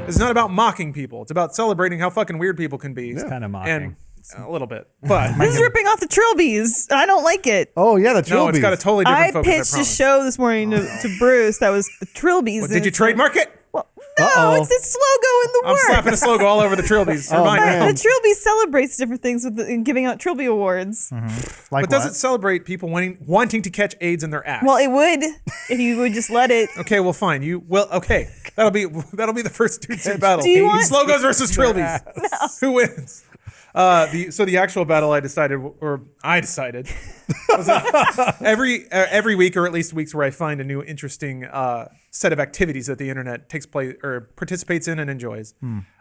It's not about mocking people. It's about celebrating how fucking weird people can be. It's kind of mocking. And a little bit. But This is ripping off the Trilbies. I don't like it. Oh, yeah, the Trilbies. no, it's got a totally different I focus, pitched a promise. show this morning to Bruce that was the Trilbies. Well, did you trademark it? Well, no, it's this logo in the I'm work. slapping this logo all over the Trilbies. Remind me. The Trilbies celebrates different things with giving out Trilby awards. Like But does it celebrate people wanting to catch AIDS in their ass? Well, it would if you would just let it. Okay, well, fine. Okay, that'll be the first dude suit battle. Do you want- Slogos versus Trilbies? No. Who wins? The actual battle I decided was every week, or at least weeks where I find a new interesting set of activities that the internet takes place or participates in and enjoys.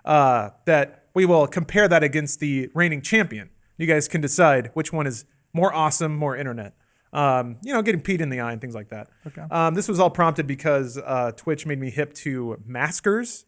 That we will compare that against the reigning champion. You guys can decide which one is more awesome, more internet. Getting peed in the eye and things like that. Okay. This was all prompted because Twitch made me hip to maskers,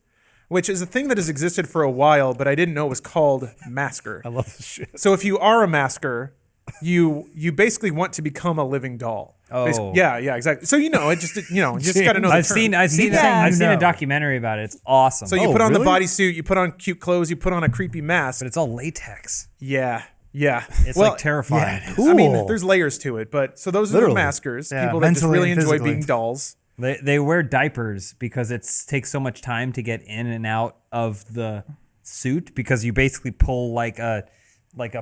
which is a thing that has existed for a while, but I didn't know it was called masker. I love this shit. So if you are a masker, you basically want to become a living doll. Oh. Yeah, exactly. So you just got to know the I've term. seen Yeah. a documentary about it. It's awesome. So you put on really? the bodysuit, you put on cute clothes, you put on a creepy mask. but it's all latex. Yeah. It's like terrifying. yeah, I mean, Cool. there's layers to it, but so those are Literally. the maskers, Yeah, people that just mentally really and enjoy physically. being dolls. They wear diapers because it takes so much time to get in and out of the suit because you basically pull like a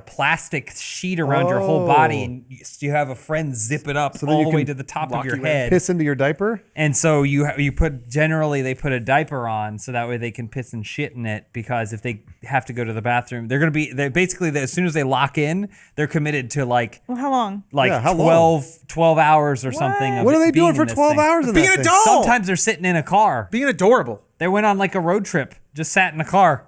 plastic sheet around your whole body and you have a friend zip it up then all you the way can to the top lock of your you in. head. Piss into your diaper? And so they put a diaper on so that way they can piss and shit in it because if they have to go to the bathroom, they're basically as soon as they lock in, they're committed to like Well, how long? how long? 12 hours or something. Of What are they being doing for in this 12 thing. hours in Being that a thing? doll. Sometimes they're sitting in a car. Being adorable. They went on like a road trip, just sat in a car,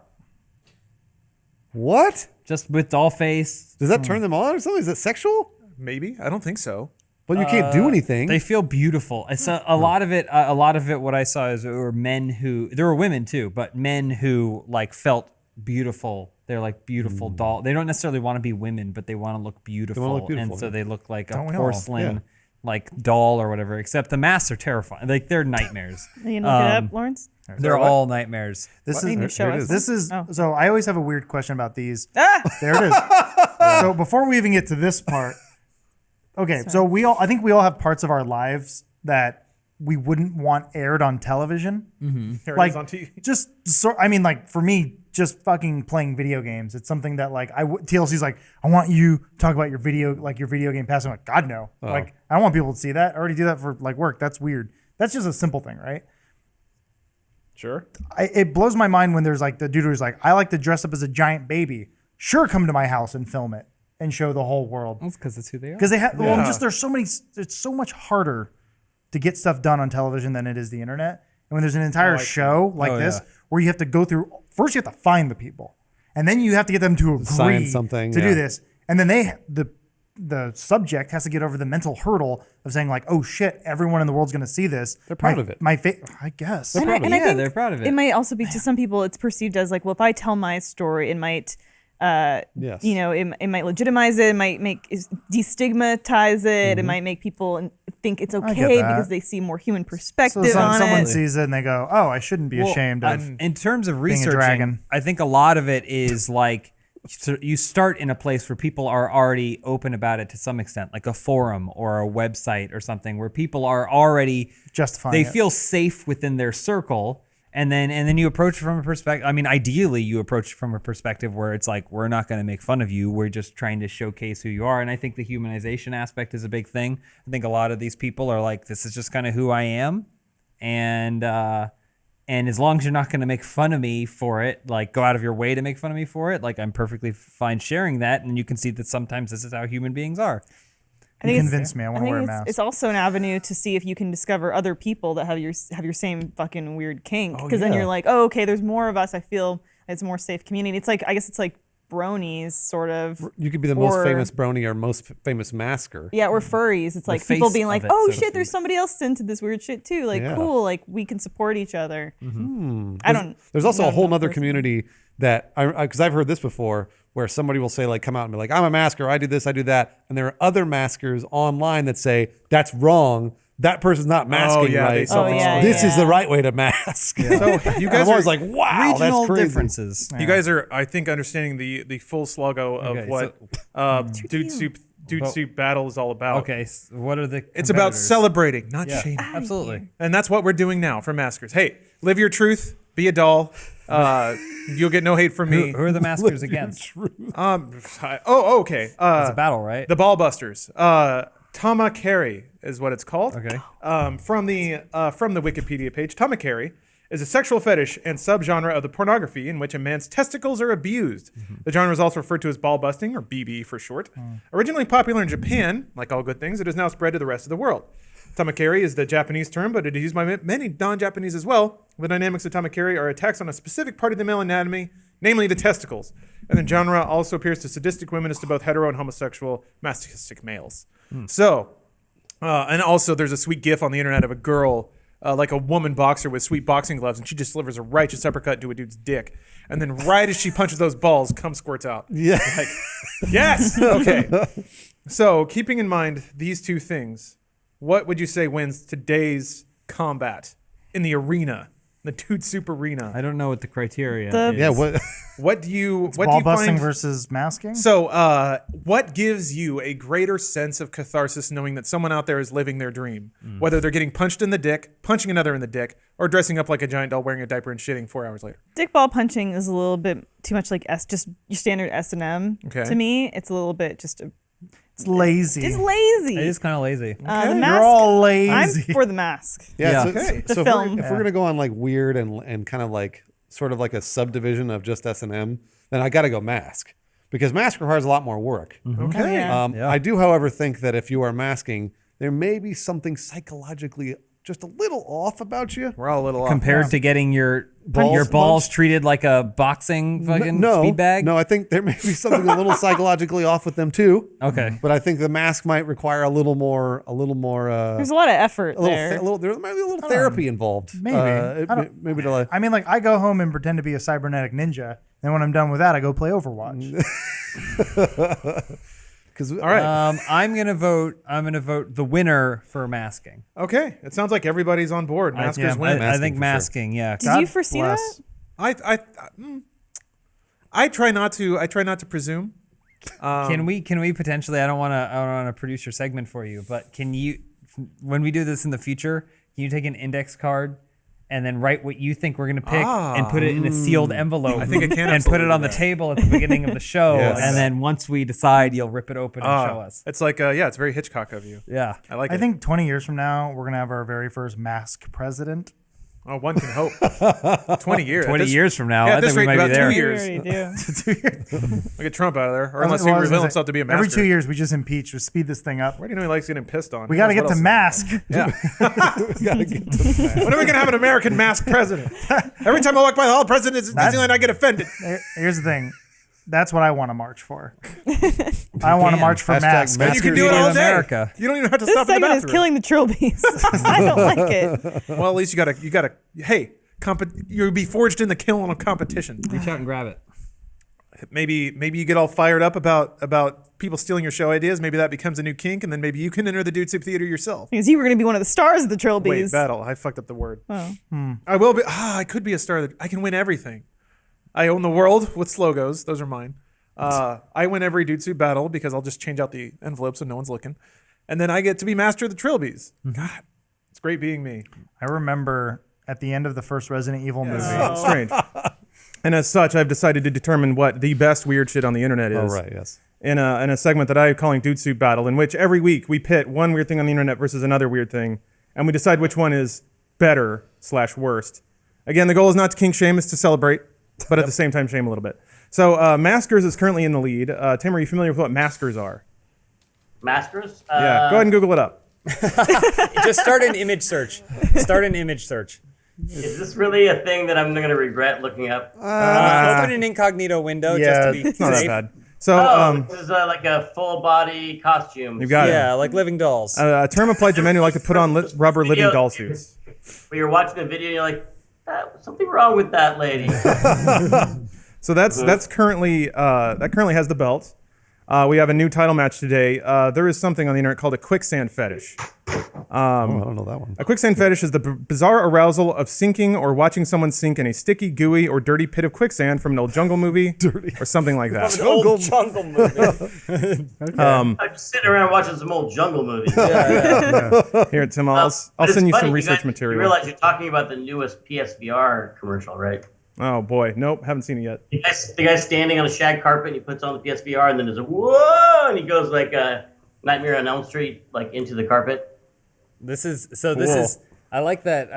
What? just with doll face. Does that turn them on or something? Is that sexual? Maybe. I don't think so. But you can't do anything. They feel beautiful. It's a lot of it. A lot of it. What I saw is there were men who there were women too, but men who like felt beautiful. They're like beautiful doll. They don't necessarily want to be women, but they want to look beautiful. look beautiful, and so yeah. they look like Don't a we all? porcelain Yeah. like doll or whatever. Except the masks are terrifying. Like they're nightmares. Are you gonna look it up, Lawrence? They're all nightmares. This Need to is show us. this is Oh. so I always have a weird question about these. Ah! There it is. So before we even get to this part, okay. So I think we all have parts of our lives that we wouldn't want aired on television. Here Like it is on TV. just like for me, just fucking playing video games. It's something that like TLC's like, I want you to talk about your video game past. I'm like, God no. Like I don't want people to see that. I already do that for like work. That's weird. That's just a simple thing, right? Sure. It blows my mind when there's like the dude who's like, I like to dress up as a giant baby. Sure, come to my house and film it and show the whole world. That's because it's who they are. Because they have, there's so many, it's so much harder to get stuff done on television than it is the internet. And when there's an entire show like this, where you have to go through, first you have to find the people, and then you have to get them to agree Sign something, to yeah. do this. And then the subject has to get over the mental hurdle of saying like, oh shit, everyone in the world's going to see this. They're proud of it. I guess. And I Yeah, think they're proud of it. It might also be to some people, it's perceived as like, well, if I tell my story, it might, Yes. it might legitimize it. It might make destigmatize it. It might make people think it's okay that. because they see more human So perspective on someone it. sees it and they go, oh, I shouldn't be ashamed of. In terms of being a researching, dragon. I think a lot of it is like so you start in a place where people are already open about it to some extent, like a forum or a website or something where people are already Justifying they it. feel safe within their circle. And then you approach it from a perspective. I mean, ideally, you approach it from a perspective where it's like, we're not going to make fun of you. We're just trying to showcase who you are. And I think the humanization aspect is a big thing. I think a lot of these people are like, this is just kind of who I am. And as long as you're not going to make fun of me for it, like go out of your way to make fun of me for it, like I'm perfectly fine sharing that. And you can see that sometimes this is how human beings are. You convinced me. I want to wear a it's, mask. it's also an avenue to see if you can discover other people that have your same fucking weird kink. Because then yeah. you're like, oh, okay, there's more of us. I feel it's a more safe community. It's like, I guess it's like bronies, sort of. You could be the most Or- famous brony or most famous masker. Yeah, or furries. It's like people face being like, of it, oh so to shit, there's speak. somebody else into this weird shit too. Like, Yeah. cool. Like, we can support each other. I don't. There's also know a whole enough nother person. community that because I've heard this before, where somebody will say like, come out and be like, I'm a masker, I do this, I do that, and there are other maskers online that say that's wrong. That person's not masking yeah, they right. self-exclude. yeah, This is yeah. the right way to mask. So you And guys I'm are always like, wow, Regional that's crazy. differences. you guys are, I think, understanding the full sluggo of Okay, what Dude Soup Battle is all about. Okay, what are the? It's about competitors? celebrating, not Yeah, shaming. absolutely. And that's what we're doing now for maskers. Hey, live your truth, be a doll. You'll get no hate from me. Who are the maskers against? Okay. It's a battle, right? The Ball Busters. Tamakeri is what it's called. Okay. From the Wikipedia page, Tamakeri is a sexual fetish and subgenre of the pornography in which a man's testicles are abused. The genre is also referred to as ball busting, or BB for short. Originally popular in Japan, like all good things, it has now spread to the rest of the world. Tamakeri is the Japanese term, but it is used by many non-Japanese as well. The dynamics of Tamakeri are attacks on a specific part of the male anatomy, namely the testicles. And the genre also appears to sadistic women as to both hetero and homosexual masochistic males. So, and also there's a sweet gif on the internet of a girl, like a woman boxer with sweet boxing gloves, and she just delivers a righteous uppercut into a dude's dick. And then right as she punches those balls, cum squirts out. Yeah. Like, yes! Okay. So, keeping in mind these two things, what would you say wins today's combat in the arena, the Dude Soup arena? I don't know what the criteria The- is. Yeah, what? What do you Ball busting find? versus masking. So, what gives you a greater sense of catharsis knowing that someone out there is living their dream? Whether they're getting punched in the dick, punching another in the dick, or dressing up like a giant doll wearing a diaper and shitting 4 hours later. Dick ball punching is a little bit too much like just your standard S&M. Okay. To me, it's a little bit just It's lazy. it's lazy. It is kind of lazy. The Okay. mask. You're all I'm lazy. for the mask. Yeah. Yeah. So, Okay. so The if, film. we're gonna go on like weird and kind of like sort of like a subdivision of just S&M, then I got to go mask because mask requires a lot more work. Okay. Yeah. Yeah. I do, however, think that if you are masking, there may be something psychologically just a little off about you. We're all a little off. Compared to getting your balls punched? treated like a boxing fucking No, speed bag. no, I think there may be something a little psychologically off with them too. Okay. But I think the mask might require a little more. There's a lot of effort there. There might be a little therapy involved. Maybe. I don't- Maybe to like. I mean, like I go home and pretend to be a cybernetic ninja. Then when I'm done with that, I go play Overwatch. Because All right. I'm gonna vote the winner for masking. Okay. It sounds like everybody's on board. Maskers yeah, win. I think for sure. masking. Yeah. Did you God foresee bless. that? I try not to presume. Can we potentially? I don't want to produce your segment for you, but can you, when we do this in the future, can you take an index card and then write what you think we're gonna pick and put it in a sealed envelope? I think I can and put it absolutely on the do that. table at the beginning of the show, Yes. and then once we decide, you'll rip it open and show us. It's like, it's very Hitchcock of you. Yeah. I like I it. think 20 years from now, we're gonna have our very first mask president. Oh, one can hope. 20 years. 20 years from now, yeah, I at think this we rate, might be about 2 there. We years. already do. We'll get Trump out of there. Or unless he Well, I was reveals gonna himself say, to be a every masker. 2 years, we just impeach. We speed this thing up. Why do you know he likes getting pissed on? We got to What get to else? mask. Yeah. gotta get to mask. When are we going to have an American masked president? Every time I walk by the hall, president in Disneyland, I get offended. Here's the thing. That's what I want to march for. I want to march for Hashtag masks. mask. You can do it in all day. America. You don't even have to This stop in the segment is bathroom. killing the trilbies. I don't like it. Well, at least you gotta. Hey, you'll be forged in the kiln of competition. Reach out and grab it. Maybe you get all fired up about people stealing your show ideas. Maybe that becomes a new kink, and then maybe you can enter the Dude Soup Theater yourself. Because you were going to be one of the stars of the trilbies. Wait, battle. I fucked up the word. Oh. I will be. I could be a star. I can win everything. I own the world with slogos. Those are mine. I win every Dude Soup battle because I'll just change out the envelope so no one's looking, and then I get to be master of the trilbies. God, it's great being me. I remember at the end of the first Resident Evil movie. Strange. And as such, I've decided to determine what the best weird shit on the internet is. Oh, right, yes. In a segment that I'm calling Dude Soup Battle, in which every week we pit one weird thing on the internet versus another weird thing, and we decide which one is better / worst. Again, the goal is not to kink shame, it's to celebrate, but at the same time shame a little bit. So Maskers is currently in the lead. Tim, are you familiar with what Maskers are? maskers. Yeah, go ahead and Google it up. Just start an image search. Start an image search. Is this really a thing that I'm going to regret looking up? Open an incognito window just to be It's not that safe. bad. So, This is like a full body costume. you've got Yeah, like living dolls. a term applied to men who like to put on rubber living doll suits. Where you're watching the video and you're like, something wrong with that lady. So that's currently that currently has the belt. We have a new title match today. There is something on the internet called a quicksand fetish. I don't know that one. A quicksand fetish is the bizarre arousal of sinking or watching someone sink in a sticky, gooey, or dirty pit of quicksand from an old jungle movie, or something like that. Old jungle movie. I'm just sitting around watching some old jungle movies. Here, Tim, I'll But it's send you funny, some research guys, material. You realize you're talking about the newest PSVR commercial, right? Oh boy, nope, haven't seen it yet. The guy's standing on a shag carpet and he puts on the PSVR and then there's a whoa and he goes like Nightmare on Elm Street like into the carpet. This is Cool. I like that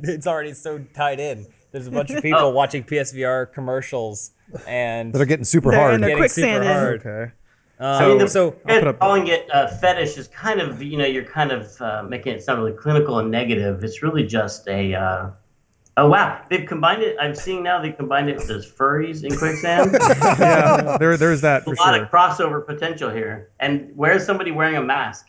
it's already so tied in. There's a bunch of people watching PSVR commercials and That are getting super They're hard. in a getting super quicksand. hard. Okay. I mean, So calling it fetish is kind of, you're kind of making it sound really clinical and negative. It's really just a, oh wow, they've combined it. I'm seeing now they combined it with those furries in quicksand. Yeah, there's that for A lot sure. of crossover potential here. And where's somebody wearing a mask?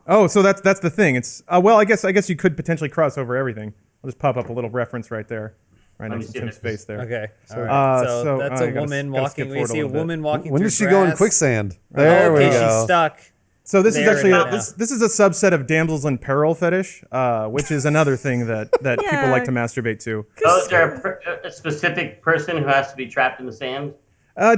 Oh, so that's the thing. It's well, I guess you could potentially cross over everything. I'll just pop up a little reference right there, right Let me next to see Tim's this. face there. okay. All right. so, that's I a gotta- woman gotta walking. skip We forward a see a little bit. woman walking When through does she go in grass. quicksand? There we Okay, go. she's stuck. So this is There actually it a, is. this is a subset of damsels in peril fetish, which is another thing that people Yeah. like to masturbate to. Oh, is there a specific person who has to be trapped in the sand?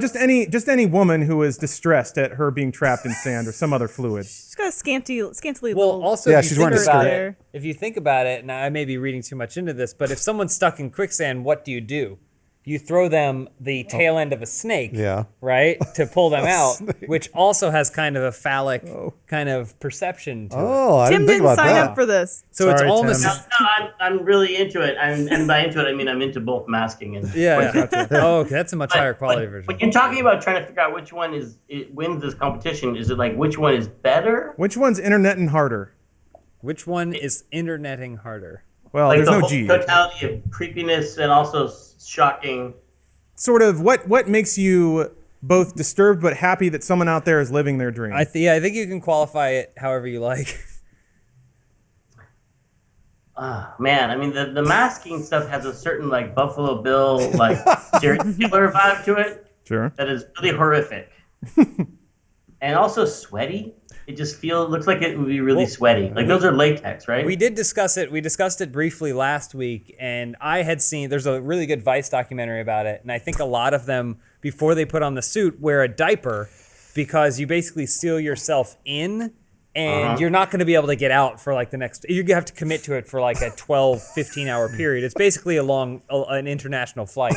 Just any woman who is distressed at her being trapped in sand or some other fluid. She's got a scantily Well, little also, Yeah, if you she's think wearing a about skirt. it, if you think about it, now I may be reading too much into this, but if someone's stuck in quicksand, what do? You throw them the tail end of a snake, Yeah. right, to pull them out, which also has kind of a phallic kind of perception to it. Oh, I Tim didn't think didn't about sign that. up for this. So it's Sorry, almost Tim. No, I'm really into it. And by into it, I mean I'm into both masking and yeah. Oh, okay, that's a much higher quality version. When you're talking about trying to figure out which one wins this competition, is it like which one is better? Which one's internet and harder? Which one is interneting harder? Well, Like there's the no whole G. totality of creepiness and also shocking. Sort of what makes you both disturbed but happy that someone out there is living their dream? I think you can qualify it however you like. Man, I mean the masking stuff has a certain like Buffalo Bill like serial killer vibe to it Sure. that is really horrific. And also sweaty. It just looks like it would be really sweaty. Like those are latex, right? We did discuss it. We discussed it briefly last week, and I had seen there's a really good Vice documentary about it, and I think a lot of them, before they put on the suit, wear a diaper because you basically seal yourself in, and you're not going to be able to get out for like the next. You have to commit to it for like a 12, 15-hour period. It's basically an international flight,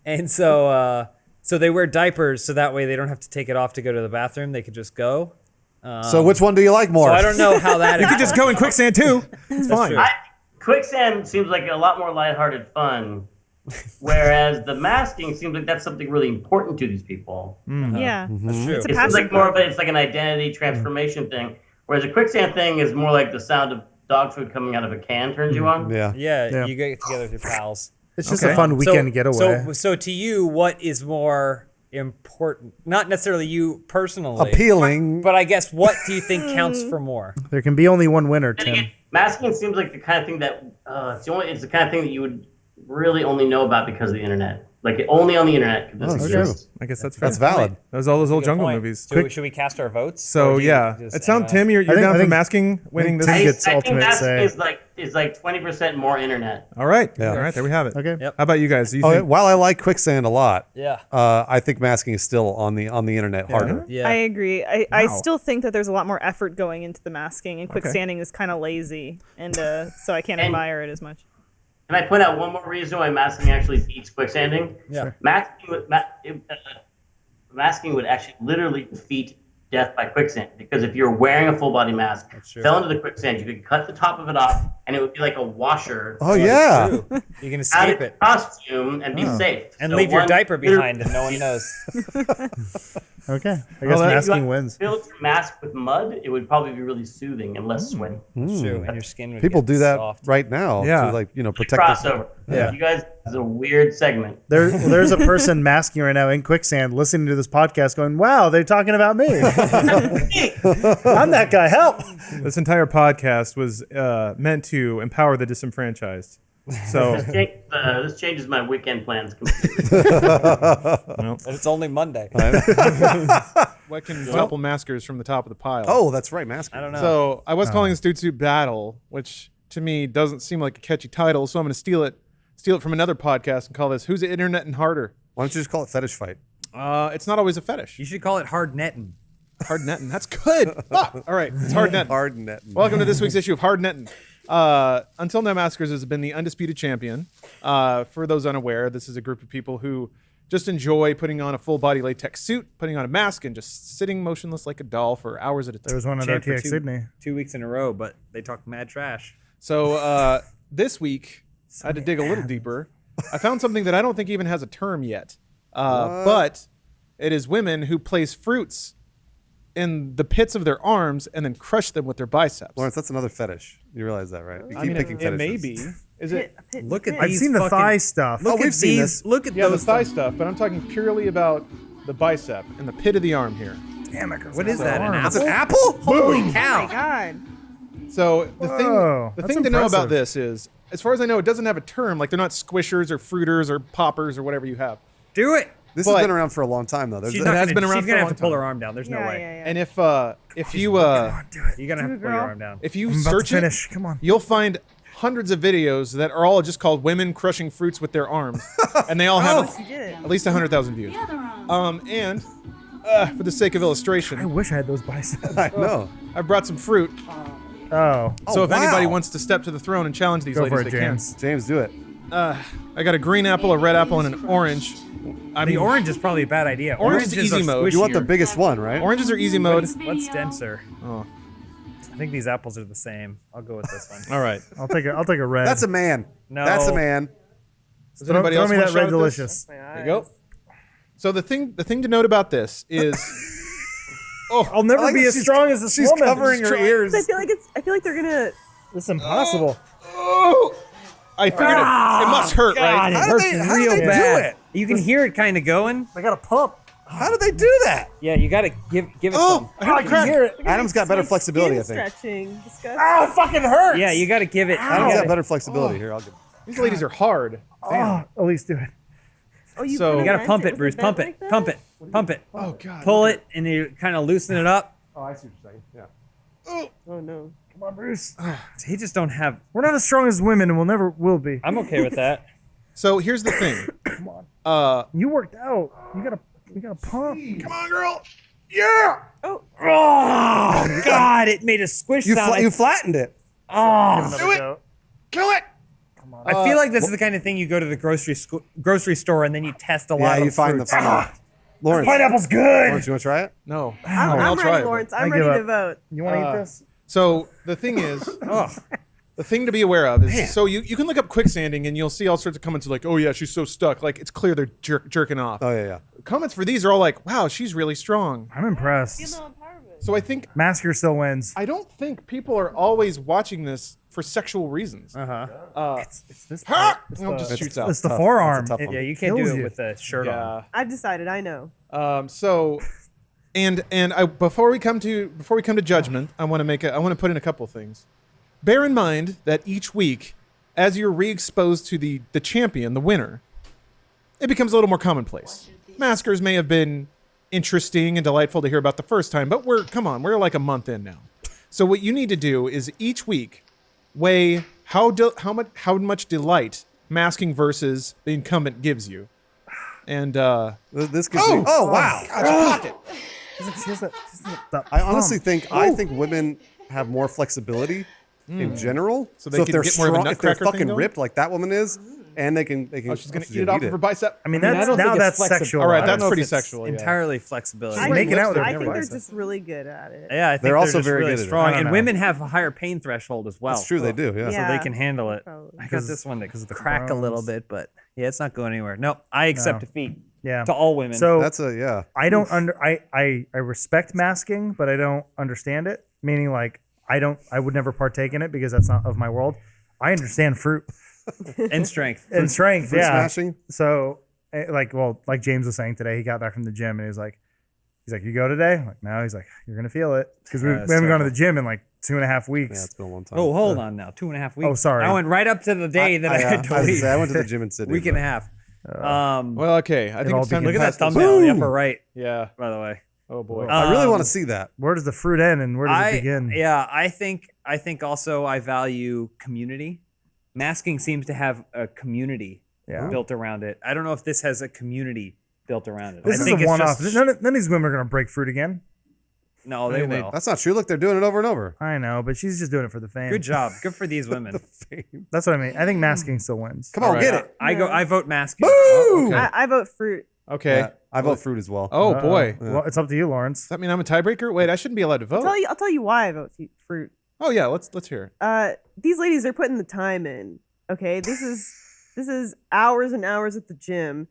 and so. So they wear diapers so that way they don't have to take it off to go to the bathroom. They could just go. So which one do you like more? So I don't know how that. You could just go in quicksand too. It's fine. true. Quicksand seems like a lot more lighthearted fun, whereas the masking seems like that's something really important to these people. Yeah. That's true. It's a It seems passion. like more of it's like an identity transformation thing, whereas a quicksand thing is more like the sound of dog food coming out of a can turns you on. Yeah. Yeah, you get together with your pals. It's just Okay. a fun weekend getaway. So to you, what is more important? Not necessarily you personally, Appealing. but I guess what do you think counts for more? There can be only one winner, And Tim. again, masking seems like the kind of thing that it's the kind of thing that you would really only know about because of the internet. Like only on the internet could this Oh, that's exist. I guess that's fair. That's valid. Those all those old Good jungle point. movies. Should we cast our votes? So Or do you yeah, just- it sounds Tim. You're I down for think- masking, winning this. Tim I gets think ultimate masking say. is like 20% more internet. All right. Yeah. All right. There we have it. Okay. Yep. How about you guys? Do you Oh, think? while I like quicksand a lot, Yeah. I think masking is still on the internet harder. Yeah. I agree. I Wow. still think that there's a lot more effort going into the masking, and quickstanding is kind of lazy, and so I can't And- admire it as much. Can I point out one more reason why masking actually beats quicksanding? Yeah. Masking would actually literally defeat death by quicksand, because if you're wearing a full body mask, true. fell into the quicksand, you could cut the top of it off, and and it would be like a washer. Oh yeah. True. You can Out escape of it costume and be safe. and So leave your one diaper literally behind, and no one knows. Okay. I guess that- masking like, wins. Filled your mask with mud, it would probably be really soothing and less sweaty. True, and your skin would People get do that soft. right now Yeah. to protect their- Crossover. Yeah. You guys, this is a weird segment. There's a person masking right now in quicksand listening to this podcast going, wow, they're talking about me. I'm that guy. Help. This entire podcast was meant to empower the disenfranchised. So This changes my weekend plans completely. And it's only Monday. what can topple maskers from the top of the pile? Oh, that's right, mask. I don't know. So I was calling this Dude Suit Battle, which to me doesn't seem like a catchy title. So I'm going to steal it from another podcast and call this "Who's the Internet and Harder." Why don't you just call it fetish fight? It's not always a fetish. You should call it hard netting. Hard netting. That's good. Fuck. All right, it's hard netting. Hard net. Welcome to this week's issue of Hard Nettin'. Until Now Maskers has been the undisputed champion. For those unaware, this is a group of people who just enjoy putting on a full body latex suit, putting on a mask, and just sitting motionless like a doll for hours at a time. There was one at Champ for RTX Sydney. 2 weeks in a row, but they talk mad trash. So this week, I had to dig a little deeper. I found something that I don't think even has a term yet. But it is women who place fruits in the pits of their arms and then crush them with their biceps. Lawrence, that's another fetish. You realize that, right? You I keep mean, picking it fetishes. may be. Is it? Look at I've these seen the fucking- thigh stuff. Look we've at seen these. this. Look at Yeah, the those. thigh stuff, but I'm talking purely about the bicep and the pit of the arm here. Damn it. What is that? An That's apple? an apple? Holy Oh my cow! God. So the Whoa, thing that's to know about impressive. this is, as far as I know, it doesn't have a term. Like they're not squishers or fruiters or poppers or whatever you have. Do it. This But- has been around for a long time, though. There's She's a- not has gonna, been around she's for gonna a have long to pull time. her arm down. There's no Yeah, way. yeah, yeah. And if you Come on, do it. You're gonna have to pull your girl. arm down. if you I'm about to search it, finish. Come on. you'll find hundreds of videos that are all just called women crushing fruits with their arms, and they all have She did it. at least 100,000 views. And for the sake of I illustration, wish I had those biceps. I know. I brought some fruit. Oh. So if wow. anybody wants to step to the throne and challenge these Go ladies, for it, they James. James, do it. can. I got a green apple, a red apple, and an orange. I The mean, orange is probably a bad idea. Orange is easy are mode. You want the squishier. biggest one, right? Oranges are easy mode. What's denser? Oh. I think these apples are the same. I'll go with this one. All right. I'll take a red. That's a man. No. That's a man. Does throw, anybody throw else me want that a shot red at this? delicious. There you go. So the thing to note about this is, I'll never I like be that as she's- strong as this She's woman. covering her ears. I feel like they're gonna. It's impossible. oh, I figured it must hurt, God, right? it How hurts did they real do bad. it? You can hear it kind of going. I got a pump. How did they do that? Yeah, you gotta give it Oh, some. I heard a crack. Hear it. Adam's got better Like flexibility, I skin think. Stretching. Disgusting. Ow, it fucking hurts. Yeah, you gotta give it. Adam's got gotta- better flexibility. Here, I'll give. These ladies are hard. Oh, at least do it. Oh, you So- kinda You gotta bent pump it, Was Bruce. bent Pump like it. that? Pump it. Pump it. Oh God. Pull it, and you kind of loosen it up. Oh, I see what you're saying. Yeah. Oh no. Come on, Bruce. He just don't have. We're not as strong as women, and we'll never will be. I'm okay with that. So here's the thing. Come on. You worked out. You gotta pump. Come on, girl. Yeah. Oh. Oh God! It made a squish You sound. you flattened it. Oh, Do it. Kill it. I feel like this is the kind of thing you go to the grocery store and then you test a lot Yeah, of you find the fruits. final. Lawrence, Pineapple's good. Lawrence, you want to try it? No. I'm try ready, it. Lawrence. I I'm give ready to up. vote. You want to eat this? So the thing is, the thing to be aware of is, so you can look up quicksanding and you'll see all sorts of comments like, oh yeah, she's so stuck. Like it's clear they're jerking off. Oh yeah, yeah. Comments for these are all like, wow, she's really strong. I'm impressed. So I think Masker still wins. I don't think people are always watching this for sexual reasons. It's this. Just shoots out. It's the tough. forearm. That's a tough It one. Yeah, you can't do kills it you. with a shirt on. Yeah. I've decided. I know. So, and before we come to judgment, I want to put in a couple things. Bear in mind that each week, as you're re-exposed to the champion, the winner, it becomes a little more commonplace. Maskers may have been interesting and delightful to hear about the first time, but we're like a month in now. So what you need to do is each week weigh how much delight masking versus the incumbent gives you. And This gives me. Oh wow! God, you popped it. I honestly think women have more flexibility in general. So they if can they're get more of a strong, if they're nutcracker thing fucking going? ripped like that woman is, and they can. Oh, she's gonna eat it off of her bicep. I mean, I that's don't think now it's that's flexible. sexual. All right, I don't that's know if pretty it's sexual, yeah. Entirely flexibility. I making out with her I think they're biceps. just really good at it. Yeah, I think They're also just very really good at it. strong, I don't and know. women have a higher pain threshold as well. That's true. They do. Yeah. Yeah. So they can handle it. Probably. I got this one that of the crack a little bones. bit, but yeah, it's not going anywhere. No, I accept No. defeat Yeah. to all women. So That's a yeah. I don't I respect masking, but I don't understand it. Meaning like I would never partake in it because that's not of my world. I understand fruit and strength. and strength. Fruit Yeah. smashing. So like James was saying today, he got back from the gym and he was like, you go today? I'm like, no. He's like, you're gonna feel it because we That's haven't gone to terrible. the gym in like 2.5 weeks. Yeah, it's been a long time. Oh, hold on now. 2.5 weeks. Oh, sorry. I went right up to the day that I had to leave. I went to the gym in Sydney. Week and a half. Well, okay. I think all it's time to Look at pass that this. thumbnail in the upper right, Yeah. by the way. Oh boy. I really Um, want to see that. Where does the fruit end and where does it begin? Yeah, I think also I value community. Masking seems to have a community Yeah. built around it. I don't know if this has a community built around it. This I is think a it's one-off. just- None of these women are gonna break fruit again. No, they will. That's not true. Look, they're doing it over and over. I know, but she's just doing it for the fame. Good job. Good for these women. That's what I mean. I think masking still wins. Come on, All right. get it. I vote masking. Okay. I vote fruit. Okay. Yeah, I vote fruit as well. Oh boy. Does Well, it's up to you, Lawrence. that mean I'm a tiebreaker? Wait, I shouldn't be allowed to vote. I'll tell you why I vote fruit. Oh yeah, let's hear it. These ladies are putting the time in. Okay, this is hours and hours at the gym.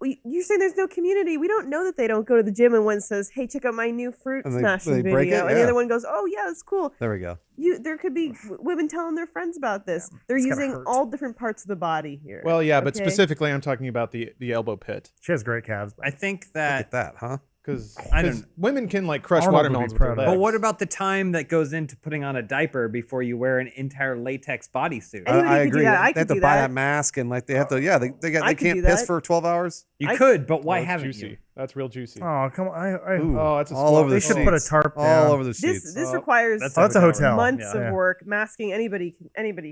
You're saying there's no community. We don't know that they don't go to the gym and one says, "Hey, check out my new fruit And they smashing break video," it? and the Yeah. other one goes, "Oh yeah, that's cool." There we go. There could be women telling their friends about this. They're it's gotta using hurt. all different parts of the body here. Well, yeah, but Okay? specifically I'm talking about the elbow pit She has great calves. I think Look that. at that, huh? because I don't- women can like crush Arnold would be watermelons with proud their of legs. that. But what about the time that goes into putting on a diaper before you wear an entire latex bodysuit? Anybody I could agree. do that. I They could have to do buy that. that mask and like they have to. Yeah, they I can't could do piss that. for 12 hours. You could, but why Oh, it's haven't juicy. you? That's real juicy. Oh, come on. Ooh, Oh, that's a all squat. over the They should put a sheets. tarp all down. over the sheets. This requires Oh, that's a hotel. months Yeah. of work. Masking anybody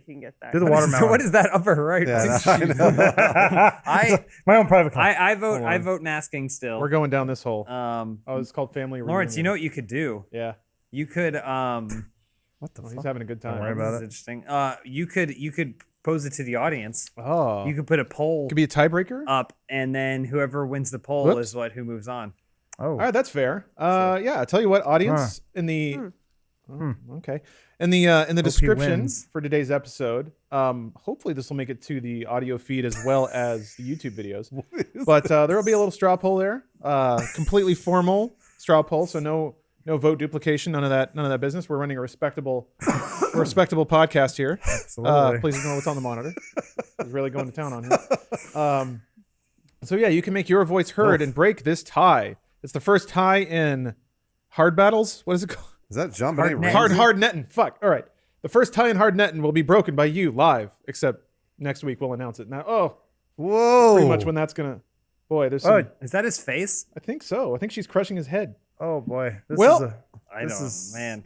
can get that. Do the So watermelon. what is that upper right? Yeah, I know. I My own private club. I vote masking still. We're going down this hole. Um, Oh, it's called family Lawrence, you know reunion. what you could do? Yeah. You could What the Oh, fuck? he's having a good time. worry this about is it. interesting. You could pose it to the audience. Oh. You could put a poll could be a tiebreaker? up, and then whoever wins the poll Whoops. is who moves on. Oh, All right, that's fair. Yeah, I'll tell you what, audience in the okay. In the description wins. for today's episode, hopefully this will make it to the audio feed as well as the YouTube videos. But there will be a little straw poll there. Completely formal straw poll, so no vote duplication, none of that business. We're running a respectable podcast here. absolutely. Please ignore what's on the monitor. He's really going to town on here. So yeah, you can make your voice heard and break this tie. It's the first tie in hard battles. What is it called? Is that John Benet Net. Ramsey? Hard Nettin. Fuck. All right. The first tie in hard Nettin will be broken by you live. Except next week we'll announce it. Now, Whoa. pretty much when that's gonna. Boy, there's some. Oh, Is that his face? I think so. I think she's crushing his head. oh boy. This Well- is a, I This know, is- man.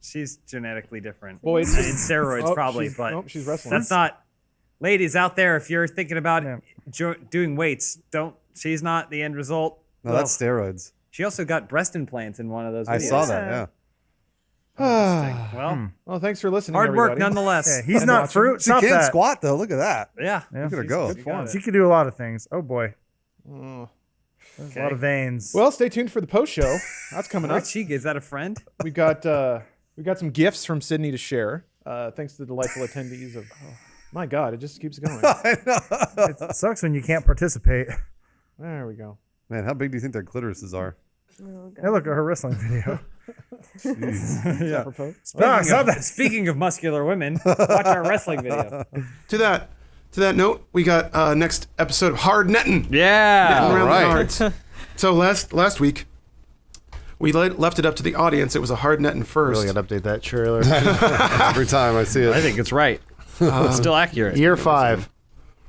She's genetically different. Boy, it's in steroids Oh, probably, she's- but oh, she's wrestling. that's not. Ladies out there, if you're thinking about Yeah. doing weights, don't. She's not the end result. No, that's steroids. She also got breast implants in one of those videos. I saw that. Yeah. Well, Well, thanks for listening. hard work everybody. nondeless. yeah, he's not watching. fruit. She Stop can't that. squat though. Look at that. Yeah. Yeah. Look at her go. Good form. She could do a lot of things. Oh boy. Oh. There's a lot of veins. Well, stay tuned for the post show. That's coming up. Where'd she get? Is that a friend? We got some gifts from Sydney to share. Thanks to the delightful attendees of. My God, it just keeps going. It sucks when you can't participate. There we go. Man, how big do you think their clitorises are? Hey, look at her wrestling video. Yeah. Apropos. No, stop that. Speaking of muscular women, watch our wrestling video. To that note, we got next episode of Hard Nettin. Yeah. Around right. the yards. So last week, we left it up to the audience. It was a hard netting first. Really got to update that trailer. Every time I see it. I think it's right. It's still accurate. Year 5.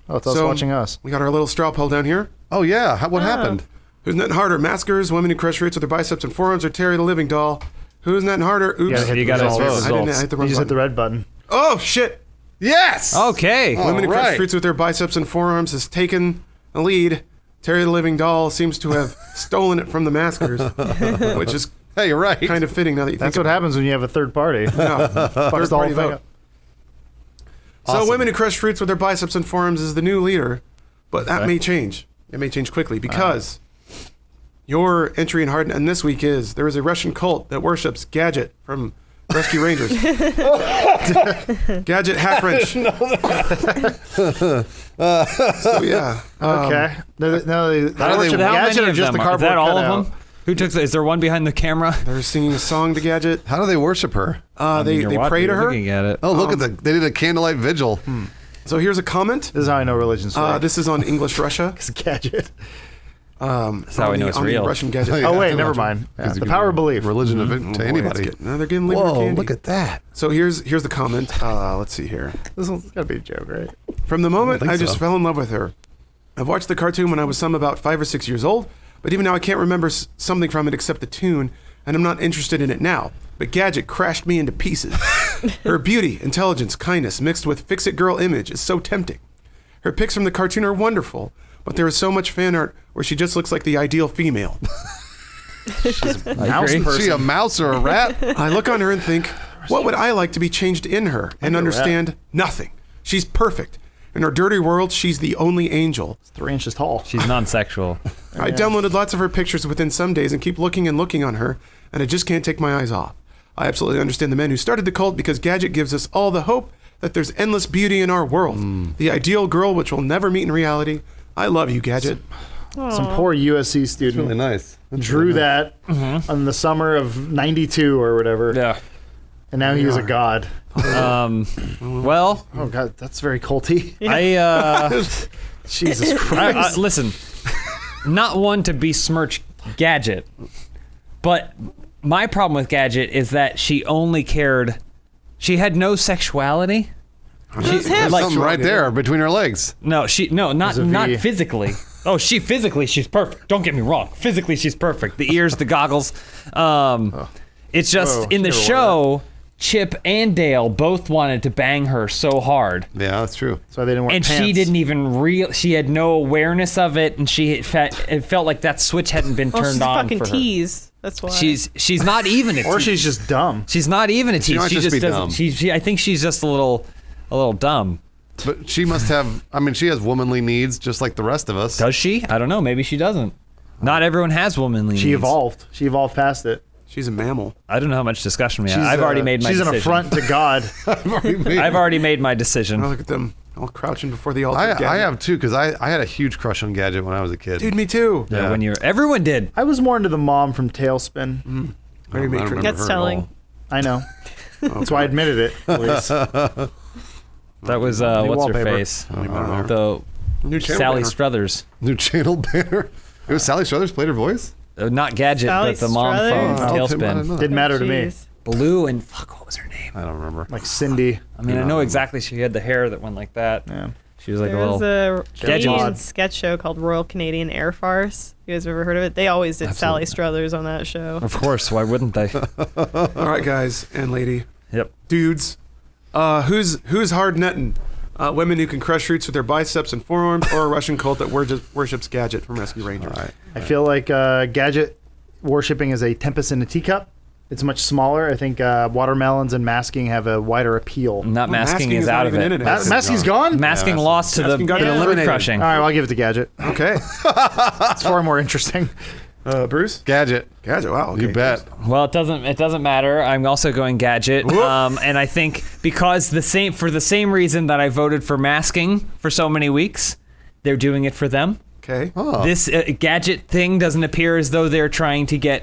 Oh, it's us So- watching us. We got our little straw poll down here. Oh yeah. What happened? Who's netting harder, maskers, women who crush roots with their biceps and forearms, or Terry the Living Doll? Who's netting harder? Oops. You got to hit the I didn't results. hit the You wrong just hit the button. red button. Oh shit! Yes. Okay. Women who crush right. roots with their biceps and forearms has taken the lead. Terry the Living Doll seems to have stolen it from the maskers, which is Hey, you're right. kind of fitting now that you That's think what happens when you have a third party. about it. Fucks the whole Third-party thing vote. up. So women who crush fruits with their biceps and forearms is the new leader, but that may change. It may change quickly because your entry in hard and this week is there is a Russian cult that worships Gadget from Rescue Rangers. Gadget Hack Wrench. So yeah. Okay. No, How worship many Gadget or of just them? the Is cardboard that all cutout? of them? Who took? Is there one behind the camera? They're singing a song to Gadget. How do they worship her? They pray to her. Looking at it. Oh, look at they did a candlelight vigil. So here's a comment. This is how I know religion's fake. This is on English Russia. It's Gadget. That's how I know it's on the real. Russian Gadget. Yeah, Oh, wait, I never imagine. mind. Yeah, 'Cause the you power can of belief. Religion Oh, to boy, anybody. now they're getting liver Whoa, candy. look at that. So here's the comment. Let's see here. This one's got to be a joke, right? From the moment I just so. fell in love with her. I've watched the cartoon when I was about 5 or 6 years old, but even now I can't remember something from it except the tune, and I'm not interested in it now. But Gadget crashed me into pieces. Her beauty, intelligence, kindness mixed with fix-it girl image is so tempting. Her pics from the cartoon are wonderful, but there is so much fan art where she just looks like the ideal female. Mouse Is she a person. mouse or a rat? I look on her and think, what would I like to be changed in her? And understand nothing. She's perfect. In her dirty world, she's the only angel. 3 inches tall. She's non-sexual. I downloaded lots of her pictures within some days and keep looking and looking on her, and I just can't take my eyes off. I absolutely understand the men who started the cult because Gadget gives us all the hope that there's endless beauty in our world. The ideal girl which will never meet in reality. I love you, Gadget. Some poor USC student Really nice. drew that in the summer of '92 or whatever, Yeah. and now he is a god. Well, Oh god, that's very culty. Jesus I Christ. listen. Not one to besmirch Gadget, but my problem with Gadget is that she only cared. She had no sexuality. Who's him? Like- Something right there between her legs. No, not a V. physically. Oh, physically she's perfect. Don't get me wrong. Physically she's perfect. The ears, the goggles. It's just Whoa, in the she never show, Chip and Dale both wanted to bang her so hard. Yeah, that's true. So they didn't wear And pants. she didn't even she had no awareness of it, and it felt like that switch hadn't been Well, turned she's a on fucking for her. tease. That's why. She's not even a Or tease. she's just dumb. She's not even a tease. might She just just be doesn't. dumb. She I think she's just a little dumb. But she must have, I mean, she has womanly needs just like the rest of us. Does she? I don't know. Maybe she doesn't. Not everyone has womanly She needs. evolved. She evolved past it. She's a mammal. I don't know how much discussion we have. I've already made my She's decision. an affront to God. I've already made my decision. Oh, look at them all crouching before the altar. I Gadget. have too, because I had a huge crush on Gadget when I was a kid. Dude, me too. Yeah, when everyone did. I was more into the mom from Tailspin. Very I don't matron. remember That's her at telling. all. I know. That's why I admitted it. At least. That was what's her wallpaper. face? The New channel Sally banner. Struthers. New channel banner. It was Sally Struthers played her voice? Not Gadget, Sally but the mom Struthers? from Oh, Tim, I didn't Tailspin. know that. Didn't matter to me. Jeez. Blue and what was her name? I don't remember. Like Cindy. I mean, I know exactly she had the hair that went like that. Yeah. She was like There a was little. a Gadget. Canadian sketch show called Royal Canadian Air Farce. You guys ever heard of it? They always did Sally Struthers on that show. Of course, why wouldn't they? All right, guys and lady, Yep. dudes. Who's hard netting? Women who can crush roots with their biceps and forearms, or a Russian cult that worships Gadget from Rescue Rangers. All right. I feel like Gadget worshipping is a tempest in a teacup. It's much smaller. I think watermelons and masking have a wider appeal. Not masking is not out of even it. in it. Masking's gone? Masking Yeah, lost to the Masking got fruit eliminated. crushing. All right, well, I'll give it to Gadget. Okay. It's far more interesting. Bruce? Gadget. Gadget, wow. Okay. You bet. Well, it doesn't matter. I'm also going Gadget, and I think because for the same reason that I voted for masking for so many weeks, they're doing it for them. Okay. This Gadget thing doesn't appear as though they're trying to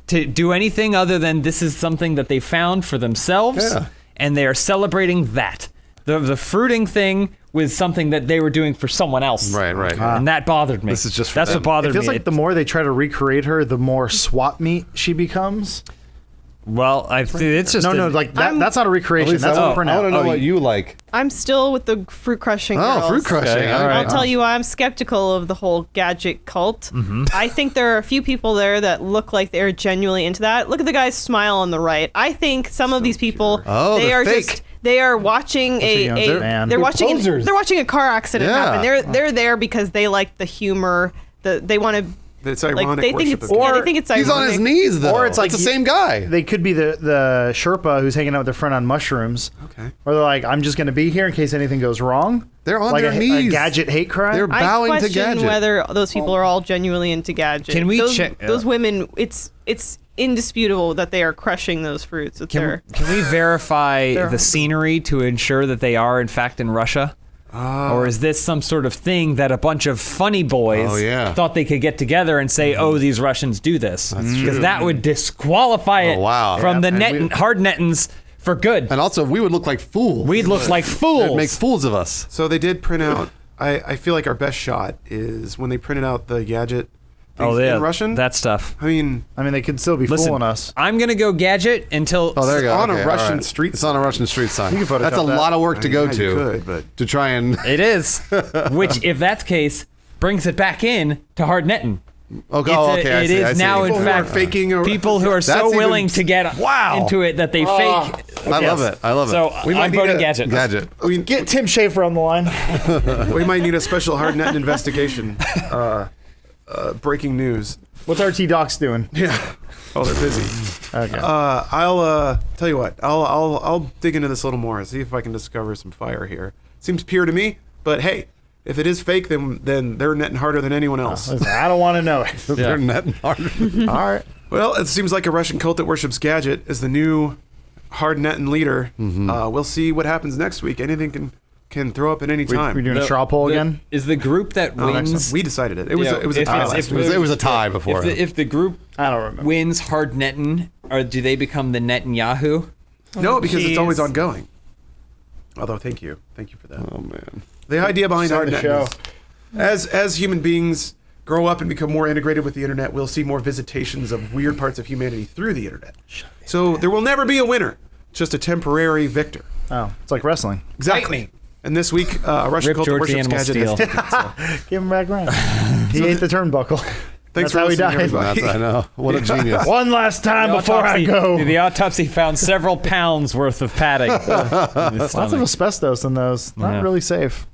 do anything other than this is something that they found for themselves, Yeah. and they are celebrating that. The fruiting thing was something that they were doing for someone else. Right, right. And that bothered me. This is just for That's them. what bothered It feels me. like the more they try to recreate her, the more swap meat she becomes. Well, it's just No, like that's not a recreation. That's I a want to printout. know what you like. I'm still with the fruit crushing girls. Oh, fruit crushing. Okay, all All right. I'll tell you why I'm skeptical of the whole Gadget cult. I think there are a few people there that look like they're genuinely into that. Look at the guy's smile on the right. I think some of these people, Oh, they they're are fake. just they are watching Man. they're watching posers. they're watching a car accident Yeah. happen. They're there because they like the humor. They want to It's ironic Like they think worship it's of yeah, they Or think it's He's on his ironic. knees though. Or it's like the same guy. They could be the Sherpa who's hanging out with their friend on mushrooms. Okay. Or they're like, I'm just going to be here in case anything goes wrong. They're on like their a knees. Gadget hate crime. They're I bowing to question Gadget. whether those people are all genuinely into Gadget. Can we those, check- those women? It's indisputable that they are crushing those fruits with their. Can we verify They're- the scenery to ensure that they are in fact in Russia? Or is this some sort of thing that a bunch of funny boys Oh, yeah. thought they could get together and say, "Oh, these Russians do this," because that would disqualify it wow. from the And net hard Nettins for good. And also, we would look like fools. We'd look like It fools. makes fools of us. So they did print out. I feel like our best shot is when they printed out the Gadget Oh, things yeah, in Russian. that stuff. I mean, they could still be Listen, fooling us. I'm gonna go Gadget until. Oh, there you go. on a Okay, Russian all right. street It's on a Russian street sign. You can Photoshop That's a that. lot of work to go yeah, to. you could, but To try and. It is, which if that's the case, brings it back in to hard Nettin. Okay, It's I it see, is I see. now in People who are fact faking or- people who are That's so even- willing to get into it that they fake. I love it. I love it. So We might I'm need voting a- Gadget. Gadget. Get Tim Schafer on the line. we might need a special hardnet investigation. Breaking news. What's RT Docs doing? Yeah. Oh, they're busy. Okay. I'll tell you what. I'll dig into this a little more. See if I can discover some fire here. Seems pure to me, but hey, if it is fake, then they're netting harder than anyone else. Listen, I don't want to know it. They're netting hard. All right. Well, it seems like a Russian cult that worships Gadget is the new hard netting leader. We'll see what happens next week. Anything can throw up at any time. We're doing a straw poll again. Is the group that Oh, wins? excellent. We decided it. It was Yeah, it was a if tie it's- last if week. It was a tie before. If the group I don't remember. wins hard Nettin, or do they become the Netanyahu? No, because it's jeez. always ongoing. Although, thank you for that. Oh man. The idea behind Start the hardnet is, as human beings grow up and become more integrated with the internet, we'll see more visitations of weird parts of humanity through the internet. So there will never be a winner, just a temporary victor. Oh, it's like wrestling. Exactly. And this week, a Russian Rip cult that George the worships Animal Gadget. Steel. Give him back around. He ate the turnbuckle. Thanks That's for how he listening, died. everybody. I know. What a genius. One last time before I go. The autopsy found several pounds worth of padding. Lots of asbestos in those. Not Yeah. really safe.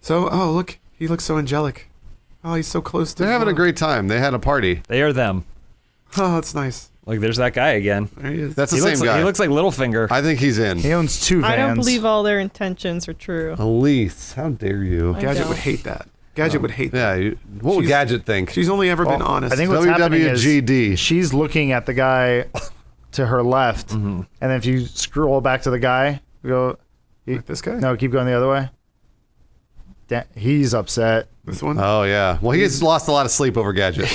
So, oh, look. He looks so angelic. Oh, he's so close to They're having a love. great time. They had a party. They are them. Oh, that's nice. Like there's that guy again. There he is. That's the He same looks guy. like, he looks like Littlefinger. I think he's in. He owns 2 vans. I don't believe all their intentions are true. Elise, how dare you? I Gadget don't. would hate that. Gadget would hate that. Yeah, what would She's- Gadget think? She's only ever been Well, honest. I think what's happening is WWGD. she's looking at the guy to her left, and then if you scroll back to the guy, go. Like this guy? No, keep going the other way. He's upset. This one? Oh yeah. Well, he has lost a lot of sleep over Gadget.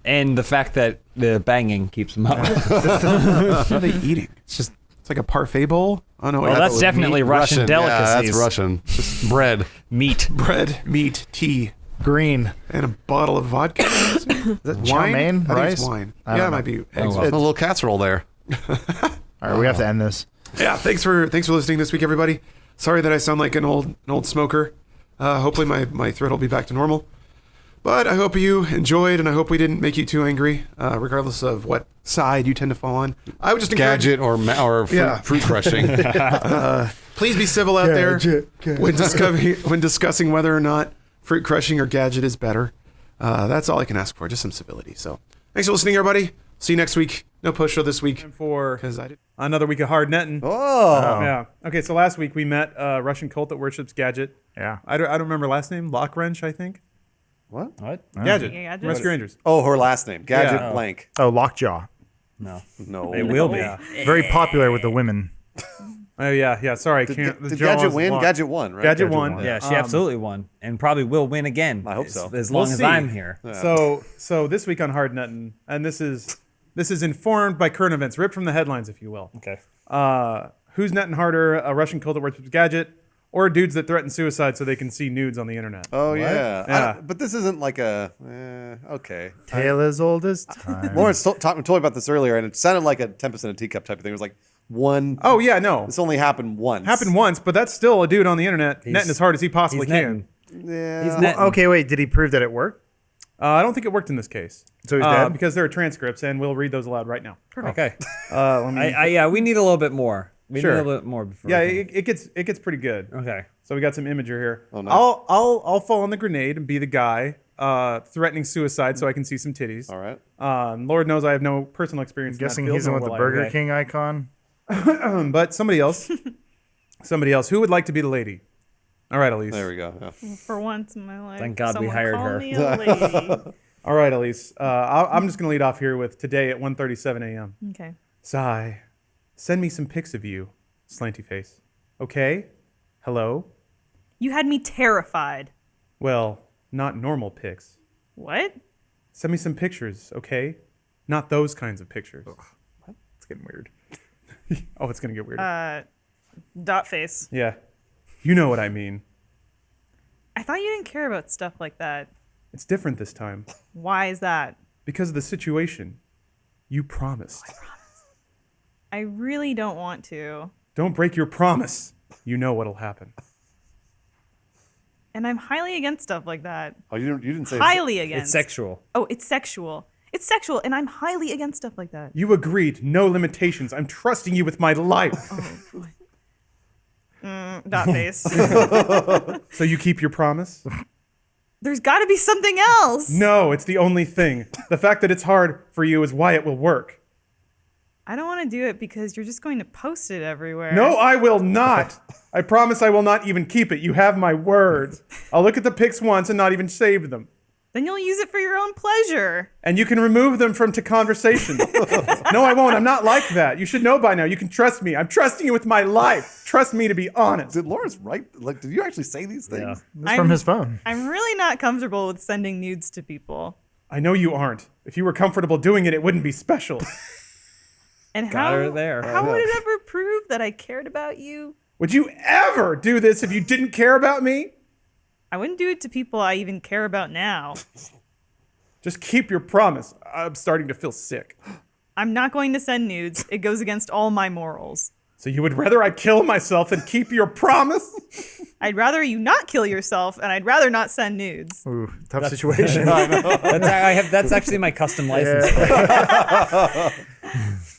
And the fact that the banging keeps him up. What are they eating? It's It's like a parfait bowl? Oh, no. Well, that's definitely Russian Yeah, delicacies. that's Russian. Just bread. Meat. bread, meat, tea, green. and a bottle of vodka. Is that Wine? chow mein? I think Rice? it's wine. I Yeah, don't it know. might be eggs. well. A little casserole there. All right, we have to end this. Yeah, thanks for listening this week, everybody. Sorry that I sound like an old smoker. Hopefully my throat will be back to normal. But I hope you enjoyed, and I hope we didn't make you too angry, regardless of what side you tend to fall on. I would just encourage Gadget or fruit, Yeah. fruit crushing. please be civil out there when discussing whether or not fruit crushing or Gadget is better. That's all I can ask for, just some civility. So thanks for listening, everybody. See you next week. No post show this week For because I did. another week of hard netting. Oh. Yeah. Okay, so last week we met a Russian cult that worships Gadget. Yeah. I don't remember last name. Lock Wrench, I think. What? Gadget. Yeah, Gadget. Rescue Rangers. Oh, her last name. Gadget Yeah. blank. Oh, Lockjaw. No. No. It will be. Very popular with the women. Oh yeah. Sorry, I can't. the Did jaw Gadget is win? locked. Gadget won, right? Gadget Gadget won. won. Yeah, she absolutely won, and probably will win again. I hope so. As long We'll as see. I'm here. So this week on Hard Netting, and this is informed by current events, ripped from the headlines, if you will. Okay. Who's netting harder, a Russian cult that worships Gadget, or dudes that threaten suicide so they can see nudes on the internet? Oh, yeah. Yeah. But this isn't like a... okay. Tale as old as time. Lawrence told me about this earlier, and it sounded like a Tempest in a Teacup type of thing. It was like one... Oh yeah, no, This only happened once. happened once, but that's still a dude on the internet netting as hard as he possibly He's can. netting. Yeah. He's netting. Okay, wait. Did he prove that it worked? I don't think it worked in this case. So he's dead? because there are transcripts, and we'll read those aloud right now. Okay. Let me, Yeah, we need a little bit more. We Sure. need a little bit more before. yeah, we can- it gets pretty good. Okay. So we got some imagery here. Oh, nice. I'll fall on the grenade and be the guy threatening suicide so I can see some titties. All right. Lord knows I have no personal experience. Guessing in that he's field, in with nor the will I. Burger King icon. But somebody else. Who would like to be the lady? All right, Elise. There we go. Yeah. For once in my life. Thank God we someone hired call her. me a lady. All right, Elise. I'm just going to lead off here with today at 1:37 a.m. Okay. Sigh. Send me some pics of you, slanty face. Okay? Hello? You had me terrified. Well, not normal pics. What? Send me some pictures, okay? Not those kinds of pictures. It's getting weird. Oh, it's going to get weird. Dot face. Yeah. You know what I mean. I thought you didn't care about stuff like that. It's different this time. Why is that? Because of the situation. You promised. I really don't want to. Don't break your promise. You know what'll happen. And I'm highly against stuff like that. Oh, you didn't say Highly against. It's sexual. Oh, it's sexual. It's sexual, and I'm highly against stuff like that. You agreed. No limitations. I'm trusting you with my life. Dot face. So you keep your promise? There's got to be something else. No, it's the only thing. The fact that it's hard for you is why it will work. I don't want to do it because you're just going to post it everywhere. No, I will not. I promise I will not even keep it. You have my word. I'll look at the pics once and not even save them. Then you'll use it for your own pleasure. And you can remove them from to conversation. No, I won't. I'm not like that. You should know by now. You can trust me. I'm trusting you with my life. Trust me to be honest. Did Lawrence write? Like, did you actually say these things? It's from his phone. I'm really not comfortable with sending nudes to people. I know you aren't. If you were comfortable doing it, it wouldn't be special. And Got her there. How would it ever prove that I cared about you? Would you ever do this if you didn't care about me? I wouldn't do it to people I even care about now. Just keep your promise. I'm starting to feel sick. I'm not going to send nudes. It goes against all my morals. So you would rather I kill myself than keep your promise? I'd rather you not kill yourself, and I'd rather not send nudes. Ooh, tough situation. That's actually my custom license.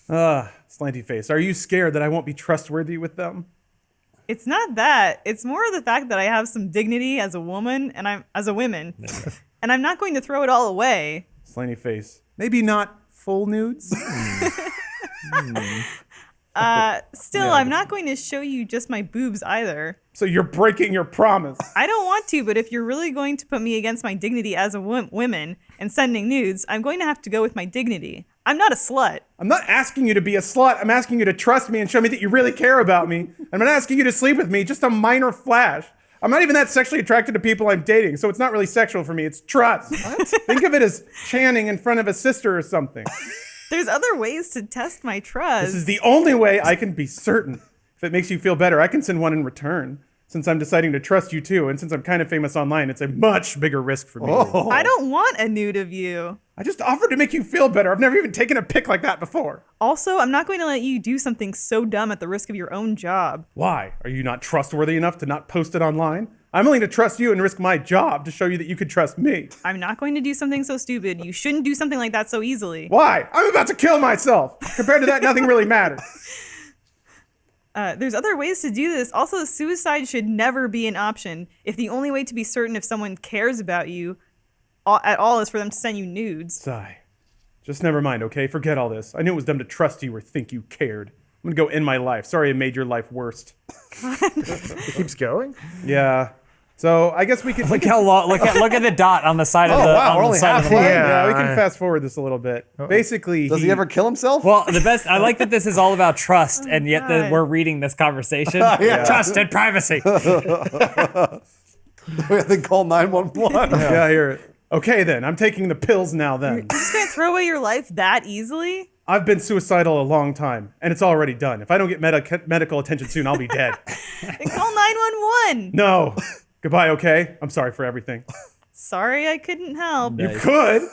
Slanty face. Are you scared that I won't be trustworthy with them? It's not that. It's more the fact that I have some dignity as a woman, and I'm as a woman, and I'm not going to throw it all away. Slanty face. Maybe not full nudes? Still, I'm not going to show you just my boobs either. So you're breaking your promise. I don't want to, but if you're really going to put me against my dignity as a woman and sending nudes, I'm going to have to go with my dignity. I'm not a slut. I'm not asking you to be a slut. I'm asking you to trust me and show me that you really care about me. I'm not asking you to sleep with me, just a minor flash. I'm not even that sexually attracted to people I'm dating, so it's not really sexual for me. It's trust. Think of it as Channing in front of a sister or something. There's other ways to test my trust. This is the only way I can be certain. If it makes you feel better, I can send one in return. Since I'm deciding to trust you too, and since I'm kind of famous online, it's a much bigger risk for me. I don't want a nude of you. I just offered to make you feel better. I've never even taken a pic like that before. Also, I'm not going to let you do something so dumb at the risk of your own job. Why? Are you not trustworthy enough to not post it online? I'm willing to trust you and risk my job to show you that you could trust me. I'm not going to do something so stupid. You shouldn't do something like that so easily. Why? I'm about to kill myself. Compared to that, nothing really matters. There's other ways to do this. Also, suicide should never be an option. If the only way to be certain if someone cares about you at all is for them to send you nudes. Sigh. Just never mind, okay? Forget all this. I knew it was dumb to trust you or think you cared. I'm gonna go end my life. Sorry I made your life worst. It keeps going. Yeah. So I guess we could Look how long. Look at the dot on the side of the. wow, on we're the only side of the halfway. line. Yeah, we can Yeah. fast forward this a little bit. Basically, Does he ever kill himself? Well, the best. I like that this is all about trust, and yet God. we're reading this conversation. Yeah. Trust and privacy. They call 911. Yeah, I hear it. Okay, then. I'm taking the pills now, then. You're just going to throw away your life that easily? I've been suicidal a long time, and it's already done. If I don't get medical attention soon, I'll be dead. Then call 911. No. Goodbye, okay? I'm sorry for everything. Sorry, I couldn't help. You could.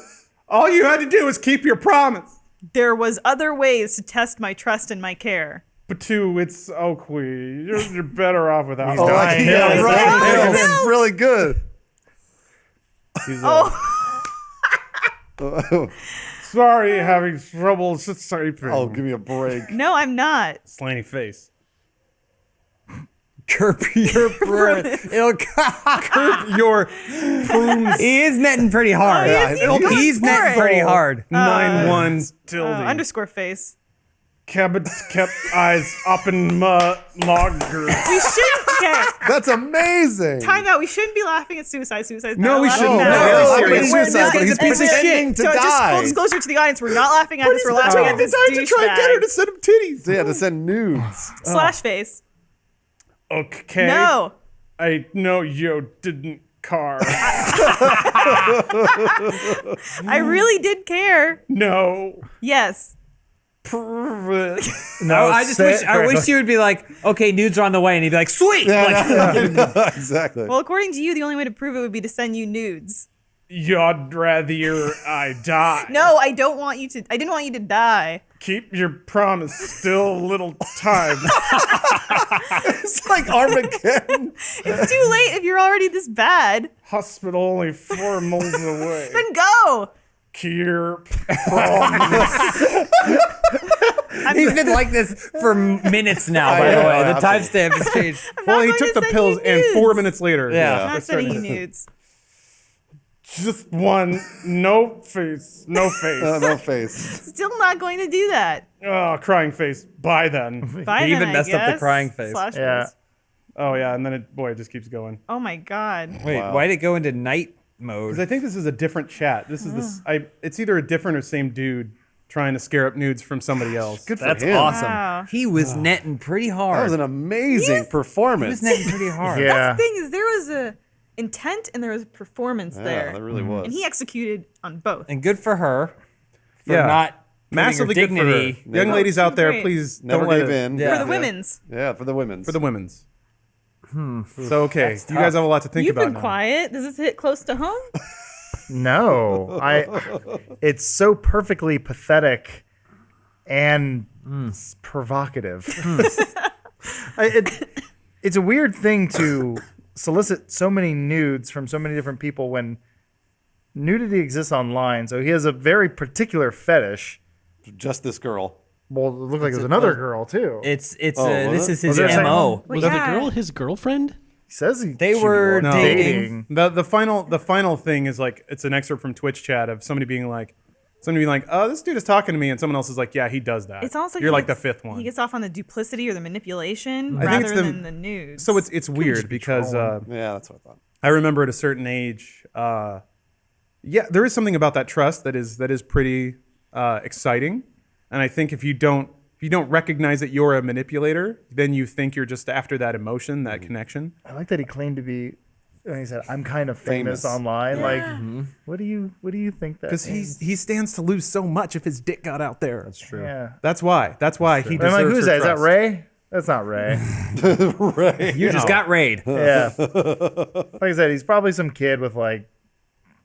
All you had to do was keep your promise. There was other ways to test my trust and my care. But two, it's Oakley. You're better off without He's me. dying. Yeah, Yeah, right. no. It's really good. He's, Oh, sorry, having trouble sleeping. Oh, give me a break. no, I'm not. Slanty face. Curb your it'll Curb your prunes. He is netting pretty hard. he's going for netting it. pretty hard. 9-1 tilde. Underscore face. Kept eyes up in my lager. We shouldn't. Okay. That's amazing. Time out. We shouldn't be laughing at suicide. Suicide's No, not we allowed shouldn't. now. No, No, really he's serious. suicide, but he's a piece of shit. So just full disclosure to the audience, we're not laughing at this. We're laughing at this to try and get her to douchebag. send him titties. Yeah, to send nudes. Slash face. Okay. No. I know you didn't car. I really did care. No. Yes. No, I wish you would be like, okay, nudes are on the way, and he'd be like, sweet. Exactly. Well, according to you, the only way to prove it would be to send you nudes. You'd rather I die. No, I don't want you to. I didn't want you to die. Keep your promise. Still a little time. It's like Armageddon. It's too late if you're already this bad. Hospital only 4 miles away. Then go. Keep He's been like this for minutes now, by the know, way. The absolutely. timestamp has changed. Well, he going took to the send pills, you and nudes. 4 minutes later. Yeah. I'm not sending you nudes. Just one. No face. No face. No face. Still not going to do that. Oh, crying face. Bye then. Bye He then, even I messed up the guess. crying face. Slash Yeah. face. Oh, yeah, and then it just keeps going. Oh my god. Wait, Wow. why'd it go into night Because mode? I think this is a different chat. This is this. It's either a different or same dude trying to scare up nudes from somebody else. Good for That's him. awesome. Wow. He was netting pretty That hard. was an amazing He was performance. netting pretty hard. Yeah. The thing is, there was a intent and there was a performance Yeah, there, that really was. and he executed on both. And good for her for Yeah. not Massively putting good her for her. dignity. Young ladies out there, Great. please Never don't let gave it. in. Yeah. For the women's. Yeah, for the women's. For the women's. So okay, you guys have a lot to think You've about been now. quiet. Does this hit close to home? No, it's so perfectly pathetic and provocative. It's a weird thing to solicit so many nudes from so many different people when nudity exists online. So he has a very particular fetish. Just this girl. Well, it looked like there's another girl too. It's Oh, was this it? is his Was there a second MO. one? Well, Was yeah. the girl his girlfriend? He says They were No. dating. The final thing is like it's an excerpt from Twitch chat of somebody being like, oh, this dude is talking to me, and someone else is like, yeah, he does that. It's almost like you're he like the gets- fifth one. He gets off on the duplicity or the manipulation I think it's rather the- than the news. So it's weird because Yeah, that's what I thought. I remember at a certain age, yeah, there is something about that trust that is pretty exciting, and I think if you don't recognize that you're a manipulator, then you think you're just after that emotion, that connection. I like that he claimed to be. He said, "I'm kind of famous, Famous. online." Like, what do you think that? Because means? he stands to lose so much if his dick got out there. That's true. Yeah. That's why he I'm deserves like, who's her that? Is that trust. Ray? That's not Ray. Right. You just got raid. Yeah. Like I said, he's probably some kid with like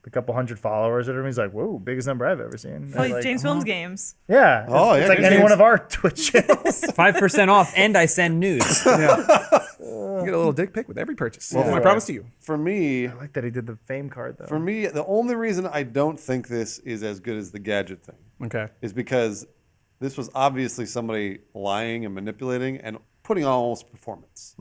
a couple hundred followers or whatever. He's like, whoa, biggest number I've ever seen. Like Like, James Films games. Yeah. Oh, it's yeah, like good any James. one of our Twitch channels. 5% off, and I send nudes. You get a little dick pic with every purchase. Well, I promise to you. For me, I like that he did the fame card though. for me, the only reason I don't think this is as good as the Gadget thing Okay. is because this was obviously somebody lying and manipulating and putting on almost performance.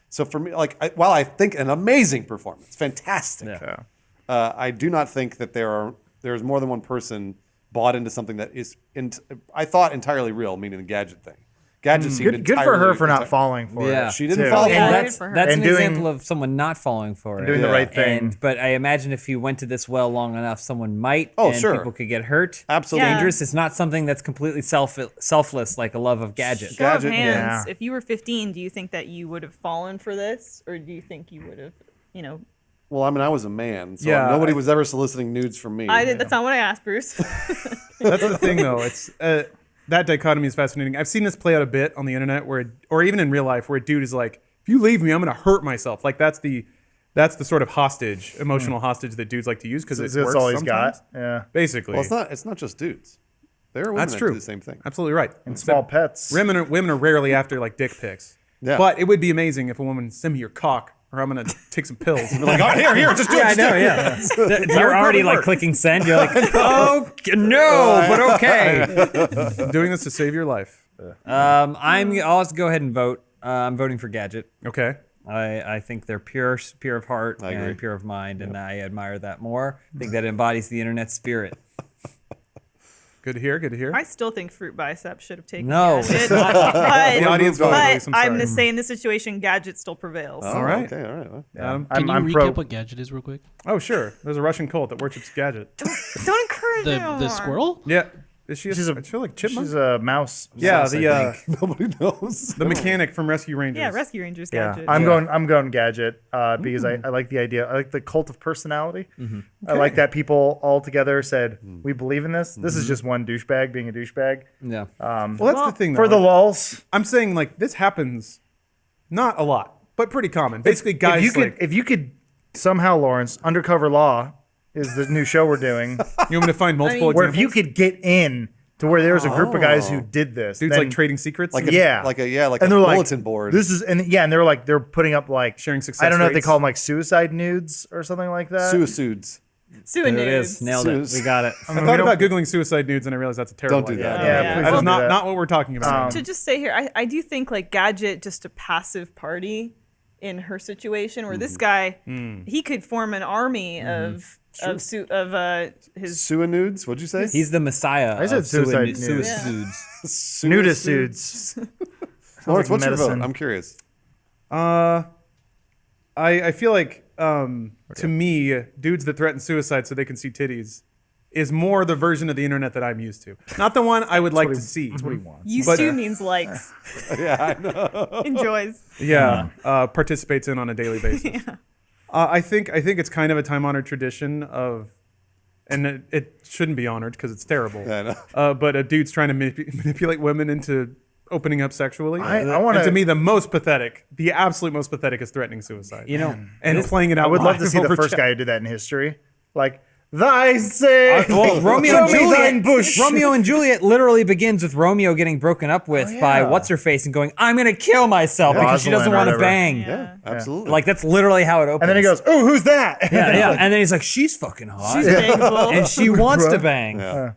So for me, like, while I think an amazing performance, fantastic, Yeah. I do not think that there's more than one person bought into something that is, I thought, entirely real, meaning the Gadget thing. Gadget seemed Good for her for entirely- not falling for Yeah. it. She didn't too. fall for And it. that's for her. that's And an doing- example of someone not falling for it. doing the right thing. But I imagine if you went to this well long enough, someone might. Oh, and sure. people could get hurt. Absolutely. Yeah. Dangerous. It's not something that's completely selfless like a love of gadget. Show of Gadget, hands. yeah. If you were 15, do you think that you would have fallen for this, or do you think you would have, Well, I mean, I was a man, so Yeah, nobody was ever soliciting nudes from me. I did. That's not what I asked, Bruce. That's the thing, though. It's that dichotomy is fascinating. I've seen this play out a bit on the internet, or even in real life, where a dude is like, "If you leave me, I'm gonna hurt myself." Like that's the sort of hostage, emotional hostage that dudes like to use because That's it works all he's sometimes. got. Yeah. Basically, Well, it's not just dudes. There are women that's that true. do the same thing. Absolutely right. And small pets. Women are rarely after like dick pics. Yeah. But it would be amazing if a woman send me your cock, or I'm gonna take some pills. And be like, "Oh, here, just do it." Yeah, I just do know. it." Yeah, you're already like clicking send. You're like, oh no, but okay. I'm doing this to save your life. I'll just go ahead and vote. I'm voting for Gadget. Okay. I think they're pure of heart I agree. and pure of mind, and I admire that more. I think that embodies the internet spirit. Good to hear. Good to hear. I still think Fruit Bicep should have taken No, Gadget. The audience voted, but Elise, I'm I'm sorry. going to say in this situation, Gadget still prevails. Oh, All right. Okay. All right. Well, Can you I'm recap pro. what Gadget is real quick? Oh, sure. There's a Russian cult that worships Gadget. Don't encourage The him. the squirrel? Yeah. Is she? She's I feel like chipmunk. She's a mouse. Yeah, mouse, I think. Nobody knows. the mechanic from Rescue Rangers. Yeah, Rescue Rangers Yeah, Gadget. I'm going Gadget because I like the idea. I like the cult of personality. I like that people all together said we believe in this. This is just one douchebag being a douchebag. Yeah. Well, that's the thing. Though. For the Like, lulz. I'm saying like this happens, not a lot, but pretty common. Basically, guys. If you could somehow, Lawrence, Undercover Law is the new show we're doing. You want me to find multiple where examples? if you could get in to where there's a group of guys who did this, Dudes then, like trading secrets. Like Yeah. like a and a they're like, bulletin board. This is and they're putting up like Sharing success I don't know if they rates. call them like suicide nudes or something like that. suicides. Sue There it Nudes. is. Nailed it. We got it. I thought about googling suicide nudes and I realized that's a terrible Don't do idea. that. Yeah, Yeah. please That don't is do not that. not what we're talking about. To just say here, I do think like Gadget just a passive party in her situation where this guy he could form an army of his Suinudes. What'd you say? He's the messiah. I said of suicide nudes. suicides. Nudisudes. Lawrence, what's your vote? medicine. I'm curious. I feel like to me, dudes that threaten suicide so they can see titties is more the version of the internet that I'm used to. Not the one I would like to see. That's what he wants. used But- to means likes, Yeah, I know. enjoys. Yeah, participates in on a daily basis. I think it's kind of a time-honored tradition of, and it shouldn't be honored because it's terrible. Yeah, I know. But a dude's trying to manipulate women into opening up sexually. I wanna- And to me, the absolute most pathetic is threatening suicide. You know, and playing it out. I would love to live see the over first chat. guy who did that in history. Like, thy say, well, Romeo show and me thine Juliet. bush. Romeo and Juliet literally begins with Romeo getting broken up with by yeah. what's her face and going, "I'm gonna kill myself because she doesn't Rosalind or want to whatever. bang." Yeah, absolutely. Like that's literally how it opens. And then he goes, "Oh, who's that?" "Yeah." And then he's like, "She's fucking hot, She's bangable. and she wants to bang." Yeah.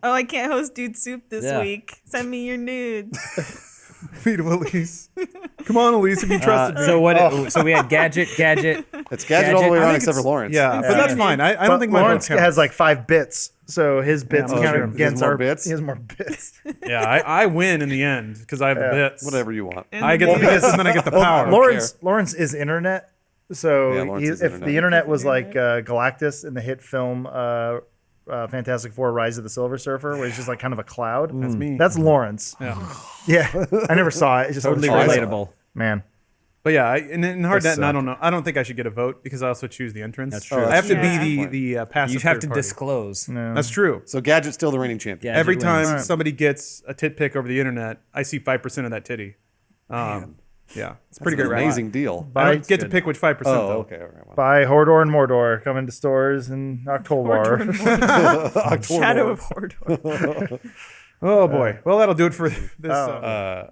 Oh, I can't host Dude Soup this Yeah. week. Send me your nudes. Feet of Elise. Come on, Elise, if you trusted me. So what? So we had Gadget. It's Gadget all the way Gadget. around except for Lawrence. Yeah, but that's fine. I don't think my Lawrence vote counts. has like 5 bits, so his bits Yeah, count sure. against He has more our bits? He has more bits. Yeah, I win in the end because I have the bits. Whatever you want. I get the bits and then I get the power. Lawrence is internet, so Yeah, Lawrence is if internet. the internet was like Galactus in the hit film Fantastic Four: Rise of the Silver Surfer, where he's just like kind of a cloud. That's me. That's Lawrence. Yeah. Yeah, I never saw it. It's just Totally on the show. relatable. Man. But yeah, in Hard This Net, I don't know. I don't think I should get a vote because I also choose the entrance. That's true. I have to Yeah. be the passive. You have third to party. disclose. That's true. So Gadget's still the reigning champion. Gadget Every wins. time somebody gets a tit pic over the internet, I see 5% of that titty. Yeah, it's a pretty That's great. an amazing deal. I don't get to pick which 5% Oh, though. okay. All right. Well. By Hordor and Mordor coming to stores in October. Shadow of Mordor. Oh boy. Well, that'll do it for this.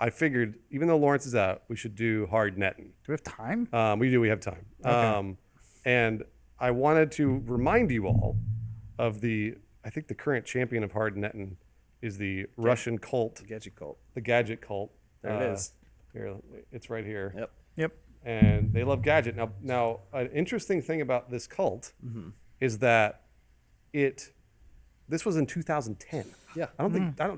I figured, even though Lawrence is out, we should do Hard Nettin. Do we have time? We have time. And I wanted to remind you all of I think the current champion of Hard Nettin is the Russian cult, Gadget Cult. the Gadget Cult. There it is. Here, it's right here. Yep. Yep. And they love Gadget. Now, an interesting thing about this cult is that this was in 2010. Yeah.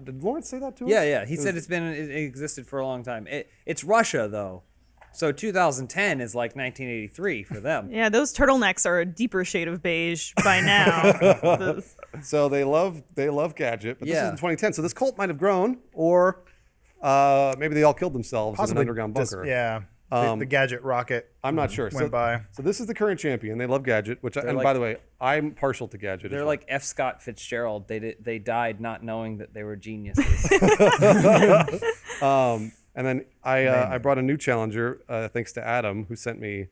Did Lawrence say that to us? Yeah. He said it existed for a long time. It's Russia though, so 2010 is like 1983 for them. Yeah, those turtlenecks are a deeper shade of beige by now. So they love Gadget, but this is Yeah. in 2010. So this cult might have grown, or maybe they all killed themselves in an underground bunker. Yeah. The Gadget rocket. I'm not sure. Went by. So this is the current champion. They love Gadget, and like- by the way, I'm partial to Gadget. as They're well. like F. Scott Fitzgerald. They died not knowing that they were geniuses. And then I brought a new challenger, thanks to Adam, who sent me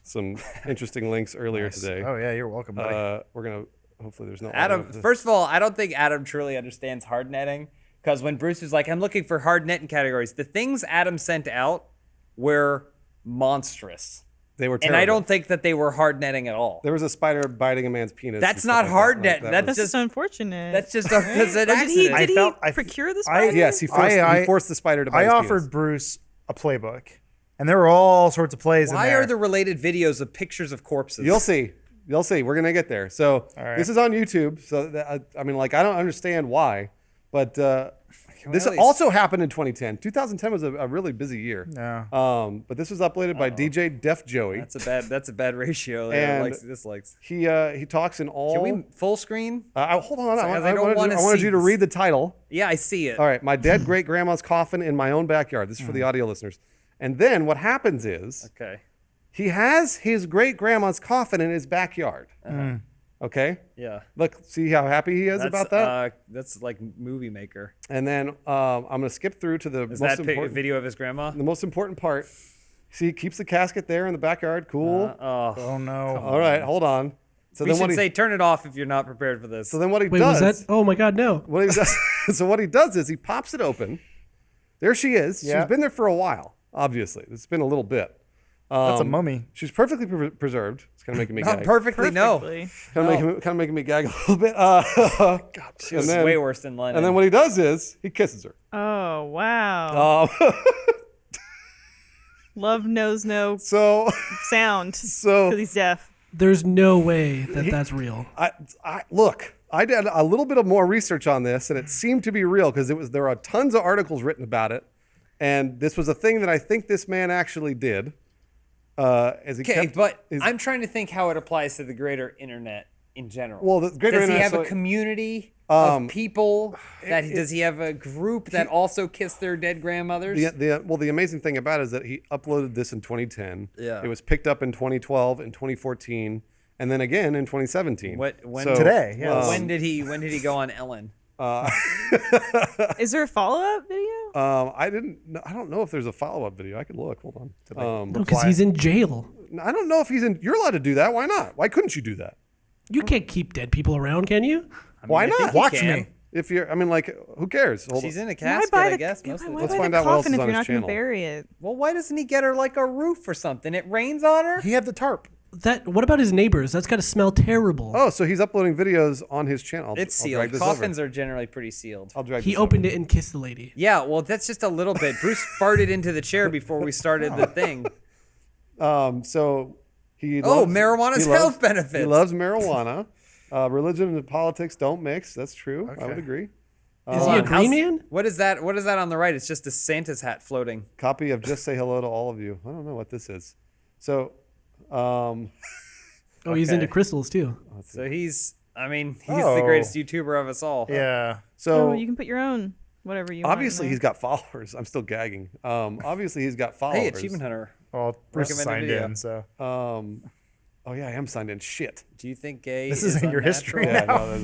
some interesting links earlier today. Oh yeah, you're welcome, buddy. We're gonna hopefully there's no Adam, audio. first of all, I don't think Adam truly understands hard netting because when Bruce was like, "I'm looking for hard netting categories," the things Adam sent out were monstrous, They were and terrible. I don't think that they were hard netting at all. There was a spider biting a man's penis. That's and not stuff hard like net. that. That's That's just just unfortunate. that's just an Did accident. he I felt- procure the I- spider? Yes, he forced the spider to bite I his offered penis. Bruce a playbook, and there were all sorts of plays. Why in there. are there related videos of pictures of corpses? You'll see. You'll see. We're gonna get there. So right. this is on YouTube. So I mean, like, I don't understand why, but this at least- also happened in 2010. 2010 was a really busy year. Yeah. But this was uploaded by DJ Def Joey. That's a bad ratio. There. And Likes dislikes. He talks in all. Can we full screen? Hold on. I don't wanna I wanted see you to this. read the title. Yeah, I see it. All right, my dead great grandma's coffin in my own backyard. This is for the audio listeners. And then what happens is Okay. he has his great grandma's coffin in his backyard. Okay. Yeah. Look, see how happy he is about that. That's like movie maker. And then I'm gonna skip through to the Is most that a important. video of his grandma? The most important part. See, he keeps the casket there in the backyard. Cool. Oh no. All right, hold on. So We then what should he say turn it off if you're not prepared for this. so then what he Wait, does was that? Oh my God, no. what he does so what he does is he pops it open. There she is. Yeah. She's been there for a while. Obviously, it's been a little bit. That's a mummy. She's perfectly preserved. It's kind of making me Not gag. perfectly, no. Perfectly. Kind of making me gag a little bit. She was way worse than Lennon. And then what he does is he kisses her. Oh wow. Love knows no So sound so because he's deaf. There's no way that that's real. look. I did a little bit of more research on this, and it seemed to be real because there are tons of articles written about it, and this was a thing that I think this man actually did. As he Okay, kept but his- I'm trying to think how it applies to the greater internet in general. Well, the greater does he internet- have a so- community of people does he have a group that also kiss their dead grandmothers? the amazing thing about it is that he uploaded this in 2010. Yeah. It was picked up in 2012 and 2014, and then again in 2017. When Today, yes. when did he go on Ellen? Is there a follow-up video? I don't know if there's a follow-up video. I could look. Hold on. Because he's in jail. I don't know if he's in. You're allowed to do that. Why not? Why couldn't you do that? You can't keep dead people around, can you? Why I think not? he Watch can. me. If you're, I mean, like, who cares? Hold She's on. in a Why casket, buy I the, guess. Most of the why time. Let's buy find the out what else coffin is if on you're his not going to channel. bury it? Well, why doesn't he get her like a roof or something? It rains on her. He had the tarp. What about his neighbors? That's got to smell terrible. Oh, so he's uploading videos on his channel. It's I'll drag sealed. this Coffins over. are generally pretty sealed. I'll drag He this opened it and kissed the lady. Yeah, well, that's just a little bit. Bruce farted into the chair before we started the thing. So he. Oh, loves- marijuana's he loves- health benefits. He loves marijuana. Religion and politics don't mix. That's true. I would agree. Is he a green man? What is that? What is that on the right? It's just a Santa's hat floating. Copy of Just Say Hello to All of You. I don't know what this is. So, Oh, he's into crystals too. So he's the greatest YouTuber of us all. Yeah. so Oh, you can put your own whatever you want. obviously he's got followers. I'm still gagging. Obviously he's got followers. Hey, Achievement Hunter. Well, Bruce is Recommended signed video. in, so Oh yeah, I am signed in. Shit. Do you think gay this is isn't your unnatural? history Yeah. now. No,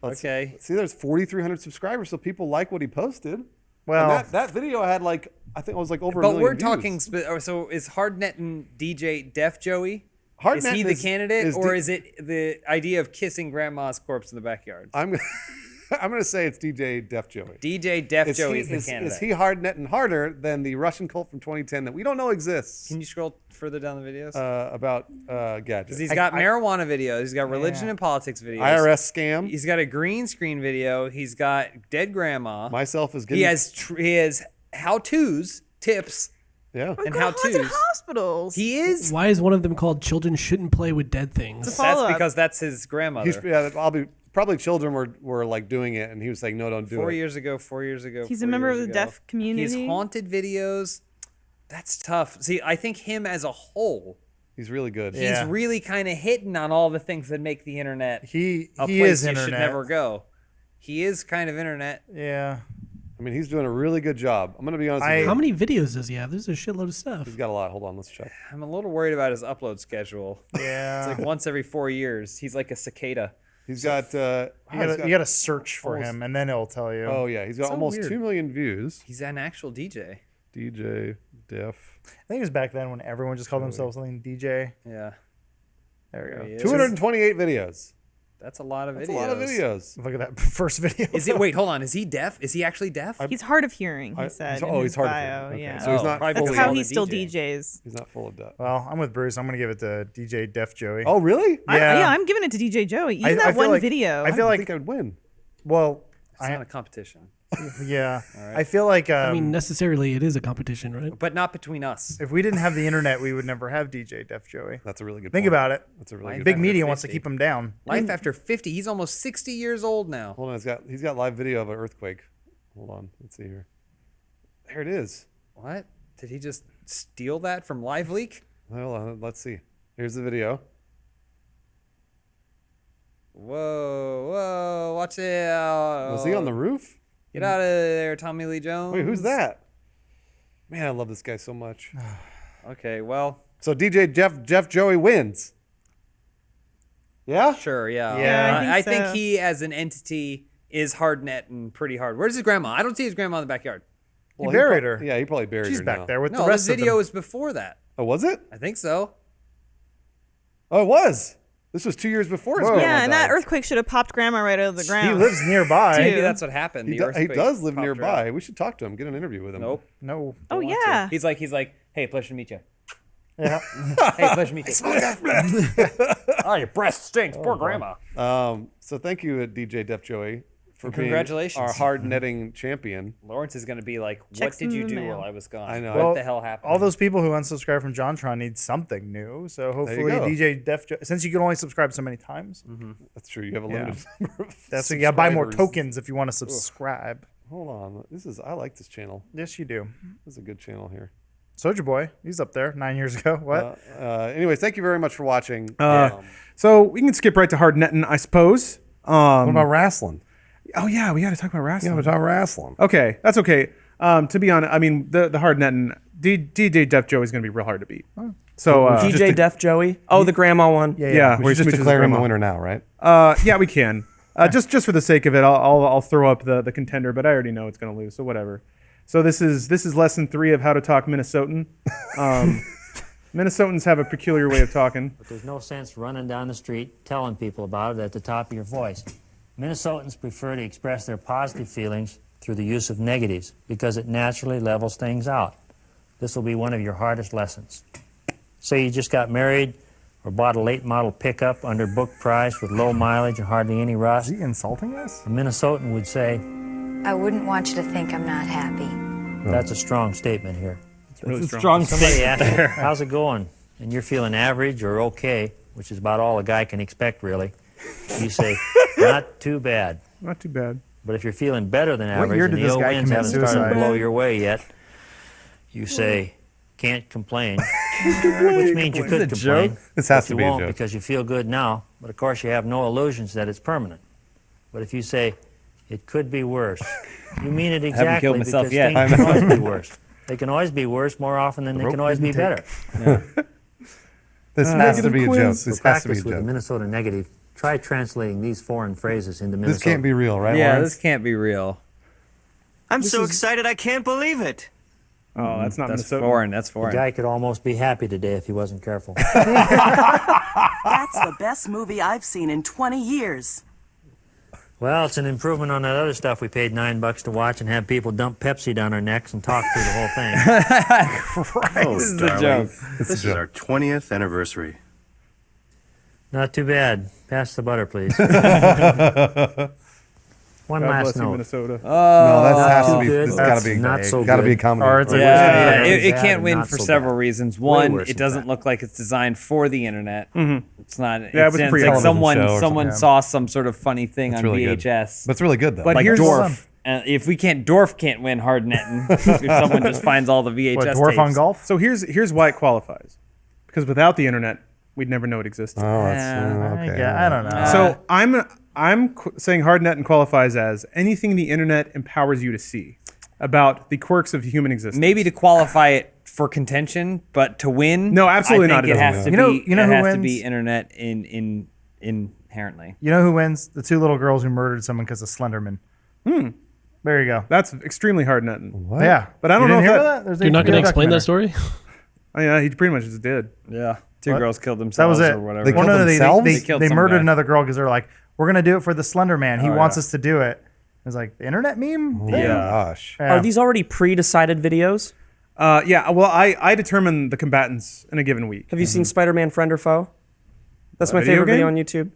there's Okay. see, there's 4,300 subscribers, so people like what he posted. Well, And that video had like, I think it was like over. a But million we're views. talking. So is Nettin DJ Def Joey? Hard Is Nettin he the candidate, or D- is it the idea of kissing grandma's corpse in the backyard? I'm gonna say it's DJ Def Joey. DJ Def Is Joey he, is the is, candidate. is he hard netting harder than the Russian cult from 2010 that we don't know exists? Can you scroll further down the videos? About Gadget. Because he's got marijuana videos. He's got religion and politics videos. IRS scam. He's got a green screen video. He's got dead grandma. Myself is getting. He has how-tos, tips, Yeah. and Go haunted how-tos. hospitals. He is. Why is one of them called "Children Shouldn't Play with Dead Things"? That's follow-up. because that's his grandmother. I'll be. Probably children were like doing it, and he was saying, "No, don't do 4 it." years ago. He's a 4 member of years the ago. deaf community. He has haunted videos. That's tough. See, I think him as a whole, He's really good. Yeah. he's really kind of hitting on all the things that make the internet he a he place is you internet. should never go. He is kind of internet. Yeah. I mean, he's doing a really good job. I'm gonna be honest with you. How many videos does he have? There's a shitload of stuff. He's got a lot. Hold on, let's check. I'm a little worried about his upload schedule. Yeah. It's like once every 4 years. He's like a cicada. He's got. you gotta search for almost- him, and then it'll tell you. Oh yeah, he's got So almost weird. 2 million views. He's an actual DJ. DJ Def. I think it was back then when everyone just called themselves something DJ. Yeah. There we There he go. is. 228 videos. That's a lot of That's videos. a lot of videos. Look at that first video. Is it? Wait, hold on. Is he deaf? Is he actually deaf? He's hard of hearing, he I- said. he's- in oh, his he's hard of bio. hearing. Okay. Yeah. So he's not probably That's fully how on he the still DJ. DJs. He's not full of that. Well, I'm with Bruce. I'm gonna give it to DJ Def Joey. Oh really? Yeah. I'm giving it to DJ Joey. Even I that feel one like- video. I feel I like think I would win. well, It's not a competition. Yeah. I feel like I mean, necessarily, it is a competition, right? But not between us. if we didn't have the internet, we would never have DJ Def Joey. That's a really good Think point. about it. That's a really good Big point. media wants to 50. keep him down. Life after 50. He's almost 60 years old now. Hold on, he's got live video of an earthquake. Hold on, let's see here. There it is. What? Did he just steal that from Live Leak? Hold on, let's see. Here's the video. Whoa, whoa, watch out. Was he on the roof? Get out of there, Tommy Lee Jones. Wait, who's that? Man, I love this guy so much. Okay, well, So DJ Jeff Joey wins. Yeah? sure, yeah. Yeah, I think so. he, as an entity, is hard net and pretty hard. Where's his grandma? I don't see his grandma in the backyard. Well, He buried her. Yeah, he probably buried She's her back now. there with No, the rest this of them. video was before that. Oh, was it? I think so. Oh, it was. This was 2 years before his Whoa. grandma Yeah, and that died. earthquake should have popped grandma right out of the ground. He lives nearby. Maybe that's what happened. He, The he earthquake does live popped her nearby. out. We should talk to him, get an interview with him. Nope. No. Oh don't want yeah. He's like, hey, pleasure to meet you. to. Yeah. Hey, pleasure to meet you. Oh, your breast stinks. Poor grandma. So thank you, DJ Def Joey, for being Congratulations. our hard netting champion. Lawrence is going to be like, what Checks did in you the do mail. while I was gone? I know. What Well, the hell happened? All those people who unsubscribe from JonTron need something new. So hopefully go. DJ Def Joey, since you can only subscribe so many times, That's true. You have a limited number of that's you got to buy more subscribers. tokens if you want to subscribe. Hold on. I like this channel. Yes, you do. This is a good channel here. Soldier Boy, he's up there 9 years ago. What? Anyways, thank you very much for watching. So we can skip right to hard netting, I suppose. What about wrestling? Oh yeah, we got to talk about wrestling. Yeah, we're talking wrestling. Okay, that's okay. To be honest, I mean the hard netting DJ Def Joey is going to be real hard to beat. So DJ Def Joey. Oh, the grandma one. yeah, We where should he just smooches declare him grandma. the winner now, right? Yeah, we can. Just for the sake of it, I'll throw up the contender, but I already know it's going to lose, so whatever. So this is lesson 3 of how to talk Minnesotan. Minnesotans have a peculiar way of talking. But there's no sense running down the street telling people about it at the top of your voice. Minnesotans prefer to express their positive feelings through the use of negatives because it naturally levels things out. This will be one of your hardest lessons. Say you just got married or bought a late model pickup under book price with low mileage and hardly any rust. Is he insulting us? A Minnesotan would say, I wouldn't want you to think I'm not happy. that's a strong statement here. It's a strong Somebody statement asks you, there. how's it going? And you're feeling average or okay, which is about all a guy can expect, really. You say, not too bad. Not too bad. But if you're feeling better than average year and did the this ill guy winds commit haven't started suicide? to blow your way yet, you say, can't complain, which means you could complain. This has but to you be a won't joke. because you feel good now. But of course, you have no illusions that it's permanent. But if you say, it could be worse, you mean it exactly killed myself because yet. things can always be worse. They can always be worse more often than they can always be better. This has to be a joke. quiz. This For has to be a practice with the joke. Minnesota negative, try translating these foreign phrases into Minnesota. This can't be real, right? Yeah, Lawrence? this can't be real. I'm so excited I can't believe it. Oh, that's not That's Minnesota. foreign. That's The foreign. guy could almost be happy today if he wasn't careful. That's the best movie I've seen in 20 years. Well, it's an improvement on that other stuff we paid $9 to watch and have people dump Pepsi down our necks and talk through the whole thing. Oh, This is a joke. It's This a is joke. our 20th anniversary. Not too bad. Pass the butter, please. One God last bless you, note. Minnesota. No, that has to too be. good. This got to be. Not so Got to be a good. comedy. Or it's a- Yeah, Yeah, it bad can't and win not for so several bad. reasons. Way One, worse, it in doesn't fact. look like it's designed for the internet. It's not. Yeah, it was it's pretty like television someone show or someone something. saw some sort of funny thing It's on really good. VHS. But it's really good though. But like here's Dwarf. If Dwarf can't win hard netting, if someone just finds all the VHS What, Dwarf on tapes. golf? So here's why it qualifies. Because without the internet, we'd never know it existed. oh, that's okay. I don't know. So I'm saying hard netting qualifies as anything the internet empowers you to see about the quirks of human existence. Maybe to qualify it for contention, but to win, No, absolutely I not. think It it has doesn't to win. be. You know it who has to wins? be internet inherently. You know who wins? The 2 little girls who murdered someone because of Slenderman. There you go. That's extremely hard netting. What? Yeah. But I don't You know didn't if hear that- about There's You're not going to HBO explain that documentary. story? Oh, yeah, he pretty much just did. Yeah, 2 What? girls killed That themselves was it. or whatever. They killed themselves? They, They killed they some murdered guy. another girl because they're like, we're going to do it for the Slender Man. He Oh, wants yeah. us to do it. It's like, the internet meme? Oh my gosh. Yeah. Are these already pre-decided videos? Yeah, well, I determine the combatants in a given week. Have you seen Spider-Man Friend or Foe? That's my video favorite video game? on YouTube.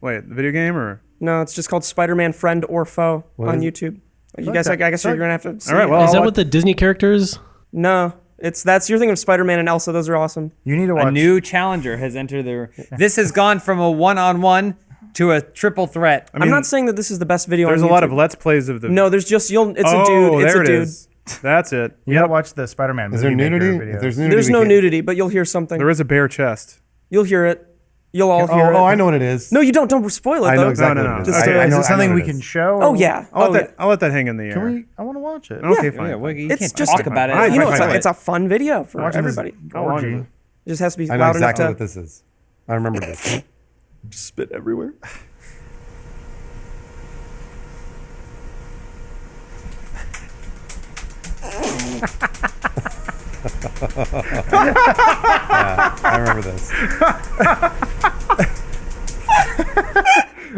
Wait, the video game or? No, it's just called Spider-Man Friend or Foe on is- YouTube. You guys, I guess you're gonna have to. See All right, well, Is that I'll what the Disney characters? No, that's you're thinking of Spider-Man and Elsa. Those are awesome. You need to A watch. new challenger has entered the. This has gone from a one-on-one to a triple threat. I'm not saying that this is the best video. There's on a lot of YouTube. let's plays of the. No, there's just it's a dude. Oh, It's there a it dude. is. That's it. You gotta watch the Spider-Man. Is there movie maker nudity? videos. If there's nudity, There's we no can't- nudity, but you'll hear something. There is a bare chest. You'll hear it. You'll all hear it. Oh, I know what it is. No, you don't. Don't spoil it. I though. know exactly No, what it is. Just, I Is know- it something I know we what it can is. show? Oh yeah. I'll let that hang in the air. Can we? I want to watch it. Okay, Yeah. fine. Yeah, well, you It's can't just talk about it. Fine, You know, fine. it's a fun video for Watching this everybody. orgy. It just has to be I know loud exactly enough what this is. I remember this. to spit everywhere. I remember this.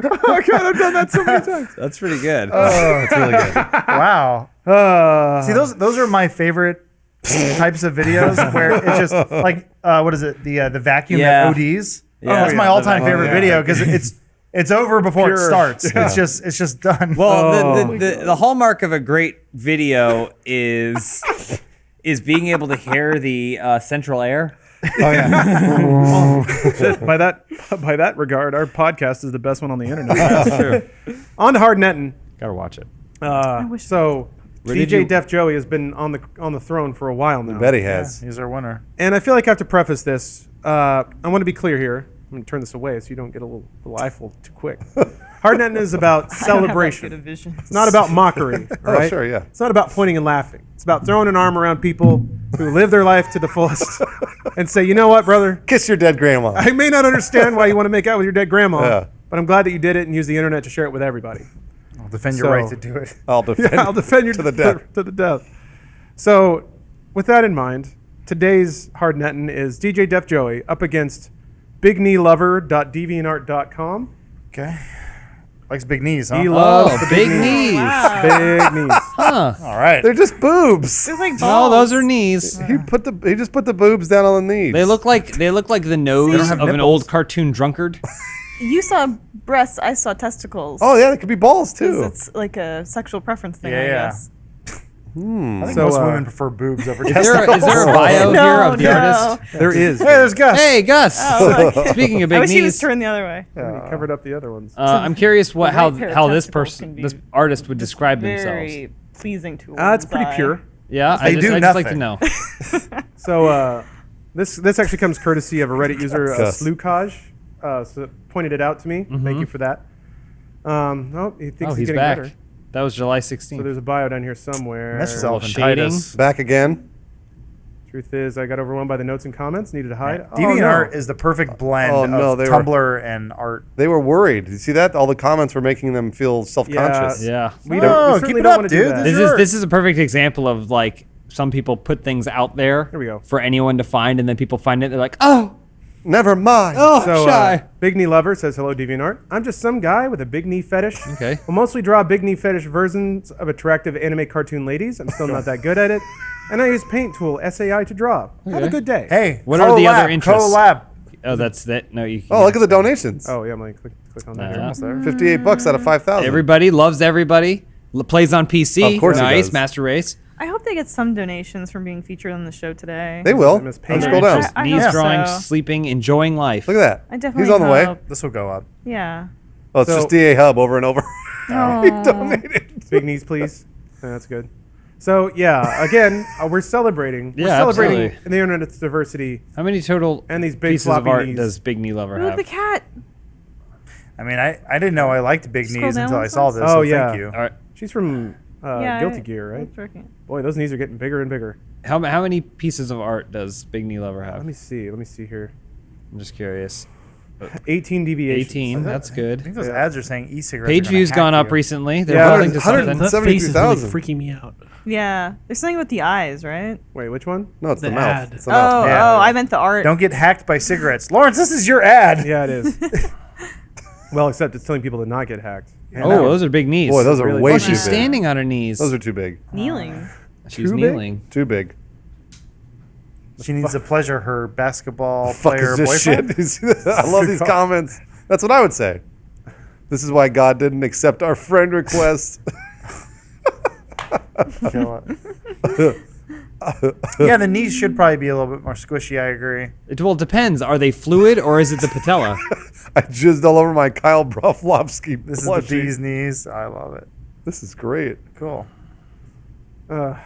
Oh God, I've done that so many times. That's pretty good. Oh, it's really good. Wow. See, those are my favorite types of videos where it's just like what is it? The vacuum Yeah. that ODs. Yeah. That's my The all-time vacuum. favorite video because it's over before it starts. Yeah. It's just done. Well, the hallmark of a great video is being able to hear the central air. Oh yeah. Shit, by that regard, our podcast is the best one on the internet. That's true. On to Hard Nettin. Gotta watch it. So Where did DJ you- Def Joey has been on the throne for a while now. I bet he has. He's our winner. And I feel like I have to preface this. I want to be clear here. I'm going to turn this away so you don't get a little eyeful too quick. Hard Nettin is about celebration. It's not about mockery. All right? Sure, yeah. It's not about pointing and laughing. It's about throwing an arm around people who live their life to the fullest and say, you know what, brother? Kiss your dead grandma. I may not understand why you want to make out with your dead grandma, Yeah. but I'm glad that you did it and use the internet to share it with everybody. I'll defend your right to do it. I'll defend. Yeah, I'll defend you to the death. To the death. So, with that in mind, today's Hard Nettin is DJ Def Joey up against BigKneeLover.deviantart.com. Okay. Likes big knees, huh? He loves the big knees. Big knees. Huh. All right. They're just boobs. They're like No, balls. those are knees. He just put the boobs down on the knees. They look like the nose have of an nipples. old cartoon drunkard. You saw breasts, I saw testicles. Oh yeah, they could be balls 'Cause too. it's like a sexual preference thing, I Yeah. guess. I think So, most women prefer boobs over Is testicles. there a bio No, here of the no. artist? There is. Hey, there's Gus. Hey, Gus. Oh, look. Speaking of I big wish he was knees, turned the other way. He covered up the other ones. I'm curious right how pair of this testicles can person, be this artist would describe themselves. Very pleasing to a It's pretty woman's eye. pure. Yeah, They do I just like to nothing. know. So this actually comes courtesy of a Reddit user, Gus. Slukaj. So pointed it out to me. Thank you for that. He thinks Oh, he's he's getting back. better. That was July So 16th. there's a bio down here somewhere. That's just little elephantitis. Back again. Truth is, I got overwhelmed by the notes and comments. Needed to hide. Oh, DeviantArt no. is the perfect blend Oh, no, of they were- Tumblr and art. They were worried. You see that? All the comments were making them feel self-conscious. Yeah. We Oh, don't. We keep certainly it don't up, want to do dude. that. This This is a perfect example of like some people put things out there Here we go. for anyone to find, and then people find it. They're like, oh, Never mind. So, shy. Big Knee Lover says, hello, DeviantArt. I'm just some guy with a big knee fetish. Okay. I'll mostly draw big knee fetish versions of attractive anime cartoon ladies. I'm still not that good at it. And I use Paint Tool SAI to draw. Have a Okay. good day. Hey, What are the other interests? Collab. Oh, that's that. No, you. Oh, look at the donations. Oh, yeah, I'm like, click on that. Yeah. here. $58 out of 5,000. Everybody loves everybody. Plays on PC. Of course he nice. does. Master Race. I hope they get some donations from being featured on the show today. They will. Miss Let's Paint. scroll down. I Knees hope drawing, so. sleeping, enjoying life. Look at that. I definitely He's on the way. hope. This will go up. Yeah. Oh, it's So- just DA Hub over and over. Oh. Big knees, please. That's good. So, yeah, again, we're celebrating. We're Yeah, celebrating absolutely. the internet's diversity. How many total And these big pieces of floppy art knees. does Big Knee Lover Ooh, have? the cat. I mean, I didn't know I liked big Scroll knees down until I one saw size. this. Oh, so yeah. Thank you. All right. She's from Guilty Gear, right? It's working. Boy, those knees are getting bigger and bigger. How many pieces of art does Big Knee Lover Let have? me see here. I'm just curious. 18 deviations. 18. That's I good. think those ads are saying e-cigarettes. Page are gonna views hack gone up you. recently. They're Yeah, building to 100 something. That face is really 72,000. freaking me out. Yeah. There's something with the eyes, right? Wait, which one? No, it's the, The mouth. ad. It's the mouth. Oh, Yeah. I meant the art. Don't get hacked by cigarettes. Lawrence, this is your ad. Yeah, it is. Well, except it's telling people to not get hacked. Oh, those are big knees. Boy, those are Really way Oh, big. too she's big. standing on her knees. Those are too big. Kneeling. She's too big? kneeling. Too big. She needs to pleasure her basketball Fuck player is this boyfriend. shit? You see this? I love these comments. That's what I would say. This is why God didn't accept our friend request. Kill it. Yeah, the knees should probably be a little bit more squishy. I agree. It depends. Are they fluid or is it the patella? I jizzed all over my Kyle Broflovsky. This is the bee's knees. I love it. This is great. Cool. So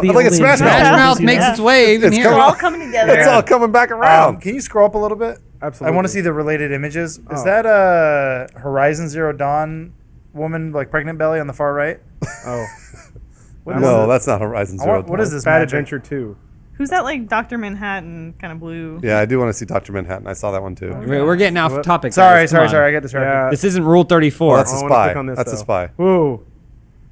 I'm like a Smash Smash Mouth makes its way even here. We're all coming together. It's all coming back around. Can you scroll up a little bit? Absolutely. I want to see the related images. Is that Horizon Zero Dawn woman, like pregnant belly on the far right? Oh. No, that's not Horizon Zero Dawn. What is this? Bad magic? Adventure 2. Who's that like Dr. Manhattan kind of blue? Yeah, I do want to see Dr. Manhattan. I saw that one too. We're getting off topic. Sorry, guys. Come on. I got distracted. Yeah. This isn't Rule 34. Well, that's a I wanna spy. click on this, That's a though. spy. Whoa.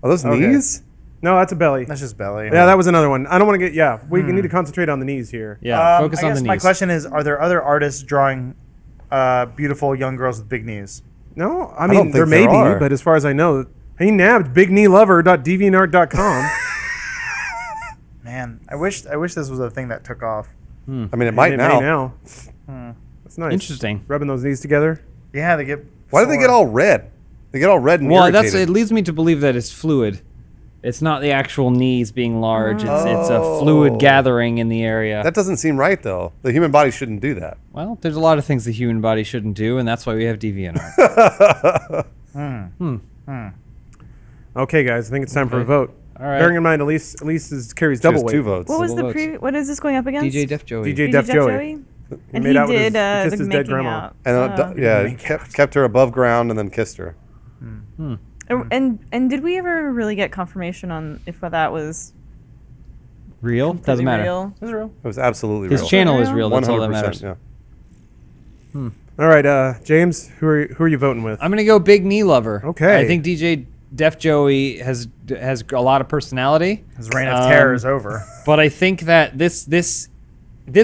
Are those Okay. knees? No, that's a belly. That's just belly. Yeah, that was another one. I don't want to get. Yeah, we need to concentrate on the knees here. Yeah, focus I on guess the my knees. question is: are there other artists drawing beautiful young girls with big knees? No, I don't mean think there may there are. be, but as far as I know, he nabbed bigkneelover.deviantart.com. Man, I wish this was a thing that took off. I mean, it might now. That's nice. Interesting. Rubbing those knees together. Yeah, they get. Why do they get all red? They get all red and Well, irritated. it leads me to believe that it's fluid. It's not the actual knees being large. It's a fluid gathering in the area. That doesn't seem right, though. The human body shouldn't do that. Well, there's a lot of things the human body shouldn't do, and that's why we have DeviantArt. Okay, guys, I think it's time for a vote. All right. Bearing in mind, Elise carries She double has weight. 2 votes. What was Double the votes. what is this going up against? DJ Def Joey. DJ Def Joey. And made he out with did kissed the his dead making grandma. out. And kept her above ground and then kissed her. And did we ever really get confirmation on if that was Real? Doesn't matter. real? It was absolutely His real. channel is real. That's all that 100%. matters. Yeah. All right, James, who are you voting with? I'm gonna go Big Knee Lover. Okay. I think DJ Def Joey has a lot of personality. His reign of terror is over. But I think that this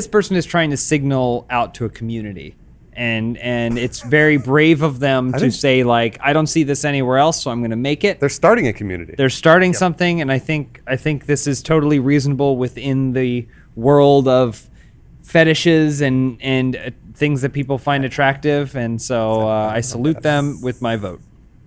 person is trying to signal out to a community. And it's very brave of them to say, like, I don't see this anywhere else, so I'm going to make it. They're starting a community. They're starting something, and I think this is totally reasonable within the world of fetishes and things that people find attractive. And so I salute them with my vote.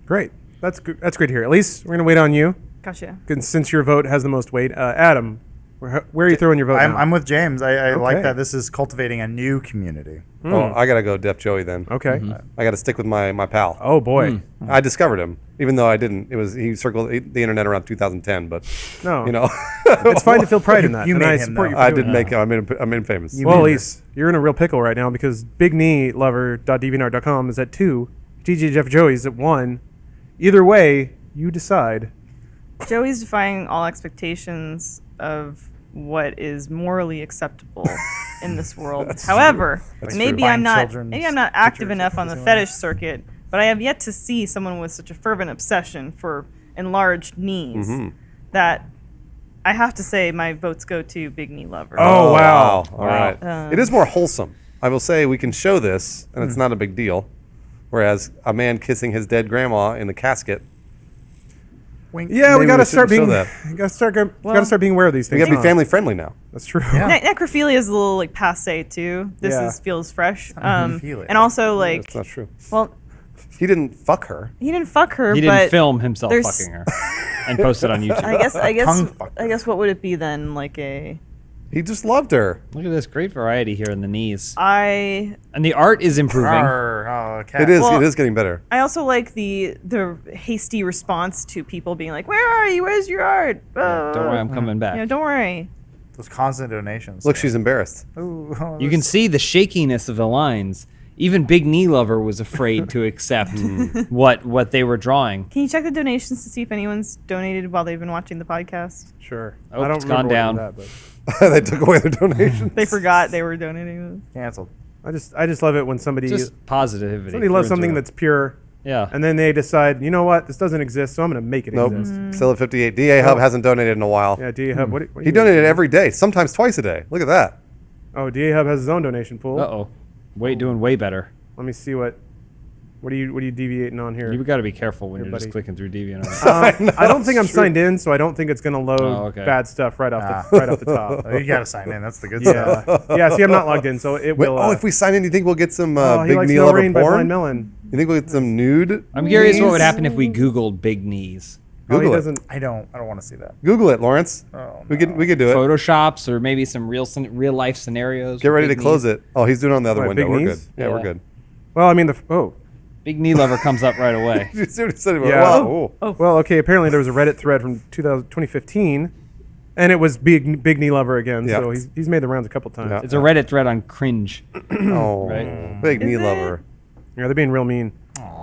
Great. That's good. That's great to hear. At least we're going to wait on you. Gotcha. Since your vote has the most weight. Adam, where are you throwing your vote now? I'm with James. I like Okay. that this is cultivating a new community. Oh, I gotta go Def Joey then. Okay. I gotta stick with my pal. Oh, boy. I discovered him, even though I didn't. He circled the internet around 2010, but No. you know, It's fine to feel pride in that. You and made I him, support though. you for I doing did that. make him. I'm infamous. Well, Elise, you're in a real pickle right now because bigkneelover.deviantart.com is at 2. DJ Jeff Joey's at 1. Either way, you decide. Joey's defying all expectations of what is morally acceptable in this world. However, maybe I'm not active enough on the fetish circuit, but I have yet to see someone with such a fervent obsession for enlarged knees that I have to say my votes go to Big Knee Lover. Oh, wow. All right. It is more wholesome. I will say we can show this, and it's not a big deal. Whereas a man kissing his dead grandma in the casket. Wink. Yeah, we Maybe gotta we start shouldn't being. show that. We gotta start being aware of these We things. gotta be family friendly now. That's true. Necrophilia is a little like passe too. This Yeah. feels fresh. Necrophilia. And also like, That's not true. well, He didn't fuck her. he didn't fuck her, He but didn't film himself there's- fucking her and post it on YouTube. Tongue fucker. I guess what would it be then? Like a He just loved her. Look at this great variety here in the knees. I And the art is improving. Oh, okay. It is. Well, it is getting better. I also like the hasty response to people being like, "Where are you? Where's your art?" Don't worry, I'm coming back. Yeah, don't worry. Those constant donations. Look, she's embarrassed. Ooh, You can see the shakiness of the lines. Even Big Knee Lover was afraid to accept what they were drawing. Can you check the donations to see if anyone's donated while they've been watching the podcast? Sure. Oh, I don't it's remember gone what it down. was at, but They took away their donations. They forgot they were donating. canceled. I just love it when somebody Just positivity. somebody loves through and something through. that's pure, Yeah. and then they decide, you know what, this doesn't exist, so I'm gonna make it Nope. exist. Still at 58. DA Hub hasn't donated in a while. Yeah, DA Hub. What do He you donated every day, sometimes twice a day. Look at that. Oh, DA Hub has his own donation pool. Uh-oh. Doing way better. Let me see what are you deviating on here? You got to be careful when Here, you're just buddy. clicking through DeviantArt. I don't think I'm signed in, so I don't think it's gonna load Oh, okay. bad stuff right off the top. You gotta sign in. That's the good stuff. Yeah, yeah. See, I'm not logged in, so it Wait, will. if we sign in, you think we'll get some he Big likes Knee No Lover Rain by porn? Blind Melon. You think we'll get some nude? I'm curious what would knees? happen if we Googled big knees. Oh, he Google it. doesn't. I don't want to see that. Google it, Lawrence. Oh, We could do it. Photoshops or maybe some real life scenarios. Get ready to Big close knees. it. Oh, he's doing it on the other What, window. big We're knees? good. Yeah, we're good. Well, I mean Big knee lever comes up right away. You see what he said about- Yeah. Wow. Oh. Well, okay. Apparently, there was a Reddit thread from 2015, and it was big knee lover again. Yeah. So he's made the rounds a couple times. Yeah. It's a Reddit thread on cringe. Oh, Right. big knee Is it? lover. Yeah, they're being real mean.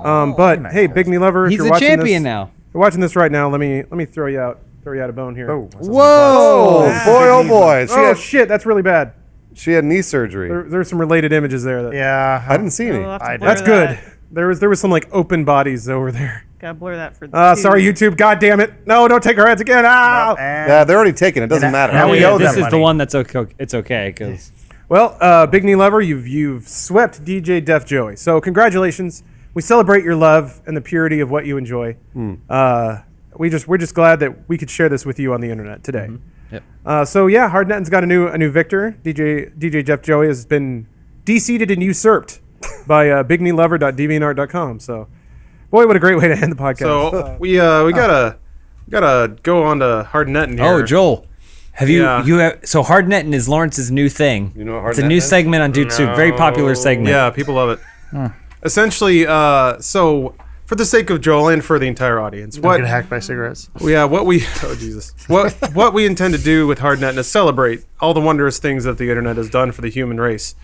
But hey, big knee lover, if He's you're a watching champion this, now. If you're watching this right now, let me throw you out a bone here. Oh, Whoa, boy, oh boy. Oh shit, that's really bad. She had knee surgery. There's some related images there. That, yeah. I didn't see any. We'll have to blur that's good. that. There was some like open bodies over there. Gotta blur that for the Sorry, YouTube. God damn it! No, don't take our ads again. Ah! Yeah, they're already taken. It doesn't matter. now we owe This them is the money. one that's okay. It's okay because Well, Big Knee Lover, you've swept DJ Def Joey. So congratulations. We celebrate your love and the purity of what you enjoy. We're just glad that we could share this with you on the internet today. Yep. So yeah, Hard Nettin's got a new victor. DJ Def Joey has been de-seated and usurped by bigkneelover.deviantart.com. So, boy, what a great way to end the podcast. So we gotta go on to Hard Nettin here. Oh, Joel, have you Yeah. you have so Hard Nettin is Lawrence's new thing. You know what Hard It's a Nettin new is? segment on Dude Soup. Very popular segment. Yeah, people love it. Essentially, so for the sake of Joel and for the entire audience, Don't get hacked by cigarettes. what we intend to do with Hard Nettin is celebrate all the wondrous things that the internet has done for the human race.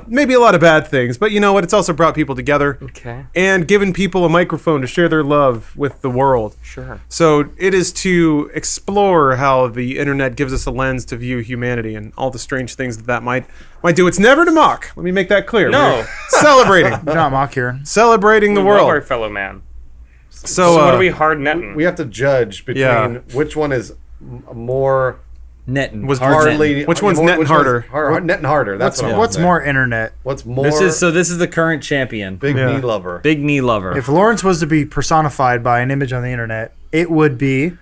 Maybe a lot of bad things, but you know what? It's also brought people together. Okay. And given people a microphone to share their love with the world. Sure. So it is to explore how the internet gives us a lens to view humanity and all the strange things that might do. It's never to mock. Let me make that clear. No. We're celebrating. You're not mock here. Celebrating the We world. love our fellow man. So, what are we Hard Nettin? We have to judge between Yeah. which one is more Nettin Was hardly. Which one's netting harder? Netting harder. That's what I'm What's saying. more internet? What's more? This is the current champion. big Yeah. knee lover. Big knee lover. If Lawrence was to be personified by an image on the internet, it would be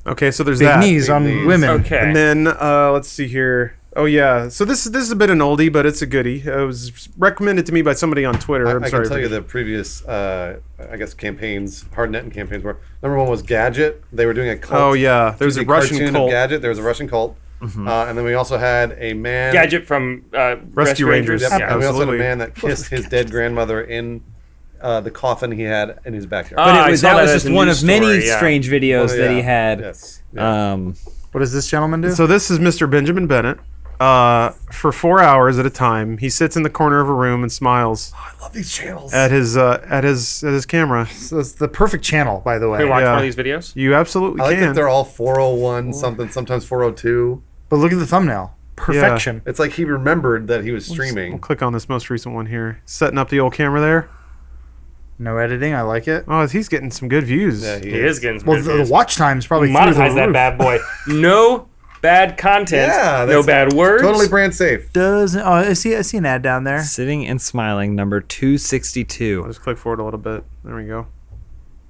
Okay, so there's big that. knees on knees. women. Okay. And then let's see here. Oh yeah. So this is a bit an oldie, but it's a goodie. It was recommended to me by somebody on Twitter. I'm I sorry. can tell you the previous, I guess, campaigns, Hard Nettin campaigns were. Number one was Gadget. They were doing a cult. Oh yeah. There's a Russian cartoon cult. of Gadget. There was a Russian cult. And then we also had a man. Gadget from Rescue Rangers. Yep. Yeah, And we also had a absolutely. man that kissed his dead grandmother in the coffin he had in his backyard. But I saw that was as just a one news of many story, yeah. strange videos Well, that he yeah. had. Yes. Yeah. What does this gentleman do? So this is Mr. Benjamin Bennett. For 4 hours at a time, he sits in the corner of a room and smiles I love these channels. at his camera. So it's the perfect channel, by the way. Can we watch Yeah. one of these videos? You absolutely I like can. that they're all 401 something, sometimes 402. But look at the thumbnail. Perfection. It's like he remembered that he was We'll streaming. click on this most recent one here. Setting up the old camera there. No editing. I like it. Oh, he's getting some good views. Yeah, He is getting some Well, good the views. watch time's probably through the Monetize that roof. bad boy. No bad content. Yeah, no that's bad words. Totally brand safe. I see an ad down there. Sitting and smiling, number 262. I'll just click forward a little bit. There we go.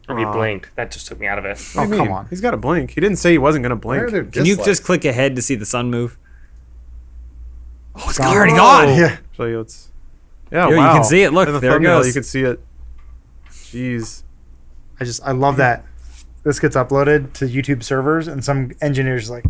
Or he blinked. That just took me out of it. Oh, come on. He's got a blink. He didn't say he wasn't going to Why are blink. there Can you dislikes? just click ahead to see the sun move? Oh, it's Gone. already gone. Yeah. Show you it's. Yeah, Yo, you wow. can see it. Look, In the there it thumbnail, goes. You can see it. Jeez. I love that. This gets uploaded to YouTube servers, and some engineers like,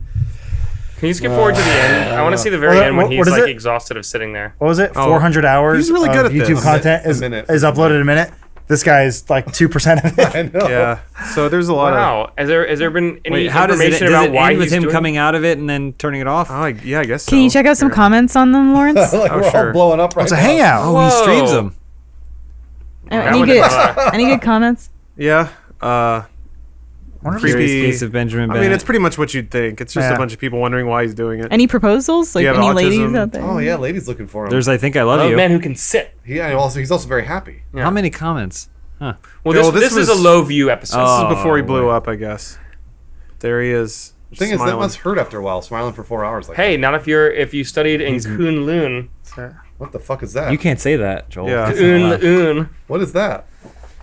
Can you skip forward to the end? I want to see the very What- end when what he's is like it? exhausted of sitting there. what was it? Oh, 400 hours. he's really good of at YouTube this. content A is minute. uploaded in a minute. This guy's like 2% of it. I know. Yeah. So there's a lot of. Wow. Has there been any Wait, how does it, information does about it why end with he's him doing coming out of it and then turning it off? Oh, yeah, I guess so. Can you check out some Here. comments on them, Lawrence? Like we're sure. all blowing up right It's a now. hangout. Oh, he streams Whoa. them. Any one good is, any good comments? Yeah. Curious Creepy. case of Benjamin I Bennett. mean, it's pretty much what you'd think. It's just Yeah. a bunch of people wondering why he's doing it. Any proposals? Like you have any autism? ladies out there? Oh yeah, ladies looking for him. There's I Think I Love a You. man who can sit? He's also very happy. Yeah. How many comments? Huh. Well, No, this is was- a low view episode. This Oh, is before he blew right. up, I guess. There he is. The thing is, that smiling. must hurt after a while, smiling for 4 hours like Hey, not if you studied in Kunlun. that. What the fuck is that? You can't say that, Joel. Yeah. That's not allowed. Un. What is that?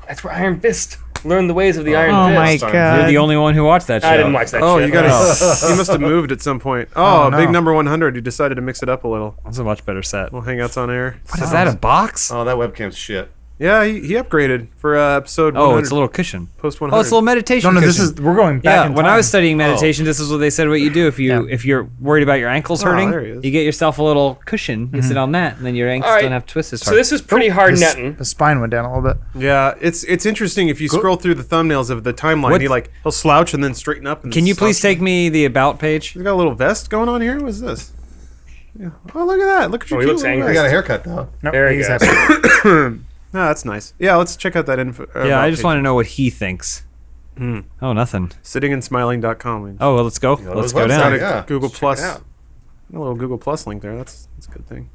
That's where Iron Fist learned the ways of the Iron Oh my Fist. god. You're the only one who watched that show. I didn't watch that Oh, shit. you got to. He must have moved at some point. Oh, no. big number 100. You decided to mix it up a little. That's a much better set. Well, Hangouts on air. What is that, a box? Oh, that webcam's shit. Yeah, he upgraded for episode 100. Oh, it's a little cushion. Post 100. Oh, it's a little meditation. No, cushion. we're going back. Yeah, in when time. I was studying meditation, this is what they said what you do if you're worried about your ankles hurting. there he is. You get yourself a little cushion. You sit on that, and then your ankles All right. don't have to twist as hard. So this is pretty hard, Nettin. The spine went down a little bit. Yeah, it's interesting if you scroll through the thumbnails of the timeline. He'll slouch and then straighten up. And Can you please slouch. take me the about page? He's got a little vest going on here. What's this? Yeah. Oh, look at that! Look at your. Oh, he looks cute angry. I got a haircut though. Nope, There he he's goes. happy. No, that's nice. Yeah, let's check out that info. Yeah, I just want to know what he thinks. Oh, nothing. Sittingandsmiling.com. Oh, well, let's go. Yeah, Let's those go websites, down. yeah. Google Check Plus. it out. A little Google Plus link there. That's a good thing.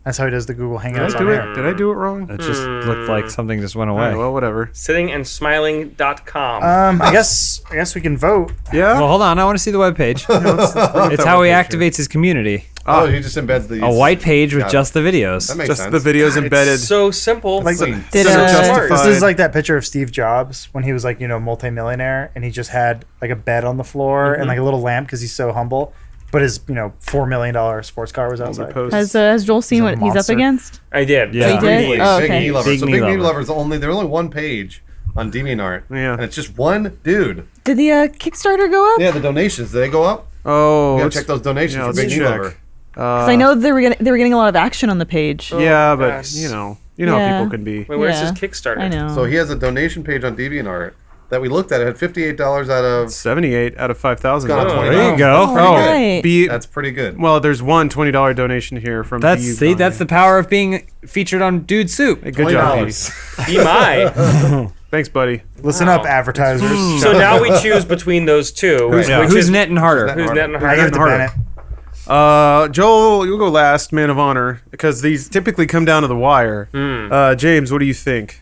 That's how he does the Google Did Hangouts I on do air. it? Did I do it wrong? It just looked like something just went All away. right, well, whatever. Sittingandsmiling.com. I guess we can vote. Yeah. Well, hold on. I want to see the webpage. It's how he activates his community. Oh, he just embeds the A white page with Got it. just the videos. That makes Just sense. the videos embedded. It's so simple. Like, Clean. did, So this justified. is like that picture of Steve Jobs when he was like, multimillionaire, and he just had like a bed on the floor and like a little lamp because he's so humble. But his, $4 million sports car was outside. Has Joel seen what he's up monster. against? I did. Yeah. He did? Briefly, Oh, Big okay. Knee Lover. Big So Knee Big Knee Lover. Lover's there's only one page on DeviantArt. Yeah. And it's just one dude. Did the Kickstarter go up? Yeah, the donations, do they go up? Oh, You gotta let's- check those donations yeah, for let's Big Knee check. Lover. Because I know they were getting a lot of action on the page. Yeah, but yes. you know Yeah. how people can be. Wait, where's Yeah. his Kickstarter? I know. So he has a donation page on DeviantArt that we looked at. It had $58 out of. 78 out of 5,000. Got a $20. There you go. All right. That's pretty good. Well, there's one $20 donation here from. That's BU that's the power of being featured on Dude Soup. Hey, good job, $20. Pete. Be my. Thanks, buddy. Listen up, advertisers. So now we choose between those two. Who's- which Who's is netting harder? Who's netting I harder? give it to harder. Bennett. Joel, you'll go last, man of honor, because these typically come down to the wire. James, what do you think?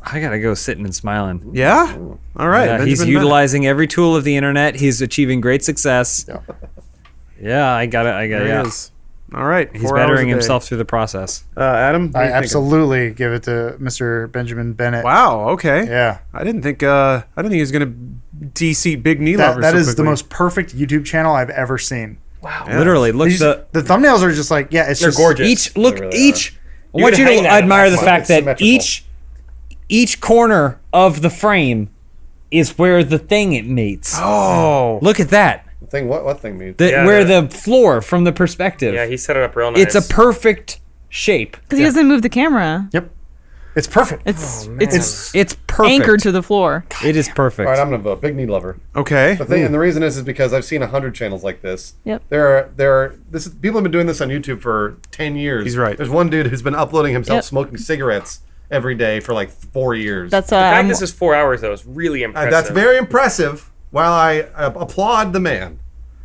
I gotta go sitting and smiling. Yeah. All right. Yeah, he's Benjamin utilizing every tool of the internet. He's achieving great success. Yeah, I got it. There Yeah. he is. All right. He's 4 hours bettering a day. himself through the process. Adam, what I do you think? absolutely give it to Mr. Benjamin Bennett. Wow. Okay. Yeah. I didn't think he was gonna de-seat Big Knee Lover. That so is the quickly. most perfect YouTube channel I've ever seen. Wow. Yeah. Literally, look The thumbnails are just like, it's They're just gorgeous. each look really each. I You want can you hang to that admire the up. fact It's that symmetrical. each corner of the frame is where the thing it meets. Oh. Look at that. Thing what thing means? The, where the floor from the perspective. Yeah, he set it up real nice. It's a perfect shape. Because he doesn't move the camera. Yep. It's perfect. It's It's perfect. anchored to the floor. It is perfect. All right, I'm gonna vote Big Knee Lover. Okay. The thing, and the reason is because I've seen 100 channels like this. Yep. People have been doing this on YouTube for 10 years. He's right. There's one dude who's been uploading himself Yep. smoking cigarettes every day for like 4 years. That's The fact this is 4 hours though is really impressive. That's very impressive. While I applaud the man,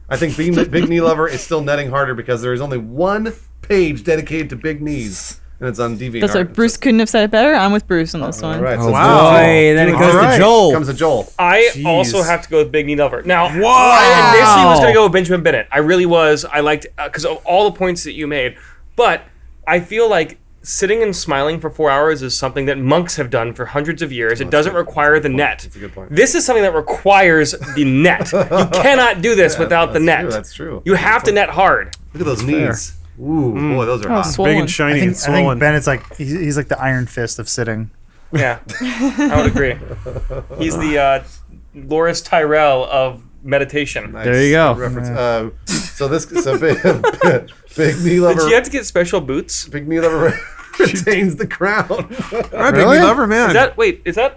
I think Big Knee Lover is still netting harder because there is only one page dedicated to big knees, and it's on DeviantArt. That's right. Bruce couldn't have said it better. I'm with Bruce on this one. All right, Oh, so wow. Boy, then it goes to Joel. Comes to Joel. I Jeez. also have to go with Big Knee Lover. Now, Wow. I initially was going to go with Benjamin Bennett. I really was. I liked, because of all the points that you made. But I feel like sitting and smiling for 4 hours is something that monks have done for hundreds of years. It doesn't require the net. That's a good point. This is something that requires the net. You cannot do this without the net. That's true. You have to net hard. Look at those knees. Ooh, boy, those are Oh, hot. swollen. Big and shiny I and think swollen. Bennett's like, he's like the Iron Fist of sitting. Yeah, I would agree. He's the Loris Tyrell of meditation. Nice. There you go. Reference. Big Knee Lover. Did you have to get special boots? Big Knee Lover retains the crown. All right, Big Knee Lover, man. Is that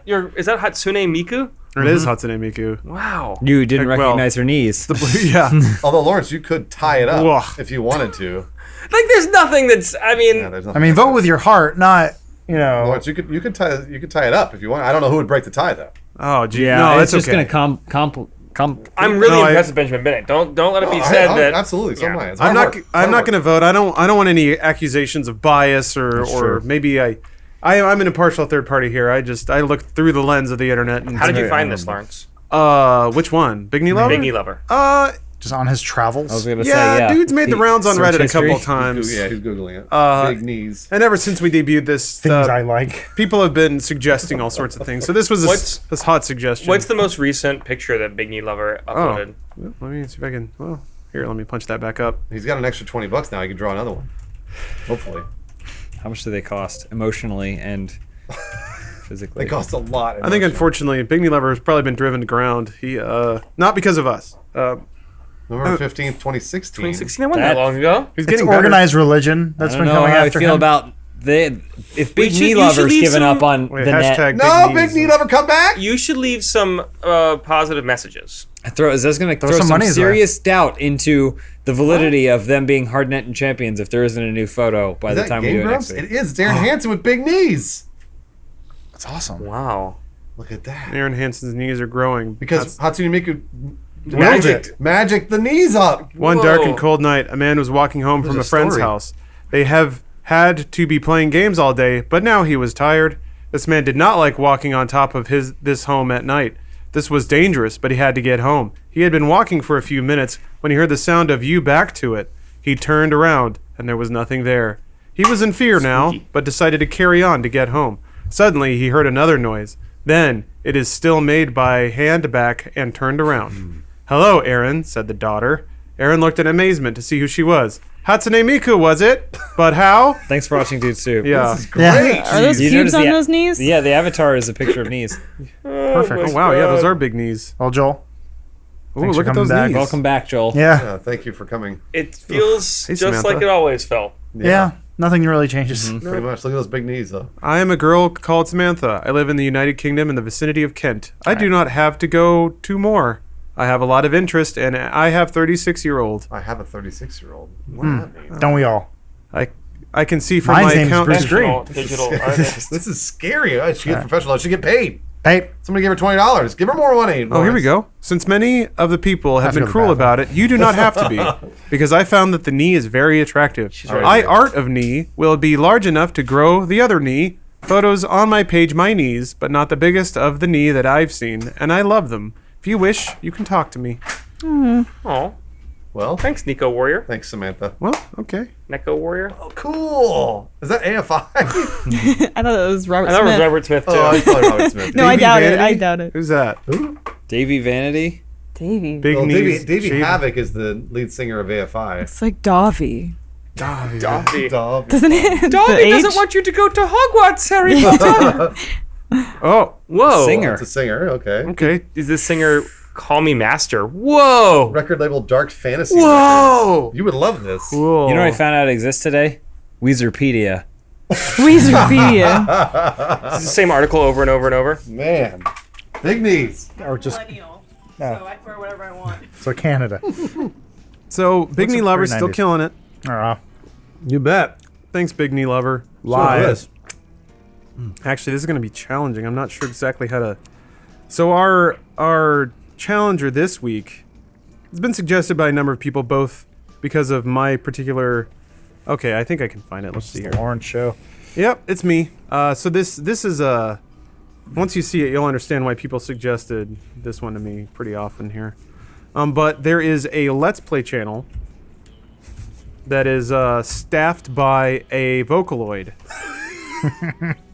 Hatsune Miku? It is Hatsune Miku. Wow. You didn't Well, recognize her knees. Yeah. Although Lawrence, you could tie it up Ugh. if you wanted to. Like there's nothing that's Yeah, there's I mean, vote with your heart, not, Lawrence, you could tie it up if you want. I don't know who would break the tie though. Oh, gee. Yeah, no, it's that's just okay. gonna I'm really No, impressed with Benjamin Bennett. Don't let it be Oh, said that absolutely. So Yeah. am I. It's I'm hard not. work. I'm Hard not work. going to vote. I don't want any accusations of bias or true. maybe I'm an impartial third party here. I look through the lens of the internet. And How did you find this, Lawrence? Which one? Big Knee Lover? Big Knee Lover. just on his travels. I was gonna Yeah, say, yeah. dude's made the rounds on search Reddit a couple history. of times. He's googling it. Big knees. And ever since we debuted this, Things I like. people have been suggesting all sorts of things. So this was this hot suggestion. What's the most recent picture that Big Knee Lover uploaded? Well, let me see if I can. Well, here, let me punch that back up. He's got an extra $20 now. He can draw another one. Hopefully. How much do they cost emotionally and physically? They cost a lot. I think unfortunately, Big Knee Lover has probably been driven to ground. He not because of us. November 15th, 2016. 2016, that wasn't that long ago. He's It's getting organized religion that's I been don't know coming how after I feel him. about if Big should- Knee you should Lover's leave given some- up on Wait, the net. hashtag No, Big Big Knees. Knee Lover, come back. You should leave some positive messages. Is that's going to Throw throw some some money his way. serious doubt into the validity of them being hard net and champions if there isn't a new photo by Is the that time we Game do it Grumps? next week. It is Darren Hansen with big knees. That's awesome. Wow. Look at that. Aaron Hansen's knees are growing Because Hatsune Miku Magic the knees up. One Whoa. dark and cold night, a man was walking home from a There's a friend's story. house. They have had to be playing games all day, but now he was tired. This man did not like walking on top of this home at night. This was dangerous, but he had to get home. He had been walking for a few minutes when he heard the sound of you back to it. He turned around, and there was nothing there. He was in fear now, but decided to carry on to get home. Suddenly, he heard another noise. Then, it is still made by hand back and turned around. Hello, Aaron, said the daughter. Aaron looked in amazement to see who she was. Hatsune Miku, was it? But how? Thanks for watching Dude Soup. Yeah. This is great. Are those You cubes notice on the- those knees? Yeah, the avatar is a picture of knees. Perfect. Oh, wow, yeah, those are big knees. Well, Joel. Ooh, Thanks for look at coming those back. knees. Welcome back, Joel. Yeah. Thank you for coming. It feels Hey, just Samantha. like it always felt. Yeah. Nothing really changes. Pretty much. Look at those big knees, though. I am a girl called Samantha. I live in the United Kingdom in the vicinity of Kent. I do not have to go to more. I have a lot of interest, and I have 36-year-old. I have a 36-year-old. What does that mean? Don't we all? I can see from Mine's my name is account. Bruce Green. Digital artist. This is scary. She gets professional. She get paid. Hey, Somebody give her $20. Give her more money. Oh, here we go. Since many of the people have to been go to the cruel bathroom. about it, you do not have to be, because I found that the knee is very attractive. right. Art of knee will be large enough to grow the other knee. Photos on my page, my knees, but not the biggest of the knee that I've seen, and I love them. If you wish, you can talk to me. Oh, Well, thanks, Nico Warrior. thanks, Samantha. Well, okay. Neko Warrior. Oh, cool. Is that AFI? I thought it was Robert I thought it Smith. was Robert Smith too. Oh, it's probably Robert Smith. No, I Davey doubt it. Vanity? I doubt it. Who's that? Davey Vanity. Davey. Big Well, knees. Davey shaved- Havoc is the lead singer of AFI. It's like Davi. Dobby. Doesn't it? Dobby doesn't want you to go to Hogwarts, Harry Potter. Oh, Whoa. Singer. It's a singer. Okay. okay. Is this singer Call Me Master? Whoa. Record label Dark Fantasy. Whoa. Records. You would love this. Cool. You know what I found out exists today? Weezerpedia. Weezerpedia. It's the same article over and over and over. Man. Big knees. or just So Yeah. I can wear whatever I want. so Canada. So, Big Looks Knee like Lover's very still 90s. killing it. You bet. Thanks, Big Knee Lover. Live. Actually, this is going to be challenging. I'm not sure exactly how to. So our challenger this week has been suggested by a number of people, both because of my particular. Okay, I think I can find it. Let's see here. Orange show. Yep, it's me. So this is a. Once you see it, you'll understand why people suggested this one to me pretty often here. But there is a Let's Play channel that is staffed by a Vocaloid.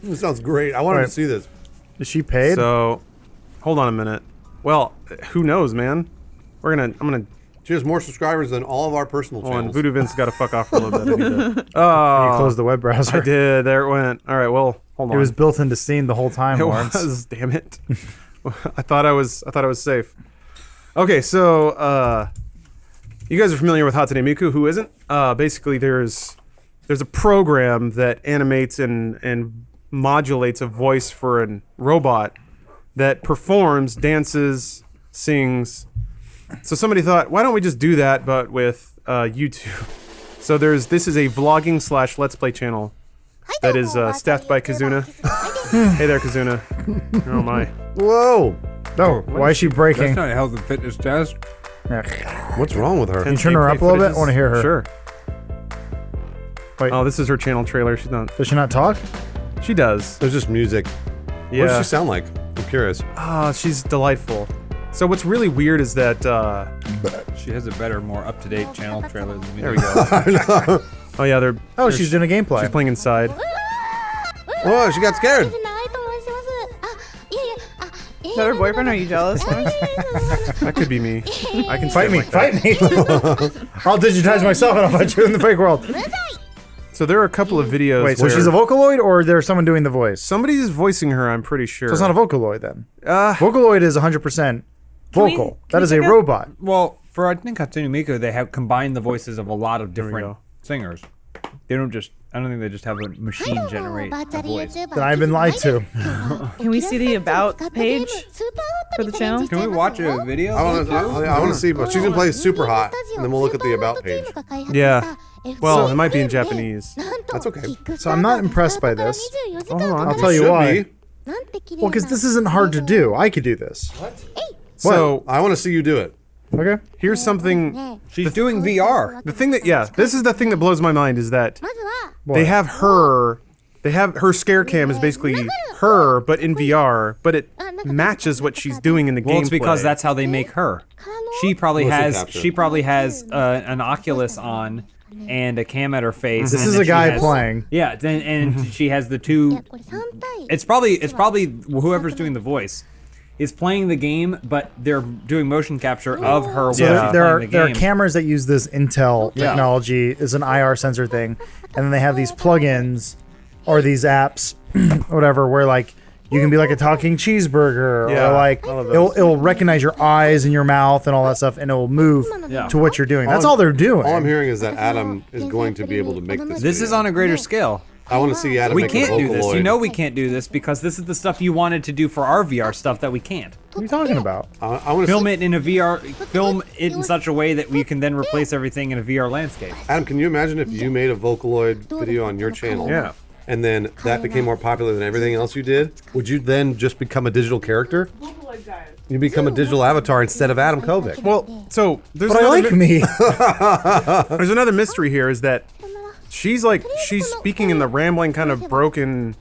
This sounds great. I wanted to see this. Is she paid? So, hold on a minute. Well, who knows, man? I'm gonna. She has more subscribers than all of our personal Hold on, channels. Voodoo Vince got to fuck off for a little bit. I need to- you Oh, closed the web browser. I did. There it went. All right. Well, hold on. It was built into Steam the whole time, It Lawrence. was. Damn it. I thought I was safe. Okay, so you guys are familiar with Hatsune Miku. Who isn't? Basically, there's a program that animates and modulates a voice for a robot that performs, dances, sings. So somebody thought, why don't we just do that, but with YouTube? So this is a vlogging / Let's Play channel that is staffed by Kazuna. Hey there, Kazuna. Oh my. Whoa. Oh, why is she breaking? That's not a health and fitness test. What's wrong with her? Can you turn her up a little bit? I want to hear her. Sure. Wait. Oh, this is her channel trailer. She's not. Does she not talk? She does. There's just music. Yeah. What does she sound like? I'm curious. She's delightful. So what's really weird is that She has a better, more up-to-date channel trailer than me. there we go. Oh yeah, they're. Oh, she's doing a gameplay. She's playing inside. Whoa, she got scared. Is that her boyfriend? Are you jealous? Lawrence? That could be me. I can Fight stand me, like that. fight me. I'll digitize myself and I'll fight you in the fake world. So there are a couple of videos. Wait, so where she's a Vocaloid, or there's someone doing the voice? Somebody's voicing her. I'm pretty sure. So it's not a Vocaloid then. Vocaloid is 100% vocal. That is a robot. Well, for I think Hatsune Miku, they have combined the voices of a lot of different singers. They don't just. I don't think they just have a machine generate a voice. Then I've been lied to. Can we see the about page for the channel? Can we watch a video? I want to see, but she's gonna play Super Hot, and then we'll look at the about page. Yeah. Well, it might be in Japanese. That's okay. So I'm not impressed by this. Hold on. I'll tell you Should why. be. Well, because this isn't hard to do. I could do this. So I want to see you do it. Okay. Here's something. She's doing VR. The thing that, this is the thing that blows my mind is that they have her scare cam is basically her, but in VR, but it matches what she's doing in the game. Well, it's because that's how they make her. She probably has an Oculus on and a cam at her face. This and is then a she guy has- playing. Yeah, and she has the two. It's probably whoever's doing the voice is playing the game, but they're doing motion capture of her. So while she's there playing the are game. cameras that use this Intel Yeah. technology. It's an IR sensor thing, and then they have these plugins or these apps, whatever, where like you can be like a talking cheeseburger, Yeah, or like all of those. it'll recognize your eyes and your mouth and all that stuff, and it will move to what you're doing. That's all they're doing. All I'm hearing is that Adam is going to be able to make this. This is on a greater scale. I want to see Adam We make can't a do this. Vocaloid. You know we can't do this because this is the stuff you wanted to do for our VR stuff that we can't. What are you talking about? I want to Film it in a VR. Film it in such a way that we can then replace everything in a VR landscape. Adam, can you imagine if you made a Vocaloid video on your channel? Yeah. And then that became more popular than everything else you did? Would you then just become a digital character? You become a digital avatar instead of Adam Kovic. Well, so there's But I like me. There's another mystery here is that she's speaking in the rambling kind of broken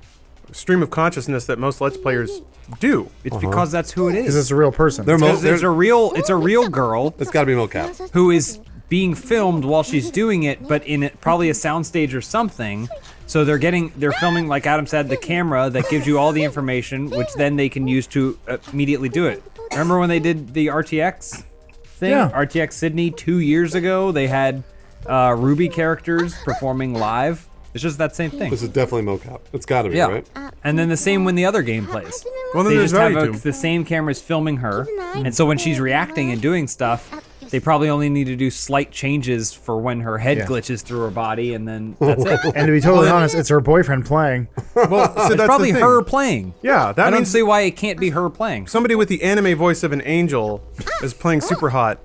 stream of consciousness that most Let's Players do. It's because that's who it is. Because it's a real person. It's a real girl. It's got to be mocap. Who is being filmed while she's doing it, but in probably a soundstage or something. So they're filming, like Adam said, the camera that gives you all the information, which then they can use to immediately do it. Remember when they did the RTX thing? Yeah. RTX Sydney 2 years ago, they had Ruby characters performing live. It's just that same thing. This is definitely mocap. It's got to be, Yeah. right? And then the same when the other game plays. Well, then They there's just have value to 'em. the same cameras filming her, and so when she's reacting and doing stuff, they probably only need to do slight changes for when her head glitches through her body, and then that's it. And to be totally honest, it's her boyfriend playing. Well, so It's that's probably the thing. her playing. Yeah, that I don't means see why it can't be her playing. somebody with the anime voice of an angel is playing Super Hot,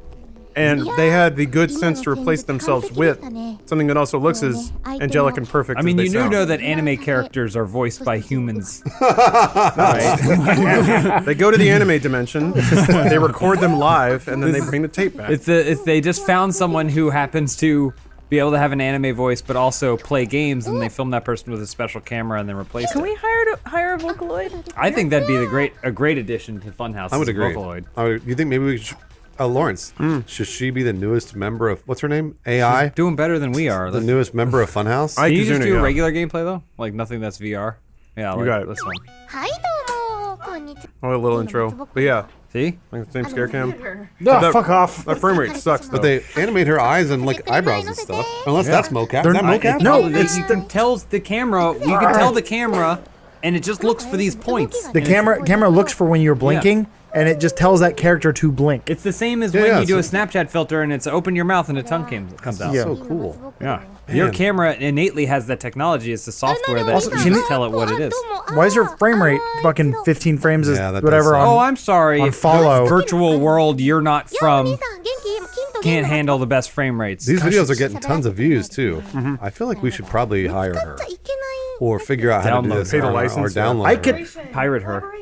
and they had the good sense to replace themselves with something that also looks as angelic and perfect. I mean, as you they do sound. know that anime characters are voiced by humans. They go to the anime dimension, they record them live, and then they bring the tape back. They just found someone who happens to be able to have an anime voice, but also play games, and they film that person with a special camera and then replace Can it. we hire a Vocaloid? I think that'd be a great addition to Funhaus. I would as a agree. Vocaloid. You think maybe we should... Lawrence, should she be the newest member of... What's her name? AI? She's doing better than we are. The newest member of Funhaus? Can you just Kizuna, do yeah. regular gameplay though? Like nothing that's VR? Yeah, like got it. this one. Oh, a little intro. But yeah, See? like the same scare cam. No, fuck off. That frame rate sucks, though. But they animate her eyes and like eyebrows and stuff. Unless that's mocap. Is that mocap? No, You can tell the camera. You can tell the camera, and it just looks for these points. The camera looks for when you're blinking, and it just tells that character to blink. It's the same as Yeah, when yeah, you do a so- Snapchat filter and it's open your mouth and a tongue comes out. Yeah. So cool. Yeah. Your camera innately has that technology. It's the software that Also, can tell it what it is. Why is her frame rate fucking 15 frames is Yeah, that does whatever suck. on? Oh, I'm sorry. on If follow. the virtual world you're not from can't handle the best frame rates. These videos are getting tons of views too. I feel like we should probably hire her or figure out how to do Download this Pay the or license, yeah. download. I her. could Pirate her.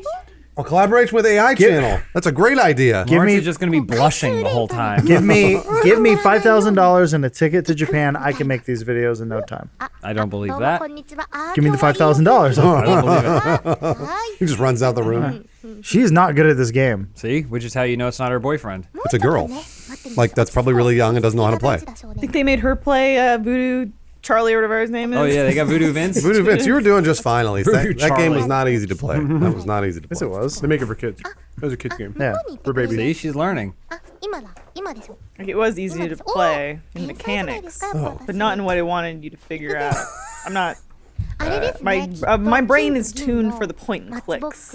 A collaboration with AI channel. That's a great idea. give Lawrence me is just gonna be blushing the whole time. give me $5,000 and a ticket to Japan. I can make these videos in no time. I don't believe that. Give me the $5,000. I don't believe it. He just runs out the room. She's not good at this game. See, which is how you know it's not her boyfriend. It's a girl. Like that's probably really young and doesn't know how to play. I think they made her play Voodoo Charlie or whatever his name is. Oh yeah, they got Voodoo Vince. Voodoo Vince, you were doing just fine at least. Voodoo That game was Charlie. not easy to play. That was not easy to play. Yes, it was. They make it for kids. It was a kids game. Yeah. For babies. See, she's learning. Like, it was easy to play in mechanics, but not in what it wanted you to figure out. I'm not. My brain is tuned for the point and clicks.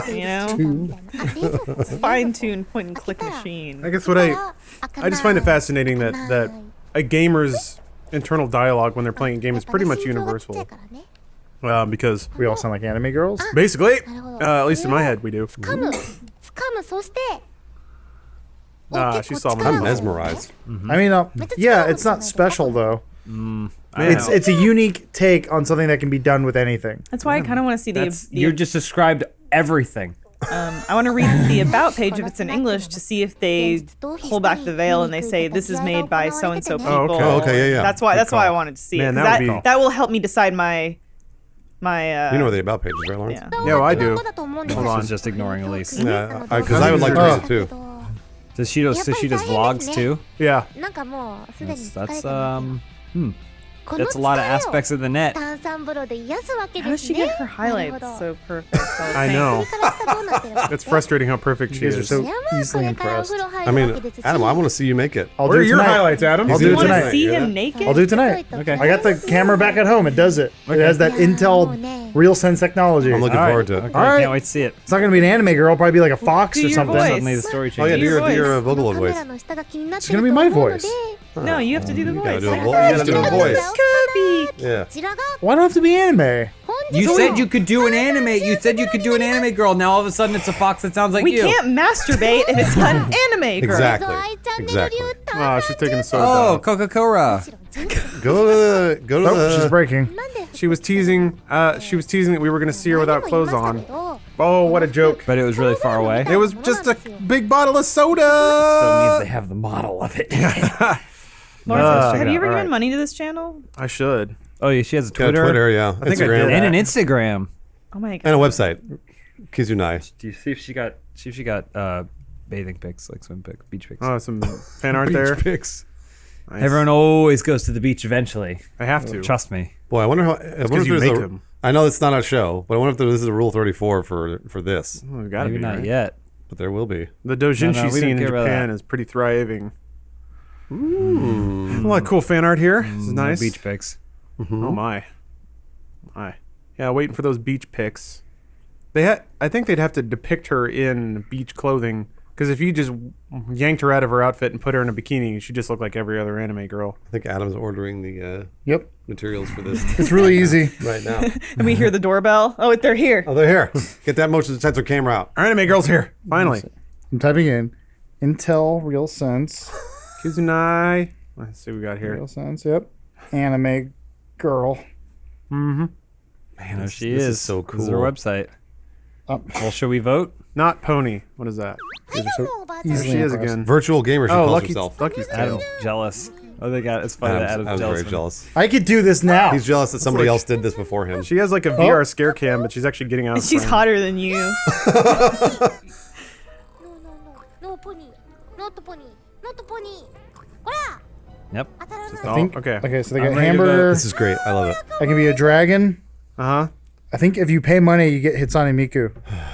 You know, it's a fine-tuned point and click machine. I guess what I just find it fascinating that a gamer's internal dialogue when they're playing a game is pretty much universal. Because we all sound like anime girls. Basically, at least in my head, we do. She's solving. I'm mesmerized. I mean, yeah, it's not special though. It's a unique take on something that can be done with anything. That's why I kind of want to see the You just described everything. I want to read the about page if it's in English to see if they pull back the veil and they say this is made by so and so people. Oh, okay, yeah. That's why I wanted to see Man, it. that would be- That will help me decide my. You know where the about page is, right, Lawrence? Yeah. Yeah, well, I do. Hold on, just ignoring Elise. Yeah, because I would like to use it too. Does she does vlogs too? Yeah. That's That's a lot of aspects of the net. How does she get her highlights so perfect? I know. It's frustrating how perfect she You guys are is. so easily impressed. I mean, Adam, I want to see you make it. I'll Where do are it your tonight. highlights, Adam? I'll You do it want to tonight. see him naked? I'll do it tonight. Okay. I got the camera back at home. It does it. It has that Intel RealSense technology. I'm looking forward to it. Okay, All right. can't wait to see it. It's not going to be an anime girl. It'll probably be like a fox Do or your something. voice. Suddenly the story Oh yeah, changes. do your Vocaloid voice. It's going to be my voice. No, you have to do the You voice. gotta do a voice. You gotta do a voice. Kirby. Yeah. Why do I have to be anime? You said you could do an anime. You said you could do an anime girl. Now all of a sudden it's a fox that sounds like We you. can't masturbate if it's an anime girl. Exactly. Exactly. Oh, she's taking a soda. Oh, Coca-Cola. Go to Oh, the. she's breaking. She was teasing. She was teasing that we were gonna see her without clothes on. Oh, what a joke! But it was really far away. It was just a big bottle of soda. Still means they have the model of it. Lawrence, have you ever all given right. money to this channel? I should. Oh yeah, she has a Got Twitter, Twitter, yeah. I think I Instagram. did. and an Instagram. Oh my god. And a website. Kizunai. Do you see if she got bathing pics, like swim pics, beach pics? Oh, some fan art there. Pics. Nice. Everyone always goes to the beach eventually. I have to. Trust me. Boy, I wonder how. I wonder if you there's make a. them. I know it's not a show, but I wonder if this is a Rule 34 for this. Oh, we gotta Maybe be not right? yet. But there will be. The doujinshi No, we scene don't in care about Japan that. is pretty thriving. A lot of cool fan art here. This is No nice. beach pics. Oh my. Yeah, waiting for those beach pics. I think they'd have to depict her in beach clothing, because if you just yanked her out of her outfit and put her in a bikini, she'd just look like every other anime girl. I think Adam's ordering the Yep. materials for this It's really easy. right now. And we hear the doorbell. Oh, they're here. Oh, they're here. Get that motion sensor camera out. Our anime girl's here, finally. I'm typing in Intel RealSense. Kizunai. Let's see what we got here. RealSense, yep. Anime girl. Man, There she this is. is so This is her cool. website. Oh, Well, should we vote? Not Pony. What is that? these are so There easily she is impressed. again. Virtual gamer, she Oh, calls herself. Lucky's Adam's tail. jealous. Oh, they got it's funny that Adam's Adam's jealous. very jealous. I could do this now. He's jealous that somebody else did this before him. She has like a VR scare cam, but she's actually getting out. in She's frame. hotter than you. Yep. I think, okay. Okay, so they I'm got ready to hamburger. This is great. I love it. I can be a dragon. Uh-huh. I think if you pay money, you get Hitsune Miku.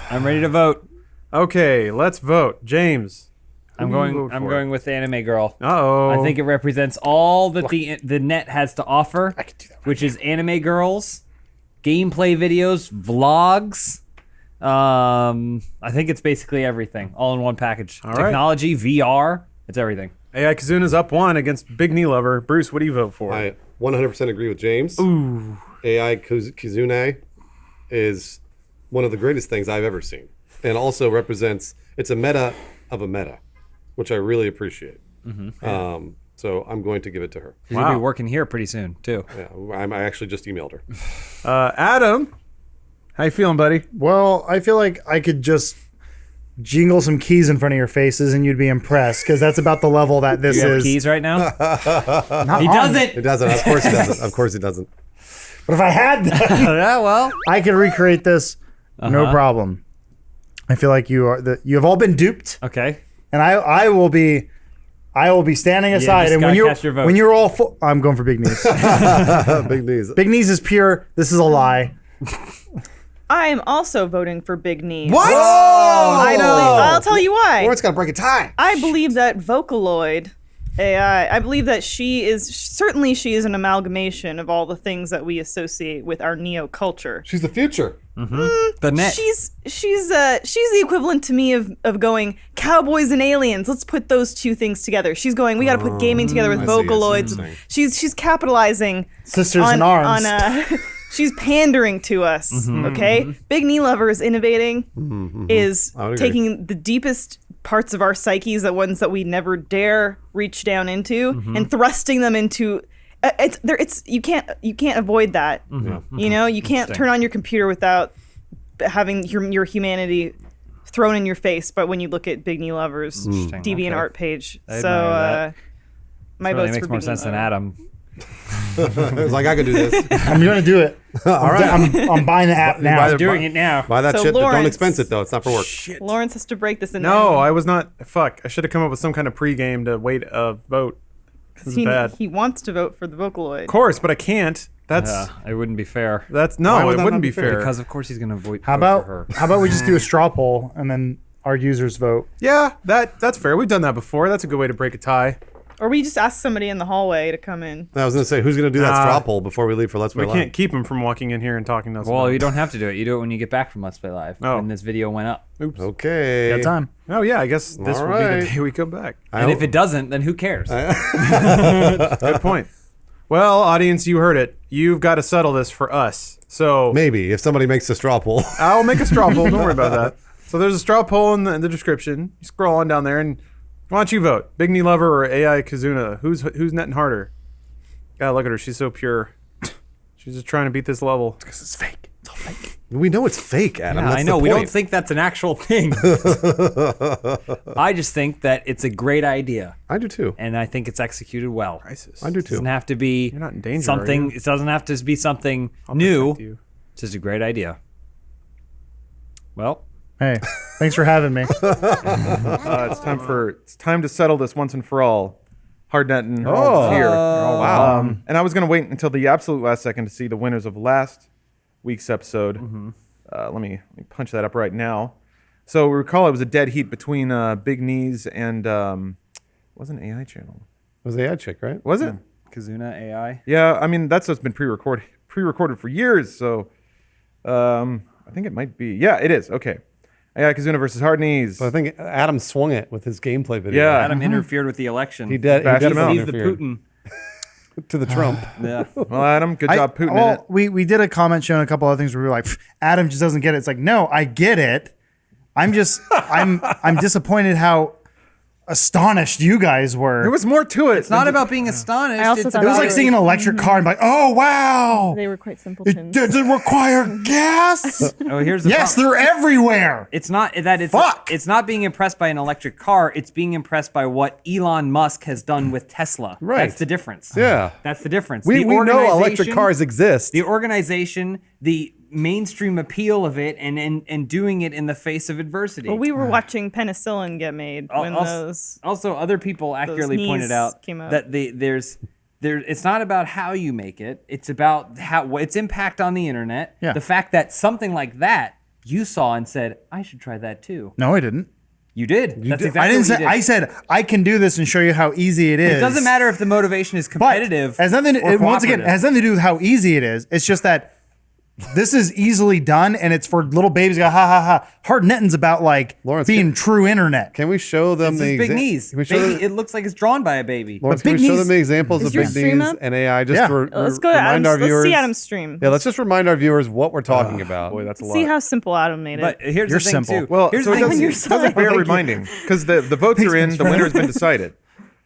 I'm ready to vote. Okay, let's vote. James. I'm Who do you going. vote I'm for? going with the anime girl. Uh-oh. I think it represents all that the net has to offer, which is anime girls, gameplay videos, vlogs. I think it's basically everything, all in one package. All right. Technology, VR, it's everything. AI Kazuna's up 1 against Big Knee Lover. Bruce, what do you vote for? I 100% agree with James. Ooh. AI Kizune is one of the greatest things I've ever seen. And also represents, it's a meta of a meta, which I really appreciate. So I'm going to give it to her. She'll be working here pretty soon, too. Yeah, I actually just emailed her. Adam, how you feeling, buddy? Well, I feel like I could just jingle some keys in front of your faces and you'd be impressed, because that's about the level that this You have is. keys right now? Not He on. doesn't. It doesn't. Of course he doesn't. Of course he doesn't. But if I had that, Yeah, well. I could recreate this no problem. I feel like you have all been duped, Okay. and I will be I will be standing aside, just and gotta cast your vote. when you're all full, I'm going for big knees. Big knees. Big knees is pure. This is a lie. I am also voting for big knees. What? I'll tell you why. Lawrence got to break a tie. I believe that Vocaloid AI, I believe that she is an amalgamation of all the things that we associate with our neo culture. She's the future. The net. She's the equivalent to me of going cowboys and aliens. Let's put those two things together. She's going. We got to put gaming together with Vocaloids. She's capitalizing. Sisters in arms. She's pandering to us. Okay, Big Knee Lover is innovating. Is taking the deepest parts of our psyches, the ones that we never dare reach down into, and thrusting them into. You can't avoid that. You know, you can't turn on your computer without having your humanity thrown in your face. But when you look at Big Knee Lover's DeviantArt page, so my vote's makes for more Big sense Knee than Lover. Adam. It's like I can do this. I'm gonna do it. All right. I'm buying the app now. I'm doing it now. Buy that So shit, but don't Lawrence- expense it though. It's not for work. Lawrence has to break this in. No, I was not. Fuck. I should have come up with some kind of pregame to wait a vote. This is bad. He wants to vote for the Vocaloid. Of course, but I can't. That's it wouldn't be fair. That's Why no, would it that wouldn't not be be fair. Because of course he's gonna vote. How vote for about her. we just do a straw poll and then our users vote? Yeah, that's fair. We've done that before. That's a good way to break a tie. Or we just ask somebody in the hallway to come in. I was gonna say, who's gonna do that straw poll before we leave for Let's Play We Live? can't keep him from walking in here and talking to us. Well, about you it. don't have to do it. You do it when you get back from Let's Play Live. Oh. When this video went up. Oops. Okay. Got time. Oh yeah, I guess this All will be right. the day we come back. And if it doesn't, then who cares? Good point. Well, audience, you heard it. You've got to settle this for us. So Maybe if somebody makes a straw poll. I'll make a straw poll. Don't worry about that. So there's a straw poll in the description. You scroll on down there, and why don't you vote? Big Knee Lover or AI Kazuna? Who's netting harder? God, look at her. She's so pure. She's just trying to beat this level. Because it's fake. It's all fake. We know it's fake, Adam. Yeah, That's I know. The We don't point. think that's an actual thing. I just think that it's a great idea. I do too. And I think it's executed well. Crisis. I do It too. doesn't have to be You're not in danger, are something. you? It doesn't have to be something I'll new. protect you. It's just a great idea. Well, Hey, thanks for having me. It's time to settle this once and for all. Hard Nettin here. Oh, wow. And I was gonna wait until the absolute last second to see the winners of last week's episode. Let me punch that up right now. So recall it was a dead heat between Big Knees and wasn't AI channel. It was the ad chick, right? Was it? Kazuna AI. Yeah, I mean that's what's been pre-recorded for years. So I think it might be. Yeah, it is. Okay. AI Kazuna versus Hard Knees. So I think Adam swung it with his gameplay video. Yeah. Adam interfered with the election. He did. He Bashed him out. He's the Putin. to the Trump. Yeah. Well, Adam, good job putting in it. We did a comment showing a couple other things where we were like, Adam just doesn't get it. It's like, no, I get it. I'm disappointed how astonished you guys were. There was more to it. It's not about being astonished. I also It's thought It was about like seeing an electric car and like, oh wow, They were quite it simpletons. doesn't require gas. Oh, here's the Yes, problem. they're everywhere. It's not that it's Fuck. It's not being impressed by an electric car. It's being impressed by what Elon Musk has done with Tesla. Right. That's the difference. Yeah. That's the difference. We The know electric organization- cars exist. The organization, the mainstream appeal of it, and doing it in the face of adversity. Well, we were watching penicillin get made when those. Also, other people accurately knees pointed out came out. that there's it's not about how you make it. It's about its impact on the internet. Yeah. The fact that something like that you saw and said, I should try that too. No, I didn't. You did. That's exactly I didn't what say. you did. I said I can do this and show you how easy it is. It doesn't matter if the motivation is But competitive. has nothing. Once again, it has nothing to do with how easy it is. It's just that this is easily done, and it's for little babies. Go ha ha ha. Hard Nettin's about like Lawrence, being true internet. Can we show them It's the just big knees. Can we show Baby, them, it looks like it's drawn by a baby. Lawrence, But can big we show knees- them the examples Is of your big stream knees up? and AI just Yeah. to Let's go to remind Adam's. our viewers? Let's see Adam's stream. Yeah, let's just remind our viewers what we're talking about. Boy, that's a lot. See how simple Adam made it. But here's You're the thing simple. too. Well, here's so the it thing. doesn't bear reminding because the votes are in. The winner's been decided.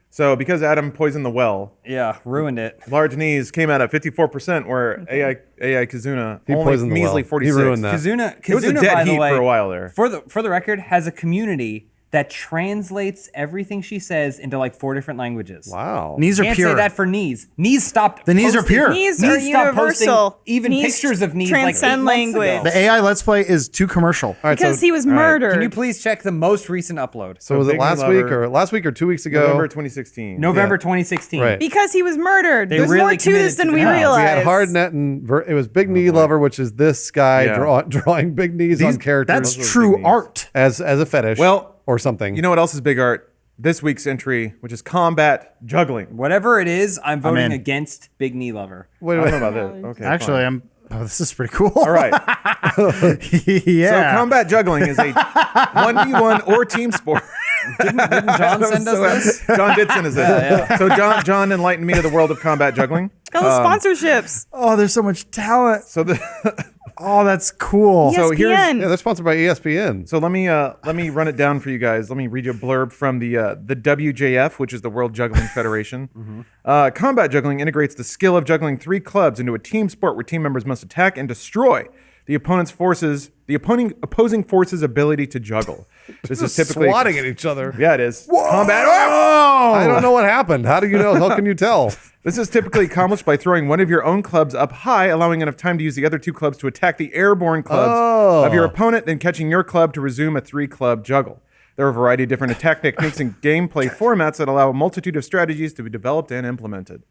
So because Adam poisoned the well, Yeah, ruined it. Large Knees came out at 54%, where AI Kazuna He only poisoned the measly well. 46. He ruined that. Kazuna, It was a by dead the heat way, for a while there. For the record, has a community that translates everything she says into like 4 different languages. Wow. Knees are Can't pure. say that for knees. Knees stopped. The knees are posting- pure. Knees Knees are stopped posting universal. even Knees pictures of knees like 8 transcend months ago. language. The AI Let's Play is too commercial. All right, Because so, he was all right. murdered. Can you please check the most recent upload? So was it Big Knee last week or 2 weeks ago? November 2016. November 2016. Right. Because he was murdered. They There's really more to committed this than to we that. We realize. had Hard Nettin. It was Big Knee Lover, which is this guy Yeah. drawing big knees on characters. That's true art. as a fetish. Well, or something. You know what else is big art? This week's entry, which is combat juggling. Whatever it is, I'm voting in. against Big Knee Lover. Wait, I don't know about this. Okay. Actually, fine. Oh, this is pretty cool. All right. Yeah. So combat juggling is a 1v1 or team sport. Didn't John send us this? John did send us it. So John enlightened me to the world of combat juggling. All the sponsorships. Oh, there's so much talent. So the Oh, that's cool. So here's ESPN. Yeah, they're sponsored by ESPN. So let me run it down for you guys. Let me read you a blurb from the WJF, which is the World Juggling Federation. Combat juggling integrates the skill of juggling 3 clubs into a team sport where team members must attack and destroy the opposing force's ability to juggle. This is typically swatting at each other. Yeah, it is. Whoa! Combat. I don't know what happened. How do you know? How can you tell? This is typically accomplished by throwing one of your own clubs up high, allowing enough time to use the other 2 clubs to attack the airborne clubs of your opponent, then catching your club to resume a 3-club juggle. There are a variety of different attack techniques and gameplay formats that allow a multitude of strategies to be developed and implemented.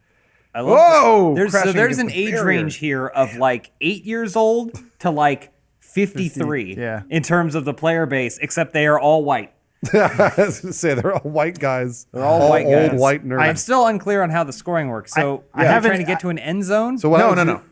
I love Whoa! There's Crashing an against the age barrier. range here of like 8 years old to like 53 yeah. in terms of the player base, except they are all white. I was going to say they're all white guys. They're all white old guys. white nerds. I'm still unclear on how the scoring works. So I you're haven't- trying to get to an end zone? So what No, happens no, is no.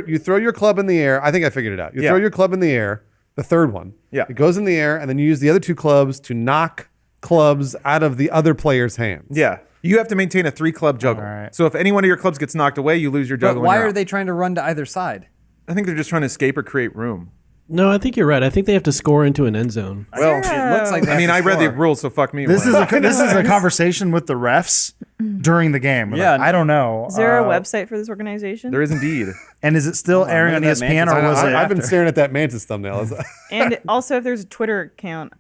You throw your club in the air. I think I figured it out. You Yeah. throw your club in the air, the third one. Yeah. It goes in the air, and then you use the other 2 clubs to knock clubs out of the other player's hands. Yeah. You have to maintain a 3-club juggle. All right. So if any one of your clubs gets knocked away, you lose your But juggle. and why you're are out. they trying to run to either side? I think they're just trying to escape or create room. No, I think you're right. I think they have to score into an end zone. Well, It looks like I mean, I read the rules, so fuck me. This is Warren. this is a conversation with the refs during the game. Yeah. Like, I don't know. Is there a website for this organization? There is indeed. And is it still airing on look at that ESPN mantis. or was it? I've been after? staring at that mantis thumbnail. And also, if there's a Twitter account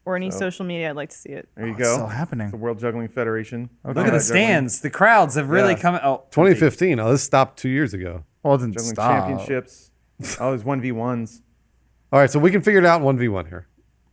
or any social media, I'd like to see it. There you It's go. still happening. The World Juggling Federation. Look at the stands. The crowds have really Yeah. come. Oh, 2015. Oh, this stopped 2 years ago. Well, it didn't Juggling stop. championships. Oh, there's 1v1s. All right, so we can figure it out in 1v1 here.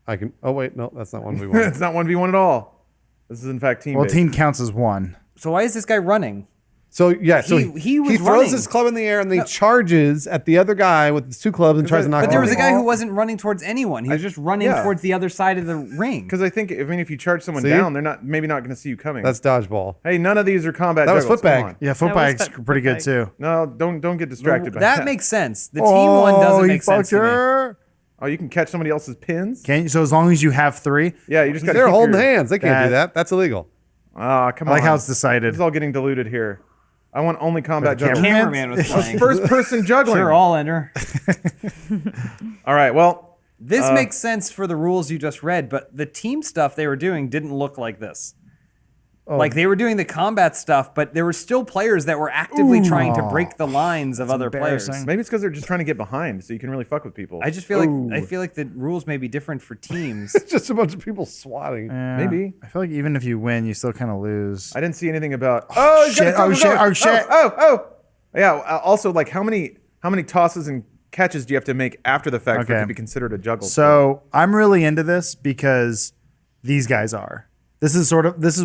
I can. Oh wait, no, that's not 1v1. It's not 1v1 at all. This is in fact team. Well, based. team counts as 1. So why is this guy running? So yeah, so He was he throws running. his club in the air and then he charges at the other guy with his 2 clubs and tries to knock But him there out. was a guy who wasn't running towards anyone. He was just running yeah. towards the other side of the ring. Because I think if you charge someone See? down, they're not going to see you coming. That's dodgeball. Hey, none of these are combat. That was juggles. footbag. Come on. Yeah, That was footbag's foot- pretty good footbag. too. No, don't get distracted by That that. makes sense. The team one doesn't make sense to me. her. Oh, you can catch somebody else's pins. Can you, so as long as you have 3, Yeah, you just got. They're holding hands. They can't do that. That's illegal. Ah, come I on. like how it's decided. It's all getting diluted here. I want only combat the juggling. Cameraman was playing. First person juggling. Sure, I'll enter. All right. Well, This makes sense for the rules you just read, but the team stuff they were doing didn't look like this. Like they were doing the combat stuff, but there were still players that were actively trying to break the lines of other players. embarrassing. maybe it's because they're just trying to get behind, so you can really fuck with people. I just feel like the rules may be different for teams. It's just a bunch of people swatting. Maybe. I feel like even if you win, you still kind of lose. I didn't see anything about. Oh, he's got shit, a couple oh, shit, goals. oh, shit. Oh. Yeah. Also, like how many tosses and catches do you have to make after the fact for it Okay. to be considered a juggle? So I'm really into this because these guys are. This is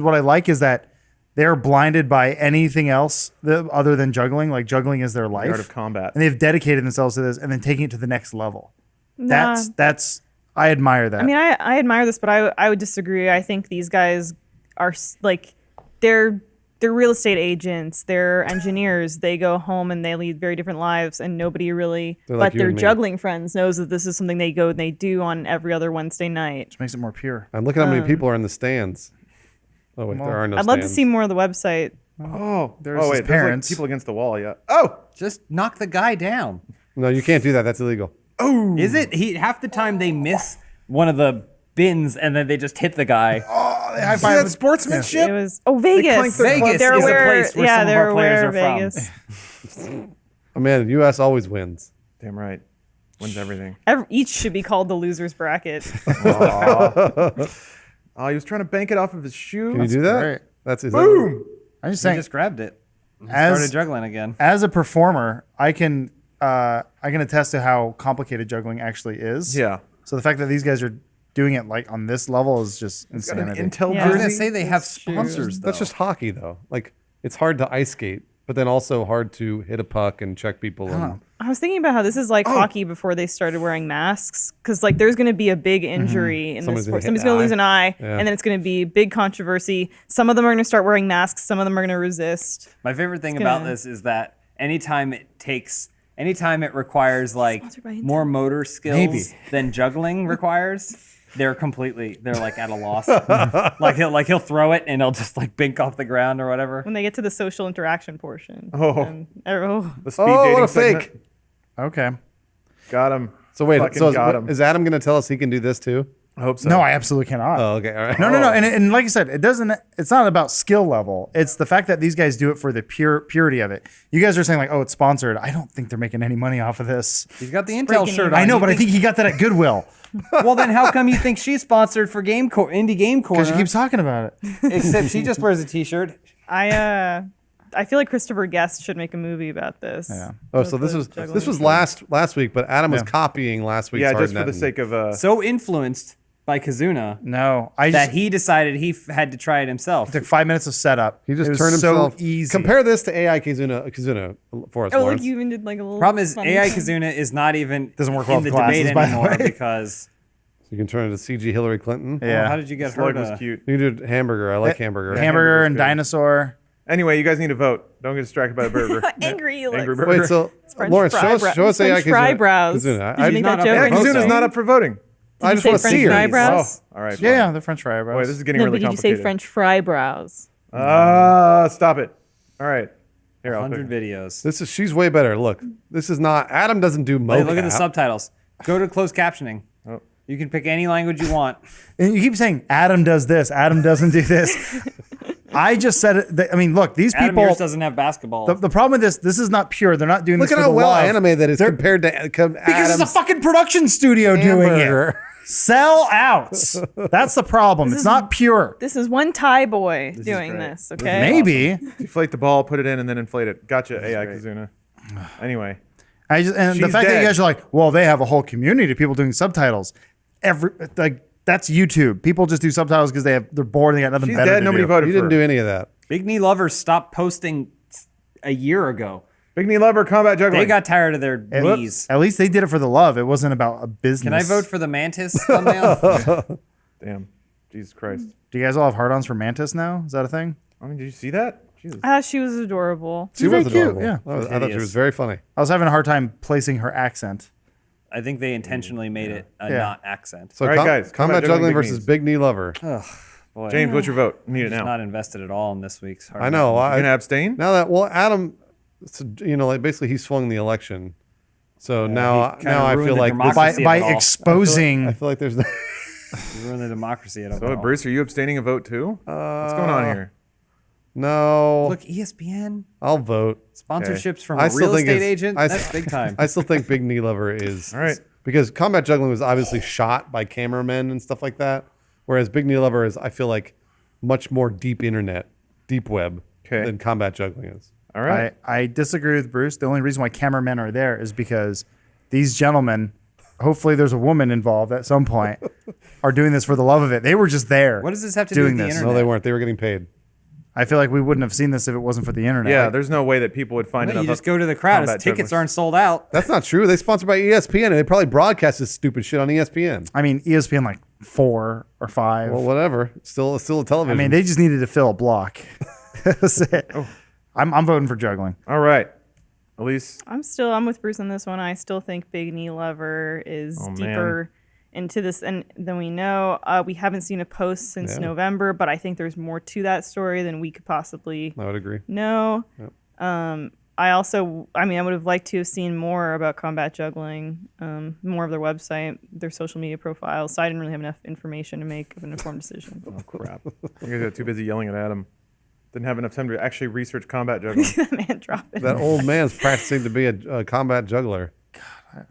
what I like is that they're blinded by anything else other than juggling. Like juggling is their life. The art of combat. And they've dedicated themselves to this and then taking it to the next level. Nah. That's I admire that. I mean, I admire this, but I would disagree. I think these guys are like they're real estate agents, they're engineers. They go home and they lead very different lives, and nobody really, They're like but you their and me. juggling friends knows that this is something they go and they do on every other Wednesday night. Which makes it more pure. And look at how many people are in the stands. Oh wait, there are no I'd stands. love to see more of the website. Oh, There's his wait, there's parents. like people against the wall. Yeah. Oh, Just knock the guy down. No, you can't do that. That's illegal. Is it? Half the time they miss one of the bins and then they just hit the guy. High see that sportsmanship? It was Vegas. clank their Vegas They're is a aware, place where yeah, some of they're our players aware are of from. Vegas. Oh man, the U.S. always wins. Damn right. Wins everything. Each should be called the loser's bracket. Oh, he was trying to bank it off of his shoe. Can you do that? Great. That's his. Boom. I'm just He saying. just grabbed it. And As- started juggling again. As a performer, I can attest to how complicated juggling actually is. Yeah. So the fact that these guys are doing it like on this level is just Got an insanity. Intel I was gonna jersey. say they have sponsors though. That's just hockey, though. Like, it's hard to ice skate, but then also hard to hit a puck and check people. And, I was thinking about how this is like hockey before they started wearing masks, because like there's going to be a big injury in Someone's this gonna sport. hit Somebody's an going to eye. lose an eye, Yeah. and then it's going to be big controversy. Some of them are going to start wearing masks. Some of them are going to resist. My favorite thing It's about gonna- this is that anytime it requires like Sponsored by more motor skills Maybe. than juggling requires, they're like at a loss. he'll throw it and it'll just like bink off the ground or whatever. When they get to the social interaction portion. Oh. And, oh. The speed oh, dating what a segment. fake! Okay. Got him. So wait, Fucking so got him. is Adam going to tell us he can do this too? I hope so. No, I absolutely cannot. Oh, okay, all right. No. And like I said, it's not about skill level. It's the fact that these guys do it for the purity of it. You guys are saying like, oh, it's sponsored. I don't think they're making any money off of this. He's got the Intel breaking shirt news. on. I know, You but I think he got that at Goodwill well, then how come you think she's sponsored for Indie Game Corner? because she keeps talking about it. Except she just wears a T-shirt. I feel like Christopher Guest should make a movie about this. Yeah. Oh, so this was last week, but Adam was Yeah. copying last week's. Yeah, Hard just for the Nettin. sake of So influenced by Kazuna No, that he decided he had to try it himself. took 5 minutes of setup. He just It was turned himself. so easy. Compare this to AI Kazuna for us, Oh, Lawrence. look, you even did like a little. Problem is, funny AI thing. Kazuna is not even Doesn't work well in the with glasses, debate by the anymore way. because. You can turn it to CG Hillary Clinton. Yeah. How did you get her Slug to? was cute. You can do hamburger. I like hamburger. Hamburger and good. dinosaur. Anyway, you guys need to vote. Don't get distracted by the burger. Angry you Angry look. burger. Wait, so French Lawrence, fry show us AI French fry brows. Kazuna. Did you make not that up joke? there. Yeah, Okay. Kazuna's not up for voting. I Did just you want say to see French her. fry brows? Oh, all right. Yeah, fine. yeah, the French fry brows. Boy, this is getting No, really but did you say complicated. French fry brows? Stop it. All right. Here, I'll 100 put- videos. She's way better. Look, this is not. Adam doesn't do mocap. Hey, look at the subtitles. Go to closed captioning. Oh. You can pick any language you want. And you keep saying Adam does this, Adam doesn't do this. I just said it. I mean, look, these Adam people. yours doesn't have basketball. The problem with this is not pure. They're not doing Look this at for how the well love. animated that is They're- compared to because it's a fucking production studio doing it. Sell outs. That's the problem. It's not pure. This is one Thai boy is doing great. this, okay? Maybe. Deflate the ball, put it in, and then inflate it. Gotcha, AI Kazuna. Anyway. And the She's fact that dead. you guys are like, well, they have a whole community of people doing subtitles. That's YouTube. People just do subtitles because they're bored and they got nothing She's better dead. to Nobody do. voted You for didn't her. do any of that. Big Knee Lovers stopped posting a year ago. Big Knee Lover, combat juggling. They got tired of their knees. At least they did it for the love. It wasn't about a business. Can I vote for the Mantis thumbnail? Damn. Jesus Christ. Do you guys all have hard-ons for Mantis now? Is that a thing? I mean, did you see that? Jesus. She was adorable. She was very cute, adorable. yeah. I thought she was very funny. I was having a hard time placing her accent. I think they intentionally made it a Yeah. not accent. So All right, guys, combat juggling big versus knees. Big Knee Lover. Boy, James, what's your vote? Need it I'm now. not invested at all in this week's. Hard I know. Knocks. You gonna abstain? Now that Adam, like basically he swung the election. So now he kinda I ruined feel the like democracy. By at all. exposing. I feel like there's. You ruined the democracy. So, Bruce, are you abstaining a vote too? What's going on here? No. Look, ESPN I'll vote. sponsorships from I a still real think estate it's- agent. I- That's big time. I still think Big Knee Lover is All right. because combat juggling was obviously shot by cameramen and stuff like that, whereas Big Knee Lover is I feel like much more deep internet, deep web than combat juggling is. All right. I disagree with Bruce. The only reason why cameramen are there is because these gentlemen, hopefully there's a woman involved at some point, are doing this for the love of it. They were just there. What does this have to do doing with the this. internet? No, they weren't. They were getting paid. I feel like we wouldn't have seen this if it wasn't for the internet. Yeah, there's no way that people would find No, enough. you just go to the crowd. combat As tickets jugglers. aren't sold out. That's not true. They sponsored by ESPN and they probably broadcast this stupid shit on ESPN. I mean, ESPN like 4 or 5. Well, whatever. Still a television. I mean, they just needed to fill a block. That's it. Oh. I'm voting for juggling. All right. Elise. I'm with Bruce on this one. I still think Big Knee Lover is Oh, man. deeper into this than we know. We haven't seen a post since Yeah. November, but I think there's more to that story than we could possibly I would agree. know. Yep. I would have liked to have seen more about combat juggling, more of their website, their social media profiles. So I didn't really have enough information to make an informed decision. Oh crap! You guys got too busy yelling at Adam. Didn't have enough time to actually research combat juggling. Man, drop it. That old man's practicing to be a combat juggler.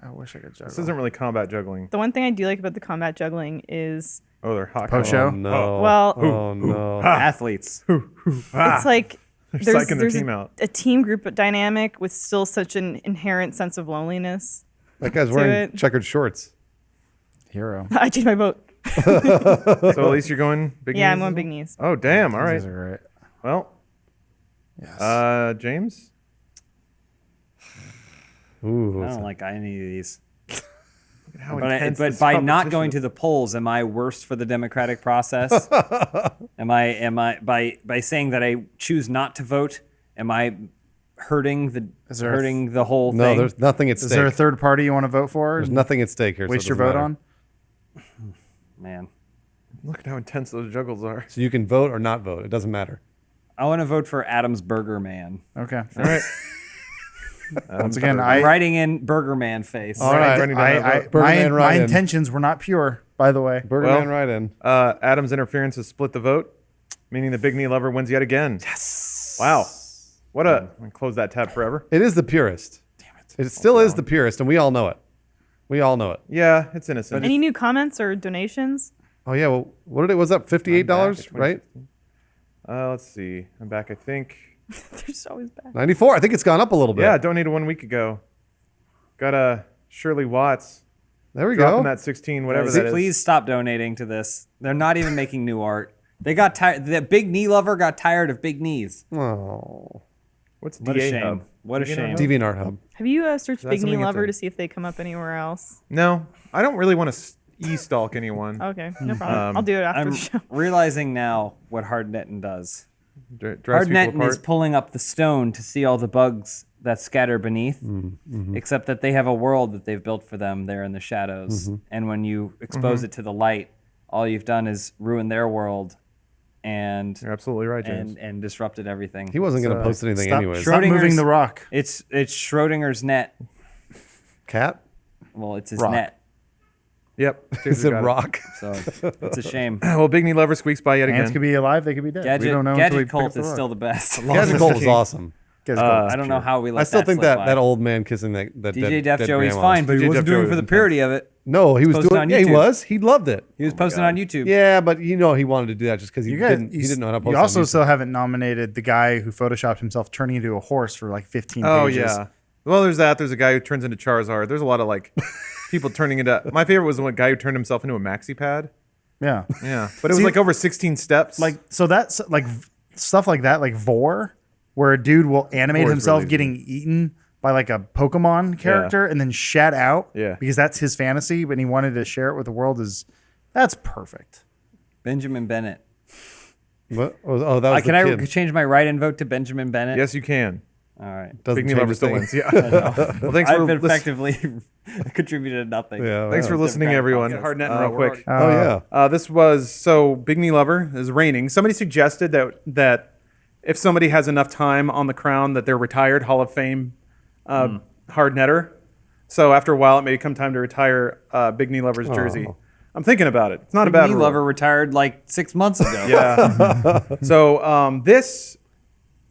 I wish I could juggle. This isn't really combat juggling. The one thing I do like about the combat juggling is Oh, they're hot. Post show? Oh, no. Well- oh no. Athletes. it's like They're psyching their there's team out. a team group dynamic with still such an inherent sense of loneliness. That guy's to wearing it. checkered shorts. Hero. I changed my vote. So at least you're going big knees? Yeah, I'm going big knees. Oh, damn. All right. These are right. Well, Yes. James? Ooh. I don't like any of these. How But, intense but this by not competition going is. to the polls, am I worse for the democratic process? am I by saying that I choose not to vote? Am I hurting the whole thing? No, there's nothing at Is stake. there a third party you want to vote for? There's nothing at stake here. Waste so it your doesn't vote matter. on? Man, Look at how intense those juggles are. So you can vote or not vote. It doesn't matter. I want to vote for Adam's Burger Man. Okay. All right. Once again, I'm writing in Burger Man face. All right. My intentions were not pure, by the way. Burger Man right in. Adam's interference has split the vote, meaning the big knee lover wins yet again. Yes. Wow. What a... I'm going to close that tab forever. It is the purest. Damn it. It still is the purest, and we all know it. We all know it. Yeah, it's innocent. Any new comments or donations? Oh, yeah. Well, what did it was up? $58, right? Let's see. I'm back, I think. They're just always back. 94. I think it's gone up a little bit. Yeah, donated 1 week ago. Got Shirley Watts. There we dropping go. that 16, whatever Guys, that is. please stop donating to this. They're not even making new art. They got tired. The big knee lover got tired of big knees. Oh. What's What a DA shame. Hub? What a shame. DeviantArt Hub. Have you searched That's Big Knee something Lover it's to see if they come up anywhere else? No, I don't really want to e-stalk anyone. Okay, no problem. I'll do it after I'm the show. realizing now what HardNettin does. Drives people HardNettin is apart. pulling up the stone to see all the bugs that scatter beneath, except that they have a world that they've built for them there in the shadows. And when you expose it to the light, all you've done is ruin their world and You're absolutely right, James. and disrupted everything. He wasn't going to post anything anyways. Stop moving the rock. It's Schrodinger's net. Cat? Well, it's his Rock. net. Yep. Is it rock? So it's a shame. Well, Big Knee Lover squeaks by yet Ants again. could be alive, they could be dead. we don't know until we Gadget pick up Cult the is rock. still the best. Gadget Cult was awesome. I don't know how we let I still that think slip that, by. that old man kissing that DJ dead Def Joey's grandma. fine, but he DJ wasn't Def doing it Joey for the was purity of it. No, he was posted doing. on Yeah, he YouTube. was. He loved it. He was posting on YouTube. Yeah, but he wanted to do that just because he didn't know how to post. You on also YouTube. still haven't nominated the guy who photoshopped himself turning into a horse for like 15 Oh pages. yeah. Well, there's that. There's a guy who turns into Charizard. There's a lot of like people turning into. My favorite was the one guy who turned himself into a maxi pad. Yeah. Yeah, but it was See, like over 16 steps. Like so that's like stuff like that, like Vor, where a dude will animate Vor is himself really getting eaten by like a Pokemon character and then shat out. Yeah. Because that's his fantasy, but he wanted to share it with the world. That's perfect. Benjamin Bennett. What? Oh, that was Can the I kid. change my write-in vote to Benjamin Bennett? Yes, you can. All right. Doesn't Big Knee change Lover a still thing. wins. Yeah. Well, thanks I've for effectively contributed nothing. Yeah. Thanks for listening, everyone. HardNettin real quick. Oh yeah. This was so Big Knee Lover is reigning. Somebody suggested that if somebody has enough time on the crown that they're retired Hall of Fame hard netter. So after a while, it may come time to retire Big Knee Lover's jersey. I'm thinking about it. It's not a bad Knee rule. Lover retired like 6 months ago. Yeah. So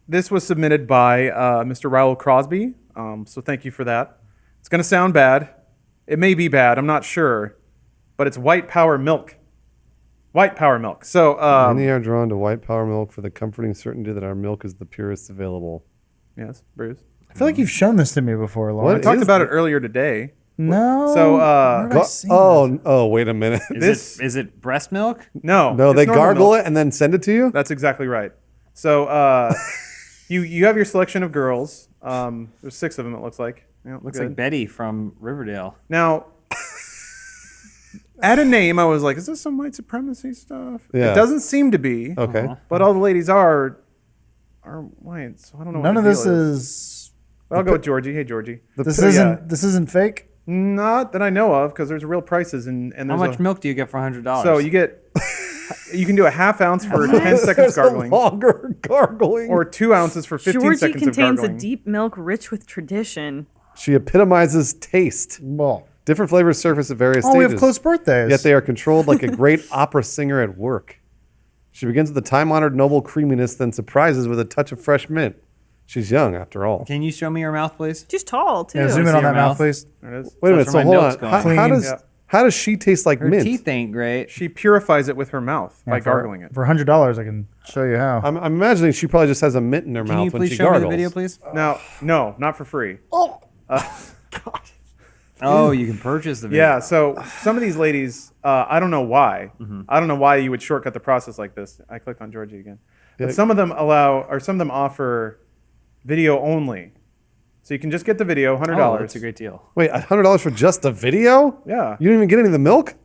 this was submitted by Mr. Raoul Crosby. So thank you for that. It's going to sound bad. It may be bad. I'm not sure. But it's white power milk. White power milk. So Many are drawn to white power milk for the comforting certainty that our milk is the purest available. yes, Bruce. I feel like you've shown this to me before, Lauren. I talked about it earlier today. No. So where have I seen oh, wait a minute. Is it breast milk? No. No, it's they normal gargle milk. it and then send it to you? That's exactly right. So you have your selection of girls. There's 6 of them, it looks like. Yeah, Looks good. like Betty from Riverdale. Now, at a name, I was like, is this some white supremacy stuff? Yeah. It doesn't seem to be. Okay. But all the ladies are white, so I don't know None what of the this deal is. I'll go with Georgie. Hey, Georgie. This So, isn't. yeah. This isn't fake. Not that I know of, because there's real prices and How there's much milk do you get for $100? So you can do a half ounce for 10 seconds There's gargling, a longer gargling. or 2 ounces for 15 Georgie seconds of contains a gargling. deep milk rich with tradition. She epitomizes taste. Well, Different flavors surface at various oh, stages. we have close birthdays. Yet they are controlled like a great opera singer at work. She begins with a time-honored noble creaminess, then surprises with a touch of fresh mint. She's young after all. Can you show me her mouth, please? She's tall too. Yeah, zoom in on that mouth, please. There it is. Wait a minute. that's So where my hold milk's on. going. How does she taste like Her mint? teeth ain't great. She purifies it with her mouth by for, gargling it. For $100, I can show you how. I'm imagining she probably just has a mint in her Can mouth you when please she show me gargles. the video, please? No, not for free. Oh, you can purchase the video. Yeah, so some of these ladies, I don't know why. I don't know why you would shortcut the process like this. I clicked on Georgie again. But some of them offer video only. So you can just get the video, $100. Oh, that's a great deal. Wait, $100 for just the video? Yeah. You didn't even get any of the milk?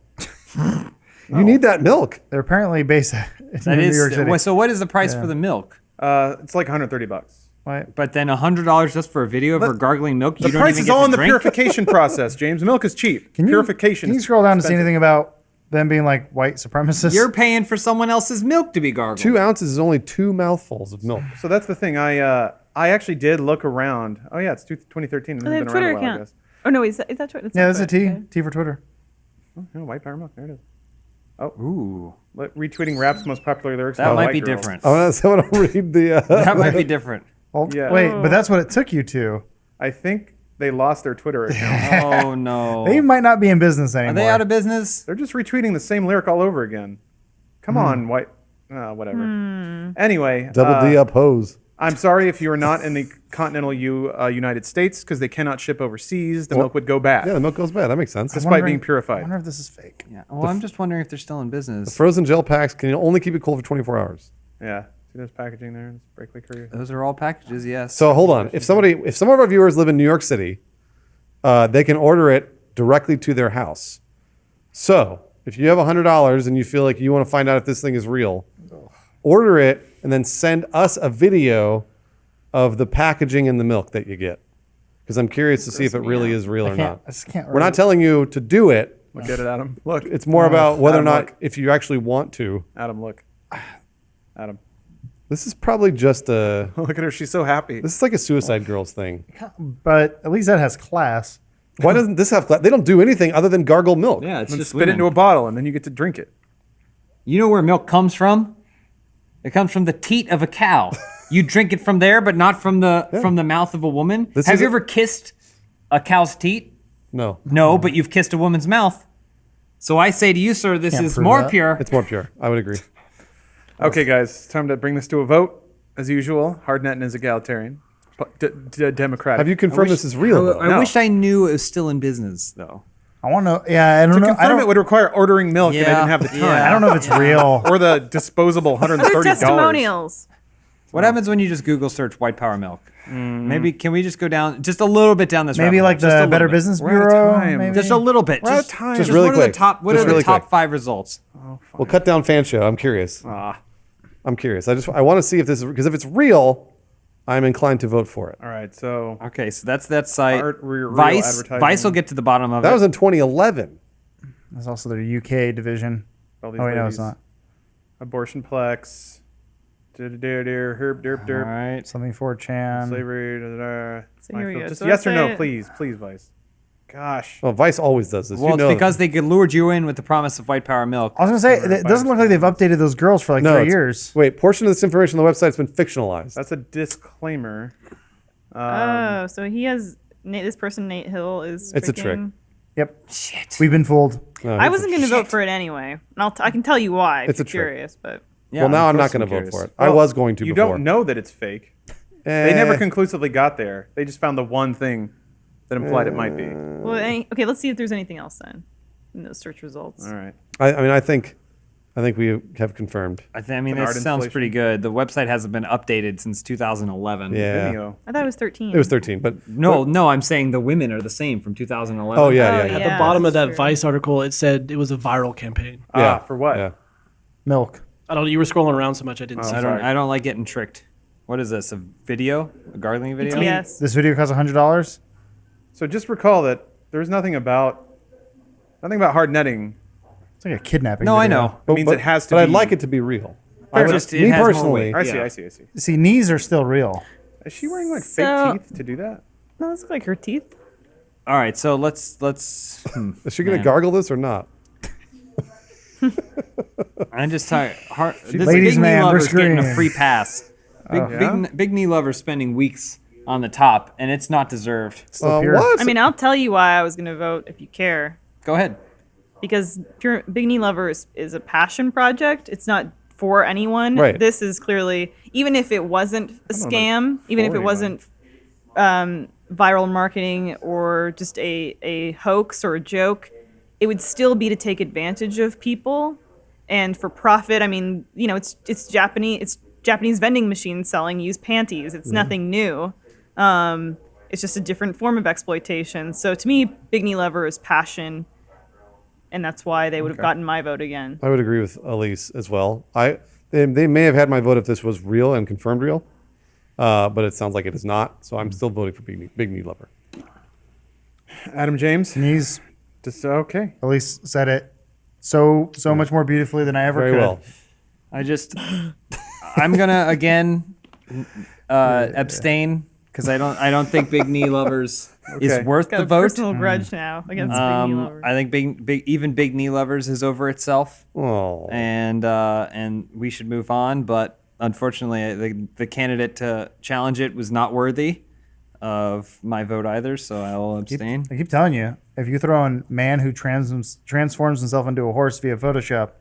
You need that milk. They're apparently based in That New is, York City. so what is the price Yeah. for the milk? It's like $130. Right. But then $100 just for a video of her gargling milk? The You don't price even is get all to in the drink? purification process, James. Milk is cheap. Purification Can you is scroll down to see expensive. anything about them being like white supremacists? You're paying for someone else's milk to be gargled. 2 ounces is only 2 mouthfuls of milk. So that's the thing. I actually did look around. Oh, yeah, it's 2013. Oh, they have a Twitter account. Oh no, is that Twitter? Yeah, that's a T. T for Twitter. Oh, white power milk. There it is. Oh, ooh! Retweeting rap's most popular lyrics. That by might white be girls. different. I want to read the. That might be different. Yeah. Wait, but that's what it took you to. I think they lost their Twitter account. Oh no! They might not be in business anymore. Are they out of business? They're just retweeting the same lyric all over again. Come on, white. Whatever. Anyway. Double D up hose. I'm sorry if you are not in the continental United States because they cannot ship overseas. The milk would go bad. Yeah, the milk goes bad. That makes sense. Despite being I purified. wonder if this is fake. Yeah. Well, I'm just wondering if they're still in business. The frozen gel packs can only keep it cool for 24 hours. Yeah. See there's packaging there? It's breakaway courier. Those are all packages, yes. So hold on. If some of our viewers live in New York City, they can order it directly to their house. So if you have $100 and you feel like you want to find out if this thing is real, order it and then send us a video of the packaging and the milk that you get. Because I'm curious to see if it really is real or not. I just can't. We're not telling you to do it. Look at it, Adam. Look. It's more about whether or Adam, not look. if you actually want to. Adam, look. Adam. This is probably just a. Look at her. She's so happy. This is like a Suicide Girls thing. But at least that has class. Why doesn't this have class? They don't do anything other than gargle milk. Yeah, it's And just spit it into a bottle and then you get to drink it. You know where milk comes from? It comes from the teat of a cow. You drink it from there, but not from the mouth of a woman. This Have is you a- ever kissed a cow's teat? No. No, but you've kissed a woman's mouth. So I say to you, sir, this Can't is prove more that. pure. It's more pure. I would agree. Okay, guys. It's time to bring this to a vote. As usual, Nettin is egalitarian. Democratic. Have you confirmed this is real? though? I wish I knew it was still in business, though. I want to. Yeah, I don't To know. I confirm don't. it would require ordering milk and I Yeah, didn't have the time. yeah. I don't know if it's real. Or the disposable Other $130. testimonials. What happens when you just Google search white power milk? Maybe can we just go down just a little bit down this? Maybe rabbit like hole? Just a the little Better bit. Business We're out of Bureau. time. Maybe? Just a little bit. We're out of Just, time. just really what are the quick. top? What Just are the really top quick. 5 results? We'll cut down fan show. I'm curious. I'm curious. I want to see if this is because if it's real, I'm inclined to vote for it. All right, so Okay, so that's that site. Real Vice. advertising. Vice will get to the bottom of That it. was in 2011. There's also their UK division. all Oh these wait, no, it's ladies. not. Abortionplex. Herb, derp, All derp. right. Something for Chan. Slavery. Da, da, da. So here we go. Just So yes or no, website- please, Vice. Gosh. Well, Vice always does this. Well, you know it's because they lured you in with the promise of white power milk. I was gonna say it doesn't look like they've updated those girls for like No, 3 it's- years. Wait, portion of this information on the website's been fictionalized. That's a disclaimer. Oh, so he has this person Nate Hill is. It's a trick. freaking- Yep. Shit. We've been fooled. No, I it's wasn't going to vote for it anyway, and I can tell you why. If It's a you're trick. curious, but Yeah, well, now of I'm not course going to vote curious. for it. I was going to You before. don't know that it's fake. They never conclusively got there. They just found the one thing that implied it might be. well, okay. Let's see if there's anything else then in those search results. All right. I mean, I think we have confirmed. I mean, An this art sounds installation. pretty good. The website hasn't been updated since 2011. Yeah. Vimeo. I thought it was 13. It was 13, but No, I'm saying the women are the same from 2011. Oh yeah, Oh, yeah, yeah. yeah. At the bottom of that's that true. Vice article, it said it was a viral campaign. Yeah. For what? Yeah. Milk. I don't. You were scrolling around so much, I didn't see. I don't like getting tricked. What is this? A video? A gargling video? Yes. This video costs $100. So just recall that there's nothing about hard netting. It's like a kidnapping. No, I video. know. It means it has to But be. I'd like it to be real. Fair, I would- just it me has more personally, weight. I see. Yeah. See, knees are still real. Is she wearing like So- fake teeth to do that? No, those look like her teeth. All right, so let's. is she going to Man. gargle this or not? I'm just tired. This Ladies big knee man, lover's brisk getting a green. free pass. Big knee lover spending weeks on the top, and it's not deserved. I mean, I'll tell you why I was going to vote if you care. Go ahead. Because Big Knee Lover is a passion project. It's not for anyone. Right. This is clearly, even if it wasn't a scam, even if it wasn't viral marketing or just a hoax or a joke, it would still be to take advantage of people and for profit. I mean, you know, it's Japanese vending machines selling used panties. It's nothing new. It's just a different form of exploitation. So to me, Big Knee Lover is passion, and that's why they would have gotten my vote again. I would agree with Elise as well. They may have had my vote if this was real and confirmed real, but it sounds like it is not. So I'm still voting for Big Knee Lover. Adam James? Knees. Just okay. Elise said it so much more beautifully than I ever Very could. well. I'm gonna again abstain because I don't think Big Knee Lovers is worth Got the a vote. personal grudge now against Big Knee Lover. I think Big Knee Lovers is over itself, and we should move on. But unfortunately, the candidate to challenge it was not worthy of my vote either, so I will abstain. I keep telling you, if you throw in man who transforms himself into a horse via Photoshop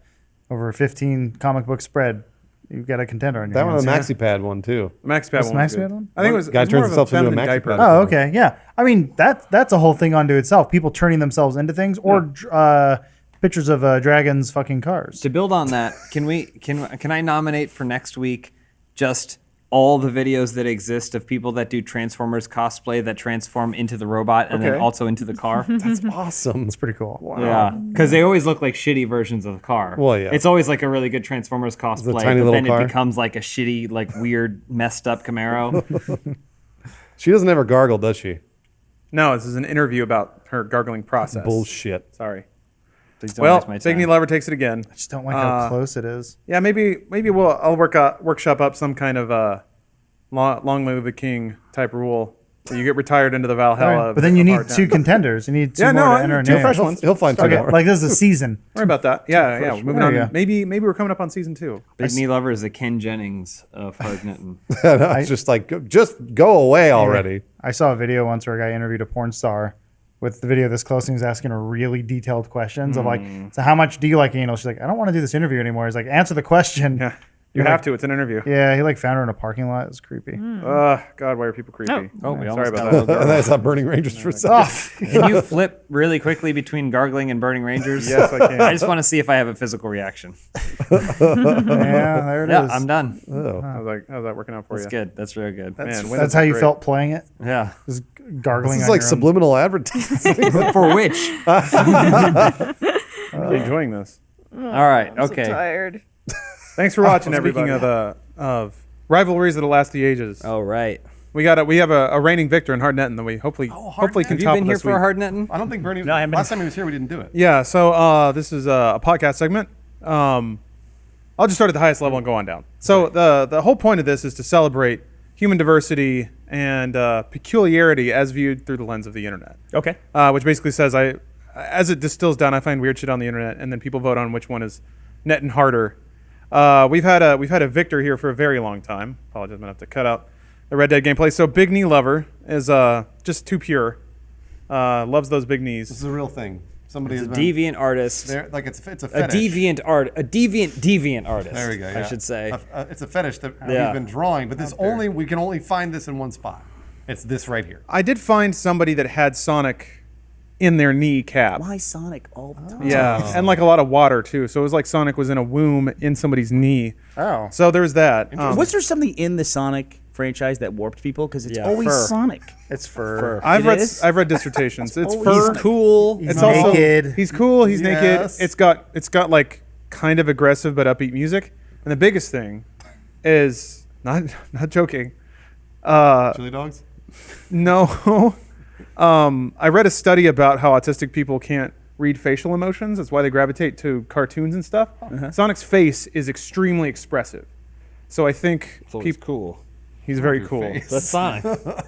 over a 15 comic book spread, you've got a contender on your That hands. was a maxi pad one too. Maxi pad What's one. the was maxi good. pad one? I think it was. Guy it was turns more of himself a into a feminine maxi diaper. pad. Oh, okay, yeah. I mean, that's a whole thing unto itself. People turning themselves into things, or pictures of dragons fucking cars. To build on that, can I nominate for next week just all the videos that exist of people that do Transformers cosplay that transform into the robot and then Okay. also into the car? That's awesome. That's pretty cool. Wow. Yeah, because they always look like shitty versions of the car. Well, yeah. It's always like a really good Transformers cosplay, tiny but little then car. it becomes like a shitty, like weird, messed up Camaro. She doesn't ever gargle, does she? No, this is an interview about her gargling process. Bullshit. Sorry. Please don't Well, waste my Big time. Knee Lover takes it again. I just don't like how close it is. Yeah, maybe I'll workshop up some kind of long live the king type rule. So you get retired into the Valhalla. Right. of- But then you of need our two town. contenders. You need two Yeah, more no, to enter a two name. fresh ones. He'll find two Okay, more. like this is a season. Sorry about that. Yeah, yeah. We're moving There you on. go. Maybe we're coming up on season 2. Big Knee Lover is the Ken Jennings of Hard Knitting. It's just like, just go away already. I saw a video once where a guy interviewed a porn star with the video this close, and he was asking her really detailed questions of like, so how much do you like anal? She's like, I don't want to do this interview anymore. He's like, answer the question. Yeah. You He have like- to. It's an interview. Yeah, he like found her in a parking lot. It was creepy. God, why are people creepy? Oh, we Sorry almost about got that. That's not Burning Rangers for a Oh, second. Can you flip really quickly between gargling and burning rangers? Yes, I can. I just want to see if I have a physical reaction. yeah, there it is. Yeah, I'm done. Oh. How's that working out for That's you? good. That's really good. Man, That's how you felt playing it? Yeah. Just gargling This is on like your own. subliminal advertising. For which? I'm enjoying this. All right. I'm Okay. so tired. Thanks for watching, Speaking everybody. Of rivalries that'll last the ages. All right. We have a reigning victor in Hard Nettin that we hopefully can Have you top been here this for week. a Hard Nettin? I don't think Bernie. No, I haven't last time he was here, we didn't do it. Yeah, so this is a podcast segment. I'll just start at the highest level and go on down. So the whole point of this is to celebrate human diversity and peculiarity as viewed through the lens of the internet. Okay. Which basically says as it distills down, I find weird shit on the internet, and then people vote on which one is netting harder. We've had a victor here for a very long time. Apologize, I'm gonna have to cut out the Red Dead gameplay. So Big Knee Lover is just too pure. Loves those big knees. This is a real thing. Somebody It's has a been deviant artist. like it's a A fetish. deviant artist. There we go. Yeah. I should say. It's a fetish that Yeah. we've been drawing, but we can only find this in one spot. It's this right here. I did find somebody that had Sonic in their knee cap. Why Sonic all the time? Yeah, and like a lot of water too. So it was like Sonic was in a womb in somebody's knee. Oh. So there's that. Was there something in the Sonic franchise that warped people? Because it's Yeah, always fur. Sonic. It's fur. I've It read is? I've read dissertations. It's always fur. Sonic. Cool. He's It's also naked. he's cool. He's Yes. naked. It's got like kind of aggressive but upbeat music. And the biggest thing is not joking. Chili dogs? No. I read a study about how autistic people can't read facial emotions. That's why they gravitate to cartoons and stuff. Sonic's face is extremely expressive. So I think So it's cool. he's very cool. That's Sonic.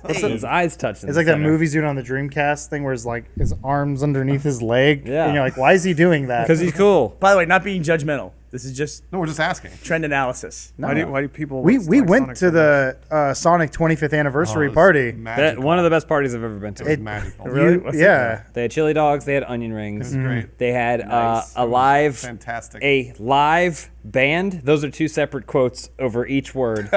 His eyes touching. It's like that movie's doing on the Dreamcast thing where it's like his arms underneath his leg. Yeah. And you're like, why is he doing that? Because he's cool. By the way, not being judgmental. This is just we're just asking trend analysis. No. Why do people? We like went Sonic to so the Sonic 25th anniversary party. One of the best parties I've ever been to. magical. Really? Yeah. They had chili dogs. They had onion rings. Great. They had Nice. a live, Fantastic. a live band. Those are two separate quotes over each word,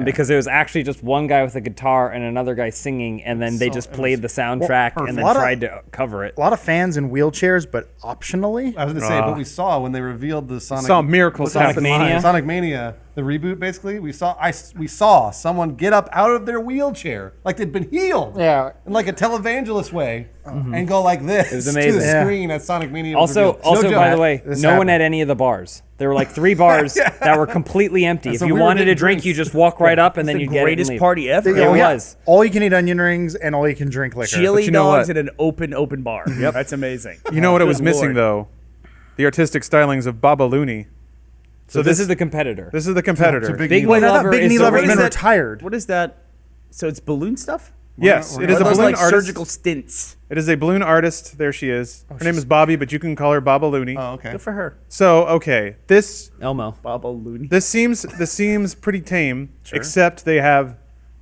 because it was actually just one guy with a guitar and another guy singing, and then they just played the soundtrack and then tried to cover it. A lot of fans in wheelchairs, but optionally. I was going to say, but we saw when they revealed the Sonic. Saw miracles happen. Sonic Mania, the reboot, basically. We saw someone get up out of their wheelchair like they'd been healed. Yeah. In like a televangelist way, and go like this It was to amazing. the screen at Sonic Mania. was Also, revealed. by the way, no one at any of the bars. There were like 3 bars that were completely empty. If so you we were wanted a getting drink, drinks. you just walk right up and then the you get it and greatest leave. party ever. It was. All you can eat onion rings and all you can drink liquor. Chili you know dogs what? at an open bar. Yep, that's amazing. You know what it was Good missing Lord. though? The artistic stylings of Babalooney. So this is the competitor. This is the competitor. So Big Big Knee Knee I thought Lover Big is Knee the Lover's reason- been retired. What is that? So it's balloon stuff? Yes, it is a Those balloon like artist. surgical stints. It is a balloon artist. There she is. Her name is Bobby, but you can call her Babalooney. Oh, okay. Good for her. So okay, this Elmo. Babalooney. this seems pretty tame, except they have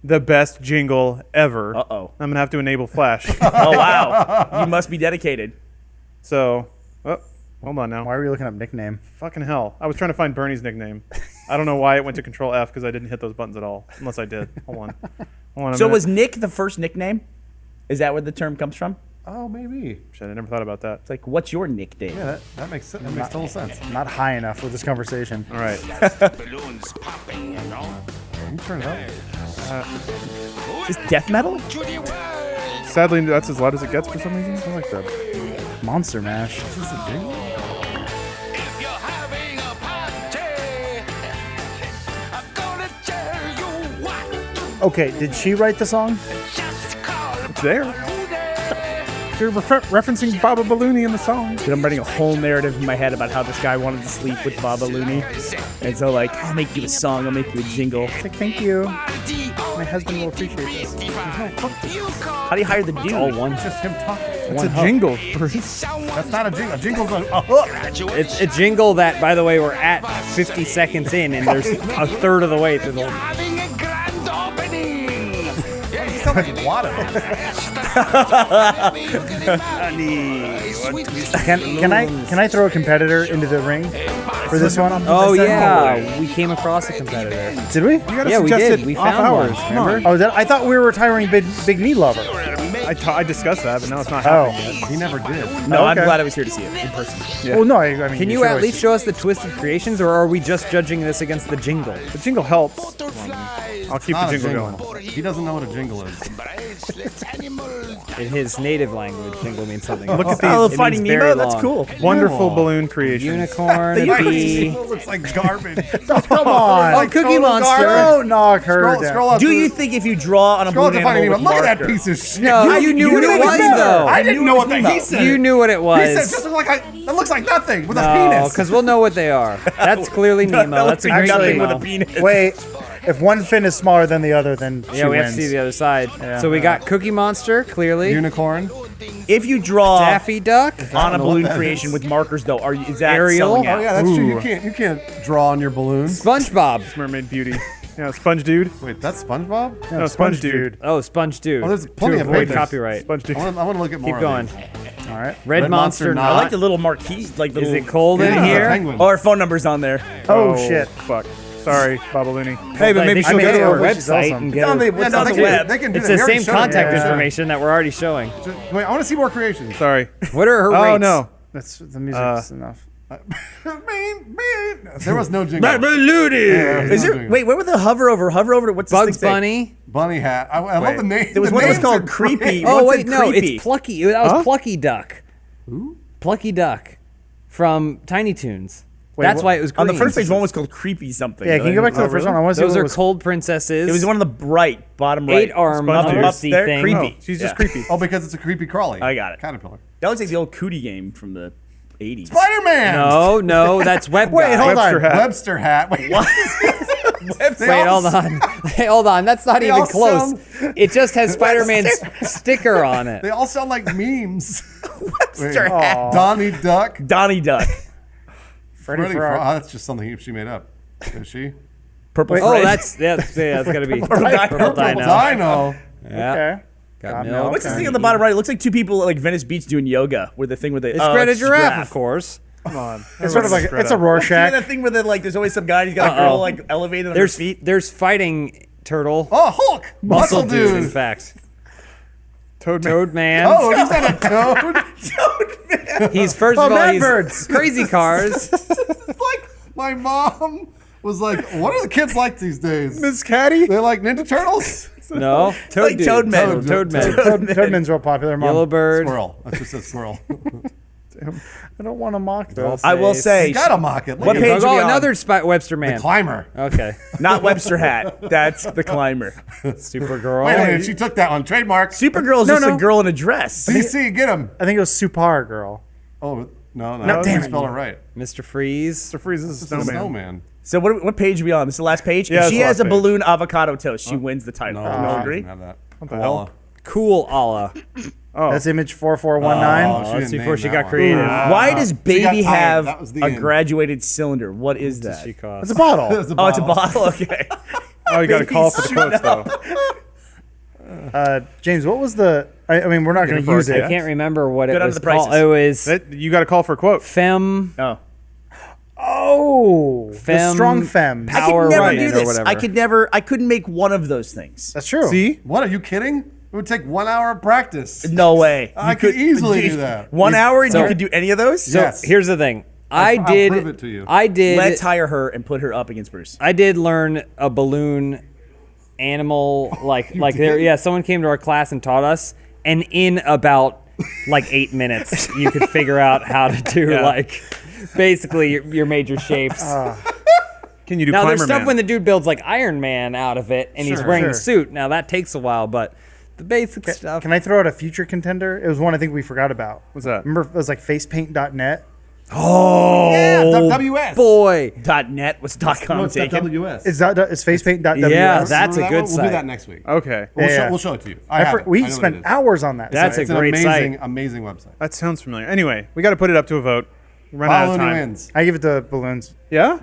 the best jingle ever. Uh-oh. I'm gonna have to enable Flash. Oh wow, you must be dedicated. So, hold on now. Why are we looking up nickname? Fucking hell! I was trying to find Bernie's nickname. I don't know why it went to Control F because I didn't hit those buttons at all. Unless I did. Hold on. Hold on a So minute. was Nick the first nickname? Is that where the term comes from? Oh, maybe. Shit, I never thought about that. It's like, what's your nickname? Yeah, that makes sense. That makes total sense. Not high enough with this conversation. All right. Balloons popping, you know. You turn it up. Is this death metal? Sadly, that's as loud as it gets for some reason. I like that. Monster Mash. Is this a jingle? If you're having a party, I'm gonna tell you what. Okay, did she write the song? Just call It's there. You're referencing Babalooney in the song. Dude, I'm writing a whole narrative in my head about how this guy wanted to sleep with Babalooney. And so like, I'll make you a song, I'll make you a jingle. It's like, thank you. My husband will appreciate this. How do you hire the dude? All one. It's just him talking. It's a jingle. That's not a jingle. A jingle's a hook. It's a jingle that, by the way, we're at 50 seconds in, and there's a third of the way through the. having a grand opening. It sounds like water. Can I throw a competitor into the ring for this one? Oh yeah, we came across a competitor. Did we? Yeah, we did. We found one. Remember? Oh, I thought we were retiring Big Knee Lover. I discussed that, but now it's not happening yet. He never did. No, I'm Okay. glad I was here to see it in person. Well, no, I mean. Can you at least show us the twisted creations, or are we just judging this against the jingle? The jingle helps. I'll keep the Not a jingle going. He doesn't know what a jingle is. In his native language, jingle means something. Look at Oh, these Finding means Nemo? very That's long. cool. wonderful balloon creations. Unicorn, a bee. It looks like garbage. Come on. Oh, Cookie Monster. Don't knock her down. Scroll up. Do you think if you draw on a Scroll up balloon to Finding animal Nemo. with Look at that marker- piece of shit. No, you knew what it was, though. I didn't know what he said. You knew what it was. He said just like that looks like nothing with a No, penis. because we'll know what they are. That's clearly Nemo. That's a green nothing with Nemo. a penis. Wait, if one fin is smaller than the other, then she Yeah, we have wins. to see the other side. So we got Cookie Monster, clearly. Unicorn. If you draw Daffy Duck. on a know what balloon that creation is. with markers, though, is that Ariel? selling Oh out? yeah, that's true. You can't draw on your balloons. SpongeBob. Mermaid Beauty. Yeah, Sponge Dude. Wait, that's SpongeBob? No, Sponge Dude. Oh, Sponge Dude. Oh, there's plenty to of avoid pages. copyright. Sponge Dude. I want to look at more. Keep going. Of these. All right. Red, Monster. I Not. like the little marquee, like the Is little. it cold in Yeah, here? penguin. Oh, our phone number's on there. Oh, shit. Fuck. Sorry, Babalooney. Hey, but I maybe think she'll we go go to to our her She's website awesome. and It's get on her. the, It's on they the can- web. They can do It's that. the They already same showed it. contact Yeah. information that we're already showing. Wait, I want to see more creations. Sorry. What are her Oh rates? no. That's the music's enough. There was no jingle. Babalooney! Is there? Wait, where would the hover over? What's this Bugs thing say? Bunny. Bunny hat. I love the name. There was the one that was names called are Creepy. great. Oh What's wait, in no, Creepy? it's Plucky. That was Plucky Duck. Who? Plucky Duck from Tiny Toons. Wait, That's what- why it was green. On the first page, one was called Creepy something. Yeah, can you go back to the first one? I want to see Those what are was. cold princesses. It was one of the bottom right. 8-arm Up Lucy there, thing. creepy. Oh, she's just Yeah. creepy. Oh, because it's a creepy crawly. I got it. Caterpillar. That looks like the old Cootie game from the 80s. Spider-Man. No, that's Web Wait, Guy. hold on. Webster hat. Webster hat. Wait, what? Wait, hold on. Hey, hold on. That's not They even all close. sound- It just has Spider-Man's sticker on it. They all sound like memes. Webster hat. Donnie Duck. Donnie Duck. Freddy Frog. Oh, that's just something she made up. Is she? Purple. Oh, that's that's gotta be Purple Dino. Yeah. Okay. Got milk. What's this thing on the bottom right? It looks like two people at like Venice Beach doing yoga. Where the thing with the It's Greta Giraffe, of course. Come on. It's sort of like it's a See Rorschach. that thing where the, like there's always some guy. He's got a girl like elevated on her feet. There's fighting turtle. Oh, Hulk. Muscle In dude. fact. Toad Man. Oh, he's not a toad. He's first of all, he's crazy cars. It's like my mom was like, "What are the kids like these days?" Miss Caddy? They like Ninja Turtles. No, Toad Like Dude. Toadman. Toadman's real popular. Mom. Yellow Bird. Squirrel. That's just a squirrel. I don't want to mock this. I will say, You gotta mock it. Look What at page it. are we on? Another Webster man. The climber. Okay. Not Webster Hat. That's the climber. Supergirl. Wait a minute, she took that one. Trademark. Supergirl is just a girl in a dress. CC, get him. I think it was Supar Girl. Oh, no. No, damn You it. spelled it right. Mr. Freeze. Mr. Freeze is a It's a snowman. snowman. So what page are we on? This is the last page? Yeah, If it's she the has last a page. balloon avocado toast, she wins the title. No, You she all doesn't agree? have that. What the hell? Cool Allah. Oh. That's image 4419. Oh, That's didn't before name she that got one. creative. Why does She got baby tired. have That was the a end. graduated cylinder? What is that? She cost. It's a bottle. It's a Oh, it's a bottle. bottle? Okay. Oh, you got to call for the quotes, though. James, what was the? I mean, we're not going to use I it. can't remember what Go it down to was the prices. called. It was You got to call for a quote. Femme. Oh. Oh, the Femme strong femme. I Power could never Women do or this. whatever. I couldn't make one of those things. That's true. See? What, are you kidding? It would take 1 hour of practice. No way. I You could easily do that. 1 hour and So- you could do any of those? So Yes. here's the thing. I'll prove it to you. I did. Let's hire her and put her up against Bruce. I did learn a balloon animal like there. Yeah, someone came to our class and taught us, and in about like 8 minutes, you could figure out how to do like basically your major shapes. Can you do Now Climber there's stuff Man? when the dude builds like Iron Man out of it, and he's Sure, wearing sure. the suit. Now that takes a while, but the basic stuff. Can I throw out a future contender? It was one I think we forgot about. What's that? Remember, it was like facepaint.net. Oh, Yeah, WS. boy. .net was .com No, it's taken. WS. It's facepaint.ws. Yeah, that's a Remember good We'll site. do that next week. Okay. We'll show it to you. We I know spent what it is. hours on that. That's site. It's a an great amazing, site. amazing website. That sounds familiar. Anyway, we got to put it up to a vote. We run out of Ballooney time. wins. I give it to balloons. Yeah?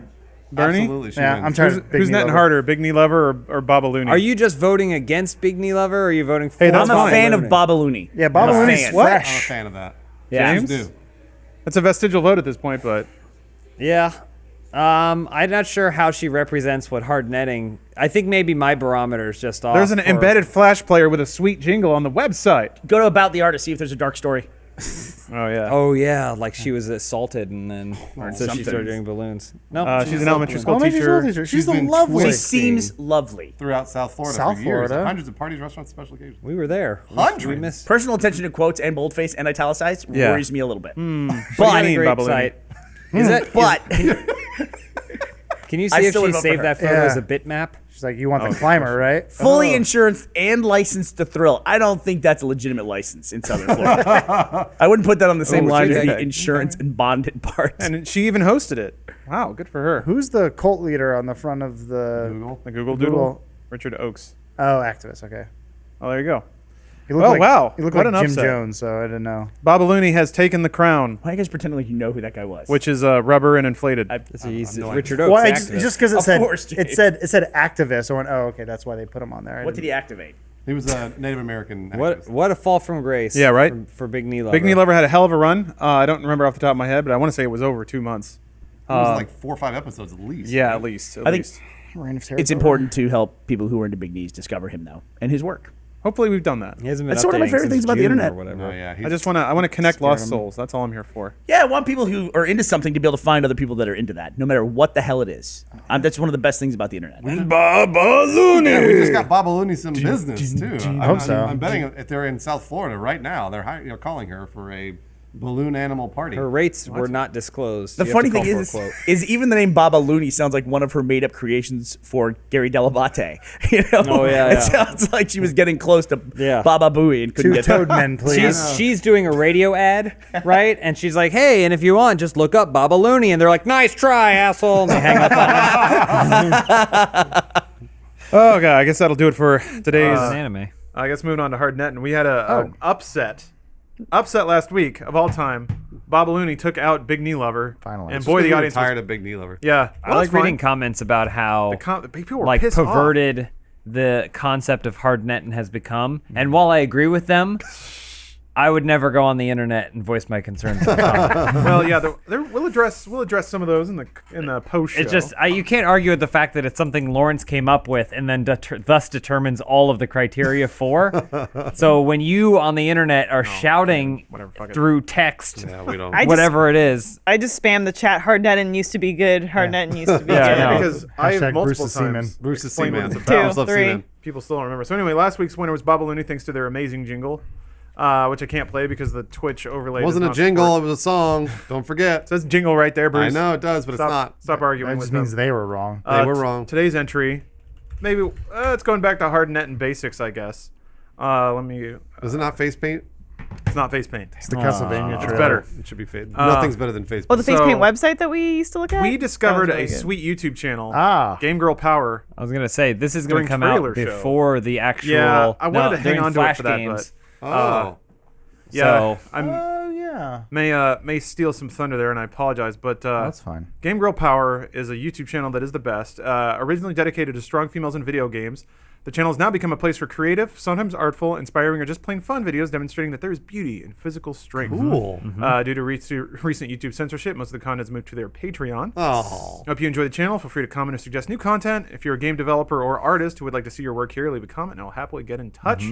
Bernie? Absolutely, she Yeah, wins. I'm tired Who's, of Big who's Knee netting Lover. harder, Big Knee Lover or Babalooney? Are you just voting against Big Knee Lover, or are you voting for? Hey, that's I'm a fine. fan of Babalooney. Yeah, I'm a Babalooney's fan. fresh. I'm a fan of that. Yeah. James? Do. That's a vestigial vote at this point, but Yeah. I'm not sure how she represents what hard netting. I think maybe my barometer is just off. there's an for- embedded Flash player with a sweet jingle on the website. Go to About the Artist, see if there's a dark story. Oh, yeah. Oh yeah, like she was assaulted and then so she something. started doing balloons. No, She's an elementary school Elementary teacher. school teacher. She's the been lovely. She twisted seems lovely. throughout South Florida South for years. Florida. Hundreds of parties, restaurants, special occasions. we were there. Hundreds. We missed. Personal attention to quotes and boldface and italicized Yeah. worries me a little bit. What do you But mean, great Babalooney? site. Is it? But Can you I see if still she would vote for saved her. that photo Yeah. as a bitmap? She's like, you want the climber, right? fully insurance and licensed to thrill. I don't think that's a legitimate license in Southern Florida. I wouldn't put that on the same line as the okay. insurance and bonded part. And she even hosted it. Wow, good for her. Who's the cult leader on the front of the Google. The Google Doodle? Google. Richard Oakes. Oh, activist. Okay. Oh, there you go. He looked Oh, like, wow. He looked What like an Jim upset. Jones, so I didn't know. Babalooney has taken the crown, Why are you guys pretending like you know who that guy was? which is rubber and inflated. He's no Richard idea. Oakes. Well, activist. just because it Of said course, it James. said activist, I went, oh, okay, that's why they put him on there. What did he activate? He was a Native American What activist. what a fall from grace. Yeah, right? For Big Knee Lover. Big Knee Lover had a hell of a run. I don't remember off the top of my head, but I want to say it was over 2 months. It was like 4 or 5 episodes at least. Yeah, right? at least. I think Reign of it's Territory. important to help people who are into big knees discover him though and his work. Hopefully we've done that. He hasn't been That's one of my updating favorite since things about the June internet. or whatever. No, yeah. I want to connect lost souls. That's all I'm here for. Yeah, I want people who are into something to be able to find other people that are into that, no matter what the hell it is. That's one of the best things about the internet. Babalooney. Yeah, we just got Babalooney some business too. I hope so. I'm betting if they're in South Florida right now, they're calling her for a balloon animal party. Her rates were not disclosed. The You have funny to call thing for a is, quote. even the name Babalooney sounds like one of her made-up creations for Gary Delabate. You know, Oh, yeah, it yeah. sounds like she was getting close to Yeah. Baba Booey and couldn't Two get toad there. men, please. She's doing a radio ad, right? And she's like, "Hey, and if you want, just look up Babalooney." And they're like, "Nice try, asshole." And they hang up on her. Oh, God. I guess that'll do it for today's It's an anime. I guess moving on to hard net, and we had an upset last week of all time. Babalooney took out Big Knee Lover. Finally. And Just boy, 'cause the we were audience tired was, of Big Knee Lover. Yeah, I like reading comments about how people were like pissed off. perverted the concept of hard netting has become. And while I agree with them, I would never go on the internet and voice my concerns. Well, yeah, we'll address some of those in the post show. It's just you can't argue with the fact that it's something Lawrence came up with and then thus determines all of the criteria for. So when you on the internet are shouting through text, whatever it is, I just spam the chat. Hard netting used to be good. Hard netting used to be good. Yeah, because I have Hashtag multiple Bruce the Seaman. times Bruce the explained what Seaman. it's about. 2, 3. Seaman. People still don't remember. So anyway, last week's winner was Babalooney, thanks to their amazing jingle. Which I can't play because the Twitch overlay It wasn't a jingle, it was a song. Don't forget. It says jingle right there, Bruce. I know it does, but it's not. Stop arguing That with just them. means they were wrong. They were wrong. Today's entry, maybe it's going back to hard net and basics, I guess. Let me. Is it not face paint? It's not face paint. It's the Castlevania It's trailer. better. It should be fade. Nothing's better than face Oh, paint. the face paint website that we used to look at. We discovered That was a really good. sweet YouTube channel. Game Girl Power. I was gonna say this is gonna Doing come out trailer show. before the actual. Yeah, I wanted to hang during on to it Flash for that, games. but yeah, yeah. may steal some thunder there, and I apologize, but That's fine. Game Girl Power is a YouTube channel that is the best. Originally dedicated to strong females in video games, the channel has now become a place for creative, sometimes artful, inspiring, or just plain fun videos demonstrating that there is beauty in physical strength. Cool. Due to recent YouTube censorship, most of the content has moved to their Patreon. Oh. Hope you enjoy the channel. Feel free to comment or suggest new content. If you're a game developer or artist who would like to see your work here, leave a comment, and I'll happily get in touch.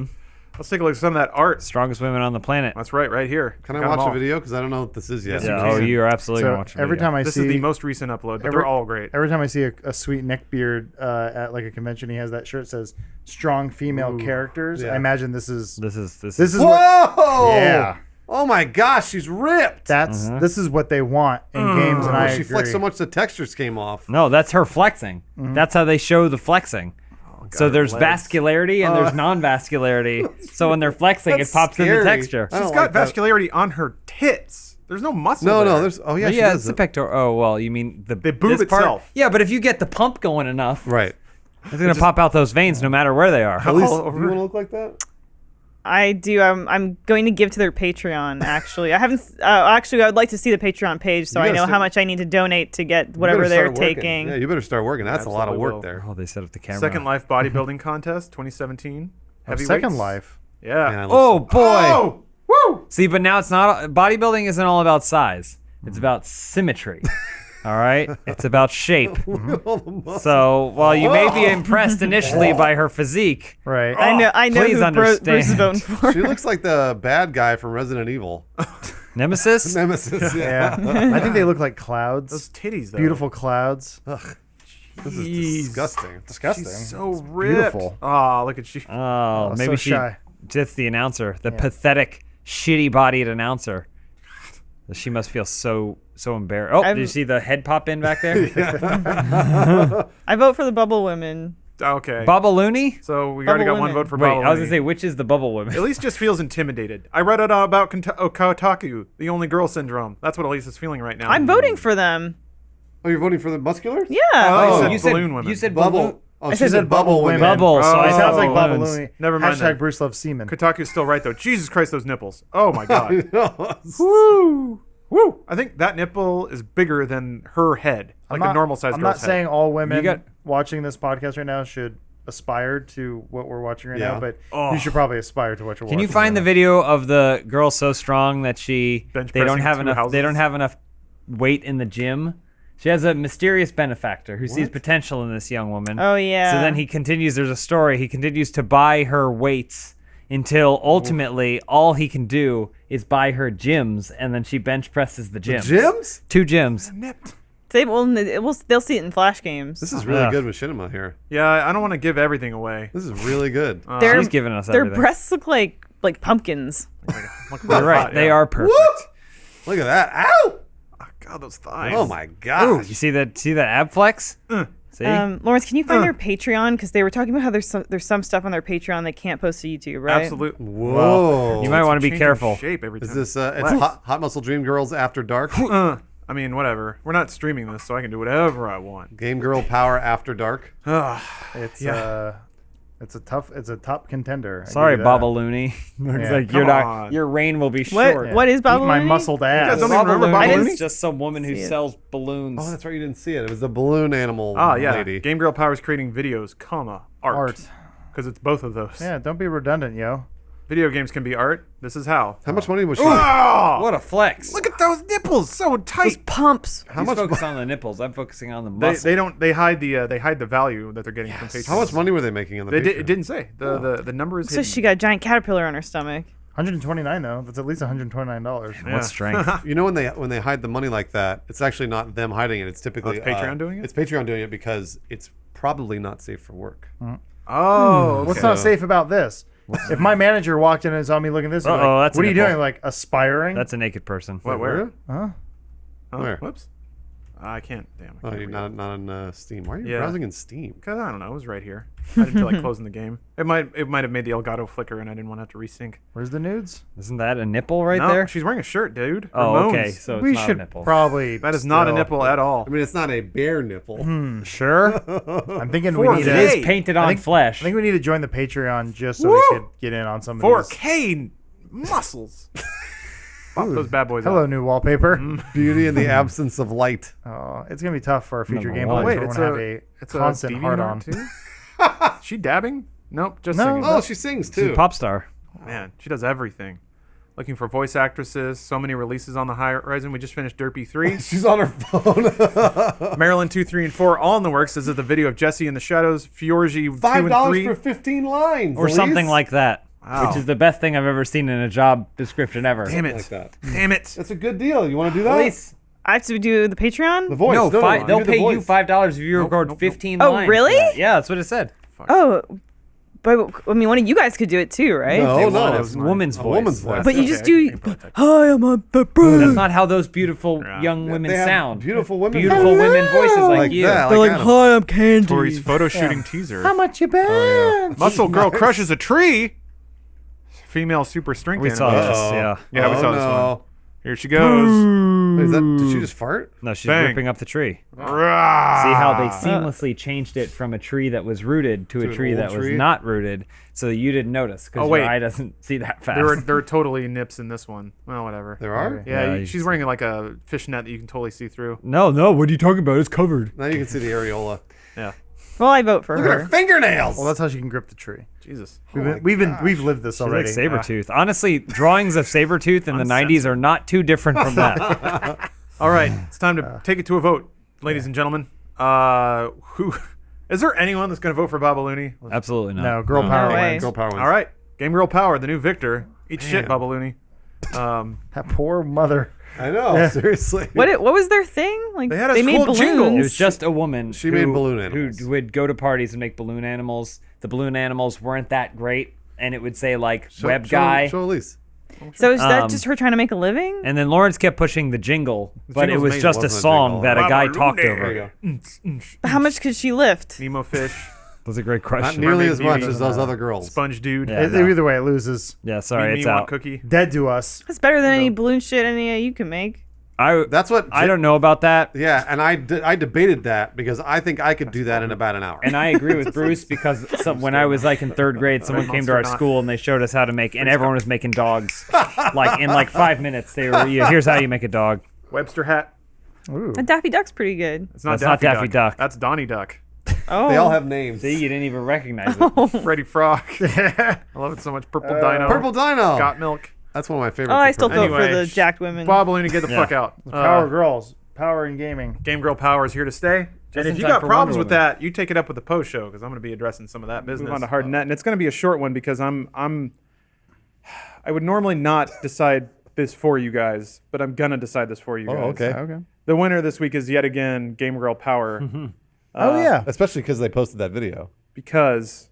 Let's take a look at some of that art. Strongest women on the planet. That's right here. Can I Got 'em watch all. a video? Because I don't know what this is yet. Yes, Yeah, you can. you're absolutely gonna watch a every video. time I This see is the most recent upload, but they're all great. Every time I see a sweet neckbeard at like a convention, he has that shirt that says "strong female characters." Yeah. I imagine this is this is Whoa! what, yeah. Oh my gosh, she's ripped. That's this is what they want in games, and I She agree. flexed so much the textures came off. No, that's her flexing. That's how they show the flexing. So there's vascularity and there's non-vascularity. So when they're flexing, it pops in the scary. texture. She's got vascularity on her tits. There's no muscle. No, there. there's. Oh yeah, But she yeah, does it's the it. pectoral. Oh well, you mean the boob this part? itself. Yeah, but if you get the pump going enough, Right. it's gonna pop out those veins no matter where they are. At least, do you want to look like that? I do. I'm going to give to their Patreon. Actually, I haven't. Actually, I would like to see the Patreon page so You I gotta know how start- much I need to donate to get You whatever better they're start working. taking. Yeah, you better start working. That's a lot of Absolutely work will. there. Oh, they set up the camera. Second Life bodybuilding contest 2017. Heavyweights. Second Life. Yeah. Oh boy. Oh! Woo! See, but now it's not. Bodybuilding isn't all about size. It's about symmetry. All right, it's about shape. So while you may be impressed initially by her physique, Right. I know please who Bruce is understand. voting for. She looks like the bad guy from Resident Evil. Nemesis. Nemesis. Yeah. I think they look like clouds. Those titties, though. Beautiful clouds. Ugh. This is Jeez. disgusting. Disgusting. She's so It's ripped. beautiful. Oh, look at she. Oh, maybe so she. shy. Just the announcer, the pathetic, shitty-bodied announcer. She must feel so embarrassed. Oh, did you see the head pop in back there? I vote for the bubble women. Okay. Babalooney? So we already got one vote for Wait, Babalooney. I was gonna say, which is the bubble woman? Elise just feels intimidated. I read it about Kotaku, the only girl syndrome. That's what Elise is feeling right now. I'm voting for them. Oh, you're voting for the muscular? Yeah. Oh, you you said balloon women. You said Bubble. balloon. Oh, I she said bubble women. Bubble, so it I sounds like said Babalooney. balloons. Never mind Hashtag then. Bruce loves semen. Kotaku's still right though. Jesus Christ, those nipples. Oh my god. I know. Woo! Woo! I think that nipple is bigger than her head, like a normal sized I'm girl's not head. saying all women got- watching this podcast right now should aspire to what we're watching right Yeah. now, but Oh. you should probably aspire to what you're watching. Can you find the video of the girl so strong that Bench they don't pressing have 2 enough houses? they don't have enough weight in the gym? She has a mysterious benefactor who sees potential in this young woman. Oh yeah. So then he continues, there's a story, he continues to buy her weights until ultimately all he can do is buy her gyms, and then she bench presses the gyms. Gyms? 2 gyms. Nipped. They'll see it in Flash games. This is really good with Shinema here. Yeah, I don't want to give everything away. This is really good. She's giving us Their everything. breasts look like pumpkins. You're right, they are perfect. Look at that. Ow! Oh, God, those thighs. Oh my gosh. You see that ab flex? See? Lawrence, can you find their Patreon? Because they were talking about how there's some stuff on their Patreon they can't post to YouTube, right? Absolutely. Whoa. You might want to be Changing careful. Shape every time. Is this it's Hot Muscle Dream Girls After Dark? I mean, whatever. We're not streaming this, so I can do whatever I want. Game Girl Power After Dark. It's It's a top contender. I Sorry, give you that. Babalooney. Looks Yeah. like your reign will be What? short. What is Eat my Babalooney? muscled ass. You guys don't even remember I didn't Babalooney? It's just some woman who see it. sells balloons. Oh, that's right. You didn't see it. It was the balloon animal Oh yeah, lady. Game Girl Power is creating videos, art. Because it's both of those. Yeah, don't be redundant, yo. Video games can be art. This is how. How much money was she? Oh! What a flex. Look at those nipples, so Those tight. pumps. How He's much? focused on the nipples. I'm focusing on the They, muscle. they don't. They hide the value that they're getting from Patreon. How much money were they making on the? It didn't say. The number is So hidden. she got a giant caterpillar on her stomach. 129 though. That's at least $129. Yeah. What strength? You know when they hide the money like that, it's actually not them hiding it. It's typically it's Patreon doing it? It's Patreon doing it because it's probably not safe for work. Oh, What's okay. not safe about this? If my manager walked in and saw me looking at this, he'd be Uh-oh, like, that's what a are you nipple. doing? Like aspiring? That's a naked person. What? Where? Huh? Huh? Where? Whoops. I can't. Damn. I Oh, can't you're read it. not on Steam. Why are you Yeah. browsing in Steam? Because I don't know. It was right here. I didn't feel like closing the game. It might have made the Elgato flicker, and I didn't want to have to resync. Where's the nudes? Isn't that a nipple right No, there? she's wearing a shirt, dude. Oh, Ramones. okay. So it's We not a should nipple. probably. That is not a still- nipple at all. I mean, it's not a bare nipple. Sure. I'm thinking we need It to. is painted on I think flesh. I think we need to join the Patreon just so Woo! we could get in on some of these. 4K muscles. Pop those bad boys Hello, out. new wallpaper. Beauty in the absence of light. Oh, it's gonna be tough for our future Number gameplays. one. Wait, We're it's gonna a, have a it's constant a hard on. too? She dabbing? Nope, just No. singing. Oh, she sings She's a too. pop star. Man, she does everything. Looking for voice actresses. So many releases on the horizon. We just finished Derpy 3. She's on her phone. Maryland 2, 3, and 4 all in the works. This is the video of Jesse in the Shadows, Fiorgi 2 and $5 3. for 15 lines. Or something like that. Wow. Which is the best thing I've ever seen in a job description ever. Damn it. Like that. Damn it. That's a good deal. You want to do that? Please. I have to do the Patreon? The voice. No, No, they'll do the pay you voice. $5 if you record 15 Oh, lines. really? Yeah, that's what it said. Oh, but I mean, one of you guys could do it too, right? No, They no. want It's a woman's a voice. woman's voice. But you Okay, just I do. can probably take Hi, I'm a That's not how those beautiful young women They have sound. beautiful women. Beautiful women voices like, Like you. that. They're like, Adam. hi, I'm Candy. Tori's photo shooting teaser. How much you bet? Muscle Girl crushes a tree. Female super strength We saw animation. this, Uh-oh. yeah. Yeah, we Oh, saw this no. one. Here she goes. Wait, did she just fart? No, she's Bang. ripping up the tree. Rah. See how they seamlessly changed it from a tree that was rooted to To a an tree old that was tree? not rooted, so you didn't notice because Oh, wait. your eye doesn't see that fast. There are totally nips in this one. Well, whatever. There are? Yeah, Yeah, you she's wearing like a fishnet that you can totally see through. No, what are you talking about? It's covered. Now you can see the areola. Yeah. Well, I vote for Look at her. her fingernails. Well, that's how she can grip the tree. Jesus. We've lived this She's like already. Sabretooth. Honestly, drawings of Sabretooth in the 90s are not too different from that. All right, it's time to take it to a vote, ladies and gentlemen. Who is there anyone that's going to vote for Babalooney? Absolutely not. No, girl power No way. wins. Girl power wins. All right, Game Girl Power, the new victor. Eat shit, Babalooney. That poor mother. I know. Seriously. What was their thing? Like They had a made whole balloons. jingle. It was just a woman She made balloon animals. who would go to parties and make balloon animals. The balloon animals weren't that great, and it would say like web guy. Show Elise. So is that just her trying to make a living? And then Lawrence kept pushing the jingle, but it jingle's was amazing. just a Wasn't a song jingle. that a guy talked Babalooney. over. How much could she lift? Nemo fish, That's a great Not question. nearly Mermaid as much Beauty. as those other girls. sponge dude. Yeah. Either way, it loses. Yeah, sorry, me it's want out. cookie. Dead to us. That's better than any balloon shit any you can make. That's what I don't know about that. Yeah, and I debated that because I think I could do that in about an hour. And I agree with Bruce because when I was like in third grade, someone came to our Monster school and they showed us how to make, and everyone was making dogs. Like in like 5 minutes, they were, here's how you make a dog. Webster hat. Ooh. A Daffy Duck's pretty good. It's not That's not Daffy Daffy Duck. Duck. That's Donnie Duck. Oh. They all have names. See, you didn't even recognize it. Freddy Frog. I love it so much. Purple Dino. Purple Dino. Got milk. That's one of my favorite. Oh, I still vote Anyway, for the jacked women. Babalooney, get the Yeah. fuck out. Power girls. Power in gaming. Game Girl Power is here to stay. And in if you time got for problems Wonder with that, you take it up with the post show because I'm going to be addressing some of that business. Move on to hard net, and it's going to be a short one because I would normally not decide this for you guys, but I'm gonna decide this for you guys. Oh, okay. Okay. The winner this week is yet again Game Girl Power. Oh yeah. Especially because they posted that video. Because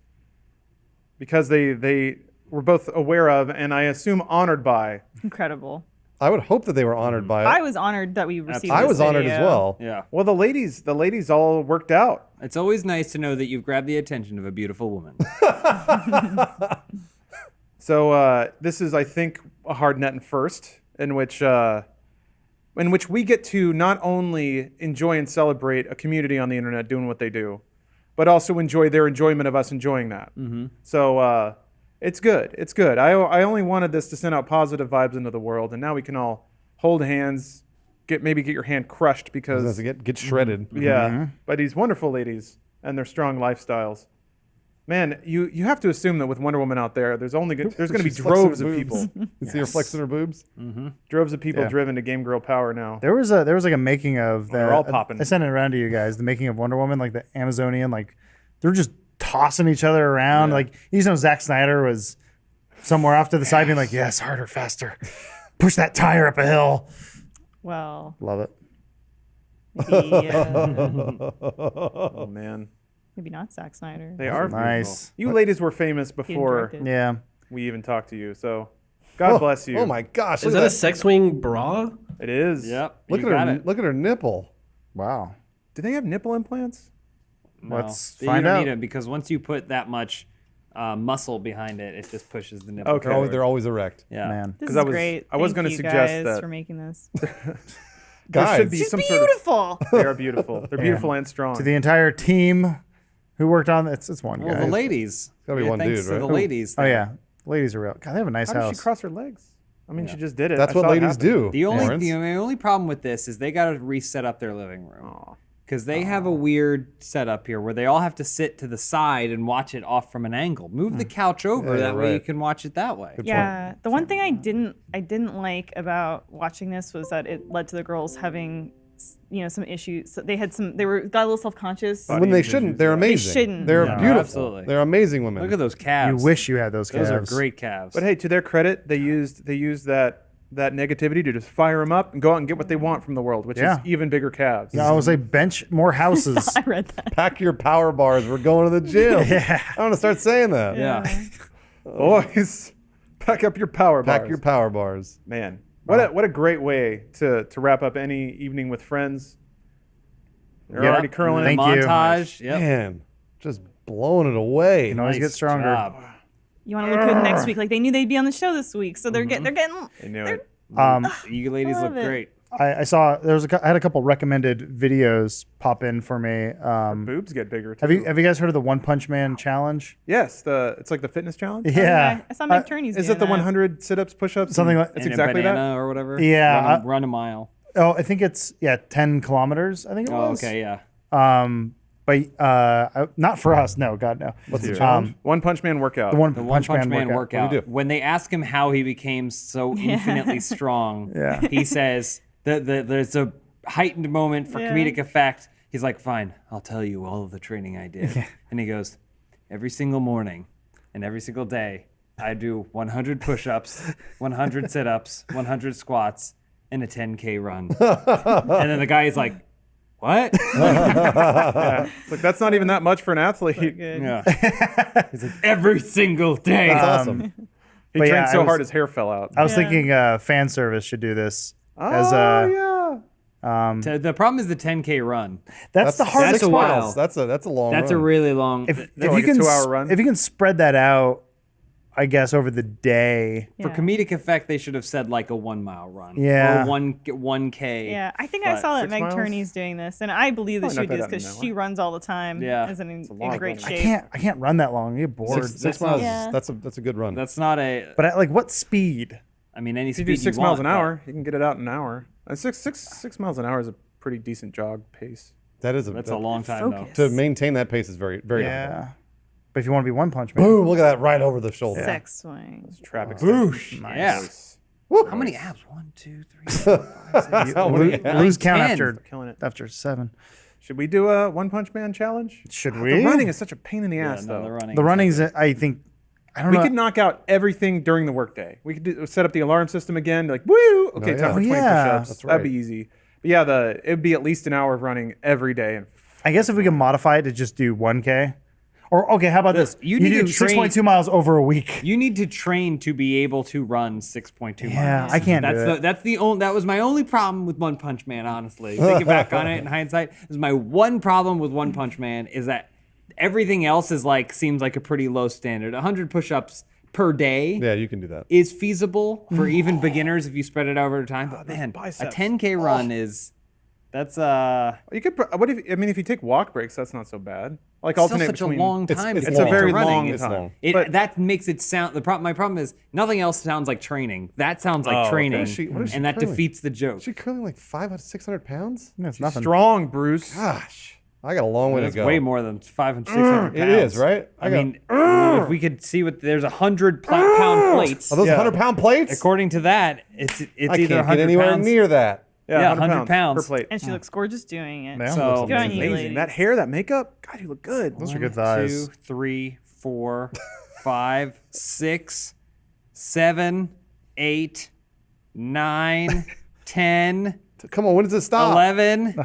they were both aware of and I assume honored by. Incredible. I would hope that they were honored by it. I was honored that we received I this was honored as video. well. Yeah. Well, the ladies all worked out. It's always nice to know that you've grabbed the attention of a beautiful woman. So this is, I think, a hard net and first, in which we get to not only enjoy and celebrate a community on the internet doing what they do, but also enjoy their enjoyment of us enjoying that. Mm-hmm. So it's good. It's good. I only wanted this to send out positive vibes into the world, and now we can all hold hands, maybe get your hand crushed because get shredded. Yeah, by these wonderful ladies and their strong lifestyles. Man, you have to assume that with Wonder Woman out there, there's going to be droves of people. You see her flexing her boobs? Mm-hmm. Droves of people driven to Game Girl power now. There was like a making of that. They're all popping. I sent it around to you guys. The making of Wonder Woman, like the Amazonian, like they're just tossing each other around. Yeah. Like Zack Snyder was somewhere off to the side, being like, "Yes, harder, faster, push that tire up a hill." Well, love it. Maybe, oh man. Maybe not Zack Snyder. They are nice. Beautiful. You ladies were famous before we even talked to you. So God bless you. Oh my gosh. Is that a sex swing bra? It is. Yep. Look at her nipple. Wow. Do they have nipple implants? No. Let's You find don't out. need it because once you put that much muscle behind it, it just pushes the nipple. Okay. They're always erect. Yeah. Man. This is great. I was Thank going to you suggest guys that for making this. there should be She's some beautiful. sort of. They are beautiful. They're beautiful and strong. To the entire team who worked on it's one Well, guy. the ladies. It's gotta be one thanks dude, to right? the ladies. Oh yeah, ladies are real. God, they have a nice How did house. she cross her legs? I mean, she just did it. That's I what saw it ladies happen. do. The only Lawrence. the only problem with this is they got to reset up their living room because they have a weird setup here where they all have to sit to the side and watch it off from an angle. Move the couch over Yeah, that way you right. can watch it that way. Yeah, the one thing I didn't like about watching this was that it led to the girls having, some issues. So they had got a little self-conscious. When they shouldn't, they're amazing. They shouldn't. They're Yeah, beautiful. absolutely. They're amazing women. Look at those calves. You wish you had those calves. Those are great calves. But hey, to their credit, they used that negativity to just fire them up and go out and get what they want from the world, which is even bigger calves. Yeah, I was like, bench more houses. I read that. Pack your power bars. We're going to the gym. Yeah. I'm going to start saying that. Yeah. Boys, pack up your power bars. Pack your power bars. Man, what a great way to wrap up any evening with friends. They're Yep. already curling. Thank you. Montage. Yep. Man, just blowing it away. You can always get stronger. job. You want to look good next week. Like they knew they'd be on the show this week, so they're getting. They knew it. You ladies look love it. great. I saw I had a couple recommended videos pop in for me. Boobs get bigger too. Have you guys heard of the One Punch Man challenge? Yes, it's like the fitness challenge. Yeah. I saw Mike Turney's. Is it the 100 sit-ups, push-ups? Something like- That's And exactly a banana that. or whatever. Yeah, Run a mile. Oh, I think it's 10 kilometers. I think it Oh, was. okay, yeah. But not for us. No, God no. What's the challenge? One Punch Man workout. The One The One Punch Man workout. workout. What do you do? When they ask him how he became so infinitely strong, Yeah. he says that there's a heightened moment for comedic effect. He's like, fine, I'll tell you all of the training I did. And he goes, every single morning and every single day, I do 100 push-ups, 100 sit-ups, 100 squats, and a 10K run. And then the guy is like, what? It's like that's not even that much for an athlete. Yeah. He's like, every single day. That's awesome. He But trained yeah, so I was- hard his hair fell out. I was thinking fan service should do this. Yeah. The problem is the 10K run. That's the hardest 6 a part. miles. That's a long That's run. a really long. If like you a can 2-hour run? if you can spread that out, I guess over the day. For comedic effect, they should have said like a 1 mile run. Yeah. Or 1K. Yeah, I think I But saw that 6 Meg miles? Turney's doing this, and I believe that Probably she would not do this that because out she runs all the time. Yeah. Is in long great run. shape. I can't run that long. I get bored. 6 miles. Yeah. That's a good run. That's not a. But like, what speed? I mean, any If you speed do 6 you miles want, an hour, you can get it out in an hour. 6 miles an hour is a pretty decent jog pace. That is That's a long time Focus. to maintain that pace is very very difficult. Yeah. But if you want to be One Punch Man, Boom! Look at that right over the shoulder. Sex swing. It's trap Boosh. extension. Yeah. Nice. How many abs? 1, 2, 3, 4, 5, 6, How many abs? lose count 10. Killing it. after 7. Should we do a One Punch Man challenge? Should The we? running is such a pain in the ass, no, though. the running. The running's, I think, I don't We know. could knock out everything during the workday. We could set up the alarm system again. Like, woo! Okay, yeah. time for 20 yeah. push-ups. That's That'd be right. easy. But yeah, it'd be at least an hour of running every day. And I guess if we can modify it to just do 1K. Or, okay, how about this? you need do to train- 6.2 miles over a week. You need to train to be able to run 6.2 Yeah, miles. I can't do it. That was my only problem with One Punch Man, honestly. Thinking back on it in hindsight, this is my one problem with One Punch Man is that everything else seems like a pretty low standard. 100 push-ups per day Yeah, you can do that. is feasible for even beginners if you spread it over time. But man, a biceps. 10K run is you could. If you take walk breaks, that's not so bad. like It's still alternate such between. a long time. It's to a commit to very running. long It's time. long. But- That makes it sound. My problem is nothing else sounds like training. That sounds like okay. training, What is she and that curling? defeats the joke. Is she curling like 500, 600 pounds? No, it's She's nothing. strong, Bruce. Gosh, I got a long way to It's go. way more than 500, 600 pounds. It is, right? I mean, if we could see what there's 100-pound plates. Are those 100-pound plates? According to that, it's I either can't 100 get anywhere pounds. near that. Yeah, 100 pounds per plate. And she looks gorgeous doing it. Yeah. So Good on you, Amazing. ladies. That hair, that makeup. God, you look good. Those are good 1, thighs. 2, 3, 4, 5, 6, 7, 8, 9, 10. Come on, when does it stop? 11,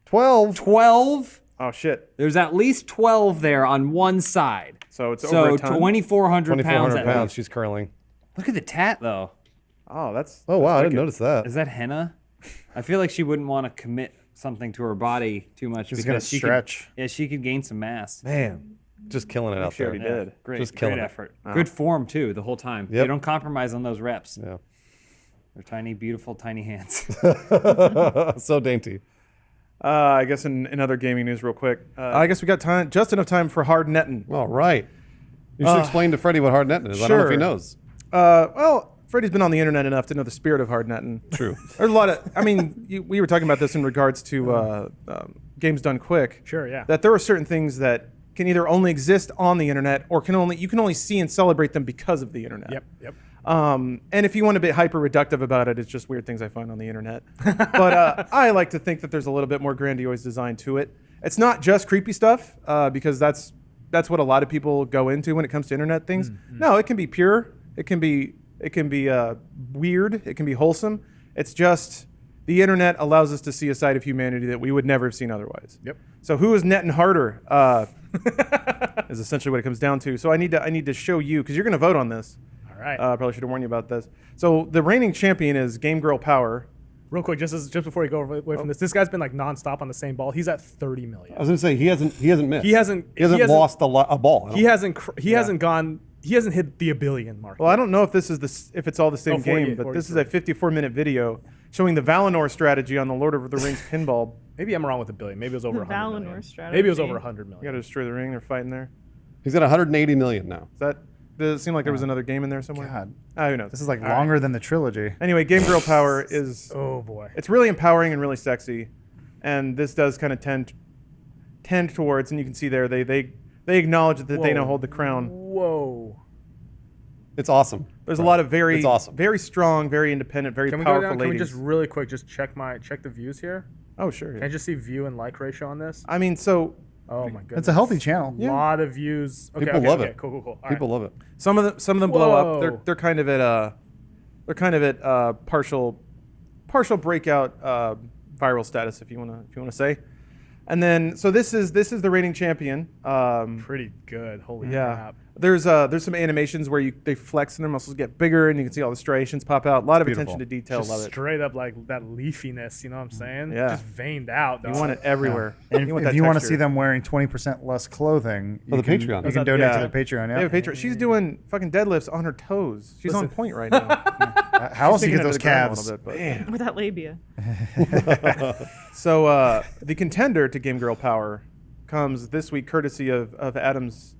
12. 12. Oh shit. There's at least 12 there on one side. So it's over a ton. 2,400 pounds. 2,400 at pounds. least. She's curling. Look at the tat though. Oh, that's. Oh wow, I didn't wicked. notice that. Is that henna? I feel like she wouldn't want to commit something to her body too much. She's because gonna she stretch. She could gain some mass. Man, just killing it out She there. already did. Great, Just killing great it. effort. Good form too, the whole time. Yep. You don't compromise on those reps. Yeah. They're tiny, beautiful, tiny hands. So dainty. I guess in other gaming news, real quick. I guess we got time, just enough time for hard netting. All right. You should explain to Freddie what hard netting is. I don't know if he knows. Well, Freddie's been on the internet enough to know the spirit of hard netting. True. There's a lot of. I mean, we were talking about this in regards to games done quick. Sure, yeah. That there are certain things that can either only exist on the internet or you can only see and celebrate them because of the internet. Yep. And if you want to be hyper reductive about it, it's just weird things I find on the internet. But I like to think that there's a little bit more grandiose design to it. It's not just creepy stuff, because that's what a lot of people go into when it comes to internet things. Mm-hmm. No, it can be pure. It can be weird. It can be wholesome. It's just the internet allows us to see a side of humanity that we would never have seen otherwise. Yep. So who is netting harder? Is essentially what it comes down to. So I need to show you, because you're going to vote on this. All right. Probably should have warned you about this. So the reigning champion is Game Girl Power. Real quick, just before we go away from this guy's been like nonstop on the same ball. He's at 30 million. I was gonna say he hasn't missed. He hasn't lost a ball. He hasn't hit the a billion mark. Well, I don't know if if it's all the same 48, game, but 43. this is a 54-minute video showing the Valinor strategy on the Lord of the Rings pinball. Maybe I'm wrong with a billion. Maybe it was over The 100 Valinor million. strategy. Maybe it was over 100 You million. got to destroy the ring. They're fighting there. He's got 180 million now. Does it seem like there was another game in there somewhere? God. Who knows? This is like All longer than the trilogy. Anyway, Game Girl Power is. Oh boy. It's really empowering and really sexy, and this does kind of tend towards, and you can see there they acknowledge that they now hold the crown. Whoa. It's awesome. There's a lot of It's awesome. very strong, very independent, very Can we go powerful down? Can we ladies. just really quick just check the views here? Oh sure. Can I just see view and like ratio on this? I mean, so Oh my goodness. It's a healthy channel. A lot of views. Okay, People love it. Cool. All People right. love it. some of them blow up. Whoa. They're kind of at partial breakout viral status, if you wanna say. And then so this is the reigning champion. Pretty good. Holy Yeah. crap. There's some animations where they flex and their muscles get bigger and you can see all the striations pop out. A lot of attention to detail. Just Love it. straight up like that leafiness, you know what I'm saying? Yeah. Just veined out. You dog. want it everywhere. And want if that you want to texture. see them wearing 20% less clothing, For you the can, Patreon. You can donate to the Patreon. They Yeah. have a Patreon. She's doing fucking deadlifts on her toes. She's on Listen. point right now. How else do you She's get those sinking into the ground a calves? little bit, but- With that labia. So the contender to Game Girl Power comes this week courtesy of Adam's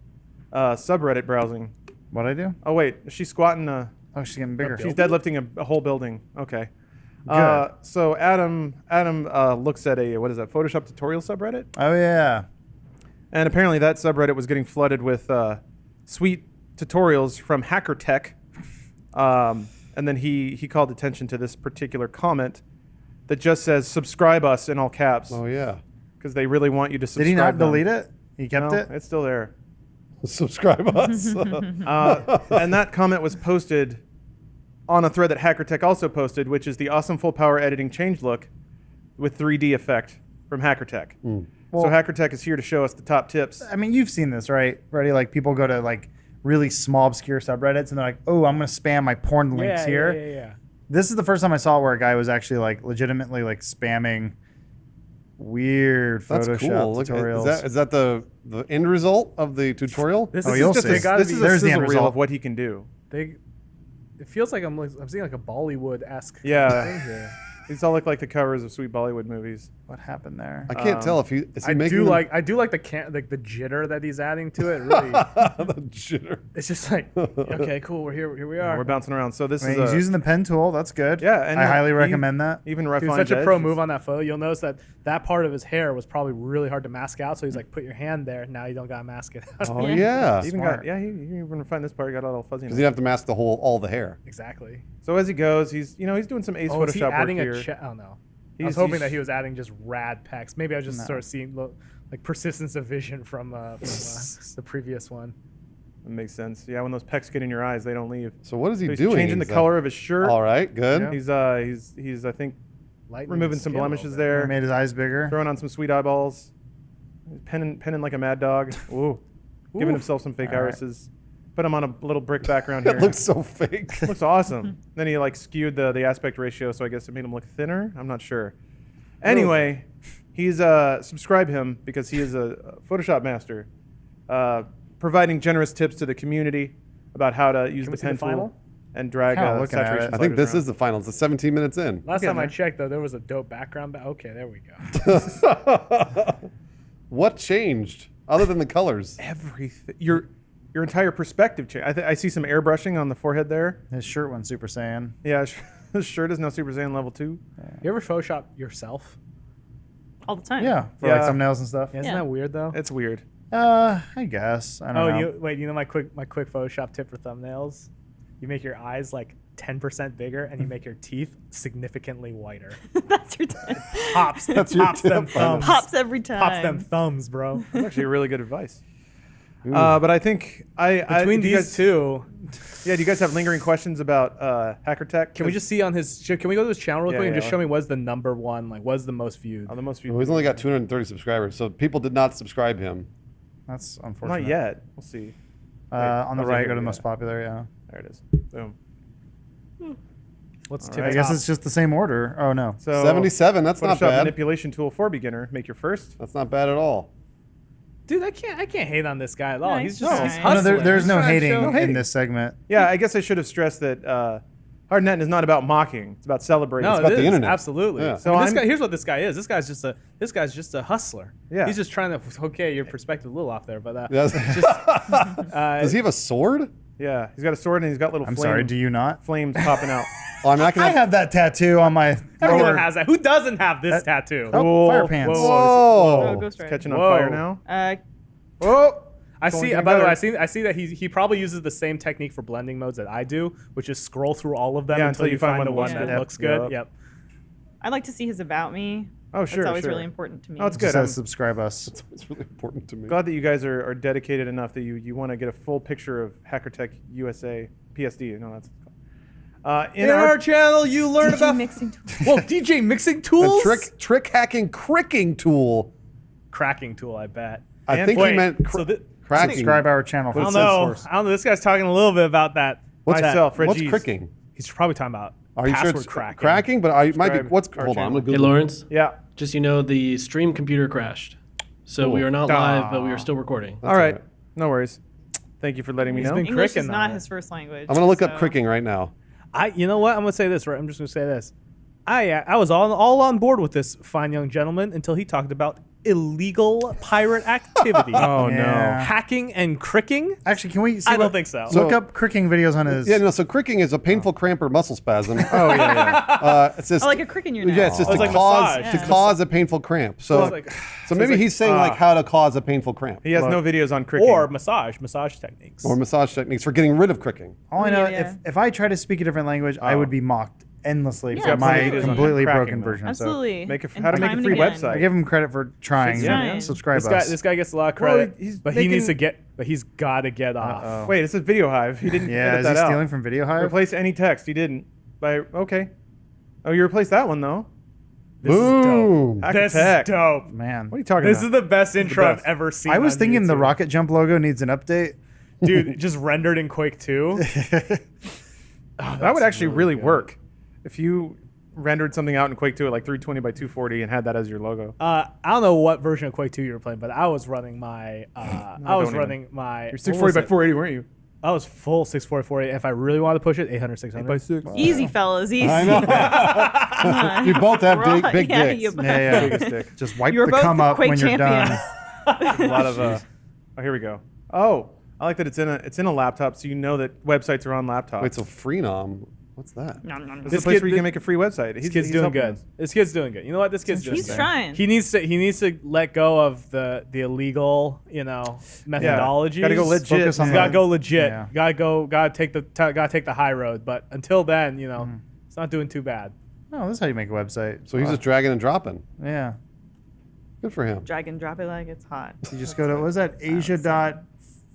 subreddit browsing. What'd I do? Oh wait, she's squatting Oh, she's getting bigger. she's deadlifting a whole building. Okay. Good. So Adam looks at a Photoshop tutorial subreddit, Oh yeah. and apparently that subreddit was getting flooded with sweet tutorials from HackerTech. And then he called attention to this particular comment that just says "subscribe us" in all caps. Oh yeah. Because they really want you to subscribe. Did he not them. delete it? He kept No, it. It's still there. Subscribe us. And that comment was posted on a thread that HackerTech also posted, which is the awesome full power editing change look with 3D effect from HackerTech. So Well- HackerTech is here to show us the top tips. I mean, you've seen this, right? Ready? Like people go to like really small, obscure subreddits, and they're like, "Oh, I'm gonna spam my porn links here." Yeah. This is the first time I saw where a guy was actually like legitimately like spamming weird That's Photoshop cool. Look, tutorials. is that the end result of the tutorial? This Oh, is you'll just see. they gotta This be, is a There's the sizzle end reel result. of what he can do. it feels like I'm seeing like a Bollywood-esque Yeah. thing here. These all look like the covers of sweet Bollywood movies. What happened there? I can't tell if he is he I making do them- like the the jitter that he's adding to it. Really, the jitter. It's just like, okay, cool. We're here. Here we are. We're bouncing around. So this I mean, is he's using the pen tool. That's good. Yeah, and I highly he recommend that. Even Dude, refined such a pro edges. move on that photo. You'll notice that part of his hair was probably really hard to mask out. So he's like, put your hand there. Now you don't gotta mask it out. Oh yeah, He even got he even refined this part. He got all fuzzy. because you have to mask all the hair. Exactly. So as he goes, he's doing some ace Oh, is he Photoshop adding work a here. oh no. I He's- was hoping he's- that he was adding just rad pecs. Maybe I was just sort of seeing like persistence of vision from the previous one. That makes sense. Yeah, when those pecs get in your eyes, they don't leave. So what is he he's doing? Changing the color of his shirt. All right, good. Yeah. He's I think Lightening removing his some skin a blemishes little there. He made his eyes bigger. Throwing on some sweet eyeballs. Penning like a mad dog. Ooh. Giving himself some fake All right. irises. Put him on a little brick background here. It looks so fake. Looks awesome. Then he like skewed the aspect ratio, so I guess it made him look thinner. I'm not sure. Anyway, he's subscribe him because he is a Photoshop master, providing generous tips to the community about how to use Can the we see pen the final? tool and drag Kinda looking at saturation. it. I think sliders this is the final. It's 17 minutes in. Last time I there. checked, though, there was a dope background. Okay, there we go. What changed other than the colors? everything. Your entire perspective change. I see some airbrushing on the forehead there. His shirt went Super Saiyan. Yeah, his shirt is now Super Saiyan level 2. You ever Photoshop yourself? All the time. Yeah, for Yeah. like thumbnails and stuff. Yeah, isn't Yeah. that weird though? It's weird. I guess. I don't know. You know my quick Photoshop tip for thumbnails? You make your eyes like 10% bigger and you make your teeth significantly whiter. That's your tip. Pops. That's your Pops them tip. thumbs. Pops every time. Pops them thumbs, bro. That's actually really good advice. But I think Between do you these guys, two, yeah, do you guys have lingering questions about HackerTech? can we just see on his? Can we go to his channel real Yeah, quick and yeah, just show me what's the number one? Like, what's the most viewed? the most viewed? Well, he's only got 230 subscribers, so people did not subscribe him. That's unfortunate. Not yet. We'll see. On the how's right, that go to gonna most be? popular. Yeah. There it is. Boom. What's All tip right. I guess top? it's just the same order. Oh no. So 77. That's not Photoshop bad. manipulation tool for beginner. Make your first. That's not bad at all. Dude, I can't hate on this guy at all. No, he's he's just nice. he's No, No, hustling. there's He's no trying to hating show- in this segment. Yeah, I guess I should have stressed that Hard Nettin is not about mocking. It's about celebrating. No, It's it about is, the internet. absolutely. Yeah. So So here's what this guy is. This guy's just a hustler. Yeah. He's just trying to. Okay, your perspective a little off there, but Yes. Does he have a sword? Yeah, he's got a sword and he's got little. I'm sorry. Do you not? Flames popping out. Oh, I'm not I gonna. have that tattoo on my. everyone lower- has that. Who doesn't have this tattoo? Oh, fire pants. Whoa. Whoa. Oh, Ghost It's Rider. catching on Whoa. fire now. Oh, I Going see. getting By the way, better. I see that he probably uses the same technique for blending modes that I do, which is scroll through all of them Yeah, until you find the one looks that good. looks good. Yep. Yep. I like to see his about me. Oh, sure. It's always sure. really important to me. Oh, it's Just good. I'm says subscribe us. It's really important to me. glad that you guys are dedicated enough that you want to get a full picture of HackerTech USA PSD. You know that's what it's called. In our channel, you learn about mixing tools. Whoa, DJ mixing A tools. trick hacking cricking tool. cracking tool. I bet. I And think wait, he meant so thi- cracking. Subscribe our channel. I For don't the know. source. I don't know. This guy's talking a little bit about that. What's myself, What's Reggie's. cricking? He's probably talking about Are you sure password it's cracking. cracking? But I might be. Subscribe What's? our Hold on. I'm channel. gonna Hey, Google. Lawrence. Yeah. Just you know, the stream computer crashed, so we Cool. are not live, but we are still recording. All right. No worries. Thank you for letting me He's know. been English is cricking not on his first language. I'm gonna look up so- cricking right now. You know what? I'm gonna say this. Right. I'm just gonna say this. I was all on board with this fine young gentleman until he talked about illegal pirate activity. Oh Yeah. no. Hacking and cricking. Actually, can we? See I don't what- think so. Look up cricking videos on his. Yeah, no. So cricking is a painful cramp or muscle spasm. Oh yeah. yeah. It's just Oh, like a crick in your neck. yeah, it's just Oh, to it's like cause massage. to Yeah. cause a painful cramp. So It's like- so maybe he's saying like how to cause a painful cramp He has no videos on cricking. Or massage techniques. or massage techniques for getting rid of cricking. All I know, Yeah. if I try to speak a different language, I would be mocked endlessly Yeah, for my absolutely. completely Cracking, broken though. version. Absolutely. Make a- And how to make a time and free again. website. So I give him credit for trying. Shit's trying. Subscribe This us. guy gets a lot of Well, credit, he's but he needs to making- get. But he's got to get off. Wait, it says Video Hive. He didn't. Yeah, edit is he that out. stealing from Video Hive? Replace any text. He didn't. Okay. Oh, you replaced that one though. This is dope. Boom. This is HackerTech. dope. Man, What are you talking This about? is the best intro I've best. ever seen. I was on thinking the YouTube. rocket jump logo needs an update. Dude, just rendered in Quake 2. That would actually really work if you rendered something out in Quake 2 at like 320 by 240 and had that as your logo. I don't know what version of Quake 2 you were playing, but I was running my. I was don't running my. You're what 640 was by it? 480, weren't you? I was full 640. If I really wanted to push it, 800, 600. 8x6. Easy, fellas, easy. I know. We both have big Yeah, dicks. you- Yeah. Biggest dick. Just wipe You were the both cum up Quake when you're champions. done. A lot of oh, here we go. Oh, I like that it's in a laptop, so you know that websites are on laptops. Wait, so Freenom, what's that? This is a place where you can make a free website. This kid's doing helping good. us. This kid's doing good. You know what? This kid's doing He's good. trying. He needs to let go of the illegal, methodologies. Gotta go legit. Focus on He's gotta go legit. Yeah. Gotta take the high road. But until then, it's not doing too bad. Oh, this is how you make a website. So he's just dragging and dropping. Yeah. Good for him. Drag and drop it like it's hot. You just go to, what was that? Asia dot.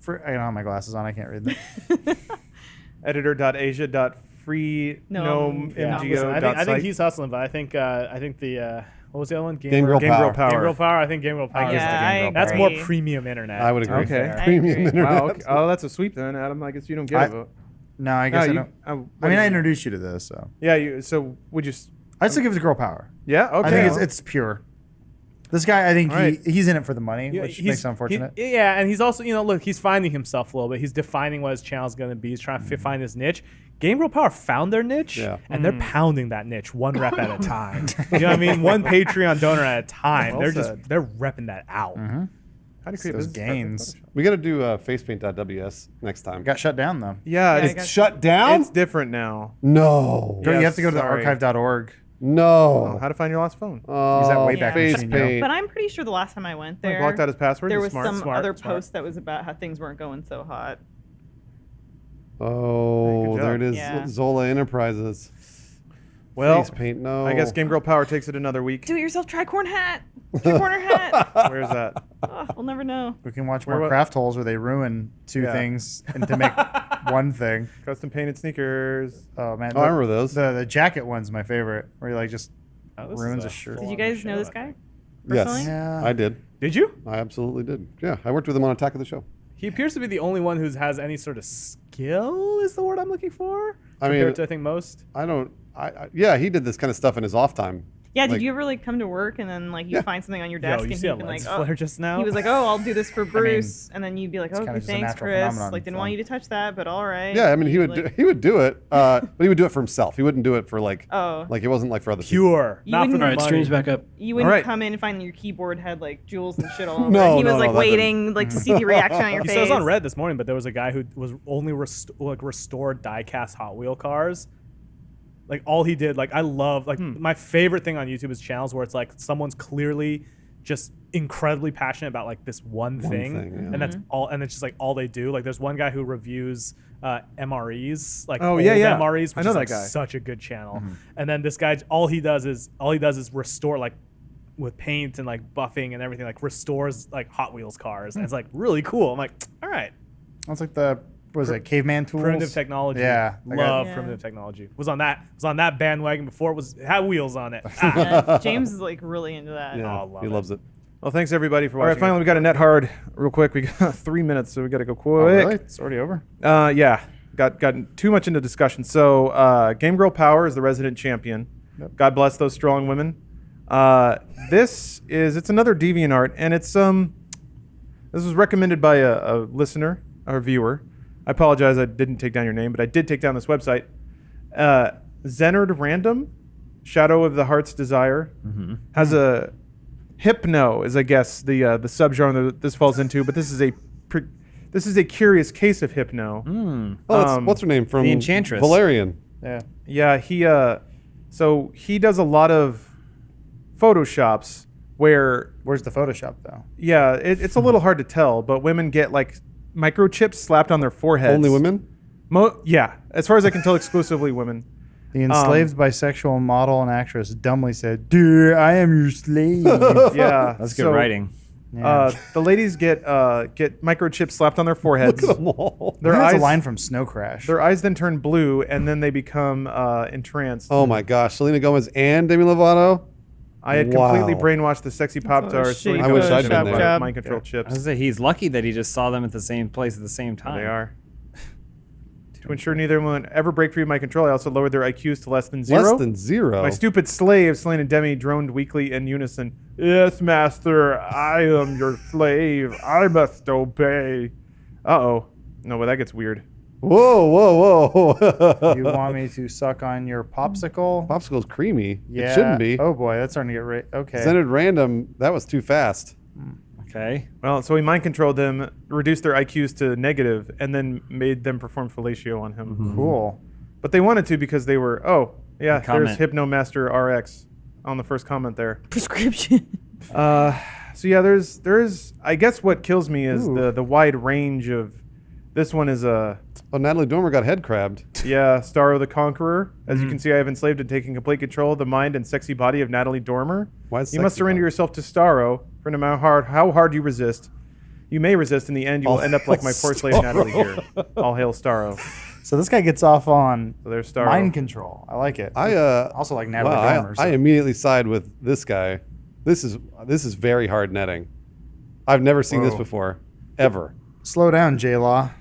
I don't have my glasses on. I can't read them. Editor.asia.free I think he's hustling, but I think the what was the other one? Game Girl Power. Game Girl Power. I think Game Girl Power. Yeah, That's agree. more premium internet. I would agree. Okay. I Premium agree. internet. Wow, okay. Oh, that's a sweep then, Adam. I guess you don't get a vote. No, I guess I you- don't. what I mean, do I you- introduced you to this, so. Yeah. So would you? I'd still give it to Girl Power. Yeah. Okay. I think it's pure. This guy, I think All right. he's in it for the money, Yeah, which makes it unfortunate. Yeah, and he's also, look, he's finding himself a little bit. He's defining what his channel's going to be. He's trying to find his niche. Game Girl Power found their niche, and they're pounding that niche one rep at a time. You know what I mean? One Patreon donor at a time. Well they're said. they're repping that out. How do you create Those business games. We got to do facepaint.ws next time. Got shut down, though. Yeah, Yeah, I it's got- Shut down? It's different now. No. You Yes, have to go to the sorry. archive.org. No. How to find your lost phone? Oh, that Wayback face Machine, paint. But I'm pretty sure the last time I went there, Blocked out his password. there He's was smart. some smart, other smart. post that was about how things weren't going so hot. Oh, Good there job. it is. Yeah. Zola Enterprises. Well, Face paint, no. I guess Game Girl Power takes it another week. Do it yourself tricorn hat. Tricorner hat. Where's that? Oh, we'll never know. We can watch Where more what- craft holes where they ruin two Yeah. things and to make one thing. Custom painted sneakers. Oh, man. Oh, I remember those. The jacket one's my favorite, where he like just This ruins is a shirt. Did you guys know this guy? Yes, Personally? Yeah. I did. Did you? I absolutely did. Yeah, I worked with him on Attack of the Show. He appears to be the only one who has any sort of skill, is the word I'm looking for. I mean, compared to, I think, most. I don't. Yeah, he did this kind of stuff in his off time. Yeah, did Like- you ever come to work and then you find something on your desk you and see he'd a been lens like, oh, flare just now? he was like, oh, I'll do this for Bruce, and then you'd be like, it's oh, kinda okay, just a thanks, natural Chris. phenomenon Like, didn't in want film. you to touch that, but all right. Yeah, I mean, he would Like, he would do it, but he would do it for himself. He wouldn't do it for Oh. like it wasn't like for other Pure, You not for wouldn't- the All money. right, stream's back up. You wouldn't Alright. come in and find your keyboard had jewels and shit all over. No, it. He was no, like that waiting to see the reaction on your He face. says on Red this morning, but there was a guy who was only restored die-cast Hot Wheel cars. Like all he did, I love my favorite thing on YouTube is channels where it's someone's clearly just incredibly passionate about this one thing, thing, yeah. and that's all, and it's just all they do. There's one guy who reviews MREs, Oh, old yeah, yeah. MREs, which I know is that guy. such a good channel. And then this guy, all he does is restore with paint and buffing and everything, restores Hot Wheels cars, and it's really cool. I'm like, all right. That's like the, what was it, caveman tools? Primitive technology. Yeah. Love Yeah. primitive technology. Was on that bandwagon before it had wheels on it. Yeah, James is really into that. Yeah, Oh, love he it. loves it. Well, thanks everybody for All right, watching. Finally, we got a net hard real quick. We got 3 minutes, so we got to go quick. Oh, really? It's already over? Yeah. Got too much into discussion. So, Game Girl Power is the resident champion. Yep. God bless those strong women. It's another DeviantArt, and it's this was recommended by a listener or viewer. I apologize, I didn't take down your name, but I did take down this website. XenardRandon, Shadow of the Heart's Desire, has a hypno is I guess the subgenre that this falls into, but this is a curious case of hypno. Oh, that's, what's her name from the Enchantress. Valerian? Yeah. Yeah, so he does a lot of photoshops where Where's the Photoshop, though? yeah, it's a little hard to tell, but women get microchips slapped on their foreheads. Only women? Yeah, as far as I can tell, exclusively women. The enslaved bisexual model and actress dumbly said, "Dear, I am your slave." Yeah, That's good writing. The ladies get microchips slapped on their foreheads. Look at them all. Their That's eyes, a line from Snow Crash. their eyes then turn blue, and then they become entranced. Oh my gosh, Selena Gomez and Demi Lovato. I had completely brainwashed the sexy pop stars. shitty I wish I'd been Photoshop there. job. Mind control I chips. was gonna say he's lucky that he just saw them at the same place at the same time. They are. To ensure neither will ever break free of my control, I also lowered their IQs to less than 0. Less than 0. My stupid slaves, Selena and Demi, droned weakly in unison. Yes, master, I am your slave. I must obey. Uh-oh. No, well, that gets weird. Whoa. You want me to suck on your popsicle? Popsicle's creamy. Yeah. It shouldn't be. Oh boy, that's starting to get okay. XenardRandon, that was too fast. Okay. Well, so he mind controlled them, reduced their IQs to negative, and then made them perform fellatio on him. Cool. But they wanted to because they were, there's Comment. Hypnomaster RX on the first comment there. Prescription. So yeah, there's I guess what kills me is the wide range of this one is Natalie Dormer got head crabbed. Yeah, Starro the Conqueror. As you can see, I have enslaved and taken complete control of the mind and sexy body of Natalie Dormer. Why is you must sexy surrender yourself to Starro, for no matter how hard you resist. You may resist. In the end, you will end up like my poor slave Natalie here. All hail Starro. So this guy gets off on there's Starro. mind control. I like it. I also like Natalie Dormer. I immediately side with this guy. This is very hard netting. I've never seen this before, ever. Slow down, J-Law.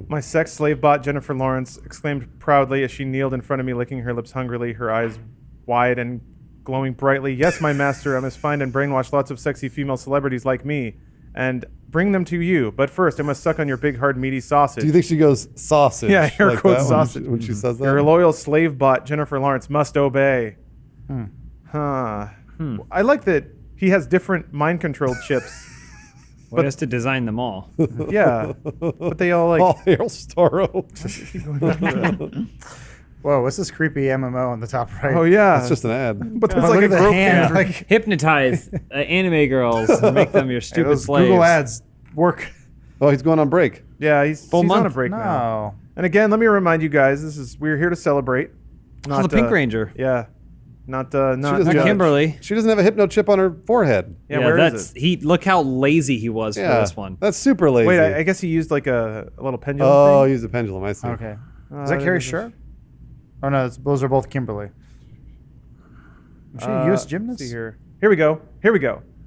My sex slave bot, Jennifer Lawrence, exclaimed proudly as she kneeled in front of me, licking her lips hungrily, her eyes wide and glowing brightly. Yes, my master, I must find and brainwash lots of sexy female celebrities like me and bring them to you. But first, I must suck on your big, hard, meaty sausage. Do you think she goes sausage? Yeah, air like quotes that sausage. when she says that? Your loyal slave bot, Jennifer Lawrence, must obey. I like that he has different mind-controlled chips. But has to design them all. Yeah, but they all like. All hail Starro. Whoa, what's this creepy MMO on the top right? Oh yeah, it's just an ad. But there's Oh, like look a at the group hand. Yeah. Like, Hypnotize anime girls and make them your hey, stupid those slaves. Google ads work. Oh, he's going on break. Yeah, he's Full on month. a break now. No. And again, let me remind you guys, we're here to celebrate. Oh, the Pink Ranger. Yeah, not Not judge. Kimberly. She doesn't have a hypno chip on her forehead. Yeah, where is that's it? Look how lazy he was for this one. That's super lazy. Wait, I guess he used like a little pendulum. Oh, thing? he used a pendulum. I see. Okay. Is that Carrie Sharp? Oh no, those are both Kimberly. Was she a U.S. gymnast? Let's see here. Here we go.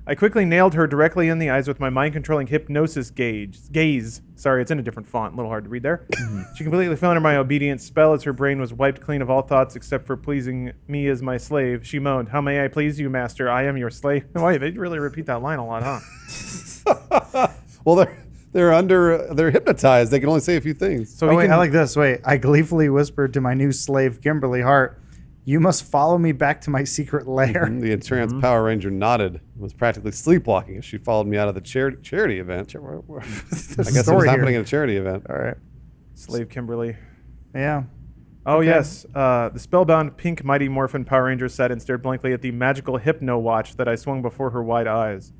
I quickly nailed her directly in the eyes with my mind-controlling hypnosis gaze. Sorry, it's in a different font. A little hard to read there. She completely fell under my obedient spell as her brain was wiped clean of all thoughts except for pleasing me as my slave. She moaned, "How may I please you, master? I am your slave." Wait, they really repeat that line a lot, huh? Well, they're hypnotized. They can only say a few things. So I like this. Wait, I gleefully whispered to my new slave, Kimberly Hart, "You must follow me back to my secret lair." The entranced Power Ranger nodded and was practically sleepwalking as she followed me out of the charity event. I guess it was happening at a charity event. All right. Slave Kimberly. Yeah. Oh, Okay. yes. The spellbound pink Mighty Morphin Power Ranger sat and stared blankly at the magical hypno watch that I swung before her wide eyes.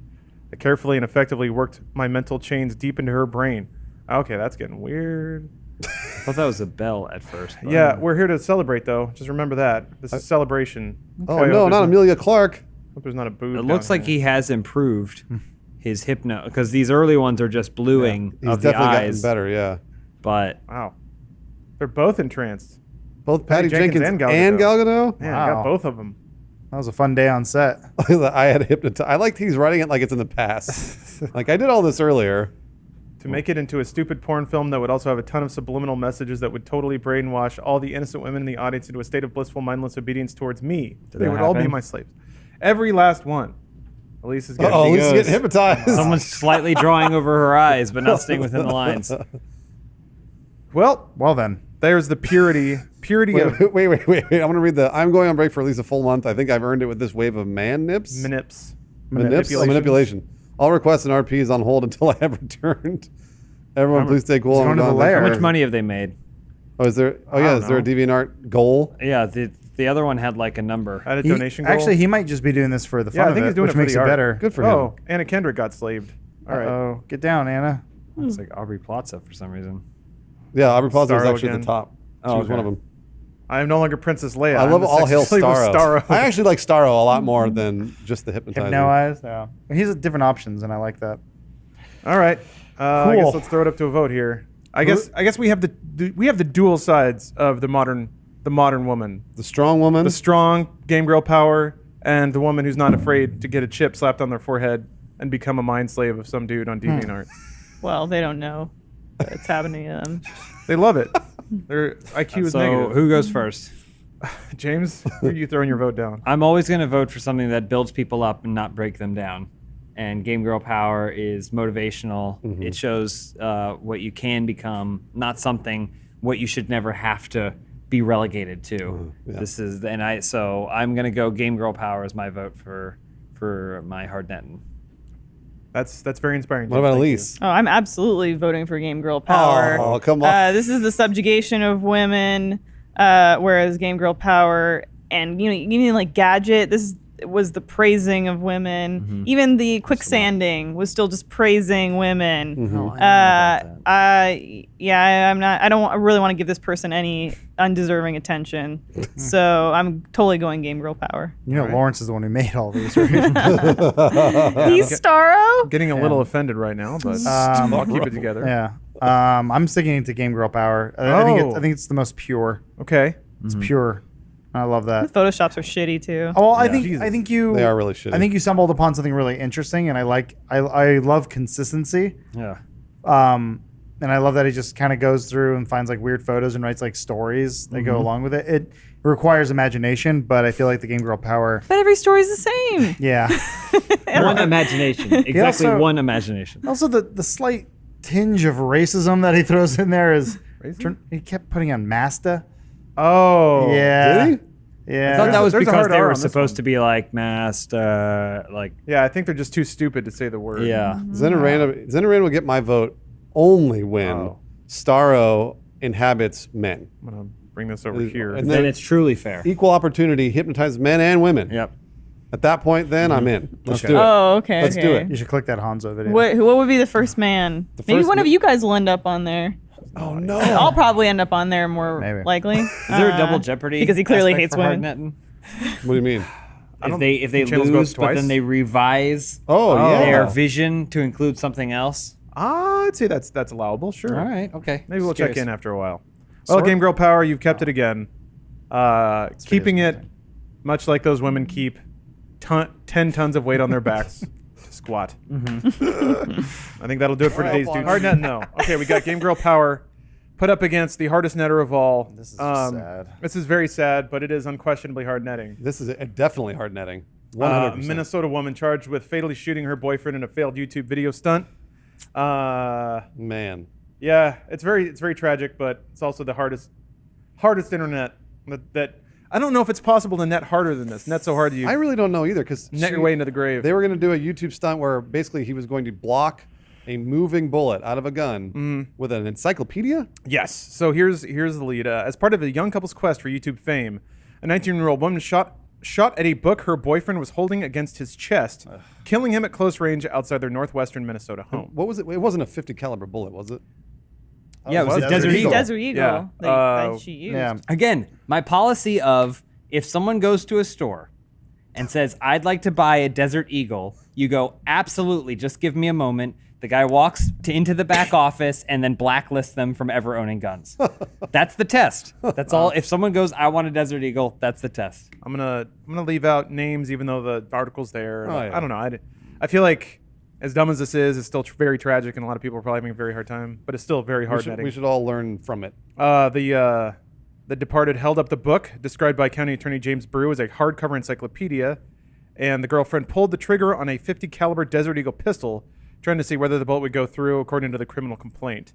I carefully and effectively worked my mental chains deep into her brain. Okay, that's getting weird. I thought that was a bell at first. but- Yeah, we're here to celebrate, though. Just remember that. This is celebration. Oh, no, not Amelia Clark. Hope there's not a boob. It looks like he has improved his hypno because these early ones are just bluing He's of the definitely eyes. gotten better, yeah. But wow, they're both entranced. Both Patty Jenkins and Gal Gadot. Gadot? Man, I got both of them. That was a fun day on set. I had hypnotized. I liked he's writing it like it's in the past. Like I did all this earlier. To make it into a stupid porn film that would also have a ton of subliminal messages that would totally brainwash all the innocent women in the audience into a state of blissful, mindless obedience towards me. They that would all be happen? my slaves. Every last one. Elise is getting, Elise is getting hypnotized. someone's slightly drawing over her eyes, but not staying within the lines. Well then. There's the purity of... Wait. I'm going to read I'm going on break for at least a full month. I think I've earned it with this wave of Manips. Manipulation. All requests and RPs on hold until I have returned. Everyone, please stay cool. going to the lair. How much money have they made? Oh, is there? Oh, yeah. Is there a DeviantArt goal? Yeah, the other one had like a number. Had a donation goal? Actually, he might just be doing this for the fun I think of he's it, doing which it for makes the it art. better. Good for him. Oh, Anna Kendrick got slaved. All right. Oh, get down, Anna. It's like Aubrey Plaza for some reason. Yeah, Aubrey Plaza was Starro actually at again. the top. She Oh, was one okay. of them. I am no longer Princess Leia. I I'm love the All sexy Hail slave of Starro. I actually like Starro a lot more than just the hypnotizer. Hypno eyes? Yeah. He's at different options, and I like that. All right. I guess Cool. let's throw it up to a vote here. I guess we have the dual sides of the modern woman. The strong woman. The strong game girl power and the woman who's not afraid to get a chip slapped on their forehead and become a mind slave of some dude on DeviantArt. Well, they don't know that it's happening to them. They love it. Their IQ is So negative. who goes first? James, who are you throwing your vote down? I'm always going to vote for something that builds people up and not break them down. and Game Girl Power is motivational. Mm-hmm. It shows what you can become, not something what you should never have to be relegated to. Mm-hmm. This is, so I'm gonna go Game Girl Power as my vote for my hard Nettin. That's very inspiring. What about Elise? Oh, I'm absolutely voting for Game Girl Power. Oh, come on. This is the subjugation of women, whereas Game Girl Power and even like Gadget, this was the praising of women. Mm-hmm. Even the quicksanding was still just praising women. Mm-hmm. I don't really want to give this person any undeserving attention. So I'm totally going Game Girl Power. Lawrence is the one who made all these, right? He's Starro. Getting a little offended right now, but I'll keep it together. Yeah. I'm sticking to Game Girl Power. I think it's the most pure. Okay. It's pure. I love that. The Photoshops are shitty too. Oh, well, I think you. They are really shitty. I think you stumbled upon something really interesting, and I love consistency. Yeah. And I love that he just kind of goes through and finds like weird photos and writes like stories that go along with it. It requires imagination, but I feel like the Game Girl Power. But every story's the same. Yeah. One imagination. Exactly one imagination. Also, the slight tinge of racism that he throws in there is. He kept putting on Masta. Oh, yeah. Did he? Yeah. I thought that was There's a because hard they R were on this supposed one. to be like master, like. Yeah, I think they're just too stupid to say the word. Yeah. XenardRandon will get my vote only when Starro inhabits men. I'm gonna bring this over here. And then it's truly fair. Equal opportunity hypnotizes men and women. Yep. At that point, then I'm in. Let's do it. Oh, okay. Let's do it. You should click that Hanzo video. What would be the first man? Maybe one of you guys will end up on there. Oh no! I'll probably end up on there more likely. Is there a double jeopardy? Because he clearly aspect hates for hard women. Nettin? What do you mean? If they channels go lose, up but then twice? they revise yeah. their vision to include something else. I'd say that's allowable. Sure. All right. Okay. Maybe we'll Just check curious. in after a while. Well, Game Girl Power, you've kept it again. Keeping it much like those women keep 10 tons of weight on their backs. Squat. I think that'll do it for today's dude. Hard net, no. Okay, we got Game Girl Power put up against the hardest netter of all. This is just sad. This is very sad, but it is unquestionably hard netting. This is definitely hard netting. 100%. Minnesota woman charged with fatally shooting her boyfriend in a failed YouTube video stunt. Man. Yeah, it's very tragic, but it's also the hardest internet that I don't know if it's possible to net harder than this. Net so hard you I really don't know either because net your way into the grave. They were going to do a YouTube stunt where basically he was going to block a moving bullet out of a gun with an encyclopedia. Yes. So here's the lead. As part of a young couple's quest for YouTube fame, a 19-year-old woman shot at a book her boyfriend was holding against his chest, killing him at close range outside their northwestern Minnesota home. What was it? It wasn't a 50 caliber bullet, was it? Yeah, it was a Desert Eagle. Desert Eagle Yeah. that she used. Yeah. Again, my policy of if someone goes to a store and says, I'd like to buy a Desert Eagle, you go, absolutely, just give me a moment. The guy walks into the back office and then blacklists them from ever owning guns. That's the test. That's all. If someone goes, I want a Desert Eagle, that's the test. I'm gonna leave out names even though the article's there. Oh, yeah. I don't know. I feel like as dumb as this is, it's still very tragic, and a lot of people are probably having a very hard time. But it's still very hard netting. We should all learn from it. The departed held up the book described by County Attorney James Brew as a hardcover encyclopedia, and the girlfriend pulled the trigger on a 50 caliber Desert Eagle pistol, trying to see whether the bullet would go through, according to the criminal complaint.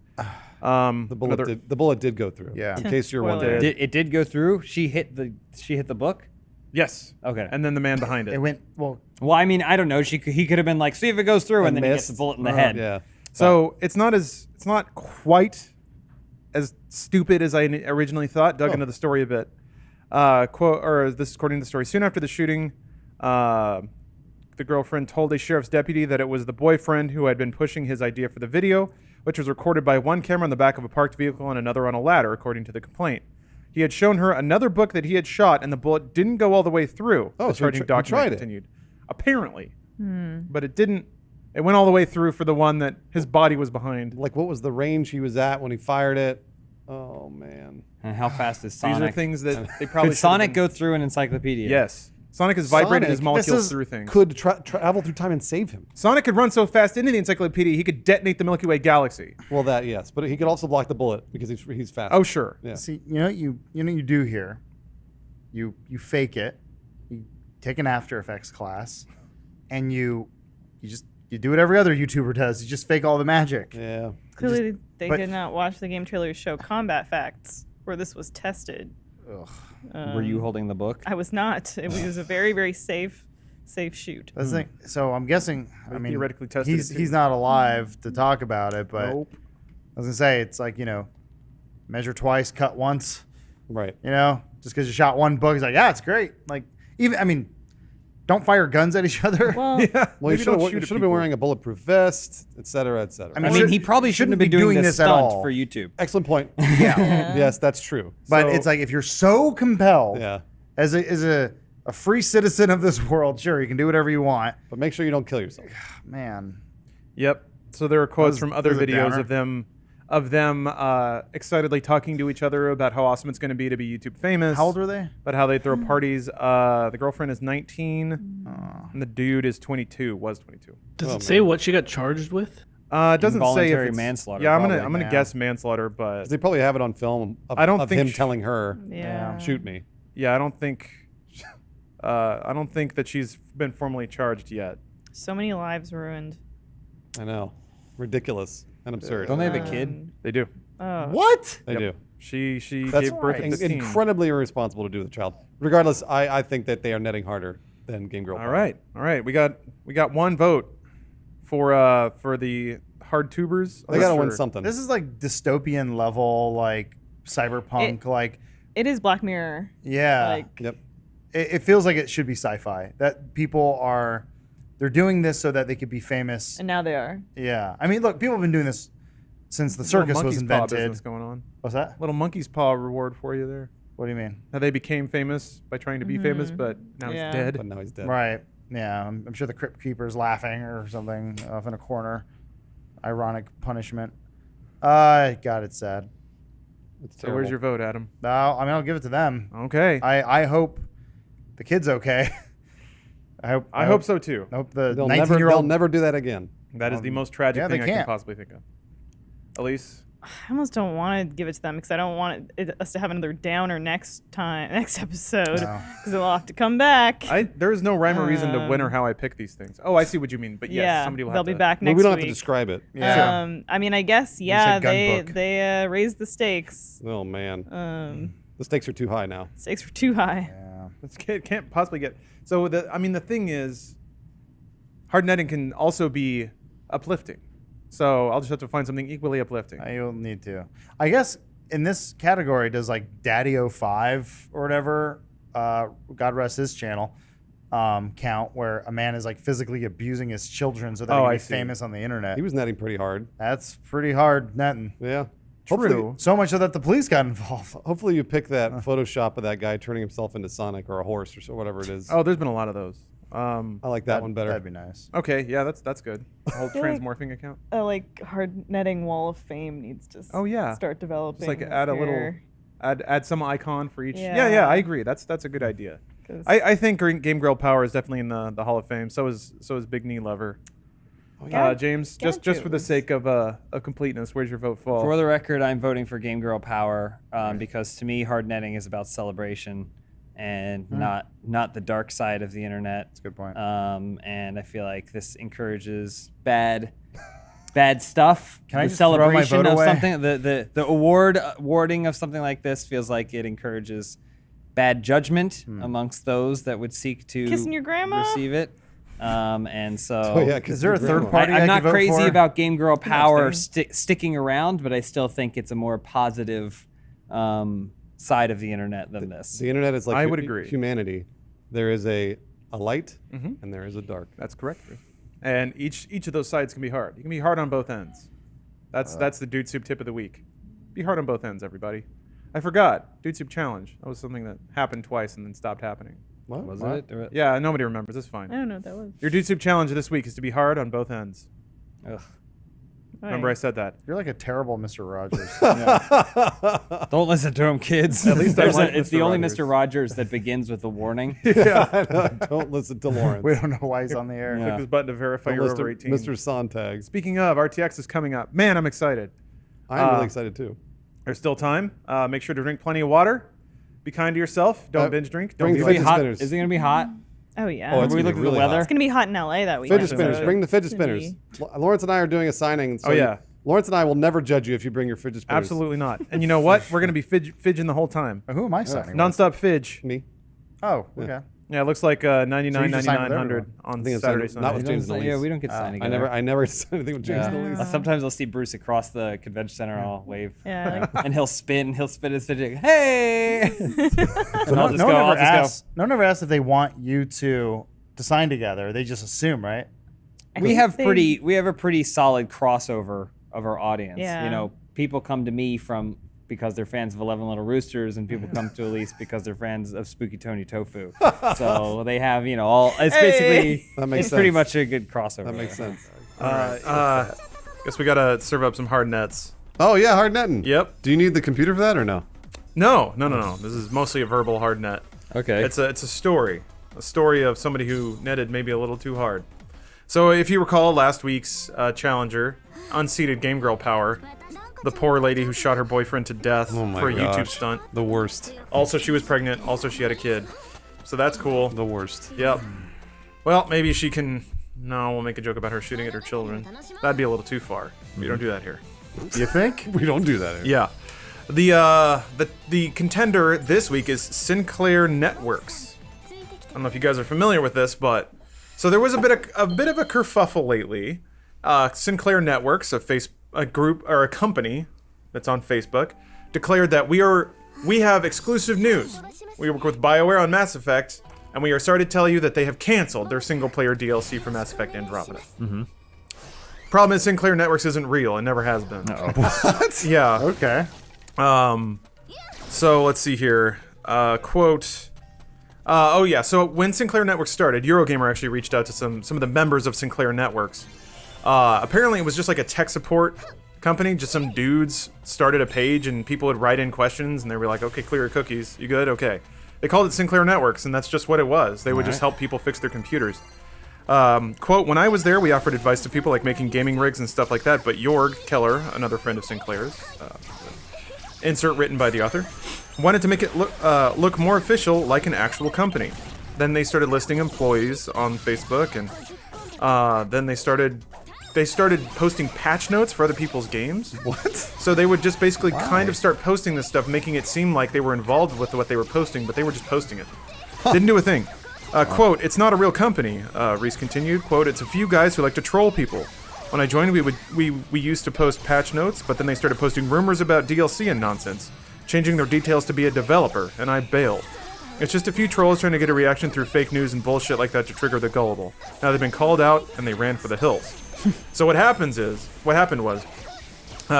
The bullet did go through. Yeah. In case you're wondering. It did go through. She hit the book. Yes. Okay. And then the man behind it. It went well. Well, I mean, I don't know. He could have been like, see if it goes through, and then he gets the bullet in the head. Yeah. So it's not quite as stupid as I originally thought. Dug into the story a bit. This is according to the story. Soon after the shooting, the girlfriend told a sheriff's deputy that it was the boyfriend who had been pushing his idea for the video, which was recorded by one camera on the back of a parked vehicle and another on a ladder, according to the complaint. He had shown her another book that he had shot, and the bullet didn't go all the way through. Oh, the so he charging tried document it. continued. Apparently. But it didn't. It went all the way through for the one that his body was behind. Like, what was the range he was at when he fired it? Oh, man. And how fast is Sonic? These are things that they probably Could Sonic go through an encyclopedia? Yes. Sonic has vibrated his Sonic, molecules through things. Could travel through time and save him. Sonic could run so fast into the encyclopedia he could detonate the Milky Way galaxy. Well, that yes, but he could also block the bullet because he's fast. Oh, sure. Yeah. See, you know what you do here. You fake it. You take an After Effects class, and you just you do what every other YouTuber does. You just fake all the magic. Yeah. Clearly, they but- did not watch the game trailers show combat facts where this was tested. Were you holding the book? I was not. It was a very, very safe shoot. That's the thing. So I'm guessing. I mean, theoretically tested it too. he's not alive to talk about it, but Nope. I was gonna say it's like measure twice, cut once. Right. Just because you shot one bug, it's like it's great. Like don't fire guns at each other. Well, Well, you should have been wearing a bulletproof vest, et cetera, et cetera. I mean, he probably shouldn't be doing this at stunt all for YouTube. Excellent point. Yeah. Yes, that's true. But So- it's like if you're so compelled, Yeah. as a free citizen of this world, sure, you can do whatever you want. But make sure you don't kill yourself. Man. Yep. So there are quotes from other that was a videos downer. of them excitedly talking to each other about how awesome it's going to be to be YouTube famous. How old are they? About how they throw parties. The girlfriend is 19, and the dude is 22. Was 22. Does it say what she got charged with? It doesn't say if Involuntary it's manslaughter, Yeah, I'm probably. gonna guess manslaughter, but They probably have it on film of, I don't of think him telling her, Yeah. shoot me. yeah, I don't think that she's been formally charged yet. So many lives ruined. I know. Ridiculous and absurd. Don't they have a kid? They do. Oh. What? They do. She That's gave birth at 15. incredibly irresponsible to do with a child. Regardless, I think that they are netting harder than Game Girl. All right. We got one vote for the hard tubers. They gotta win something. This is like dystopian level, like cyberpunk, like It is Black Mirror. yeah. Like, Yep. It feels like it should be sci-fi. That they're doing this so that they could be famous. and now they are. Yeah. I mean, look, people have been doing this since the Little circus was monkey's paw invented. business going on. What's that? Little monkey's paw reward for you there. What do you mean? Now they became famous by trying to be famous, but now Yeah. he's dead. But now he's dead. Right. Yeah. I'm sure the Crypt Keeper's laughing or something off in a corner. Ironic punishment. God, it's sad. It's So where's your vote, Adam? No, I mean, I'll give it to them. Okay. I hope the kid's okay. I hope so too. I hope the They'll 19-year-old. never do that again. That is the most tragic yeah, they thing I can can't. possibly think of. Elise? I almost don't want to give it to them because I don't want us to have another downer next episode because they'll have to come back. There is no rhyme or reason to when or how I pick these things. Oh, I see what you mean. But yes, yeah, somebody will they'll have be to. back Well, next we don't week. have to describe it. Yeah. I mean, I guess said gun book. they raised the stakes. Oh man. Um, The stakes are too high now. stakes were too high. Yeah. This kid can't possibly get. So the thing is, hard netting can also be uplifting. So I'll just have to find something equally uplifting. You'll need to. I guess in this category, does like Daddy05 or whatever, God rest his channel, count where a man is like physically abusing his children so that he can I be see. famous on the internet? He was netting pretty hard. That's pretty hard netting. Yeah. True. So much so that the police got involved. Hopefully you pick that Photoshop of that guy turning himself into Sonic or a horse or so, whatever it is. Oh, there's been a lot of those. I like that one better. That'd be nice. Okay, yeah, that's good. The whole feel like- transmorphing account. Like hard netting wall of fame needs to start developing. Just like add a little, here. add some icon for each. Yeah. Yeah, I agree. That's a good idea. 'Cause- I think Game Girl Power is definitely in the Hall of Fame. So is Big Knee Lover. James, just for the sake of completeness, where's your vote fall? For the record, I'm voting for Game Girl Power because to me, hard netting is about celebration and not the dark side of the internet. That's a good point. And I feel like this encourages bad stuff. Can I the just throw my celebration vote of away? something, the awarding of something like this feels like it encourages bad judgment amongst those that would seek to Kissing your grandma? receive it. And so, Oh, yeah, Is there a third party I I'm could not vote crazy for? about Game Girl Power sticking around, but I still think it's a more positive side of the internet than this. The internet is like I would agree. humanity. There is a light Mhm. and there is a dark. That's correct. And each of those sides can be hard. You can be hard on both ends. That's the Dude Soup tip of the week. Be hard on both ends, everybody. I forgot. Dude Soup Challenge. That was something that happened twice and then stopped happening. What? Was What? it? Yeah, nobody remembers. It's fine. I don't know what that was. Your Dude Soup Challenge this week is to be hard on both ends. Ugh. Remember I said that. You're like a terrible Mr. Rogers. Don't listen to him, kids. At least I like it's Mr. the only Rogers. Mr. Rogers that begins with a warning. Yeah, I know. Don't listen to Lawrence. We don't know why he's on the air. Click this button to verify Don't you're listen over to 18. Mr. Sontag. Speaking of, RTX is coming up. Man, I'm excited. I'm really excited too. There's still time. Make sure to drink plenty of water. Be kind to yourself. Don't binge drink. Don't bring be fidget like Hot? spinners. Is it gonna be hot? Oh yeah. Oh, it's we gonna look be at the really weather. hot. It's gonna be hot in LA that weekend. Fidget spinners. so Bring the fidget it's gonna spinners. be- Lawrence and I are doing a signing. So Oh, yeah. Lawrence and I will never judge you if you bring your fidget spinners. Absolutely not. And you know what? We're going to be fidging the whole time. Who am I signing? with? Nonstop fidge. Me. Oh, okay. Yeah, it looks like 99, just signed with 9900 everyone. on I think it's Saturday, not Sunday. with James and Yeah, Elise. we don't get to sign I together. never sign anything with James and Elise. Sometimes I'll see Bruce across the convention center and I'll wave. Yeah, and he'll spin his fidget. Hey! So And no, I'll just no go, one I'll ever just go. asks. No one ever asks if they want you to sign together. They just assume, right? We have a pretty solid crossover of our audience. Yeah. You know, people come to me because they're fans of 11 Little Roosters, and people come to Elise because they're fans of Spooky Tony Tofu. So they have, all. It's basically That makes it's pretty sense. much a good crossover. That makes sense. Guess we gotta serve up some hard nets. Oh yeah, hard netting. Yep. Do you need the computer for that or no? No. This is mostly a verbal hard net. Okay. It's a story of somebody who netted maybe a little too hard. So if you recall last week's challenger, unseated Game Girl Power, the poor lady who shot her boyfriend to death Oh my for a YouTube gosh. stunt. The worst. Also, she was pregnant. Also, she had a kid. So that's cool. The worst. Yep. Well, maybe she can. No, we'll make a joke about her shooting at her children. That'd be a little too far. We don't do that here. You think? We don't do that here. Yeah. The contender this week is Sinclair Networks. I don't know if you guys are familiar with this, but so there was a bit of a kerfuffle lately. Sinclair Networks, a group or a company that's on Facebook, declared that we have exclusive news. We work with BioWare on Mass Effect, and we are sorry to tell you that they have canceled their single-player DLC for Mass Effect Andromeda. Mm-hmm. Problem is, Sinclair Networks isn't real and never has been. What? Yeah. Okay. So let's see here. Quote. So when Sinclair Networks started, Eurogamer actually reached out to some of the members of Sinclair Networks. Apparently, it was just like a tech support company. Just some dudes started a page, and people would write in questions, and they were like, "Okay, clear your cookies. You good? Okay." They called it Sinclair Networks, and that's just what it was. They would just help people fix their computers. Quote, when I was there, we offered advice to people like making gaming rigs and stuff like that, but Jorg Keller, another friend of Sinclair's, insert written by the author, wanted to make it look more official like an actual company. Then they started listing employees on Facebook, and then they started posting patch notes for other people's games. What? So they would just basically kind of start posting this stuff, making it seem like they were involved with what they were posting, but they were just posting it. Didn't do a thing. Quote, it's not a real company, Reese continued. Quote, it's a few guys who like to troll people. When I joined, we used to post patch notes, but then they started posting rumors about DLC and nonsense, changing their details to be a developer, and I bailed. It's just a few trolls trying to get a reaction through fake news and bullshit like that to trigger the gullible. Now they've been called out, and they ran for the hills. So what happened was,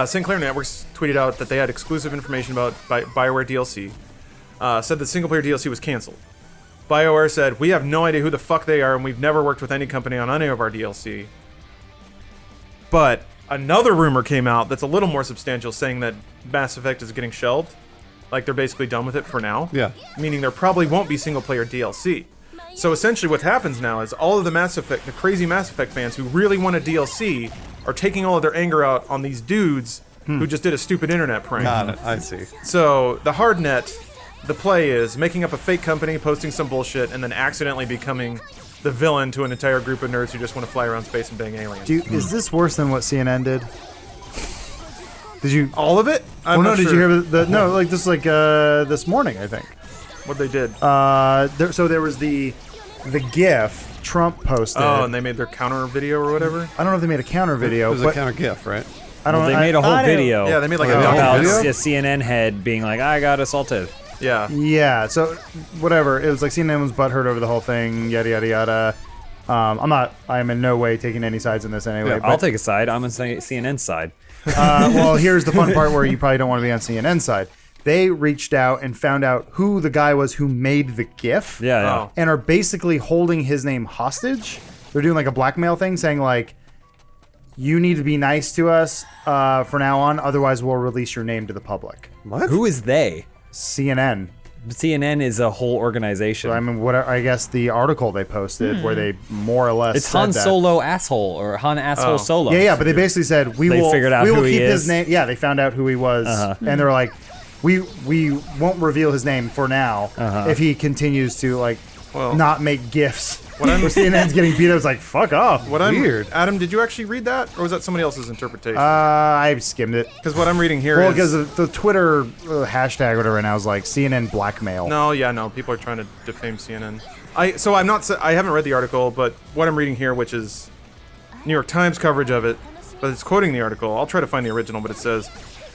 Sinclair Networks tweeted out that they had exclusive information about BioWare DLC, said that single-player DLC was canceled. BioWare said, we have no idea who the fuck they are, and we've never worked with any company on any of our DLC. But another rumor came out that's a little more substantial, saying that Mass Effect is getting shelved. Like, they're basically done with it for now. Yeah. Meaning there probably won't be single-player DLC. So essentially what happens now is all of the crazy Mass Effect fans who really want a DLC are taking all of their anger out on these dudes who just did a stupid internet prank. Got it. I see. So the hard net, the play is making up a fake company, posting some bullshit, and then accidentally becoming the villain to an entire group of nerds who just want to fly around space and bang aliens. Is this worse than what CNN did? Did you all of it? I'm not did sure. you hear this morning, I think. What they did? There was the GIF Trump posted. Oh, and they made their counter video or whatever? I don't know if they made a counter video. It was a counter GIF, right? I don't. They made a whole video. Yeah, they made like about a video. a CNN head being like, "I got assaulted." Yeah. Yeah. So whatever. It was like CNN was butthurt over the whole thing. Yada yada yada. I am in no way taking any sides in this anyway. Yeah, I'll take a side. I'm on CNN's side. Well, here's the fun part where you probably don't want to be on CNN's side. They reached out and found out who the guy was who made the GIF. Yeah. And are basically holding his name hostage. They're doing like a blackmail thing, saying like, you need to be nice to us for now on, otherwise we'll release your name to the public. What? Who is they? CNN. CNN is a whole organization. So, I mean, I guess the article they posted where they more or less It's said Han that. Solo asshole or Han asshole Solo. Yeah, but they basically said we They will figured out we will who he keep his is. name. Yeah, they found out who he was, and they're like, we won't reveal his name for now if he continues to like not make gifs. What I'm- Where CNN's getting beat up, it's like, fuck off. Weird. Adam, did you actually read that, or was that somebody else's interpretation? I skimmed it. Because what I'm reading here Well, is... because the Twitter hashtag or whatever right now is like CNN blackmail. No, people are trying to defame CNN. I haven't read the article, but what I'm reading here, which is New York Times coverage of it, but it's quoting the article. I'll try to find the original, but it says,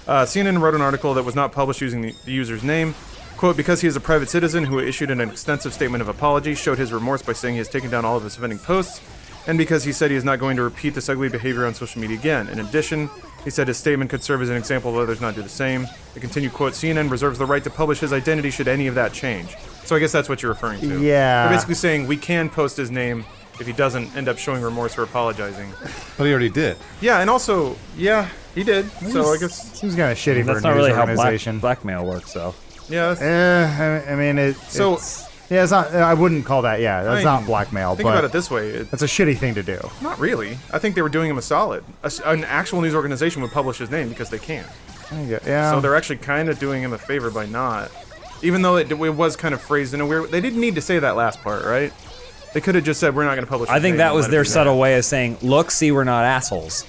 CNN wrote an article that was not published using the user's name. Quote, because he is a private citizen who issued an extensive statement of apology, showed his remorse by saying he has taken down all of his offending posts, and because he said he is not going to repeat this ugly behavior on social media again. In addition, he said his statement could serve as an example of others not do the same. The continued quote, CNN reserves the right to publish his identity should any of that change. So I guess that's what you're referring to. Yeah. They're basically saying we can post his name if he doesn't end up showing remorse or apologizing. But he already did. Yeah, and also, yeah, he did. So I guess... Seems kind of shitty for a That's not news really how organization. blackmail works, though. Yeah. I mean, it's not. I wouldn't call that. Yeah, that's not blackmail. Think but about it this way. That's a shitty thing to do. Not really. I think they were doing him a solid. An actual news organization would publish his name because they can. Yeah. So they're actually kind of doing him a favor by not. Even though it was kind of phrased in a weird... They didn't need to say that last part, right? They could have just said, we're not going to publish his I think name that and was let it their be subtle that. way of saying, look, see, we're not assholes.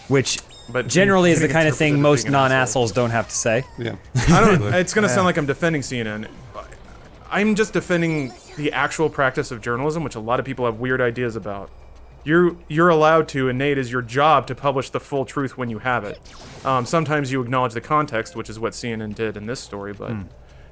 Which But generally is the getting kind of interpreted thing as most being an asshole. non-assholes don't have to say. Yeah. I don't. It's going to sound like I'm defending CNN. I'm just defending the actual practice of journalism, which a lot of people have weird ideas about. You're allowed to, and Nate, is your job to publish the full truth when you have it. Sometimes you acknowledge the context, which is what CNN did in this story, but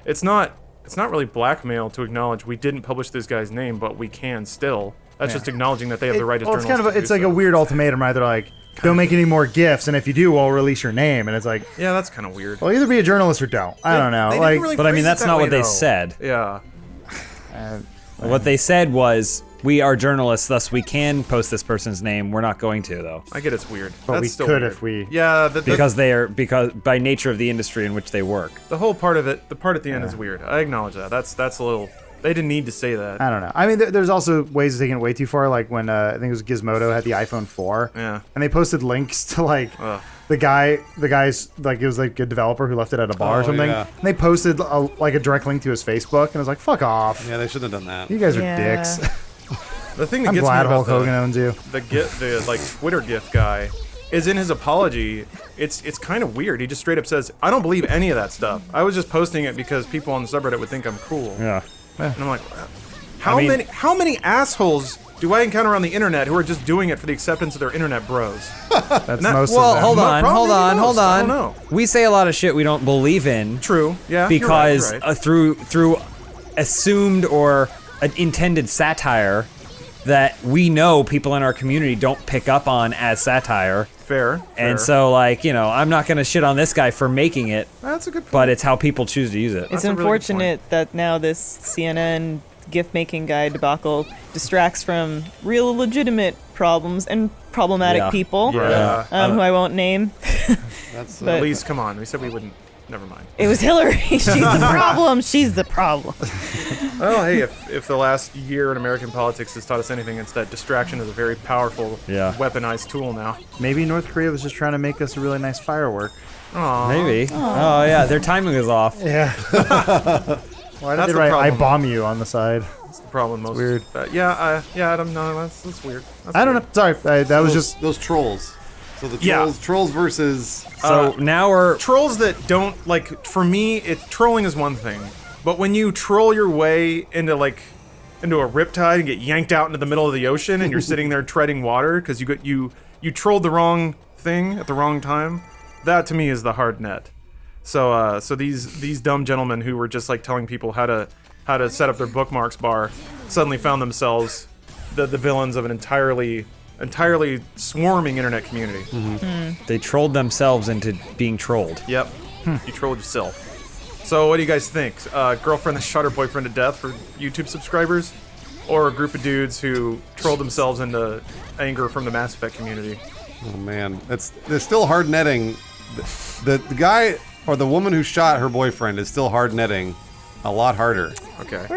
it's not really blackmail to acknowledge we didn't publish this guy's name, but we can still. That's just acknowledging that they have the right as Well, journalists. it's like a weird ultimatum, right? They're like, don't make any more gifts, and if you do, we'll release your name. And it's like, yeah, that's kind of weird. Well, either be a journalist or don't. I don't know. But I mean, that's not what they said. Yeah. What they said was, we are journalists, thus we can post this person's name. We're not going to, though. I get it's weird. But That's we still could weird. if we. Yeah, because by nature of the industry in which they work. The whole part of it, the part at the end is weird. I acknowledge that. That's a little. They didn't need to say that. I don't know. I mean, there's also ways of taking it way too far. Like when I think it was Gizmodo had the iPhone 4. Yeah. And they posted links to like the guy's like it was like a developer who left it at a bar or something. Yeah. And they posted like a direct link to his Facebook, and I was like, "Fuck off." Yeah, they should have done that. You guys are dicks. The thing that I'm gets glad me about Hulk Hogan owns you. The like Twitter GIF guy is in his apology. It's kind of weird. He just straight up says, "I don't believe any of that stuff. I was just posting it because people on the subreddit would think I'm cool." Yeah. And I'm like, how many assholes do I encounter on the internet who are just doing it for the acceptance of their internet bros? That's most Well, of them. hold on. I don't know. We say a lot of shit we don't believe in. True. Yeah. Because you're right. through assumed or intended satire that we know people in our community don't pick up on as satire. Fair. And so, like, you know, I'm not going to shit on this guy for making it. That's a good point. But it's how people choose to use it. It's unfortunate that now this CNN gift making guy debacle distracts from real legitimate problems and problematic people who I won't name. That's But- at least come on. We said we wouldn't. Never mind. It was Hillary. She's the problem. She's the problem. Well, hey, if the last year in American politics has taught us anything, it's that distraction is a very powerful, weaponized tool now. Maybe North Korea was just trying to make us a really nice firework. Aww. Maybe. Oh, yeah. Their timing is off. Yeah. Why did That's they the write, I problem. bomb you on the side? That's the problem. Most weird. Yeah, Adam. No, that's weird. That's I don't know. Sorry, that was Those- just those trolls. So the Yeah. trolls versus. So now we're trolls that don't like. For me, trolling is one thing, but when you troll your way into a riptide and get yanked out into the middle of the ocean and you're sitting there treading water because you trolled the wrong thing at the wrong time, that to me is the hard net. So these dumb gentlemen who were just like telling people how to set up their bookmarks bar suddenly found themselves the villains of an entirely swarming internet community. They trolled themselves into being trolled. Yep. You trolled yourself. So what do you guys think? Girlfriend that shot her boyfriend to death for YouTube subscribers? Or a group of dudes who trolled themselves into anger from the Mass Effect community? Oh man, they're still hard netting. The guy or the woman who shot her boyfriend is still hard netting a lot harder. Okay.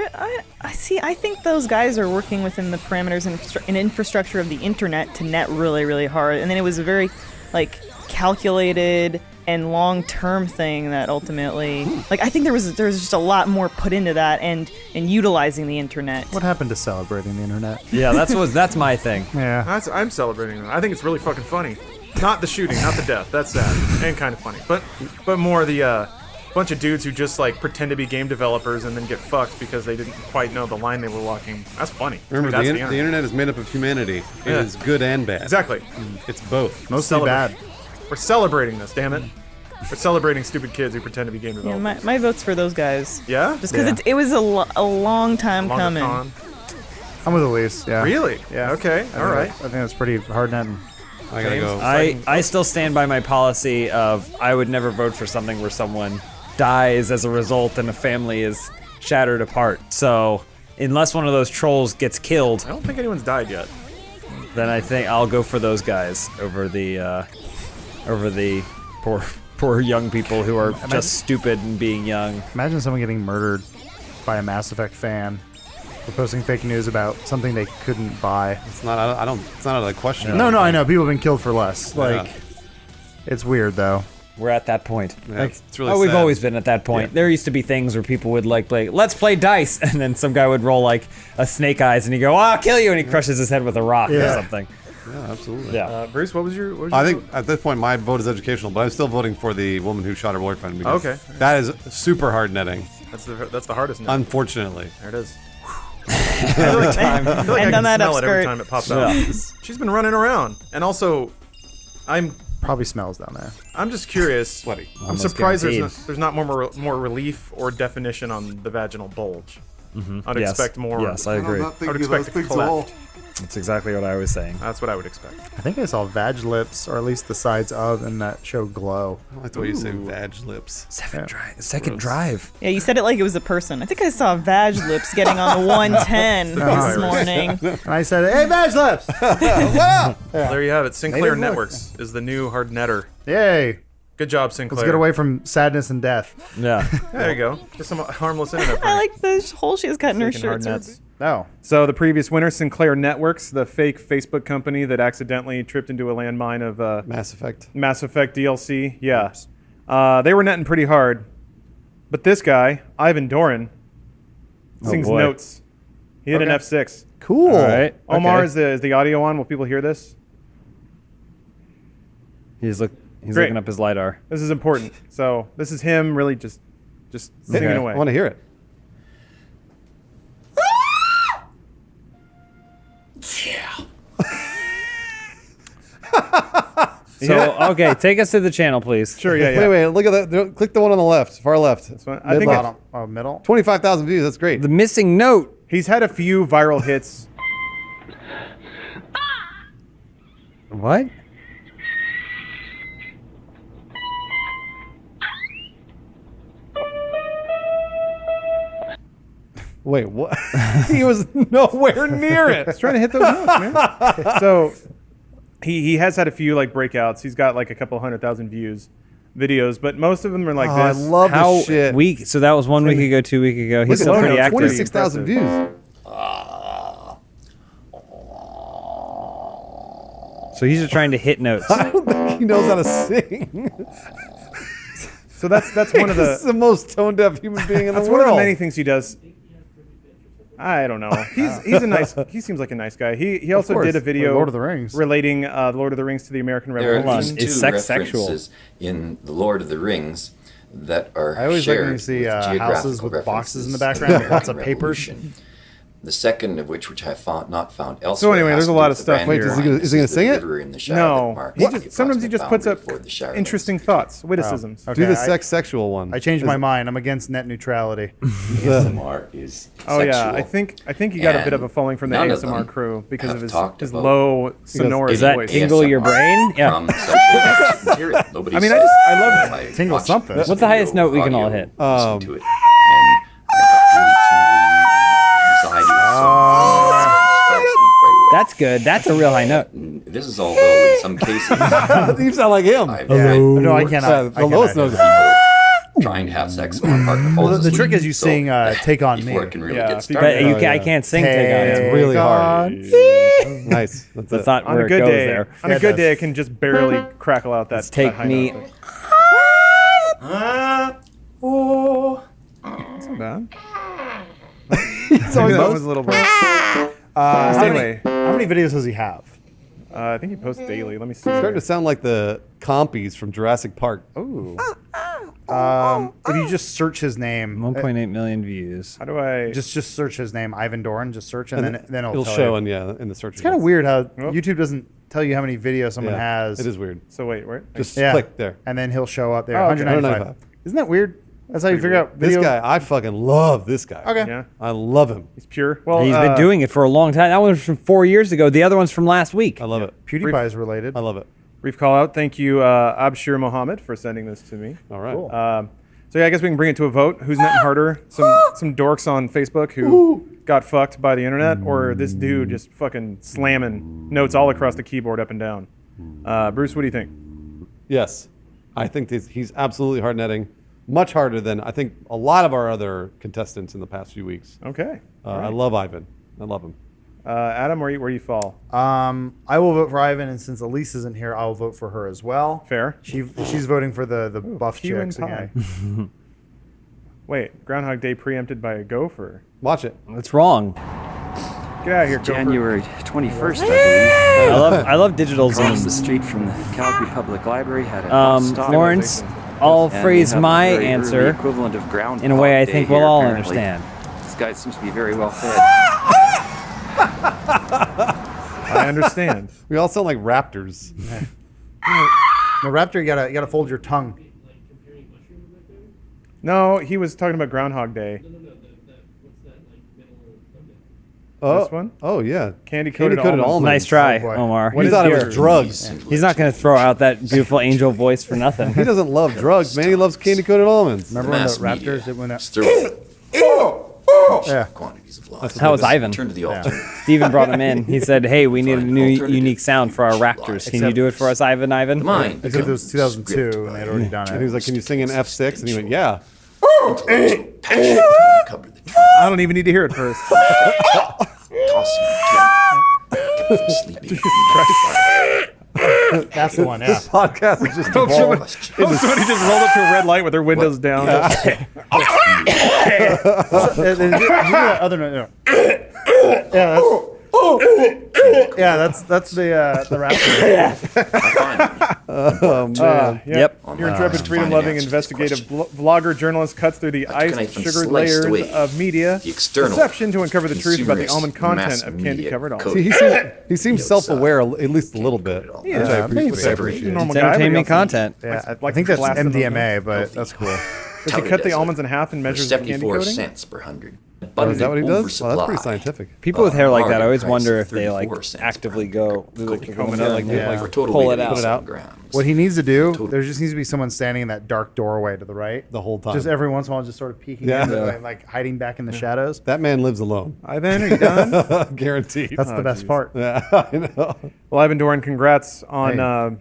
I think those guys are working within the parameters and infrastructure of the internet to net really, really hard. And then it was a very, like, calculated and long-term thing that ultimately, like, I think there was just a lot more put into that and utilizing the internet. What happened to celebrating the internet? Yeah, that's my thing. Yeah. I'm celebrating that. I think it's really fucking funny. Not the shooting, not the death. That's sad and kind of funny. But more the bunch of dudes who just like pretend to be game developers and then get fucked because they didn't quite know the line they were walking. That's funny. Remember, That's the internet is made up of humanity. It Yeah. is good and bad. Exactly. It's both. Mostly bad. We're celebrating this, damn it. We're celebrating stupid kids who pretend to be game Yeah, developers. my vote's for those guys. Yeah? Just because it was a long time Longer coming. con. I'm with Elise. Yeah. Really? Yeah. Okay. All right. I think that's pretty hard netting. I gotta go. I still stand by my policy of I would never vote for something where someone dies as a result and a family is shattered apart. So unless one of those trolls gets killed, I don't think anyone's died yet. Then I think I'll go for those guys over the poor young people who are just stupid and being young. Imagine someone getting murdered by a Mass Effect fan for posting fake news about something they couldn't buy. It's not. I don't. It's not out of the question. No, I know. People have been killed for less. Yeah. Like, it's weird though. We're at that point. Yeah, it's really we've sad. always been at that point. Yeah. There used to be things where people would like play, let's play dice, and then some guy would roll like a snake eyes, and he'd go, I'll kill you, and he crushes his head with a rock or something. Yeah, absolutely. Yeah. Bruce, what was your I vote? think at this point my vote is educational, but I'm still voting for the woman who shot her boyfriend. Because Okay. That is super hard netting. That's the hardest. Net. Unfortunately. There it is. Every time. I feel like I And can on that smell it every upskirt. time it pops Yeah. out. She's been running around, and also, I'm Probably smells down there. just curious. Sweaty. I'm Almost surprised guaranteed. there's not more relief or definition on the vaginal bulge. I'd Yes. expect more. Yes, I agree. I would expect a cleft. That's exactly what I was saying. That's what I would expect. I think I saw vag lips, or at least the sides of, in that show Glow. I like the way you say vag lips. Second drive. Yeah, you said it like it was a person. I think I saw Vag Lips getting on the 110 this morning. And I said, "Hey, vag lips!" Well, there you have it. Sinclair Native Networks is the new hard netter. Yay! Good job, Sinclair. Let's get away from sadness and death. Yeah. There you go. Just some harmless internet. I like the hole she's got in her Taking hard shirt. nets. Oh. So the previous winner, Sinclair Networks, the fake Facebook company that accidentally tripped into a landmine of Mass Effect. Mass Effect DLC. Yeah. They were netting pretty hard. But this guy, Ivan Dorin, sings boy. notes. He hit an Okay. F6. Cool. All right. Omar, Okay. is the audio on? Will people hear this? He's Great. looking up his LiDAR. This is important. So this is him really just singing Okay. away. I want to hear it. So, okay, take us to the channel, please. Sure, yeah. Wait, look at that. Click the one on the left, far left. one. I think Bottom. Oh, middle. 25,000 views. That's great. The missing note. he's had a few viral hits. What? Wait, what? He was nowhere near it. He's trying to hit those notes, man. So he has had a few like breakouts. He's got like a couple 100,000 views videos, but most of them are like I this. love How this shit. weak? So that was 1 week ago, 2 weeks ago. He's Look at still that. pretty active. 26,000 views. So he's just trying to hit notes. I don't think he knows how to sing. So that's one of This is the the most tone deaf human being in the that's world. one of the many things he does. I don't know. He's a nice. He seems like a nice guy. He also course. did a video Lord of the Rings. relating Lord of the Rings to the American There are at Revolution. least Is two sex sexual? references in The Lord of the Rings that are I always like shared when you see with houses geographical with boxes in the references background, to lots of American papers. Revolution. The second of which I have not found elsewhere. anyway, has there's a to do lot with of the stuff. brand Wait, new is he gonna- line. is he gonna This sing the it? river in the Shire No, that marks he the just, sometimes he approximate just puts up boundary for the Shire interesting thoughts, witticisms. Okay, Do the I- sex sexual one. I changed my mind. I'm against net neutrality. ASMR is Oh yeah, sexual. I think he got a bit of a And following from the none of ASMR them crew because of have his talked about low sonorous Is that voice. tingle your brain? Yeah. From social material. Nobody I mean, saw I love it. it. I Tingle watched something. this What's the highest video, note we can all audio, hit? listened to it, and I got really tingly anxiety. Fell asleep right away. That's good. That's a real high note. This is although in some cases You sound like him. I've Yeah. had No, I reports cannot. the lowest of note. people trying to have sex when my partner falls Well, the asleep. trick is you So, sing "Take on Me." before it can really Yeah, get but started. But I can't sing Take On Me. It's really hard. Nice. That's it. not On where a good it goes day, there. on a good day, I can just barely crackle out that. Let's take that high me. note. That's not bad. It's always That was a little bit. Anyway, how many videos does he have? I think he posts daily. Let me see. Starting to sound like the compies from Jurassic Park. Ooh. If you just search his name, 1.8 million views. How do I just search his name, Ivan Dorin. Just search, and then it'll tell show you. in the search. It's kind of weird how YouTube doesn't tell you how many videos someone has. It is weird. So wait, where? Just click there. and then he'll show up there. Oh, okay. 195. Isn't that weird? That's how you figure out This video. guy, I fucking love this guy. Okay. Yeah, I love him. he's pure. Well, He's been doing it for a long time. That one was from 4 years ago. The other one's from last week. I love it. PewDiePie is related. I love it. Brief call out. Thank you, Abshir Mohammed, for sending this to me. All right. Cool. So yeah, I guess we can bring it to a vote. Who's netting harder? Some dorks on Facebook who got fucked by the internet, or this dude just fucking slamming notes all across the keyboard up and down. Bruce, what do you think? Yes, I think he's absolutely hard netting. Much harder than I think a lot of our other contestants in the past few weeks. Okay. I love Ivan. I love him. Adam, where you fall? I will vote for Ivan, and since Elise isn't here, I will vote for her as well. Fair. She's voting for the buff Q and chicks pie. again. Wait, Groundhog Day preempted by a gopher. Watch it. That's wrong. Get out of here, gopher. January 21st, I believe. I love digital Across the zines. street from the Calgary Public Library had a bus stop. Lawrence, I'll And we phrase have a my very early answer equivalent of Groundhog in a way I Day think here, we'll all apparently. understand. This guy seems to be very well fed. I understand. We all sound like raptors. No, Raptor, you gotta fold your tongue. No, he was talking about Groundhog Day. Oh, This one? Oh yeah. Candy-coated almonds. almonds. Nice try, Oh, boy. Omar. He thought it was drugs. He's not going to throw out that beautiful angel voice for nothing. He doesn't love drugs, man. He loves candy-coated almonds. The Remember when mass the Raptors media did when that? steroid Yeah. quantities of lies. That was Ivan. Turn to the alternative. Steven brought him in. He said, hey, we need a new unique sound for our Raptors. Can you do it for us, Ivan? The mind Except it was becomes 2002, and they had already done And it. he was like, "Can you sing an F6?" And he went, "Yeah." passion to uncover the truth. I don't even need to hear it first. Tossing and turning. Kept from sleeping. That's the one, yeah. This podcast is just Hope somebody evolved. somebody just rolled up to a red light with their windows down. Did you do that other note? Yeah, that's the Raptor. Oh man. Yep. Your intrepid, freedom-loving, investigative vlogger journalist cuts through the ice-sugared layers of media deception to uncover the truth about the almond content of candy-covered almonds. See, he seems self-aware at least a little bit. Yeah, which I appreciate. He's a normal It's guy, but he entertainment also content. Yeah, I likes think to that's blast them MDMA, but that's cool. Does he cut the almonds in half and measures the candy 74 coating? cents per hundred. Oh, is that what he does? Well, that's Oversupply. pretty scientific. People with hair like that, I Bargain always price wonder of if they like 34 cents per actively hundred. go like, comb it out like yeah. For total pull weight it of out. 87 grams. What he needs to do, there just needs to be someone standing in that dark doorway to the right. The whole time. Just every once in a while, just sort of peeking Yeah. in, Yeah. like hiding back in the shadows. That man lives alone. Ivan, are you done? Guaranteed. That's the best part. Yeah, I know. Well, Ivan Dorin, congrats on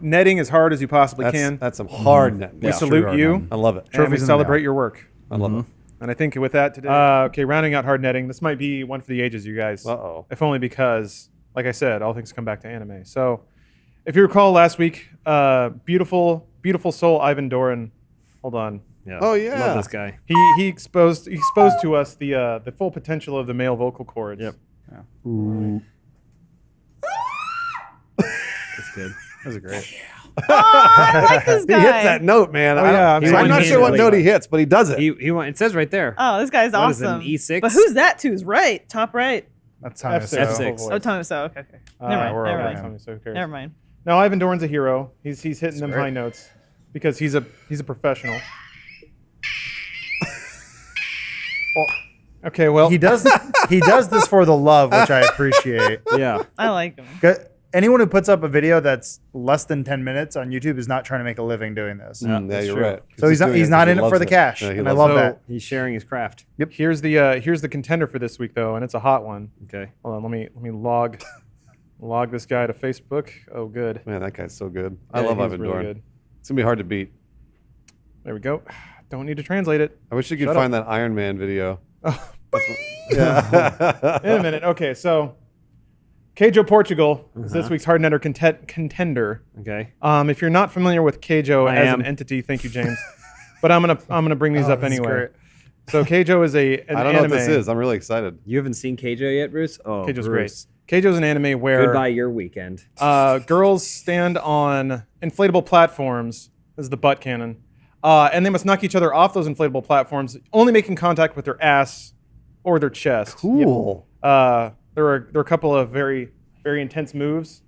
netting as hard as you possibly can. That's some hard net. We salute you. I love it. And we Trophies in the celebrate mail. your work. I love it. And I think with that today, okay, rounding out hard netting, this might be one for the ages, you guys. Uh-oh. If only because, like I said, all things come back to anime. So, if you recall last week, beautiful soul Ivan Dorin. Hold on. Yeah. Oh yeah. Love this guy. He exposed to us the full potential of the male vocal cords. Yep. Yeah. That's good. Those are great. I like this He guy. hits that note, man. Oh, yeah, I'm not sure what note he hits, but he does it. He went, it says right there. Oh, this guy's What is it, awesome. an E6? But who's that to his right? Top right. That's Tommy F6. F6. Oh, Tommy So. Okay. Never mind. We're Never all mind. right. So who cares? Never mind. No, Ivan Dorin's a hero. He's hitting them high notes because he's a professional. Okay, well, He does this for the love, which I appreciate. Yeah. I like him. Anyone who puts up a video that's less than 10 minutes on YouTube is not trying to make a living doing this. Yeah, you're right. So he's not in it for the cash, Yeah, he and I loves love it. that. He's sharing his craft. Yep. Here's the contender for this week though, and it's a hot one. Okay. Hold on, let me log this guy to Facebook. Oh, good. Man, that guy's so good. Yeah, I love he's Ivan really Dorin. good. It's gonna be hard to beat. There we go. Don't need to translate it. I wish you could Shut find up. that Iron Man video. Yeah. In a minute. Okay, so Keijo Portugal is this week's Hardnetter contender. Okay. If you're not familiar with Keijo I as am. an entity, thank you, James. But I'm gonna bring these up this is anyway. great. So Keijo is an I don't know anime. what this is. I'm really excited. You haven't seen Keijo yet, Bruce? Oh, Keijo's Bruce. great. Keijo's an anime where Goodbye your weekend. girls stand on inflatable platforms. This is the butt cannon. And they must knock each other off those inflatable platforms, only making contact with their ass or their chest. Cool. There are a couple of very, very intense moves.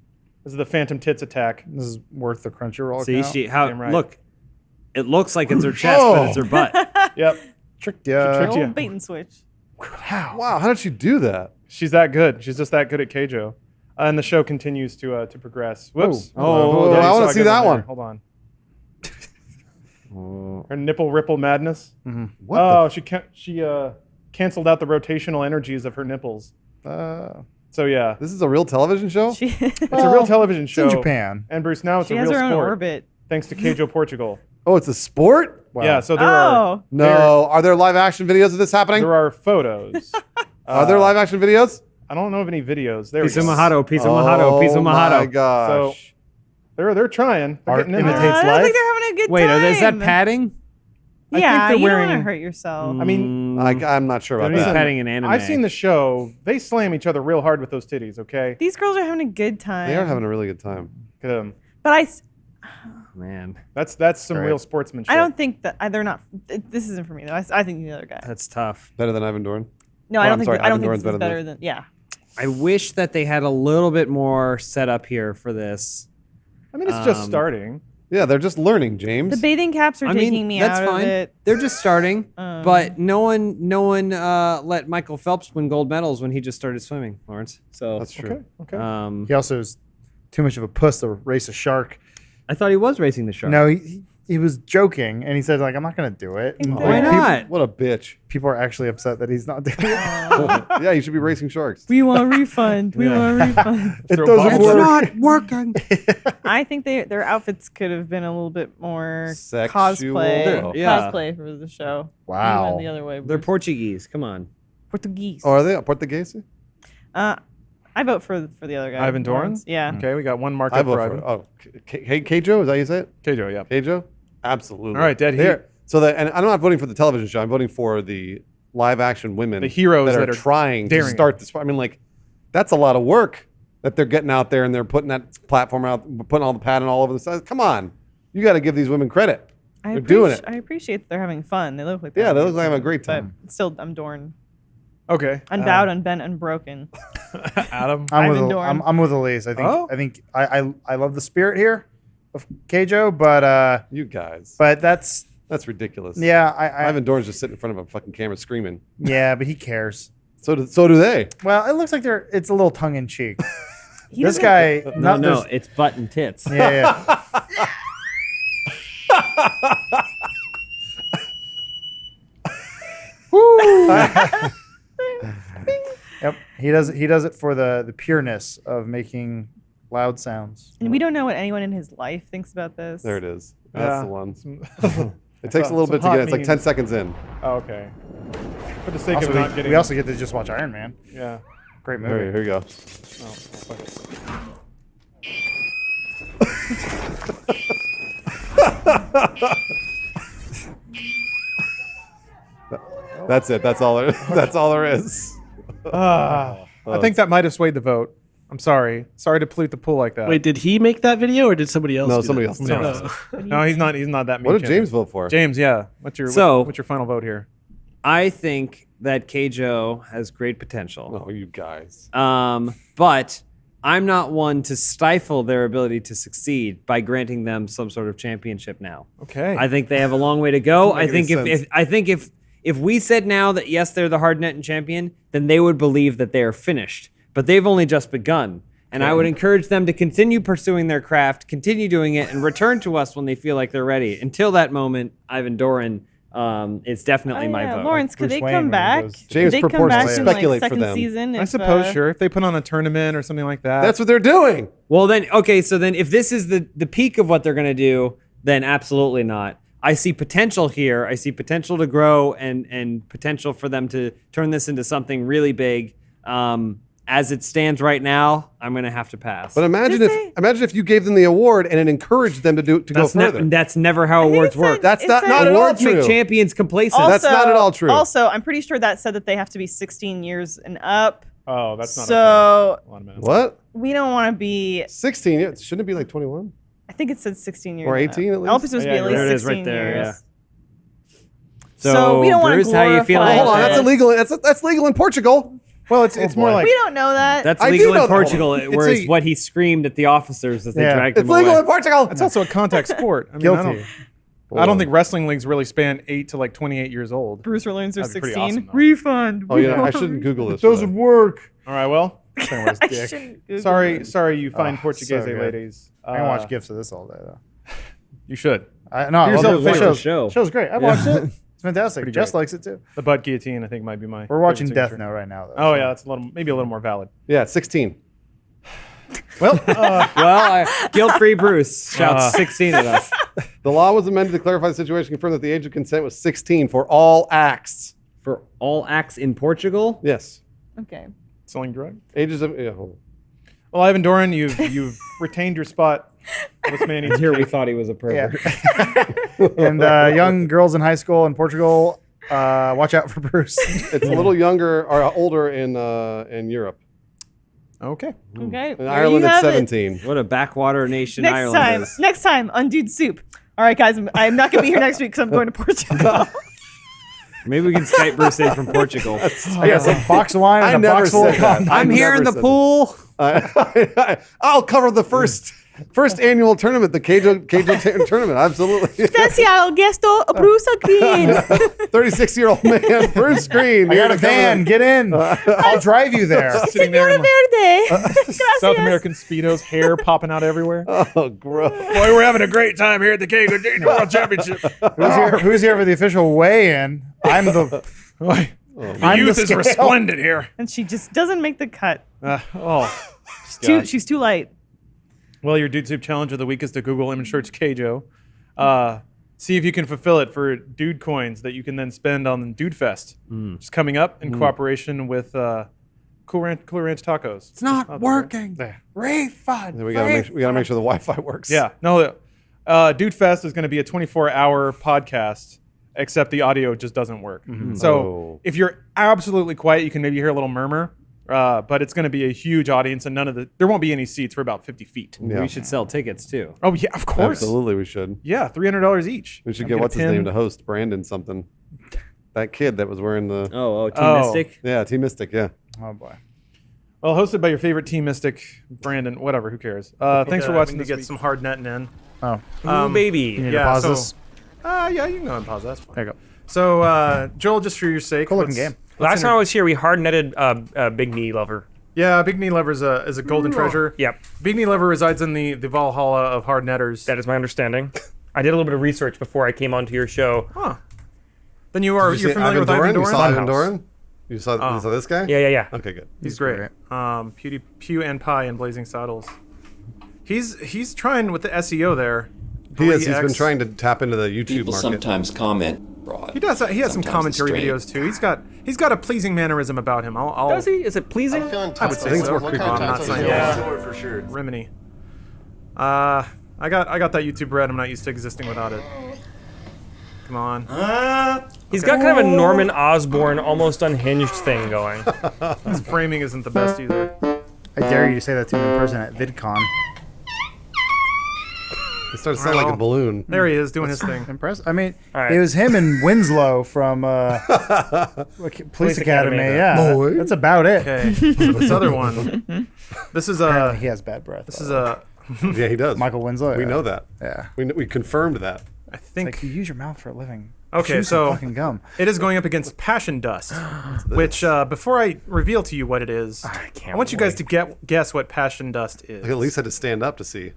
This is the Phantom Tits attack. This is worth the Crunchyroll See, account. how look. It looks like it's her chest, but it's her butt. Yep. Tricked ya. Tricked ya. Old bait and switch. Wow, how did she do that? She's that good. She's just that good at Keijo. And the show continues to progress. Whoops. Oh, yeah, I you wanna saw a see good that there. one. Hold on. Her nipple ripple madness. What Oh, she canceled out the rotational energies of her nipples. So yeah, This is a real television show? it's a real television show. in Japan. And Bruce, now it's She a has real her own sport. orbit. Thanks to Keijo Portugal. Oh, it's a sport? Yeah, so there are No. Are there live action videos of this happening? there are photos. Are there live action videos? I don't know of any videos. There we Piece of go. Mahado, piece of Mahado, piece of Oh my Mahado. gosh. So they're trying. They're Art getting in there. imitates I don't life. think they're having a good Wait, time. is that padding? Yeah, they're you don't want wearing- to hurt yourself. I mean, I'm not sure about He's that. padding an anime. I've seen the show. They slam each other real hard with those titties. Okay. These girls are having a good time. They are having a really good time. Um, But Man, that's some Great. real sportsmanship. I don't think that they're not. This isn't for me though. I think the other guy. that's tough. Better than Ivan Dorin? No, Oh, I I'm don't think. sorry, I don't Ivan think Dorin's this is better better than than. Yeah. I wish that they had a little bit more set up here for this. I mean, it's just starting. Yeah, they're just learning, James. The bathing caps are I taking mean, me that's out fine. of it. They're just starting, but no one let Michael Phelps win gold medals when he just started swimming, Lawrence. So That's true. Okay. He also is too much of a puss to race a shark. I thought he was racing the shark. No, he was joking, and he said like, "I'm not going to do it." And, Why like, not? What a bitch. People are actually upset that he's not doing it. Yeah, you should be racing sharks. We want a refund. We want a refund. It Throw doesn't bottles work. Not working. I think their outfits could have been a little bit more Sexual. cosplay. Yeah. Cosplay for the show. Wow. You went the other way. They're Portuguese. Come on. Portuguese. Oh, are they Portuguese? I vote for the other guy. Ivan Dorin? Yeah. Okay, we got one mark I up vote for for Ivan. it. Oh, Keijo, is that how you say it? Keijo, yeah. Keijo? Absolutely. All right, Dead Heat. There. So that, and I'm not voting for the television show. I'm voting for the live action women, The heroes that that are are trying to daring start this. I mean, like, that's a lot of work that they're getting out there and they're putting that platform out, putting all the padding all over the side. Come on, you got to give these women credit. They're doing it. I appreciate that they're having fun. They look like Yeah, they look like having having a great time. But still, I'm Dorin. Okay. Unbowed, unbent, unbroken. Adam. I'm with, Ivan Dorin. I'm with Elise. I think Oh? I love the spirit here of Keijo, but You guys, but that's ridiculous. yeah. Ivan Dorin's just sitting in front of a fucking camera screaming. Yeah, but he cares. So do they. Well, it looks like it's a little tongue in cheek. He This doesn't- guy, No, it's butt and tits. yeah. Yep, he does it for the pureness of making loud sounds. And we don't know what anyone in his life thinks about this. There it is. Yeah. That's the one. It takes a little bit to hot get. It's like 10 memes. seconds in. Oh, okay. For the sake Also, of not getting. we also get to just watch Iron Man. Yeah. Great There, movie. here you go. Oh, fuck it. That's it. That's all. That's all there is. I think that might have swayed the vote. I'm sorry. Sorry to pollute the pool like that. Wait, did he make that video or did somebody else? No, do somebody that? else did. No. No, he's not. He's not that mean. What did James vote for? James, yeah. What's your final vote here? I think that Keijo has great potential. Oh, you guys. But I'm not one to stifle their ability to succeed by granting them some sort of championship now. Okay. I think they have a long way to go. I Doesn't think make any if we said now that yes, they're the hard net and champion, then they would believe that they are finished. But they've only just begun. And I would encourage them to continue pursuing their craft, continue doing it, and return to us when they feel like they're ready. Until that moment, Ivan Dorin is definitely my vote. Lawrence, could Bruce they Wayne come when he back? goes- Could James they come purports to back in speculate for second them. season? I if, suppose, sure. If they put on a tournament or something like that. That's what they're doing. Well, then, okay, so then if this is the peak of what they're going to do, then absolutely not. I see potential here. I see potential to grow and potential for them to turn this into something really big. As it stands right now, I'm going to have to pass. But imagine if you gave them the award and it encouraged them to go further. That's never how awards work. That's not at all awards true. make champions complacent. That's not at all true. Also, I'm pretty sure that said that they have to be 16 years and up. Oh, that's not so. What? We don't want to be 16 years. Shouldn't it be like 21? I think it said 16 years. Or and 18 up. at least? All supposed to be at least there it is 16 right there, years. So we don't want to Bruce, how you feeling? Hold on, that's illegal. That's legal in Portugal. Well, it's more like we don't know that. That's I legal do know in that. Portugal, It's whereas what he screamed at the officers as they dragged him It's legal away. in Portugal. It's also a contact sport. I mean, Guilty. I don't think wrestling leagues really span 8 to like 28 years old. Bruce learns are That'd be pretty 16. awesome, though. Refund. Oh yeah, I shouldn't Google this. It doesn't work. All right, well. I shouldn't Google Sorry, you fine Portuguese so good. ladies. I can watch GIFs of this all day though. You should. I Here's love the the show. Show's great. I watched it. It's fantastic. Pretty Jess great. likes it too. The butt guillotine, I think, might be my. We're watching favorite Death signature. Note right now though. Oh yeah, that's maybe a little more valid. Yeah, 16. Well, guilt-free Bruce shouts 16 at us. The law was amended to clarify the situation, confirm that the age of consent was 16 for all acts. For all acts in Portugal? Yes. Okay. Selling drugs. Ages of hold on. Well, Ivan Dorin, you've retained your spot. This man needs Here we thought he was a pervert. And young girls in high school in Portugal, watch out for Bruce. It's a little younger or older in Europe. Okay. Okay. In there Ireland, you it's have it. 17. What a backwater nation Ireland is. Next time on Dude Soup. All right, guys, I'm not going to be here next week because I'm going to Portugal. Maybe we can Skype Bruce in from Portugal. I got some box of wine and a box full of condoms. I'm here in the pool. I'll cover the first annual tournament, the Keijo tournament. Absolutely. Special guesto Bruce Green. 36-year-old man, Bruce Green. I got a van. Get in. I'll drive you there. Sitting there in Verde. South American Speedos, hair popping out everywhere. Oh, gross. Boy, we're having a great time here at the Keijo World Championship. Who's here for the official weigh-in? I'm the. The youth is resplendent here. And she just doesn't make the cut. She's too light. Well, your Dude Soup challenge of the week is to Google image search Keijo. See if you can fulfill it for dude coins that you can then spend on Dude Fest. It's coming up in cooperation with Cool Ranch Tacos. It's not working. Refund. We gotta make sure the Wi-Fi works. Yeah. No, Dude Fest is going to be a 24-hour podcast, except the audio just doesn't work. So if you're absolutely quiet, you can maybe hear a little murmur. But it's going to be a huge audience, and there won't be any seats for about 50 feet. Yeah. We should sell tickets too. Oh yeah, of course. Absolutely, we should. Yeah, $300 each. We should get what's his name to host, Brandon something. That kid that was wearing the. Team Mystic. Yeah, Team Mystic. Yeah. Oh boy. Well, hosted by your favorite Team Mystic, Brandon. Whatever, who cares? Thanks for watching. To get some hard netting in. Oh. Baby. You need to pause this? Yeah, you can go and pause. That's fine. There you go. So, Joel, just for your sake, Cool looking game. Last time I was here, we hard netted Big Knee Lover. Yeah, Big Knee Lover is a golden treasure. Yep. Big Knee Lover resides in the Valhalla of hard netters. That is my understanding. I did a little bit of research before I came onto your show. Huh. Then you're familiar with Ivan Ivan Dorin? You saw Ivan Dorin? You saw this guy? Yeah. Okay, good. He's great. Pew and Pie and Blazing Saddles. He's trying with the SEO there. He is. He's been trying to tap into the YouTube People market. sometimes comment. He does. He has some commentary videos too. He's got a pleasing mannerism about him. Does he? Is it pleasing? I would say I think it's so. more creepy. I'm not saying for sure. Rimini. I got that YouTube bread. I'm not used to existing without it. Come on. He's got kind of a Norman Osborn, almost unhinged thing going. His framing isn't the best either. I dare you to say that to me in person at VidCon. He started sounding like a balloon. There he is doing his thing. Impressive. I mean, right. it was him and Winslow from Police Academy. Yeah, Boy. that's about it. Okay. This other one. This is Apparently he has bad breath. This is a. Yeah, he does. Michael Winslow. We yeah. know that. Yeah. We confirmed that. I think like you use your mouth for a living. Okay, Chew some so fucking gum. it is going up against Passion Dust, which before I reveal to you what it is, I want you guys to guess what Passion Dust is. I at least had to stand up to see.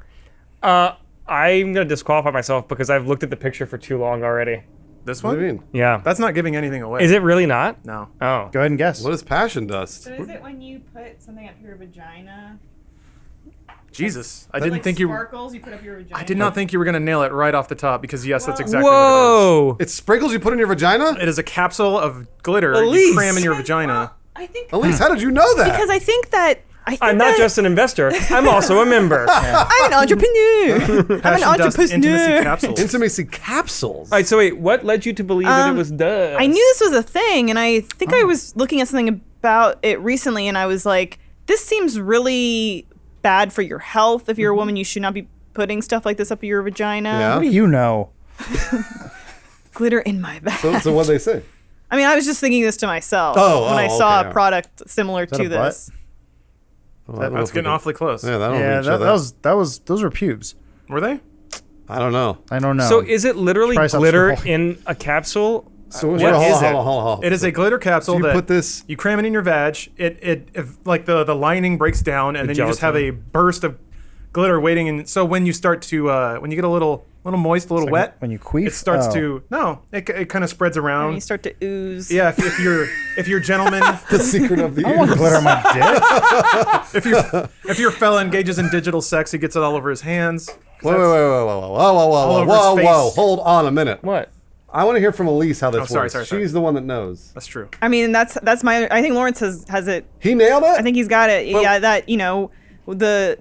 I'm gonna disqualify myself because I've looked at the picture for too long already. This What one? do you mean? Yeah. That's not giving anything away. Is it really not? No. Oh. Go ahead and guess. What is Passion Dust? So is it when you put something up your vagina? Jesus, I didn't think you. Sparkles you put up your vagina. I did not think you were gonna nail it right off the top because yes, that's exactly Whoa! what it is. It's sprinkles you put in your vagina? It is a capsule of glitter Elise. you cram in your vagina. Elise, how did you know that? Because I think that I'm not just an investor. I'm also a member. I'm an entrepreneur. I'm an entrepreneur. Intimacy capsules. All right, so wait, what led you to believe that it was dust? I knew this was a thing, and I think I was looking at something about it recently, and I was like, this seems really bad for your health. If you're a woman, you should not be putting stuff like this up your vagina. Yeah. What do you know? Glitter in my bag. So what they say? I mean, I was just thinking this to myself when I saw a product similar to this. That's getting awfully close. Yeah, those were pubes. Were they? I don't know. I don't know. So is it literally glitter in a capsule? So What is it? It is a glitter capsule you that put this. you cram it in your vag. If like the lining breaks down, and then you just have a burst of glitter waiting. And so when you start to when you get a little moist, a little wet, when you queef, it starts to it kind of spreads around. And you start to ooze. Yeah, if you're gentleman, the secret of the I want glitter on my dick. if your fella engages in digital sex, he gets it all over his hands. Whoa! Hold on a minute. What? I want to hear from Elise how this works. Sorry. She's the one that knows. That's true. I mean, that's my. I think Lawrence has it. He nailed it. I think he's got it. Well, yeah, that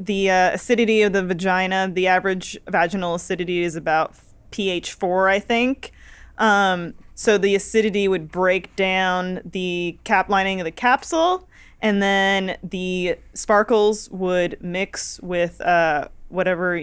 the acidity of the vagina, the average vaginal acidity is about pH 4, I think. So the acidity would break down the cap lining of the capsule, and then the sparkles would mix with whatever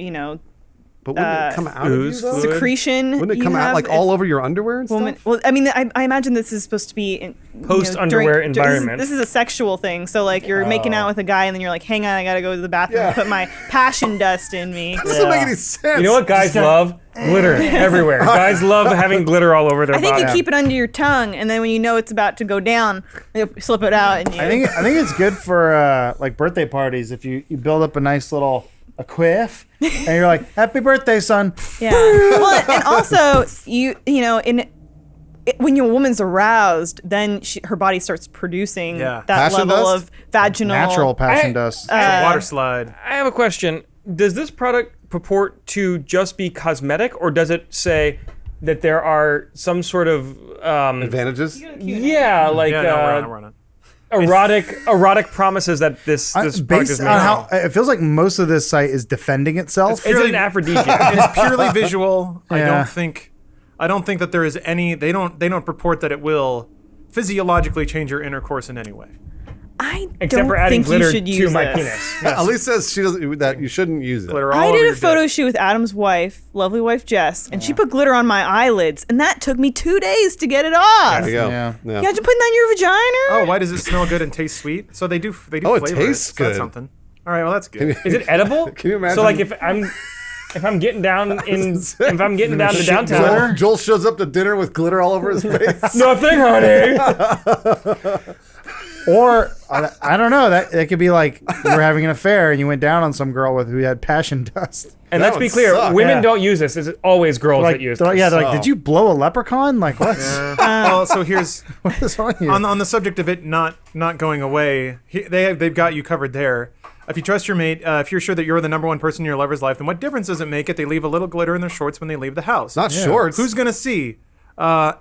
But wouldn't it come out of you, though? Secretion. Wouldn't it come out like all over your underwear and stuff? Well, I mean, I imagine this is supposed to be in post-underwear environment. This is a sexual thing. So like you're making out with a guy and then you're like, hang on, I gotta go to the bathroom and put my passion dust in me. That doesn't make any sense. You know what guys love? Glitter everywhere. Guys love having glitter all over their body. I think you keep it under your tongue, and then when you know it's about to go down, you slip it out. And you. I think it's good for like birthday parties if you build up a nice little a quiff and you're like, happy birthday, son. Yeah. Well, and also when your woman's aroused, then her body starts producing that passion level dust? of vaginal natural passion dust. Water slide. I have a question. Does this product purport to just be cosmetic, or does it say that there are some sort of advantages? Yeah, like we're on it. erotic promises that this product based is on made how of. it feels like most of this site is defending itself. Is it an aphrodisiac? It's purely visual. Yeah. I don't think that there is any. They don't purport that it will physiologically change your intercourse in any way. Except for adding glitter to my penis. Yes. Elise says she doesn't that you shouldn't use it. Glitter all I over did your a photo dick. shoot with Adam's wife, lovely wife Jess, and she put glitter on my eyelids, and that took me 2 days to get it off. There you go. Yeah. Yeah. You had to put that in your vagina? Oh, why does it smell good and taste sweet? So they do. Oh, it flavor tastes So good. that's something. All right, well that's good. Is it edible? Can you imagine? So like if I'm getting down to downtown. Joel shows up to dinner with glitter all over his face. Nothing, honey. Or I don't know. That could be like you were having an affair and you went down on some girl who had passion dust. And let's be clear, women don't use this. It's always girls that use this. Yeah, they're like, did you blow a leprechaun? Like what? Well, so here's What is on you? on the subject of it not going away. They've got you covered there. If you trust your mate, if you're sure that you're the number one person in your lover's life, then what difference does it make if they leave a little glitter in their shorts when they leave the house? Not shorts. Who's gonna see? See, No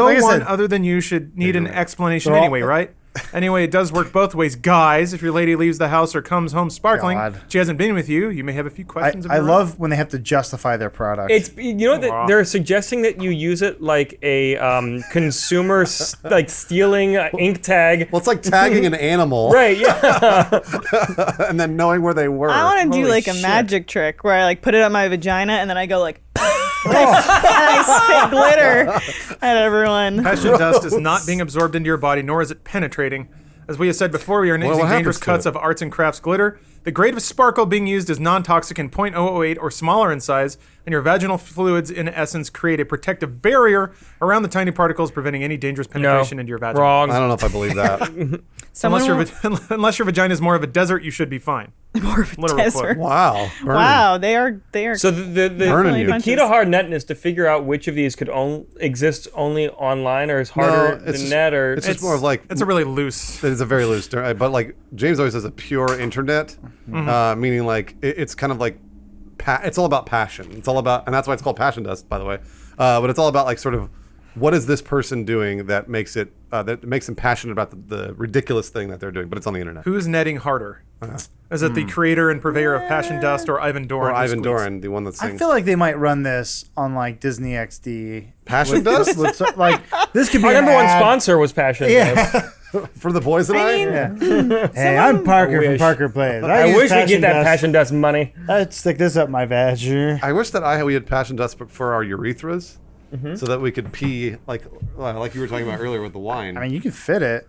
like I one said- other than you should need an explanation They're all- anyway, right? Anyway, it does work both ways. Guys, if your lady leaves the house or comes home sparkling, God. she hasn't been with you, you may have a few questions of I your own. love when they have to justify their product. It's that they're suggesting that you use it like a consumer like stealing ink tag. Well, it's like tagging an animal. Right, yeah. And then knowing where they were. I want to do Holy like a shit. magic trick where I like put it on my vagina and then I go like and I spit glitter at everyone. Passion dust is not being absorbed into your body, nor is it penetrating. As we have said before, we are Well, using what dangerous happens to cuts it? of arts and crafts glitter. The grade of sparkle being used is non-toxic and 0.008 or smaller in size, and your vaginal fluids, in essence, create a protective barrier around the tiny particles, preventing any dangerous penetration into your vagina. Wrong. I don't know if I believe that. Unless your vagina is more of a desert, you should be fine. desert. Wow. Wow, they are. So the key to hard netting is to figure out which of these could exist only online, or is harder than net, or it's just more of like it's a really loose. It's a very loose term, but like James always says, a pure internet, meaning like it's kind of like it's all about passion. It's all about, and that's why it's called passion dust, by the way. But it's all about like sort of what is this person doing that makes it that makes them passionate about the ridiculous thing that they're doing, but it's on the internet. Who's netting harder? Is it the creator and purveyor of Passion Dust, or Ivan Dorin? Or Ivan Dorin, the one that sings. I feel like they might run this on like Disney XD. Passion Dust? Like this could be our number one ad. sponsor was Passion Dust. For the boys and I? Hey, I'm Parker from Parker Plays. I wish we get that Dust. Passion Dust money. I'd stick this up my badger. I wish that we had Passion Dust for our urethras, so that we could pee like you were talking about earlier with the wine. I mean, you can fit it.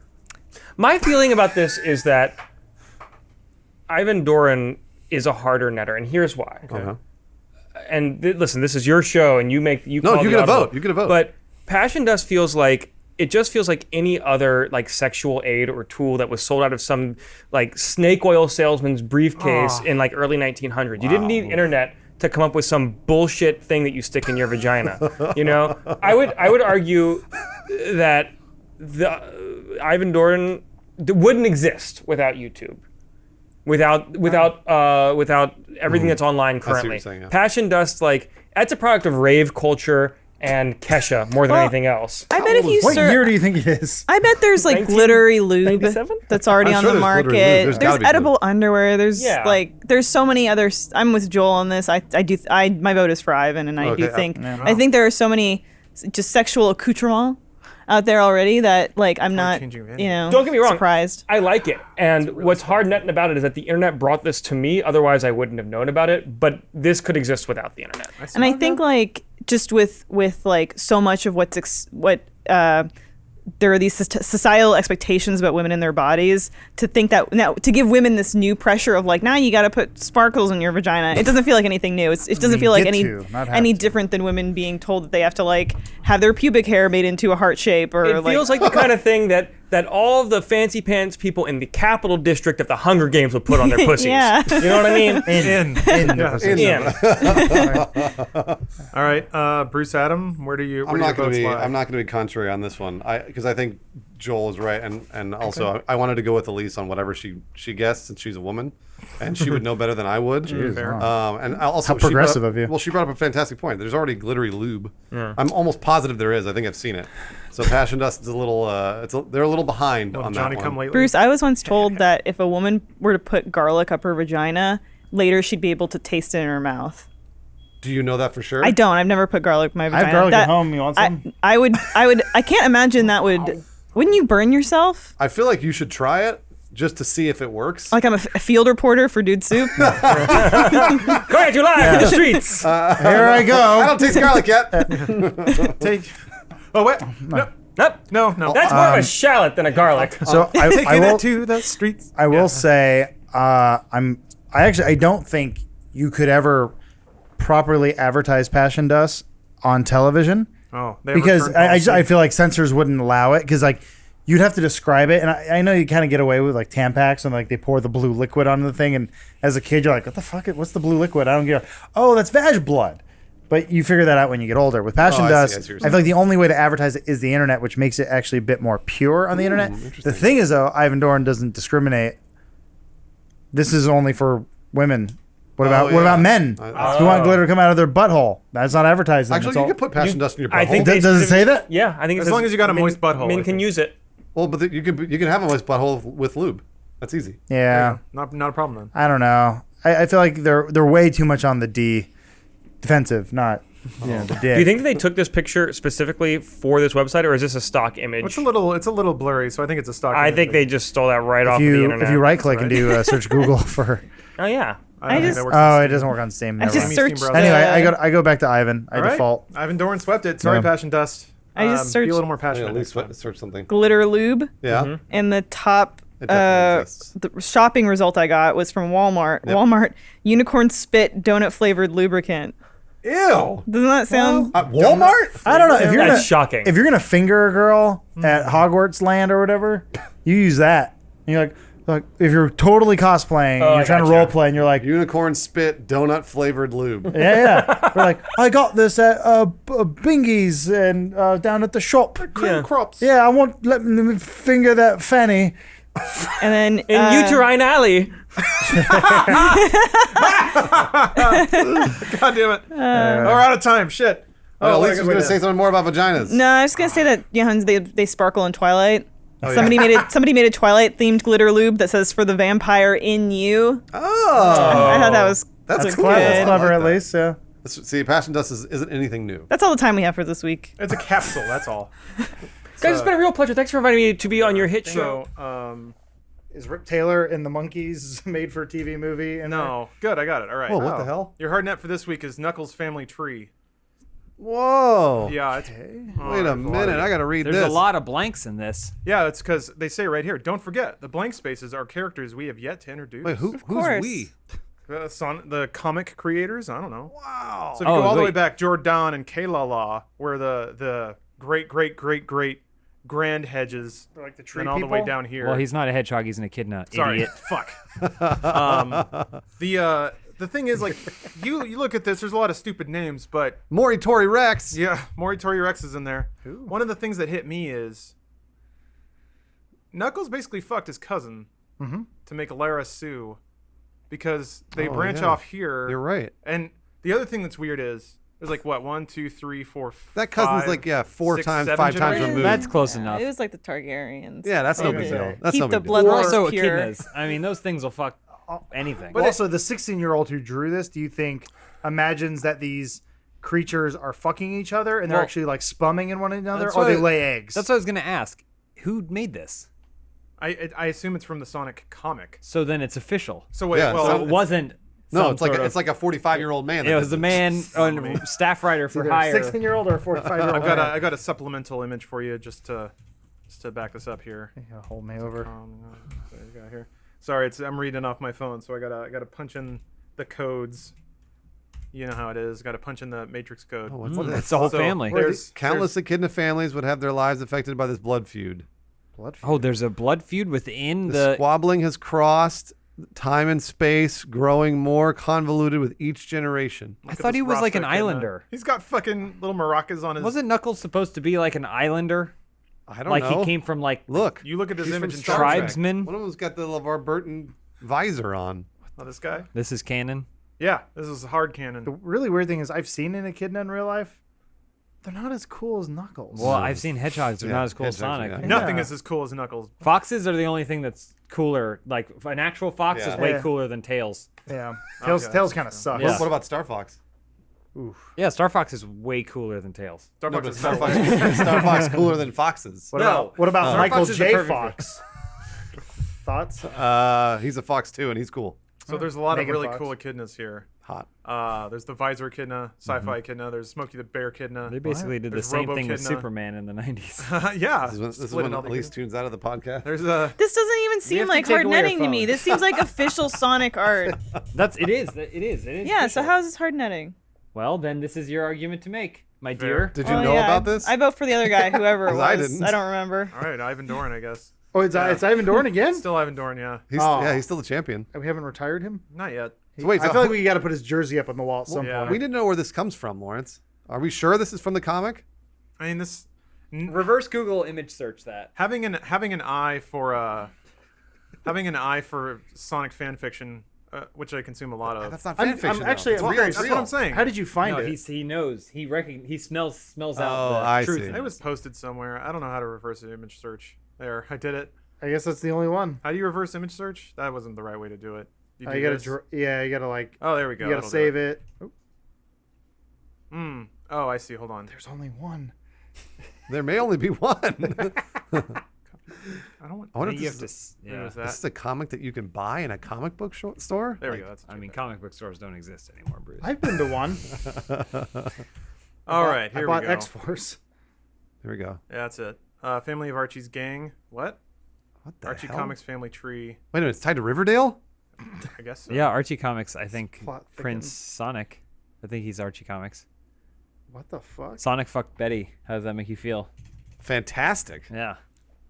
My feeling about this is that Ivan Dorin is a harder netter, and here's why. And listen, this is your show, and you No, call you the get a audible. vote. You get a vote. But Passion Dust feels like any other like sexual aid or tool that was sold out of some like snake oil salesman's briefcase in like early 1900s. You didn't need internet to come up with some bullshit thing that you stick in your vagina. You know, I would argue that the Ivan Dorin wouldn't exist without YouTube. Without everything that's online currently. you're saying, yeah. Passion Dust, like, that's a product of rave culture and Kesha more than anything else. I bet if you What year do you think it is? I bet there's like glittery lube that's already I'm on sure the there's glittery lube. market. There's gotta There's be edible underwear. There's Yeah. there's so many other. I'm with Joel on this. My vote is for Ivan, and I do Okay, think yeah. I think there are so many just sexual accoutrements out there already that like I'm not Don't get me wrong. surprised. I like it. And what's hard netting about it is that the internet brought this to me. Otherwise, I wouldn't have known about it. But this could exist without the internet. And I think like just with like so much of there are these societal expectations about women and their bodies, to think that now to give women this new pressure of like, now you got to put sparkles in your vagina. It doesn't feel like anything new. It doesn't feel like any different than women being told that they have to like have their pubic hair made into a heart shape, or It feels like the kind of thing that all of the fancy pants people in the capital district of the Hunger Games would put on their pussies. Yeah. You know what I mean? All right, Bruce Adam, where do you? I'm not going to be contrary on this one, because I think Joel is right, and also I wanted to go with Elise on whatever she guessed, since she's a woman, and she would know better than I would. Fair. And also, How progressive of you. Well, she brought up a fantastic point. There's already glittery lube. Yeah. I'm almost positive there is. I think I've seen it. So Passion Dust is a little. They're a little behind on Johnny that come one. lately. Bruce, I was once told that if a woman were to put garlic up her vagina, later she'd be able to taste it in her mouth. Do you know that for sure? I don't. I've never put garlic in my vagina. I have garlic at home. You want some? I would. I can't imagine that would. Wouldn't you burn yourself? I feel like you should try it just to see if it works. Like I'm a field reporter for Dude Soup. Coming at you live in the streets. Here I go. I don't taste garlic yet. Take. Oh wait. No. That's more of a shallot than a garlic. So I Taking will it to the streets. I will say I don't think you could ever properly advertise Passion Dust on television. Oh, they have because return policy. I feel like censors wouldn't allow it, because like you'd have to describe it, and I know you kind of get away with like Tampax and like they pour the blue liquid onto the thing, and as a kid you're like, what the fuck? What's the blue liquid? I don't get it. Oh, that's vag blood. But you figure that out when you get older. With Passion Dust, I feel like the only way to advertise it is the internet, which makes it actually a bit more pure on the internet. The thing is, though, Ivan Dorin doesn't discriminate. This is only for women. What about men who want glitter to come out of their butthole? That's not advertising. Actually, you can put Passion Dust in your butthole. I think Does it say that? Yeah, I think as long as you got a moist butthole, men I can think. use it. Well, but you can have a moist butthole with lube. That's easy. Yeah. Not a problem then. I don't know. I feel like they're way too much on the defensive, not the dick. Do you think they took this picture specifically for this website, or is this a stock image? It's a little blurry, so I think it's a stock. I think they just stole that right off of the internet. If you right click and do search Google for. Oh yeah. I just. Oh, it doesn't work on Steam. I Never just mind. searched. Anyway, I go back to Ivan. I All right. default. Ivan Dorin swept it. Sorry, Yeah. Passion Dust. I just Be searched a little more passionate. At least search something. glitter lube. Yeah. And the top It definitely exists. the shopping result I got was from Walmart. Yep. Walmart unicorn spit donut flavored lubricant. Ew. Doesn't that sound? Walmart? I don't know if you're That's gonna shocking. If you're gonna finger a girl at Hogwarts Land or whatever, you use that. And you're like, Like if you're totally cosplaying, and you're trying to role play, and you're like unicorn spit donut flavored lube. Yeah. We're like, I got this at Bingy's and down at the shop. Crops. Yeah, I want let me finger that fanny. And then in Uterine Alley. God damn it. We're out of time. Shit. At least I was going to say something more about vaginas. No, I was gonna say that they sparkle in Twilight. Oh, somebody yeah. made a Twilight themed glitter lube that says "For the vampire in you." Oh, I thought that was that's good. clever. That's clever at least. Yeah. See, Passion Dust isn't anything new. That's all the time we have for this week. It's a capsule. That's all. Guys, it's been a real pleasure. Thanks for inviting me to be on your hit show. Is Rip Taylor in the Monkeys made for TV movie? No. Good. I got it. All right. Whoa, what the hell? Your hard net for this week is Knuckles' Family Tree. Whoa. Yeah. It's, Wait a minute. I got to read There's this. a lot of blanks in this. Yeah, it's because they say right here, don't forget, the blank spaces are characters we have yet to introduce. Wait, who's we? The comic creators? I don't know. Wow. So if you go all the way back, Jordan and Kaylala were the great grand hedges. They're like the tree and all the way people? down here. Well, he's not a hedgehog. He's an echidna. Sorry. Idiot. Fuck. The thing is, like, you look at this, there's a lot of stupid names, but Moritori Rex. Yeah, Moritori Rex is in there. Ooh. One of the things that hit me is Knuckles basically fucked his cousin to make Lara Sue because they branch off here. You're right. And the other thing that's weird is there's like what 1, 2, 3, 4, that cousin's 5, like 4 6, times, 7 5 times generations? removed. That's close enough. It was like the Targaryens. Yeah, that's no big deal. That's Keep no the big blood deal. We're wars also pure. echidnas. I mean, those things will fuck anything. But also, the 16-year-old who drew this, do you think imagines that these creatures are fucking each other and they're actually like spumming in one another, or they lay eggs? That's what I was gonna ask. Who made this? I assume it's from the Sonic comic. So then it's official. So wait, Yeah, well, So it wasn't. No, some it's like a 45-year-old man. It was a man, staff writer for hire. A 16-year-old or a 45-year-old? I got a supplemental image for you just to back this up here. Yeah, hold me over. What you got here? Sorry, I'm reading off my phone, so I gotta punch in the codes. You know how it is. Got to punch in the matrix code. It's the whole family. There's countless echidna families would have their lives affected by this blood feud. Oh, there's a blood feud within The squabbling has crossed time and space, growing more convoluted with each generation. I thought he was like an islander. He's got fucking little maracas on his. Wasn't Knuckles supposed to be like an islander? I don't like know. He came from like. Look, you look at his he's image from in Star Trek. Tribesman. One of them's got the LeVar Burton visor on. Oh, this guy. This is canon. Yeah, this is hard canon. The really weird thing is I've seen an echidna in real life. They're not as cool as Knuckles. Well, I've seen hedgehogs. They're not as cool as Sonic. Yeah. Nothing is as cool as Knuckles. Foxes are the only thing that's cooler. Like an actual fox is way cooler than Tails. Yeah, Tails kind of sucks. Yeah. What about Star Fox? Oof. Yeah, Star Fox is way cooler than Tails. Star No, Fox but is Star Fox, Star Fox cooler than foxes. What about Star Michael Fox is the J. perfect Fox? Thoughts? He's a fox too, and he's cool. So there's a lot Megan of really Fox. cool echidnas here. Hot. There's the Visor Echidna, Sci-Fi Echidna. There's Smokey the Bear Echidna. They basically did the There's same thing with Robo-Echidna. Superman in the 90s. Yeah. This is Split when all the Elise tunes out of the podcast. There's a. This doesn't even seem have to like take hard away your netting to me. phone. This seems like official Sonic art. It is. Yeah, so how is this hard netting? Well, then this is your argument to make, my dear. Did you know about this? I vote for the other guy, whoever it 'Cause was. I didn't. I don't remember. All right, Ivan Dorin, I guess. Oh, it's Ivan Dorin again? Still Ivan Dorin, yeah. He's still the champion. We haven't retired him? Not yet. So wait, I feel like we got to put his jersey up on the wall at some point. We didn't know where this comes from, Lawrence. Are we sure this is from the comic? I mean, this. Reverse Google image search that. Having an eye for Sonic fan fiction, which I consume a lot of. That's not fan fiction. I'm actually though. curious. That's what I'm saying. How did you find No, it? he knows. He smells out Oh, the I truth. see. It was posted somewhere. I don't know how to reverse an image search. There, I did it. I guess that's the only one. How do you reverse image search? That wasn't the right way to do it. You do You gotta, this. you gotta like. Oh, there we go. You gotta That'll save do it. Oh, I see. Hold on. There's only one. There may only be one. I don't want. I wonder if You this have is, to. Where was Yeah. that? this is a comic that you can buy in a comic book store. There we go. That's I mean, comic book stores don't exist anymore, Bruce. I've been to one. all right. Here I bought we go. X-Force. There we go. Yeah, that's it. Family of Archie's Gang. What? What the Archie hell? Comics Family Tree. Wait a minute, it's tied to Riverdale? I guess so. Yeah, Archie Comics. I think Plot Prince thickens. Sonic. I think he's Archie Comics. What the fuck? Sonic fucked Betty. How does that make you feel? Fantastic. Yeah.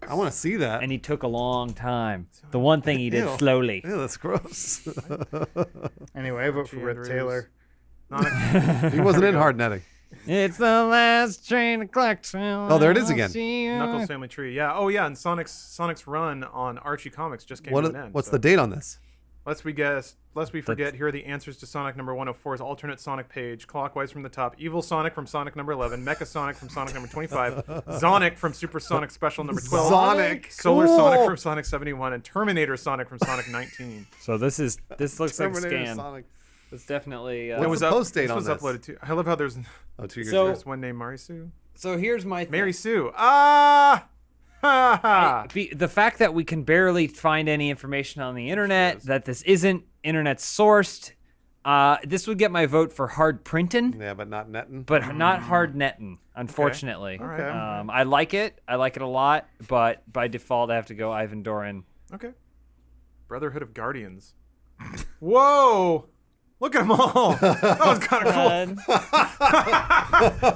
I want to see that. And he took a long time. The one thing he did Ew. slowly. Ew, that's gross. Anyway, I vote for Red Taylor. He wasn't in hard netting. It's the last train to Clarksville. Oh, there it is again. Knuckles Family Tree. Yeah. Oh, yeah. And Sonic's run on Archie Comics just came to an end. What's the date on this? Lest we forget, here are the answers to Sonic number 104's alternate Sonic page, clockwise from the top. Evil Sonic from Sonic number 11, Mecha Sonic from Sonic number 25, Sonic from Super Sonic Special number 12, Sonic, Solar cool. Sonic from Sonic 71, and Terminator Sonic from Sonic 19. So this looks like a Terminator scan. Sonic. It's definitely. What's the post date this on was this? uploaded too. I love how there's 2 years. So- there's one named Marisu. So here's my thing. Mary Sue. Ah! Ha ha! The fact that we can barely find any information on the internet, that this isn't internet sourced, this would get my vote for hard printing. Yeah, but not netting. But not hard netting, unfortunately. Okay. I like it. I like it a lot, but by default, I have to go Ivan Dorin. Okay. Brotherhood of Guardians. Whoa! Look at them all. That was kind of cool.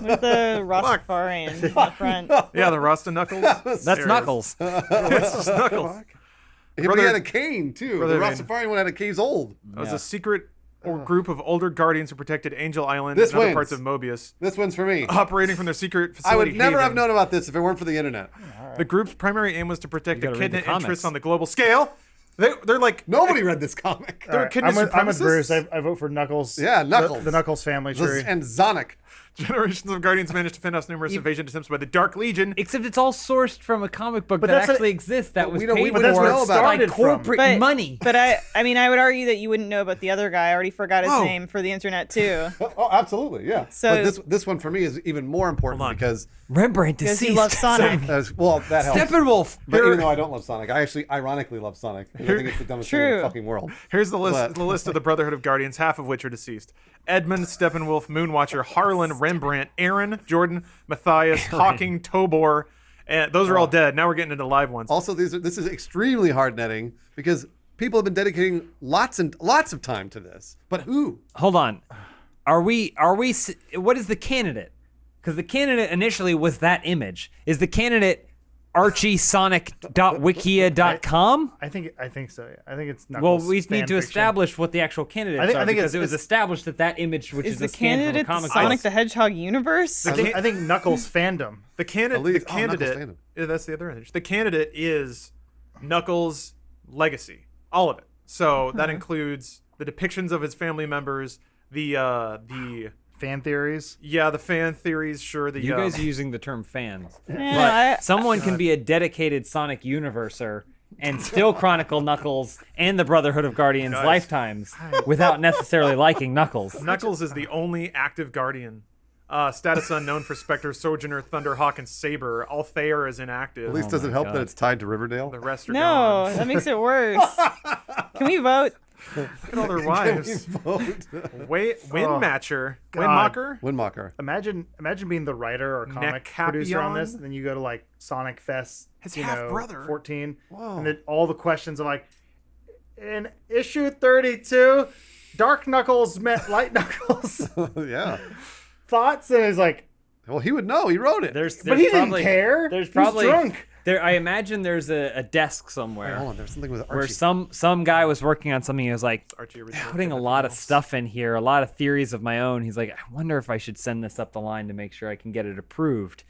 With the Rastafarian in the front. Yeah, the Rasta Knuckles. That's Knuckles. That's just Knuckles. He had a cane too. Brother- The Rastafarian one had a cane's old. It was a secret group of older guardians who protected Angel Island This and other wins. parts of Mobius. This one's for me. Operating from their secret I facility. would never have Haven. known about this if it weren't for the internet. The group's primary aim was to protect You gotta read the echidna comics. interests on the global scale. They're like Nobody read this comic. They're echidna I'm with Bruce. supremacists. I vote for Knuckles. Yeah, Knuckles. The Knuckles family tree. And Sonic. Generations of Guardians managed to fend off numerous invasion attempts by the Dark Legion. Except it's all sourced from a comic book But that that's actually exists that was we don't- paid we for don't know about by it. corporate But- money. But I mean, I would argue that you wouldn't know about the other guy. I already forgot his Oh. name for the internet too. Oh, absolutely, yeah. So- but this one for me is even more important because Rembrandt Because deceased. he loves Sonic. well, that helps. Steppenwolf. But even though I don't love Sonic, I actually ironically love Sonic. I think it's the dumbest thing in the True. fucking world. Here's the list. But- The list of the Brotherhood of Guardians, half of which are deceased: Edmund, Steppenwolf, Moonwatcher, Harlan, Rembrandt, Aaron, Jordan, Matthias, Hawking, Tobor, and those are all dead. Now we're getting into live ones. Also, this is extremely hard netting because people have been dedicating lots and lots of time to this. But who? Hold on. Are we what is the candidate? Because the candidate initially was that image. Is the candidate archiesonic.wikia.com? I think so. Yeah. I think it's Well, Knuckles. we fan need to fiction. establish what the actual candidates I think are it's- because it was established that that image, which Is is the a scan from a candidate comic Sonic book. the Hedgehog universe? I think Knuckles fandom. The candidate. At least- The oh, Knuckles candidate. fandom. Yeah, that's the other image. The candidate is Knuckles' legacy, all of it. So that includes the depictions of his family members, the Fan theories. yeah, the fan theories. Sure, the You guys are using the term fans. Yeah, But someone can be a dedicated Sonic universer and still chronicle Knuckles and the Brotherhood of Guardians Guys. lifetimes without necessarily liking Knuckles. Knuckles is the only active Guardian. Status unknown for Spectre, Sojourner, Thunderhawk, and Saber. Altair is inactive. At least does it help that it's tied to Riverdale? The rest are no, gone. that makes it worse. Can we vote? Look at all their wives. Windmatcher. Windmocker? Windmocker. Imagine being the writer or comic producer on this, and then you go to like Sonic Fest, His you know, half-brother. 14, Whoa. and then all the questions are like, in issue 32, Dark Knuckles met Light Knuckles. Yeah. Thoughts, and it's like, Well, he would know. He wrote it. but he didn't care. There's He was probably drunk. I imagine there's a desk somewhere Wait, hold on. There's something with where Archie. some guy was working on something. He was like Archie original putting a and lot of everything else. stuff in here, a lot of theories of my own. He's like, I wonder if I should send this up the line to make sure I can get it approved.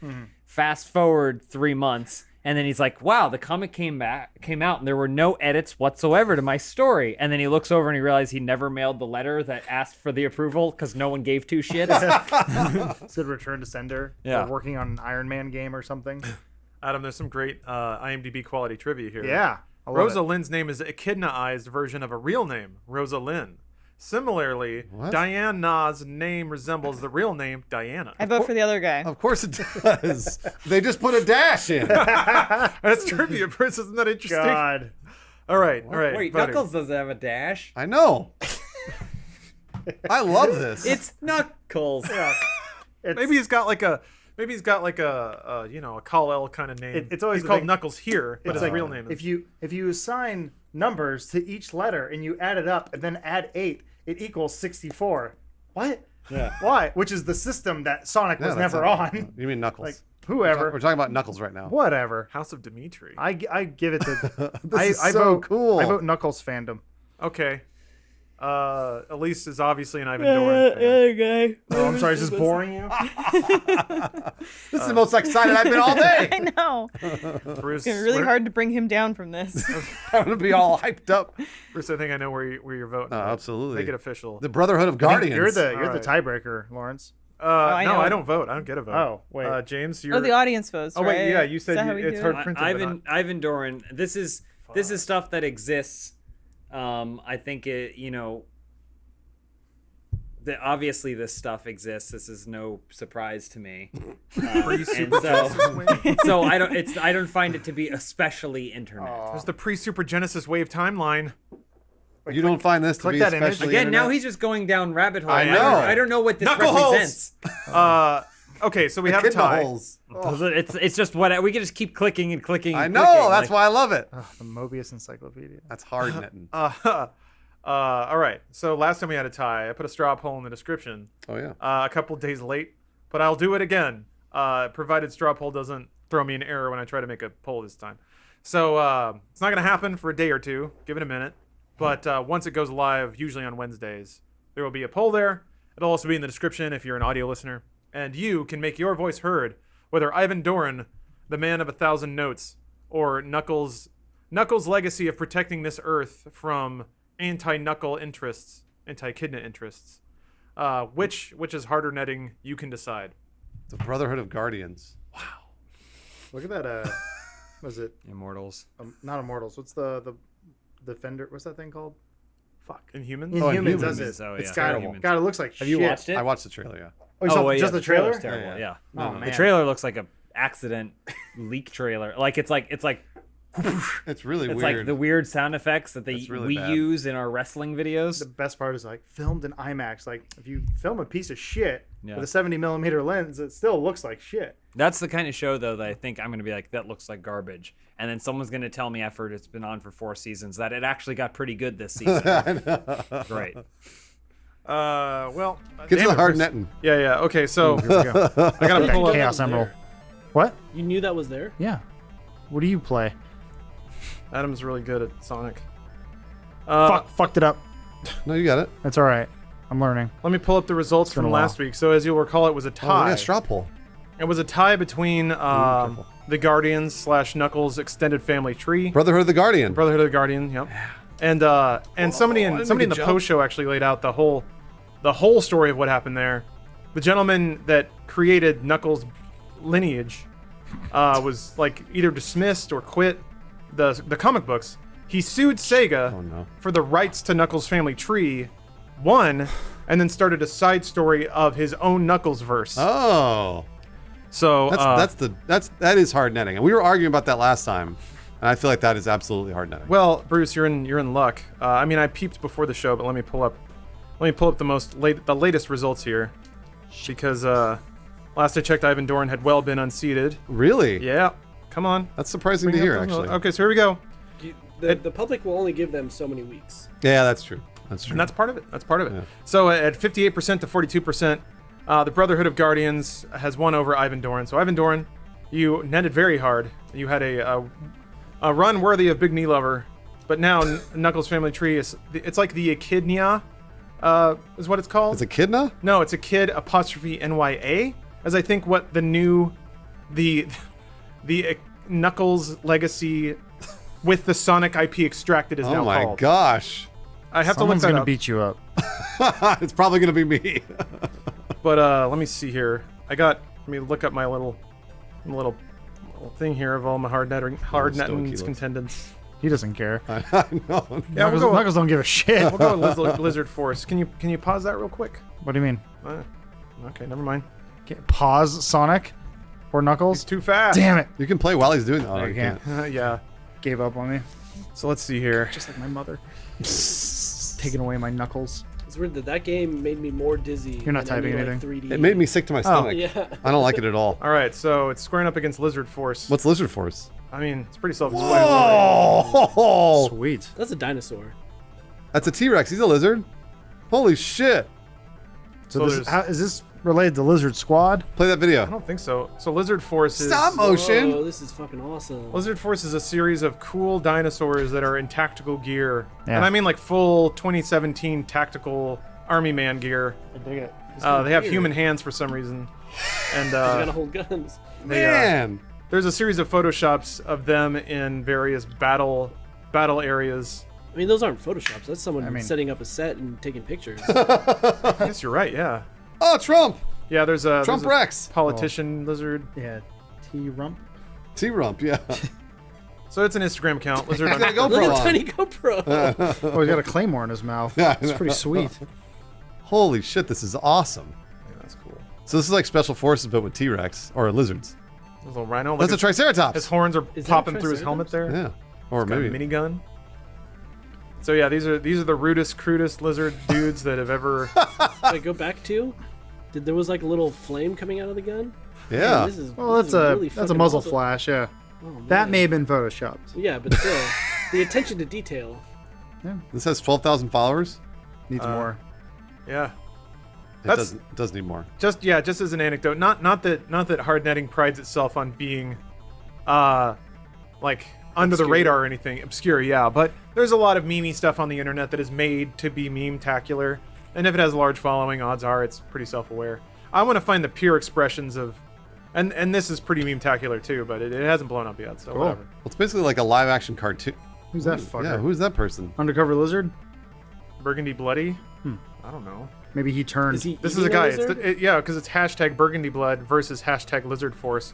Fast forward 3 months, and then he's like, wow, the comic came out, and there were no edits whatsoever to my story. And then he looks over and he realized he never mailed the letter that asked for the approval because no one gave two shits. Said Return to Sender. Yeah. Or working on an Iron Man game or something. Adam, there's some great IMDb quality trivia here. Yeah. I love Rosa it. Lynn's name is echidnaized version of a real name, Rosa Lynn. Similarly, Diane Na's name resembles the real name Diana. I vote for the other guy. Of course it does. They just put a dash in. That's trivia, Prince. Isn't that interesting? God. All right. Wait, voting. Knuckles doesn't have a dash. I know. I love this. It's Knuckles. Maybe he's got like a a Kal-El kind of name. It's always he's the called thing- Knuckles here, but It's his like, real name is. if you assign numbers to each letter and you add it up and then add 8, it equals 64. What? Yeah. Why? Which is the system that Sonic was Yeah, that's never it. on. You mean Knuckles? Like Whoever. We're talking about Knuckles right now. Whatever. House of Dimitri. I give it to. This I is so vote cool. I vote Knuckles fandom. Okay. Elise is obviously an Ivan Dorin fan. guy. Oh, I'm sorry. Is this boring you? This is the most excited I've been all day. I know. Bruce, It's really hard to bring him down from this. I'm gonna be all hyped up. Bruce, I think I know where you're voting. Oh, absolutely. Make it official. The Brotherhood of I think Guardians. You're the All right. tiebreaker, Lawrence. I know. I don't vote. I don't get a vote. Oh, wait. James, you're. Oh, the audience votes. Oh wait, right? yeah, you Is said that how we it's do her it? printed. Ivan Dorin. This is stuff that exists. I think it. Obviously this stuff exists. This is no surprise to me. So I don't find it to be especially internet. There's the pre-Super Genesis wave timeline. You don't find this to be especially Again, now internet? he's just going down rabbit hole. I know. I don't know what this Knuckle represents. Okay, so we have a Echidna tie. holes. It's just what we can just keep clicking and clicking. I And know. clicking, That's why I love it. The Mobius Encyclopedia. That's hard, Nettin. All right. So last time we had a tie, I put a straw poll in the description. Oh yeah. A couple days late, but I'll do it again, provided straw poll doesn't throw me an error when I try to make a poll this time. So it's not gonna happen for a day or two. Give it a minute. But once it goes live, usually on Wednesdays, there will be a poll there. It'll also be in the description if you're an audio listener, and you can make your voice heard, whether Ivan Dorin, the man of 1,000 notes, or Knuckles' legacy of protecting this Earth from anti-Knuckle interests, anti-Echidna interests. Which is harder netting, you can decide. The Brotherhood of Guardians. Look at that. Was it Immortals? Not Immortals. What's the Defender? What's that thing called? Fuck. Inhumans? Inhumans. That's it. Oh, It's yeah. terrible. Inhumans. God, it looks like shit. Have you watched it? I watched the trailer. Yeah. Oh, you saw well, just the trailer? trailer's terrible. Yeah. Oh, man. The trailer looks like a accident leak trailer. Like it's like It's really it's weird. like the weird sound effects that It's really we bad. use in our wrestling videos. The best part is like filmed in IMAX. Like if you film a piece of shit Yeah. with a 70mm lens, it still looks like shit. That's the kind of show though that I think I'm gonna be like, that looks like garbage, and then someone's gonna tell me after it's been on for 4 seasons that it actually got pretty good this season. Great. Well, Get to damn the it, hard Bruce. netting. Yeah. Okay, so Here we go. I gotta pull up Chaos Emerald. What? You knew that was there? Yeah. What do you play? Adam's really good at Sonic. Fucked it up. No, you got it. That's all right. I'm learning. Let me pull up the results been from a while. last week. So as you'll recall, it was a tie. Oh, yeah, straw poll. It was a tie between the Guardians / Knuckles extended family tree. Brotherhood of the Guardian. Brotherhood of the Guardian. Yep. And somebody in didn't the make a jump. post show actually laid out the whole story of what happened there. The gentleman that created Knuckles' lineage was like either dismissed or quit the comic books. He sued Sega for the rights to Knuckles' family tree, won, and then started a side story of his own Knuckles verse. Oh. So that is hard netting, and we were arguing about that last time, and I feel like that is absolutely hard netting. Well, Bruce, you're in luck. I mean, I peeped before the show, but let me pull up the latest results here, because last I checked, Ivan Dorin had well been unseated. Really? Yeah. Come on. That's surprising to Bring hear, up those- actually. Okay, so here we go. The public will only give them so many weeks. Yeah, that's true. That's true. And that's part of it. Yeah. So at 58% to 42%, the Brotherhood of Guardians has won over Ivan Dorin. So Ivan Dorin, you netted very hard. You had a run worthy of Big Knee Lover, but now Knuckles' family tree it's like the Echidna, is what it's called. It's Echidna? No, it's Echid apostrophe NYA, as I think what the Knuckles legacy with the Sonic IP extracted is now Oh my called. gosh. I have Someone's to look that gonna up. beat you up. It's probably gonna be me. But let me see here. Let me look up my little thing here of all my hard netting contendants. He doesn't care. I know. Yeah, Knuckles don't give a shit. We'll go with Blizzard Force. Can you pause that real quick? What do you mean? Okay, never mind. Pause Sonic or Knuckles? It's too fast. Damn it. You can play while he's doing that. No, you can't. Yeah. Gave up on me. So let's see here. Just like my mother. Taking away my Knuckles. It's weird that game made me more dizzy. You're not than typing any, anything. 3D. It made me sick to my stomach. Yeah. I don't like it at all. All right, so it's squaring up against Lizard Force. What's Lizard Force? I mean, it's pretty self-explanatory. Oh, sweet. That's a dinosaur. That's a T-Rex. He's a lizard. Holy shit. So this is related to Lizard Squad? Play that video. I don't think so. So Lizard Force is Stop motion. Oh, this is fucking awesome. Lizard Force is a series of cool dinosaurs that are in tactical gear, Yeah. and I mean like full 2017 tactical Army Man gear. I dig it. They have human hands for some reason, and You gotta hold guns. Man. There's a series of photoshops of them in various battle areas. I mean, those aren't photoshops. That's someone setting up a set and taking pictures. I guess you're right. Yeah. Oh, Trump. Yeah, there's a Trump Rex. politician lizard. Yeah, T-Rump. T-Rump, yeah. So it's an Instagram account. Lizard. He's got a GoPro Little on. tiny GoPro. Oh, he's got a claymore in his mouth. Yeah, I It's know. pretty sweet. Holy shit, this is awesome. Yeah, that's cool. So this is like Special Forces, but with T-Rex or lizards. There's a little rhino. That's a his- Triceratops. His horns are Is that popping a through his helmet there. Yeah. Or He's got a maybe. minigun. So yeah, these are the rudest, crudest lizard dudes that have ever. Wait, go back to? There was like a little flame coming out of the gun? Yeah. Man, this is, Well, this is really that's a fucking muzzle awesome. flash. Yeah. Oh, man. That may have been photoshopped. Yeah, but still, the attention to detail. This has 12,000 followers. Needs more. Yeah. It does need more. Just as an anecdote, not that hard netting prides itself on being, like under the Obscure. radar or anything obscure. Yeah, but there's a lot of meme stuff on the internet that is made to be meme-tacular, and if it has a large following, odds are it's pretty self-aware. I want to find the pure expressions of, and this is pretty meme-tacular too, but it hasn't blown up yet, so Cool. whatever. Well, it's basically like a live-action cartoon. Who's that fucker? Yeah, who's that person? Undercover lizard? Burgundy Bloody? I don't know. Maybe he turned. This is a guy. Yeah, because it's hashtag Burgundy Blood versus hashtag Lizard Force.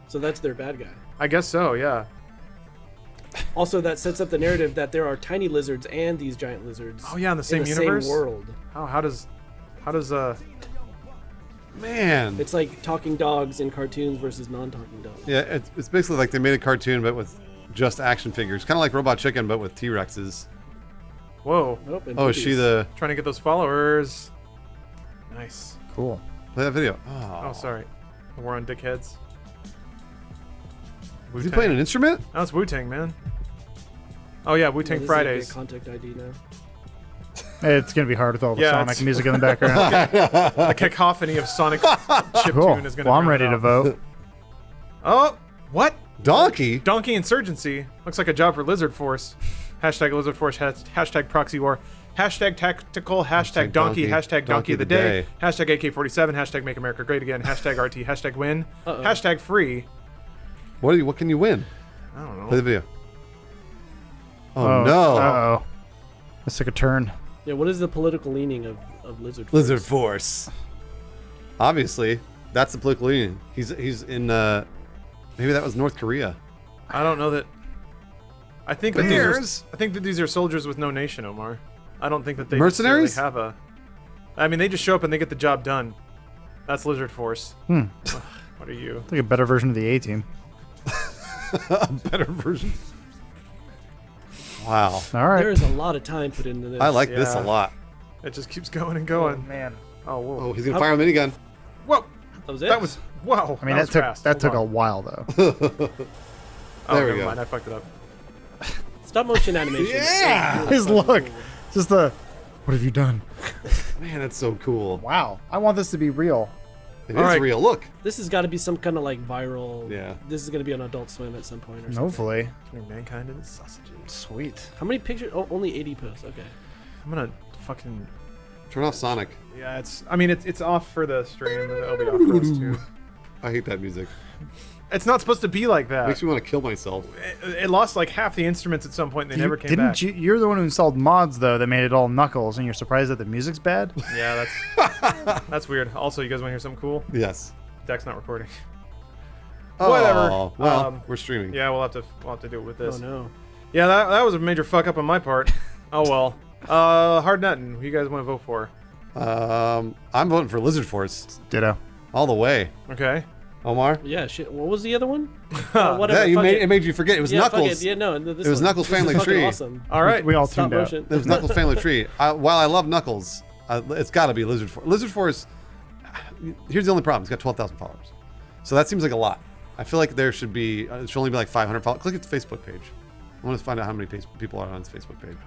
So that's their bad guy. I guess so, yeah. Also, that sets up the narrative that there are tiny lizards and these giant lizards. Oh yeah, in the same Same universe? world. How does Man. It's like talking dogs in cartoons versus non-talking dogs. Yeah, it's basically like they made a cartoon, but with just action figures. Kind of like Robot Chicken, but with T-Rexes. Whoa. Nope, and Oh, is she the... Trying to get those followers. Nice. Cool. Play that video. Oh, sorry. The War on Dickheads. Is he playing an instrument? No, it's Wu-Tang, man. Oh yeah, Wu-Tang This is Fridays. a contact ID now. It's gonna be hard with all the Yeah, Sonic it's- music in the background. The cacophony of Sonic chiptune is gonna. Well, I'm drown ready it to out. vote. Oh, what? Donkey? Donkey Insurgency. Looks like a job for Lizard Force. Hashtag Lizard Force. Hashtag Proxy War. Hashtag Tactical. Hashtag Donkey. Hashtag Donkey of the Day. Hashtag AK-47. Hashtag Make America Great Again. Hashtag RT. Hashtag Win. Hashtag Free. What can you win? I don't know. Play the video. Oh, no. Uh-oh. This took a turn. Yeah, what is the political leaning of Lizard Force? Lizard Force. Obviously, that's the political leaning. He's in maybe that was North Korea. I don't know that. I think that these are soldiers with no nation, Omar. I don't think that they Mercenaries? necessarily have a. I mean, they just show up and they get the job done. That's Lizard Force. What are you? It's like a better version of the A-Team. A better version. Wow. All right. There is a lot of time put into this. I like this a Yeah. lot. It just keeps going and going. Oh, man. Oh, whoa. Oh, he's gonna fire a minigun. Whoa. That was it? That was wow. I mean, was that took fast. that Hold took a on. while though. Oh, There we never go. mind. I fucked it up. Stop motion animation. Yeah! His look. Just the. What have you done? Man, that's so cool. Wow. I want this to be real. It All is right. real. Look. This has got to be some kind of like viral. Yeah. This is going to be on Adult Swim at some point or something. Hopefully. Turn mankind into sausages. Sweet. How many pictures? Oh, only 80 posts. Okay. I'm gonna fucking. Turn off Sonic. Yeah, it's. I mean, it's off for the stream. It'll be off for us too. I hate that music. It's not supposed to be like that. Makes me want to kill myself. It lost like half the instruments at some point. And they never came back. You're the one who installed mods though that made it all Knuckles, and you're surprised that the music's bad. Yeah, that's weird. Also, you guys want to hear something cool? Yes. Deck's not recording. Oh, Whatever. well, we're streaming. Yeah, we'll have to do it with this. Oh no. Yeah, that was a major fuck up on my part. Oh well. Hard Nettin. Who you guys want to vote for? I'm voting for Lizard Force. Ditto. All the way. Okay. Omar? Yeah, shit. What was the other one? Whatever. Yeah, it made you forget. It was yeah, fuck Knuckles. it. Yeah, no. This it was one. Knuckles This is Family fucking Tree. Awesome. All right. We all Stop tuned out. motion. It was Knuckles Family Tree. While I love Knuckles, it's got to be Lizard Force. Lizard Force. Here's the only problem. It's got 12,000 followers, so that seems like a lot. I feel like there should be. It should only be like 500 followers. Click at the Facebook page. I want to find out how many people are on his Facebook page.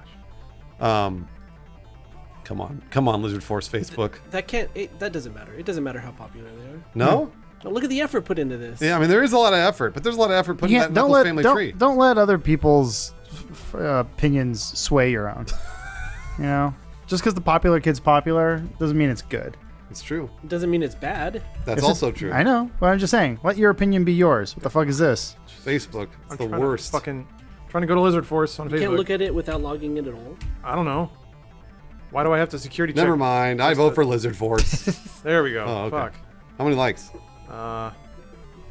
Come on, Lizard Force Facebook. That doesn't matter. It doesn't matter how popular they are. No? No, look at the effort put into this. Yeah, I mean, there is a lot of effort, but there's a lot of effort put in that Knuckles family tree. Don't let other people's opinions sway your own. You know, just because the popular kid's popular doesn't mean it's good. It's true. It doesn't mean it's bad. That's also true. I know, but I'm just saying, let your opinion be yours. What the fuck is this? Facebook. It's the worst. Trying to go to Lizard Force on You Facebook. can't look at it without logging in at all. I don't know. Why do I have to security check? Never mind. I vote for Lizard Force. There we go. Oh, okay. Fuck. How many likes?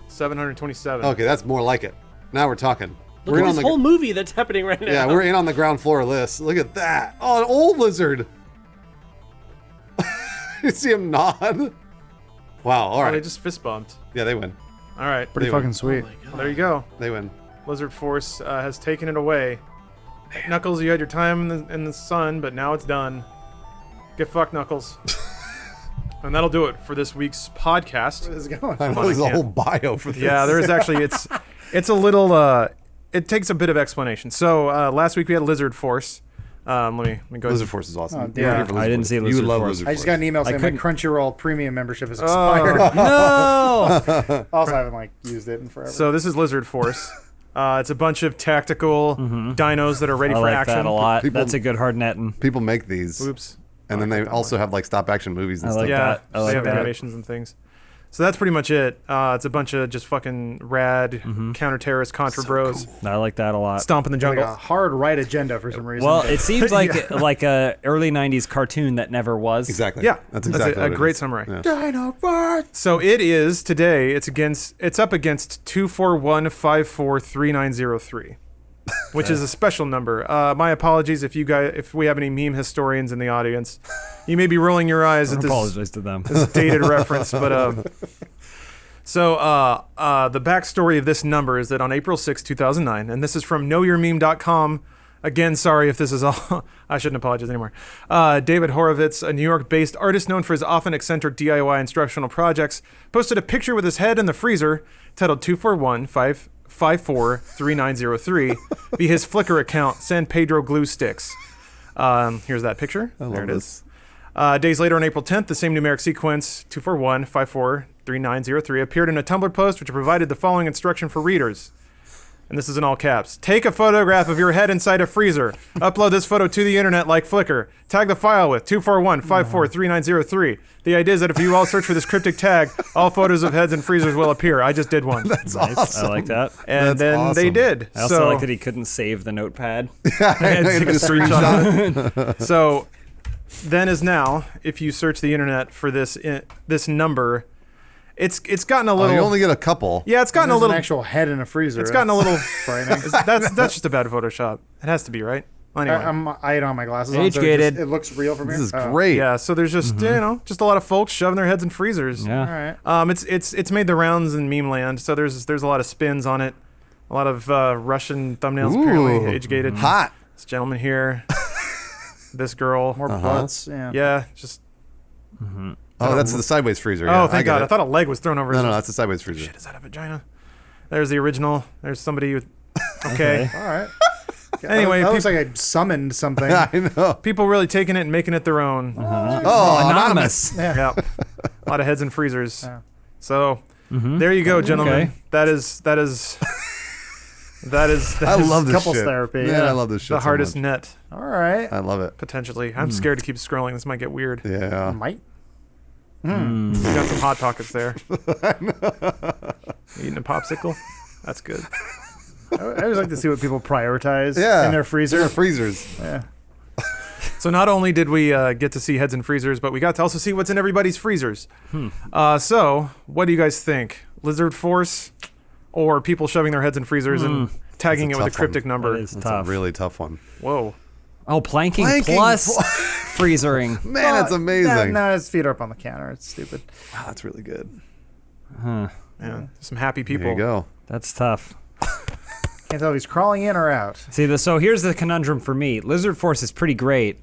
727. Okay, that's more like it. Now we're talking. Look at this whole movie that's happening right now. Yeah, we're in on the ground floor of this. Look at that. Oh, an old lizard. You see him nod? Wow, all right. They just fist bumped. Yeah, they win. All right. Pretty fucking sweet. Well, there you go. They win. Lizard Force has taken it away. Knuckles, you had your time in the sun, but now it's done. Get fucked, Knuckles. And that'll do it for this week's podcast. Where is it going? I know there's a whole bio for this. Yeah, there is actually. It's a little. It takes a bit of explanation. So last week we had Lizard Force. Let me go. Lizard Force is awesome. Yeah, I didn't see Lizard Force. I just got an email saying my Crunchyroll premium membership is Oh, expired. no! Also, I haven't used it in forever. So this is Lizard Force. It's a bunch of tactical dinos that are ready I for like action. that a lot. That's a good hard netting. People make these. Oops. And then they also have stop action movies and stuff. Yeah, they have animations and things. So that's pretty much it. It's a bunch of just fucking rad counter-terrorist Contra bros. I like that a lot. Stomp in the jungle. Like a hard right agenda for some reason. Well, it seems like like a early '90s cartoon that never was. Exactly. Yeah, that's exactly a great summary. Yeah. Dino Fight. So it is today. It's up against 241543903, which is a special number. My apologies if we have any meme historians in the audience. You may be rolling your eyes at this. Apologize to them. This dated reference, but so the backstory of this number is that on April 6, 2009, and this is from knowyourmeme.com. Again, sorry if this is all. I shouldn't apologize anymore. David Horowitz, a New York-based artist known for his often eccentric DIY instructional projects, posted a picture with his head in the freezer titled 241-554-3903 via his Flickr account, San Pedro Glue Sticks. Here's that picture. There it is. Days later, on April 10th, the same numeric sequence, 241-54-3903, appeared in a Tumblr post which provided the following instruction for readers. And this is in all caps. Take a photograph of your head inside a freezer. Upload this photo to the internet like Flickr. Tag the file with 241-54-3903. The idea is that if you all search for this cryptic tag, all photos of heads and freezers will appear. I just did one. That's Nice. awesome. I like that. And then they did. I also like that he couldn't save the notepad. And take a screenshot of it. So then as now, if you search the internet for this number, it's gotten a little. You only get a couple. Yeah, it's gotten a little. An actual head in a freezer. It's gotten a little frightening. That's just a bad Photoshop. It has to be, right? Well, anyway. I don't have my glasses on, so Age-gated. it looks real from here. This is great. Yeah, so there's just just a lot of folks shoving their heads in freezers. Yeah. All right. It's made the rounds in meme land. So there's a lot of spins on it, a lot of Russian thumbnails apparently age-gated. Hot. This gentleman here, this girl, More butts. Yeah. yeah, just. Oh, that's the sideways freezer. Oh, Yeah, thank get God! it. I thought a leg was thrown over. No, his no, that's the sideways freezer. Shit, is that a vagina? There's the original. There's somebody with. Okay. All right. Anyway, that looks like I summoned something. I know. people really taking it and making it their own. Oh, anonymous. Yeah. A lot of heads and freezers. Yeah. So there you go, gentlemen. Okay. That is I love this couples shit. therapy. Man, Yeah. I love this shit. the so hardest much. net All right. I love it. potentially. I'm scared to keep scrolling. This might get weird. Yeah. Might. We got some hot pockets there. Eating a popsicle. That's good. I always like to see what people prioritize Yeah. in their freezer. In their freezers. Yeah. So not only did we get to see heads and freezers, but we got to also see what's in everybody's freezers. So what do you guys think? Lizard Force or people shoving their heads in freezers and tagging it with a tough one. cryptic number? That is That's tough. a really tough one. Whoa. Oh, planking plus freezering. Man, it's amazing. No, his feet are up on the counter. It's stupid. Wow, that's really good. Yeah. Some happy people. There you go. That's tough. Can't tell if he's crawling in or out. See, so here's the conundrum for me. Lizard Force is pretty great,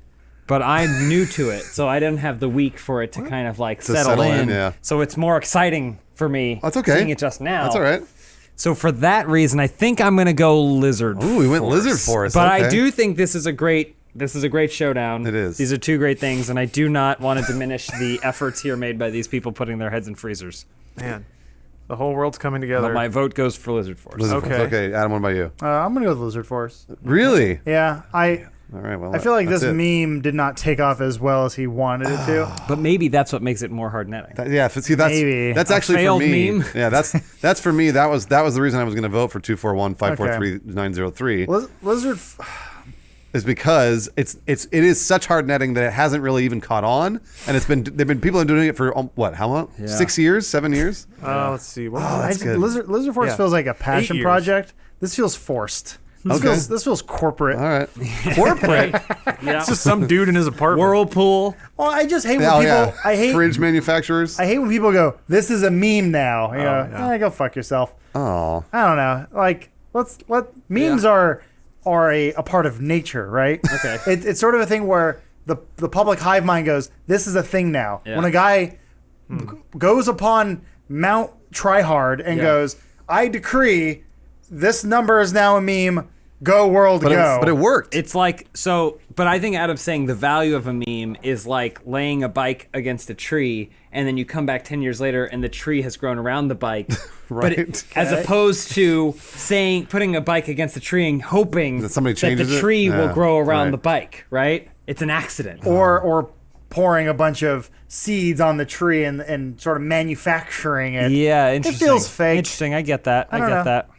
but I'm new to it, so I didn't have the week for it to kind of like settle in. Yeah. So it's more exciting for me. That's okay. Seeing it just now. That's all right. So for that reason, I think I'm gonna go Lizard. Ooh, we went Lizard Force. But okay. I do think this is a great This is a great showdown. It is. These are two great things, and I do not want to diminish the efforts here made by these people putting their heads in freezers. Man, the whole world's coming together. But my vote goes for Lizard Force. Lizard Force. Okay, Adam, what about you? I'm gonna go with Lizard Force. Really? Yeah, All right. Well, I feel like that's this it. meme did not take off as well as he wanted it to. But maybe that's what makes it more hard netting. Yeah, see, that's A actually for failed me. meme? Yeah, that's for me. That was the reason I was going to vote for 241-543-903. Lizard is because it is such hard netting that it hasn't really even caught on, and people have been doing it for what? How long? Yeah. 6 years? 7 years? Let's see. That's good. Lizard Force Yeah. feels like a 8 passion years. project. This feels forced. This feels corporate. All right. Corporate. It's just some dude in his apartment. Whirlpool. Well, I just hate when Oh, people. yeah. I hate fridge manufacturers. I hate when people go, "This is a meme now." You go, yeah. go fuck yourself. Oh. I don't know. Like, memes are a part of nature, right? Okay. It's sort of a thing where the public hive mind goes, "This is a thing now." Yeah. When a guy goes upon Mount Tryhard and goes, "I decree this number is now a meme. Go world, go!" But it worked. It's like but I think Adam's saying the value of a meme is like laying a bike against a tree, and then you come back 10 years later and the tree has grown around the bike. Right. As opposed to putting a bike against a tree and hoping That somebody changes the it? tree will Yeah, grow around right. the bike, right? It's an accident. or pouring a bunch of seeds on the tree and sort of manufacturing it. Yeah, interesting. It feels fake. Interesting. I get that. I don't get know. that.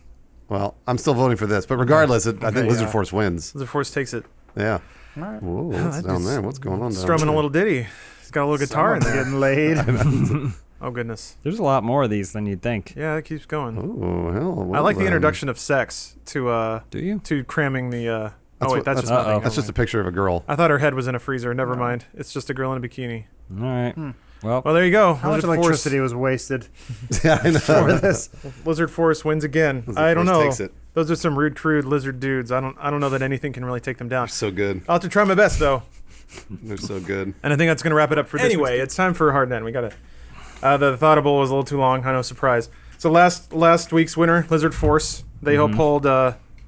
Well, I'm still voting for this, but regardless, I think Lizard Force wins. Lizard Force takes it. Yeah. Whoa, what's down there? What's going on down Strumming there? a little ditty. He's got a little guitar in Someone's there. getting laid. Oh, goodness. There's a lot more of these than you'd think. Yeah, it keeps going. Oh, hell. I like the introduction of sex to Do you? to cramming the that's just nothing. That's just a picture of a girl. I thought her head was in a freezer. Never mind. It's just a girl in a bikini. All right. Well, there you go. How much Lizard Force. electricity was wasted Yeah, I know. for this? Lizard Force wins again. Lizard I don't Force know. takes it. Those are some rude, crude lizard dudes. I don't know that anything can really take them down. So good. I'll have to try my best though. They're so good. And I think that's gonna wrap it up for this. Anyway, it's time for Hardnet. We got it. The Thoughtable was a little too long. I know, surprise. So last week's winner, Lizard Force. They uphold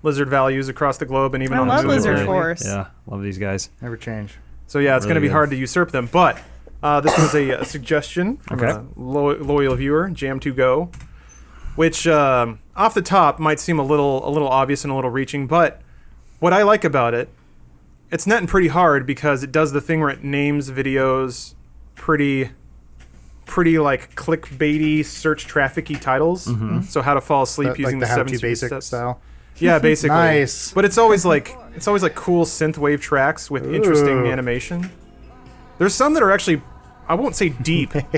lizard values across the globe and even I on love the Lizard moon. Force. yeah, love these guys. Never change. So yeah, it's Really going to be good. hard to usurp them. But this was a suggestion from Okay. a loyal viewer, Jam2go, which off the top might seem a little obvious and a little reaching. But what I like about it, it's netting pretty hard because it does the thing where it names videos pretty like clickbaity, search trafficy titles. So how to fall asleep Like using the the How 7 to Secret Basic steps. style. Yeah, basically. Nice. But it's always like cool synthwave tracks with interesting animation. There's some that are actually, I won't say deep, but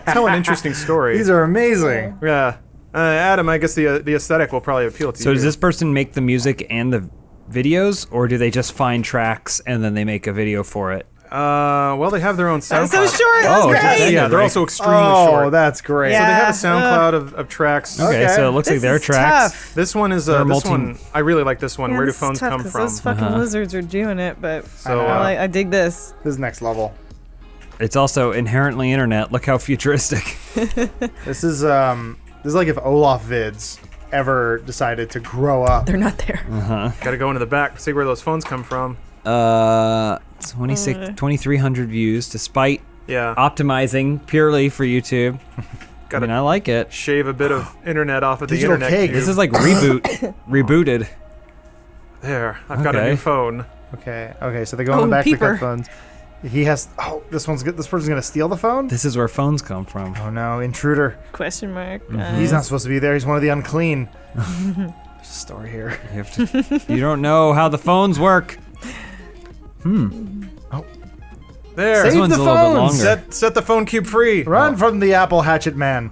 tell an interesting story. These are amazing. Yeah. Adam, I guess the aesthetic will probably appeal to you. So does this person make the music and the videos, or do they just find tracks and then they make a video for it? Well, they have their own SoundCloud. That's so short. That's great. Yeah, they're also extremely Oh, short. that's great. So they have a Yeah. SoundCloud of tracks. Okay, so it looks like This their is tracks. tough. This one is They're this multi- one. I really like this one. Yeah, Where do this is phones tough come 'cause from? Those fucking lizards are doing it, but So, I dig this. This is next level. It's also inherently internet. Look how futuristic. This is like if Olaf Vids ever decided to grow up. They're not there. Got to go into the back, see where those phones come from. 2,300 views, despite Yeah. optimizing purely for YouTube. Got I like it. Shave a bit of internet off of Digital the internet. cake. cube. This is like rebooted. There. I've got a Okay. new phone. Okay, so they go in the back peeper. to cut phones. He has. Oh, this one's good. This person's gonna steal the phone. This is where phones come from. Oh no, intruder. Question mark. He's not supposed to be there. He's one of the unclean. There's a story here. You don't know how the phones work. There. Save This one's the a little bit phones. longer. Set the phone cube free. Run from the apple hatchet man.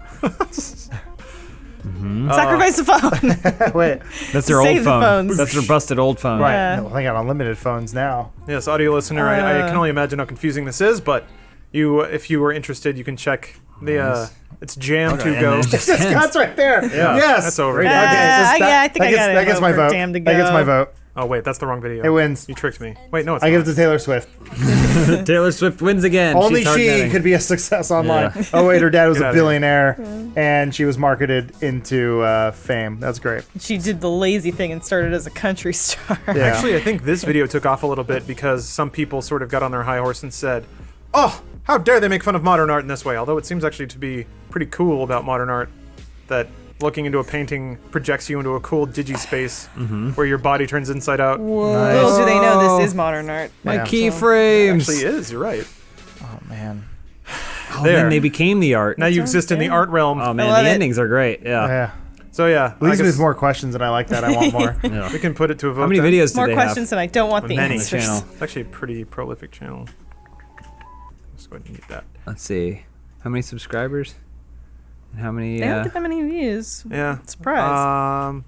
Sacrifice the phone. Wait. That's their Save old the phone. phones. That's their busted old phone. Right. Yeah. No, they got unlimited phones now. Yes, audio listener, I can only imagine how confusing this is, but if you were interested, you can check the it's Jam2go. Scott's right there. Yeah, Yes. that's over. Okay, I think I got it. That gets my vote. Jam2go. That gets my vote. Oh wait, that's the wrong video. It wins. You tricked me. Wait, no, it's I not. give it to Taylor Swift. Taylor Swift wins again. Only She's hard she netting. could be a success online. Yeah. Oh wait, her dad was Get a outta here. billionaire, and she was marketed into fame. That's great. She did the lazy thing and started as a country star. Actually, I think this video took off a little bit because some people sort of got on their high horse and said, "Oh, how dare they make fun of modern art in this way?" Although it seems actually to be pretty cool about modern art that looking into a painting projects you into a cool digi-space where your body turns inside out. Little do they know this is modern art. My Yeah. keyframes. Actually is, you're right. Oh man. Oh, There. then they became the art. Now you exist in the art realm. Oh man, love the it. endings are great. Yeah. Yeah. So yeah, I Leaves me guess with more questions, and I like that. I want more. Yeah. we can put it to a vote. How many then. videos do More they questions than I don't want the Many. answers. Channel. It's actually a pretty prolific channel. Let's go ahead and mute that. Let's see. How many subscribers? And how many? They don't get that many views. Yeah. Surprise.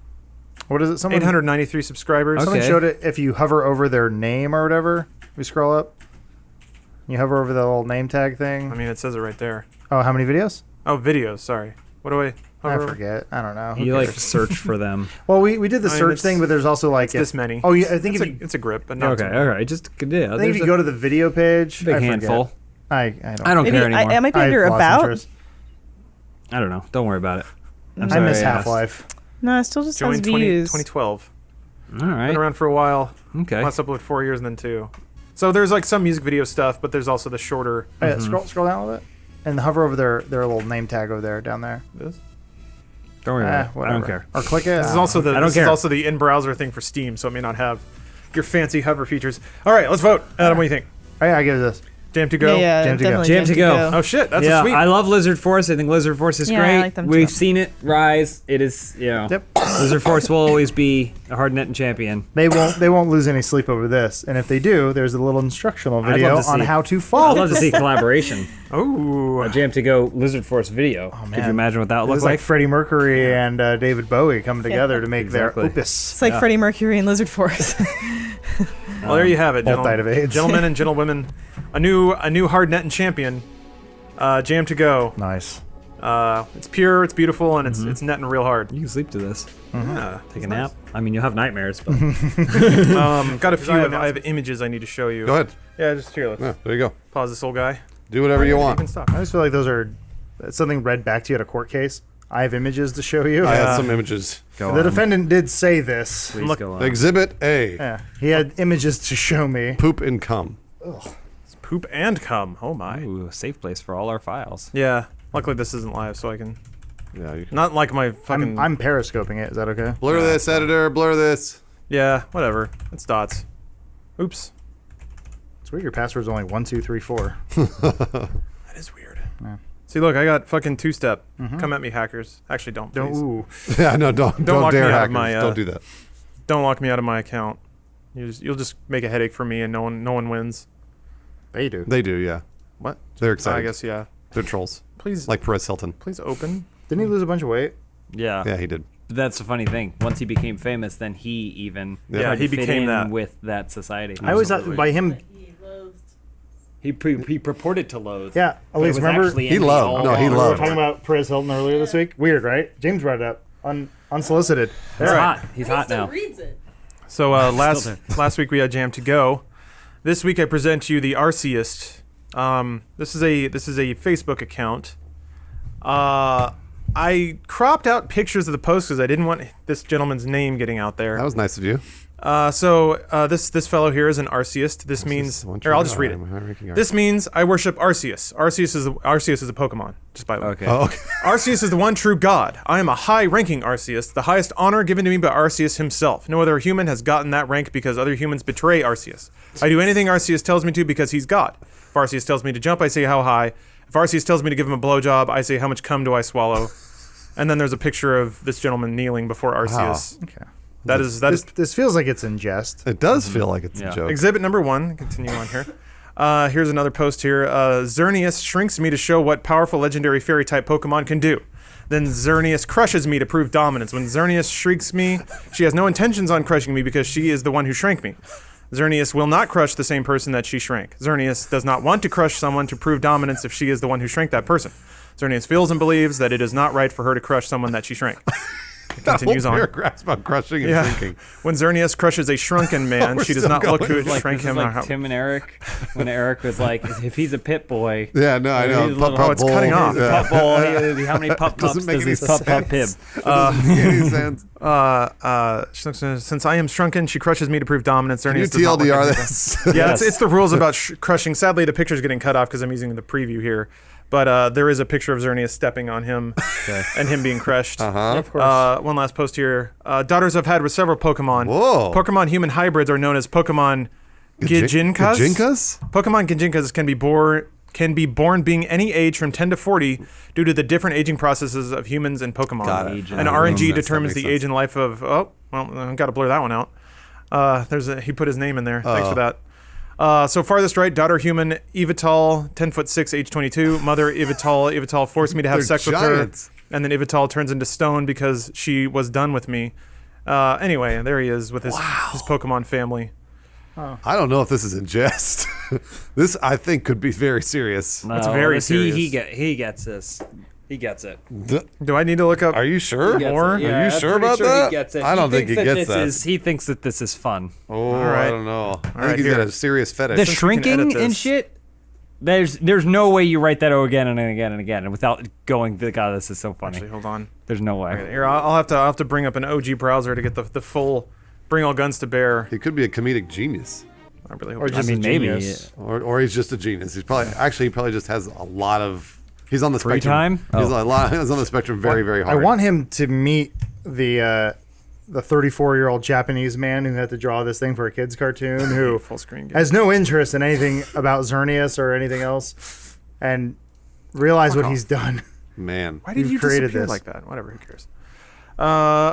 What is it? Someone 893 subscribers. Someone Okay. showed it. If you hover over their name or whatever, if you scroll up, you hover over the little name tag thing. I mean, it says it right there. Oh, how many videos? Oh, videos. Sorry. What do I? I hover over? forget. I don't know. Who You like cares? search for them. Well, we did the I mean, search it's- thing, but there's also like This many. Oh, yeah. I think it's if you it's a grip, but not Okay. too many. All right. Just yeah. I think if you go to the video page, big I forget. handful. I don't. I don't Maybe care anymore. I might be under I've lost about. interest. I don't know. Don't worry about it. I'm I sorry miss asked. Half-Life. No, it still just has Joined 20, views. 2012. All right. Been around for a while. Okay. Last upload 4 years and then 2. So there's like some music video stuff, but there's also the shorter. Oh, yeah, scroll down a little bit, and hover over their little name tag over there, down there. This? Don't worry about it. I don't whatever. care. Or click it. This is also the I don't this care. is also the in-browser thing for Steam, so it may not have your fancy hover features. All right, let's vote. Adam, what do you think? Oh, yeah, I give it this. Jam2go. Yeah, Jam2go. definitely Jam2go. Oh shit, that's yeah, a sweep. I love Lizard Force. I think Lizard Force is Yeah, I great. like them We've too. seen it rise. It is, Yep. Lizard Force will always be a hard netting champion. They won't lose any sleep over this, and if they do, there's a little instructional I'd video love to on see- how to fall. I'd love to see collaboration. Oh, A Jam2go Lizard Force video. Oh, Could man. you imagine what that would It look was like? like Freddie Mercury and David Bowie come together to make Exactly. their opus. It's like Freddie Mercury and Lizard Force. well, there you have it, Both died of AIDS. gentlemen and gentlewomen. A new hard netting champion. Jam2go. Nice. It's pure, it's beautiful, and it's netting real hard. You can sleep to this. Yeah, Take a nap. I mean, you'll have nightmares, but got a few. I have images I need to show you. Go ahead. Yeah, just here. Let's Yeah, there you go. pause this old guy. Do whatever you You want. can stop. I just feel like those are something read back to you at a court case. I have images to show you. I had some images. The defendant did say this. please go on. Exhibit A. Yeah, he had images to show me. Poop and cum. It's poop and cum. Oh my. Ooh, a safe place for all our files. Yeah. Luckily this isn't live, so I can. Yeah. Not like my fucking. I'm periscoping it. Is that okay? Blur this, editor. Blur this. Yeah. Whatever. It's dots. Oops. It's weird. Your password's only 1, 2, 3, 4. That is weird. See, look, I got fucking two-step. Come at me, hackers. Actually, don't. Don't. Please. Ooh. Yeah, no, don't lock dare me out of hackers. my, Don't do that. Don't lock me out of my account. You'll just make a headache for me, and no one wins. They do. They do, yeah. What? They're excited. I guess yeah. They're trolls. Please, Like Perez Hilton. please open. Didn't he lose a bunch of weight? Yeah. Yeah, he did. But that's the funny thing. Once he became famous, then he even Yeah, tried he to fit became in that. with that society. I always thought by him. He purported to loathe. Yeah, but it Elise, was remember? actually He envy loved. all No, he along. We were loved. talking about Perez Hilton earlier this week. Weird, right? James brought it up unsolicited. He's hot. He's hot now. So last week we had Jam2go. This week I present to you the Arceust. This is a Facebook account. I cropped out pictures of the post because I didn't want this gentleman's name getting out there. That was nice of you. This fellow here is an Arceust. This means, or I'll just read it. This means I worship Arceus. Arceus is a Pokemon, just by the way. Okay. Oh, okay. Arceus is the one true god. I am a high-ranking Arceus, the highest honor given to me by Arceus himself. No other human has gotten that rank because other humans betray Arceus. I do anything Arceus tells me to because he's God. If Arceus tells me to jump, I say how high. If Arceus tells me to give him a blowjob, I say how much cum do I swallow. And then there's a picture of this gentleman kneeling before Arceus. Okay. That is This feels like it's in jest. It does feel like it's Yeah. a joke. Exhibit number 1. Continue on here. Here's another post here. Xerneas shrinks me to show what powerful legendary fairy type Pokemon can do. Then Xerneas crushes me to prove dominance. When Xerneas shrieks me, she has no intentions on crushing me because she is the one who shrank me. Xerneas will not crush the same person that she shrank. Xerneas does not want to crush someone to prove dominance if she is the one who shrank that person. Xerneas feels and believes that it is not right for her to crush someone that she shrank. It continues whole on. paragraph's about crushing and shrinking. When Xerneas crushes a shrunken man, We're she does still not look going. to Like, shrink this is him. like Tim and Eric, when Eric was like, if he's a pit boy. Yeah, no, I know. Oh, it's cutting off. He's a pup bowl. How many pup pups Doesn't make does any his pup pup sense. pib? Doesn't make any sense. Since I am shrunken, she crushes me to prove dominance. Can you Xerneas does not look TLDR at me. this? Yeah, it's the rules about crushing. Sadly, the picture's getting cut off because I'm using the preview here. But there is a picture of Xerneas stepping on him and him being crushed. Of course. One last post here. Daughters I've had with several Pokemon. Whoa. Pokemon human hybrids are known as Pokemon Gijinkas. Pokemon Gijinkas can be born being any age from 10 to 40 due to the different aging processes of humans and Pokemon. Got it. And RNG determines the age and life of. Oh, well, I've got to blur that one out. He put his name in there. Thanks for that. So farthest right, daughter human, Evital, 10'6", age 22. Mother Evital forced me to have They're sex giants. with her, and then Evital turns into stone because she was done with me. Anyway, there he is with his Pokemon family. I don't know if this is in jest. This, I think, could be very serious. No, It's very serious. He gets this. He gets it. Do I need to look up? Are you sure? He gets More? it. Yeah, Are you I'm sure pretty about sure that? He gets it. I don't think he thinks gets that. He thinks that this is fun. Oh, right. I don't know. I right, think he's got here. a serious fetish. The we can shrinking edit and this. shit. There's no way you write that again and again and again and without going, God, this is so funny. Actually, hold on. There's no way. Okay, here, I'll have to bring up an OG browser to get the full, bring all guns to bear. He could be a comedic genius. I really hope. Or not. just mean, a maybe. genius. Or he's just a genius. He's probably he probably just has a lot of. He's on the Free spectrum. time? He's on the spectrum very, very I hard. want him to meet the 34-year-old Japanese man who had to draw this thing for a kids cartoon who Full screen game. has no interest in anything about Xerneas or anything else, and realize what he's done. Man, Why did You've you created disappear this. like that? Whatever, who cares?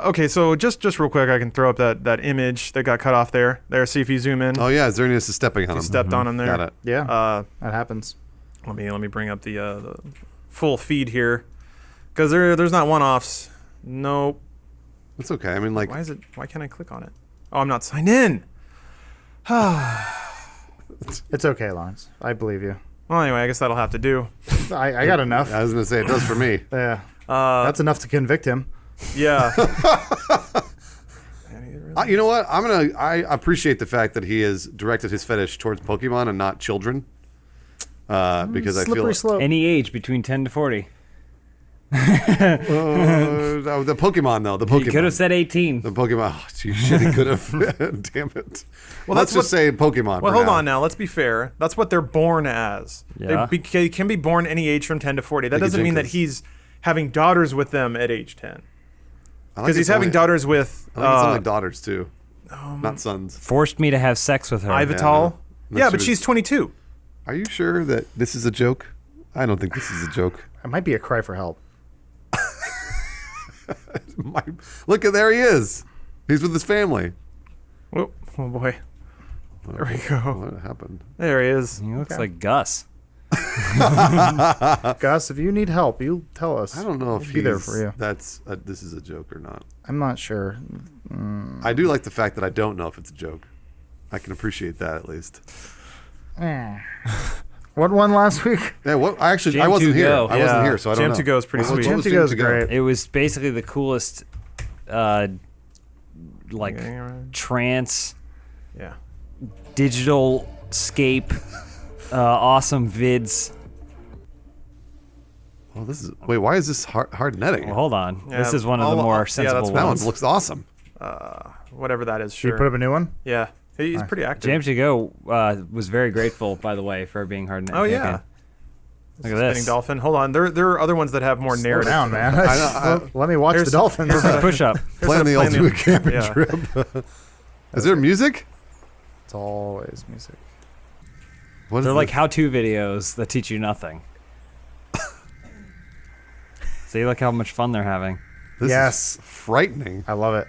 Okay, so just real quick, I can throw up that image that got cut off there. See if you zoom in. Oh yeah, Xerneas is stepping on him. He stepped on him there. Got it. Yeah, that happens. Let me bring up the full feed here, because there's not one-offs. Nope. It's okay. I mean, like, why can't I click on it? Oh, I'm not signed in. It's okay, Lawrence. I believe you. Well, anyway, I guess that'll have to do. I got enough. I was gonna say it does for me. Yeah, that's enough to convict him. Yeah. You know what? I appreciate the fact that he has directed his fetish towards Pokemon and not children. Because I feel Slippery slope. Any age between 10 to 40. the Pokemon though. The Pokemon. You could have said 18. The Pokemon. Oh, you shit, he could have. Damn it. Well, Let's just say Pokemon. Well, for hold now. on now. Let's be fair. That's what they're born as. Yeah. They can be born any age from 10 to 40. That Like a doesn't mean that Jenkins. he's having daughters with them at age 10. I think Because he's it's having only- daughters with I think it's only daughters too, not sons. Forced me to have sex with her. Ivital. no. Yeah, She but was- she's 22. Are you sure that this is a joke? I don't think this is a joke. It might be a cry for help. Look at there he is. He's with his family. Oh boy. There we go. What happened? There he is. He looks like Gus. Gus, if you need help, you tell us. I don't know if We'll be there for you. This is a joke or not. I'm not sure. I do like the fact that I don't know if it's a joke. I can appreciate that at least. What won last week? Yeah, what? I wasn't here. Jam2go. I wasn't here, so I don't know. Jam2go is pretty What- sweet. what was Jam2go is Jam2go? great. It was basically the coolest, like, trance, Yeah. digital scape, awesome vids. Oh, this is. Wait, why is this hard netting? Well, hold on. Yeah, This is one of the more sensible That one ones. looks awesome. Whatever that is, Did sure. you put up a new one? Yeah. He's pretty active. Jam2go was very grateful, by the way, for being hard. Oh, yeah. Look at Spinning this. Dolphin. Hold on. There are other ones that have more Slow narrative. down, to man. them. Let me watch the dolphins. Push up. Playing the ultimate camping yeah. trip. Is there music? It's always music. What is They're like this? how-to videos that teach you nothing. See, look how much fun they're having. This Yes. is frightening. I love it.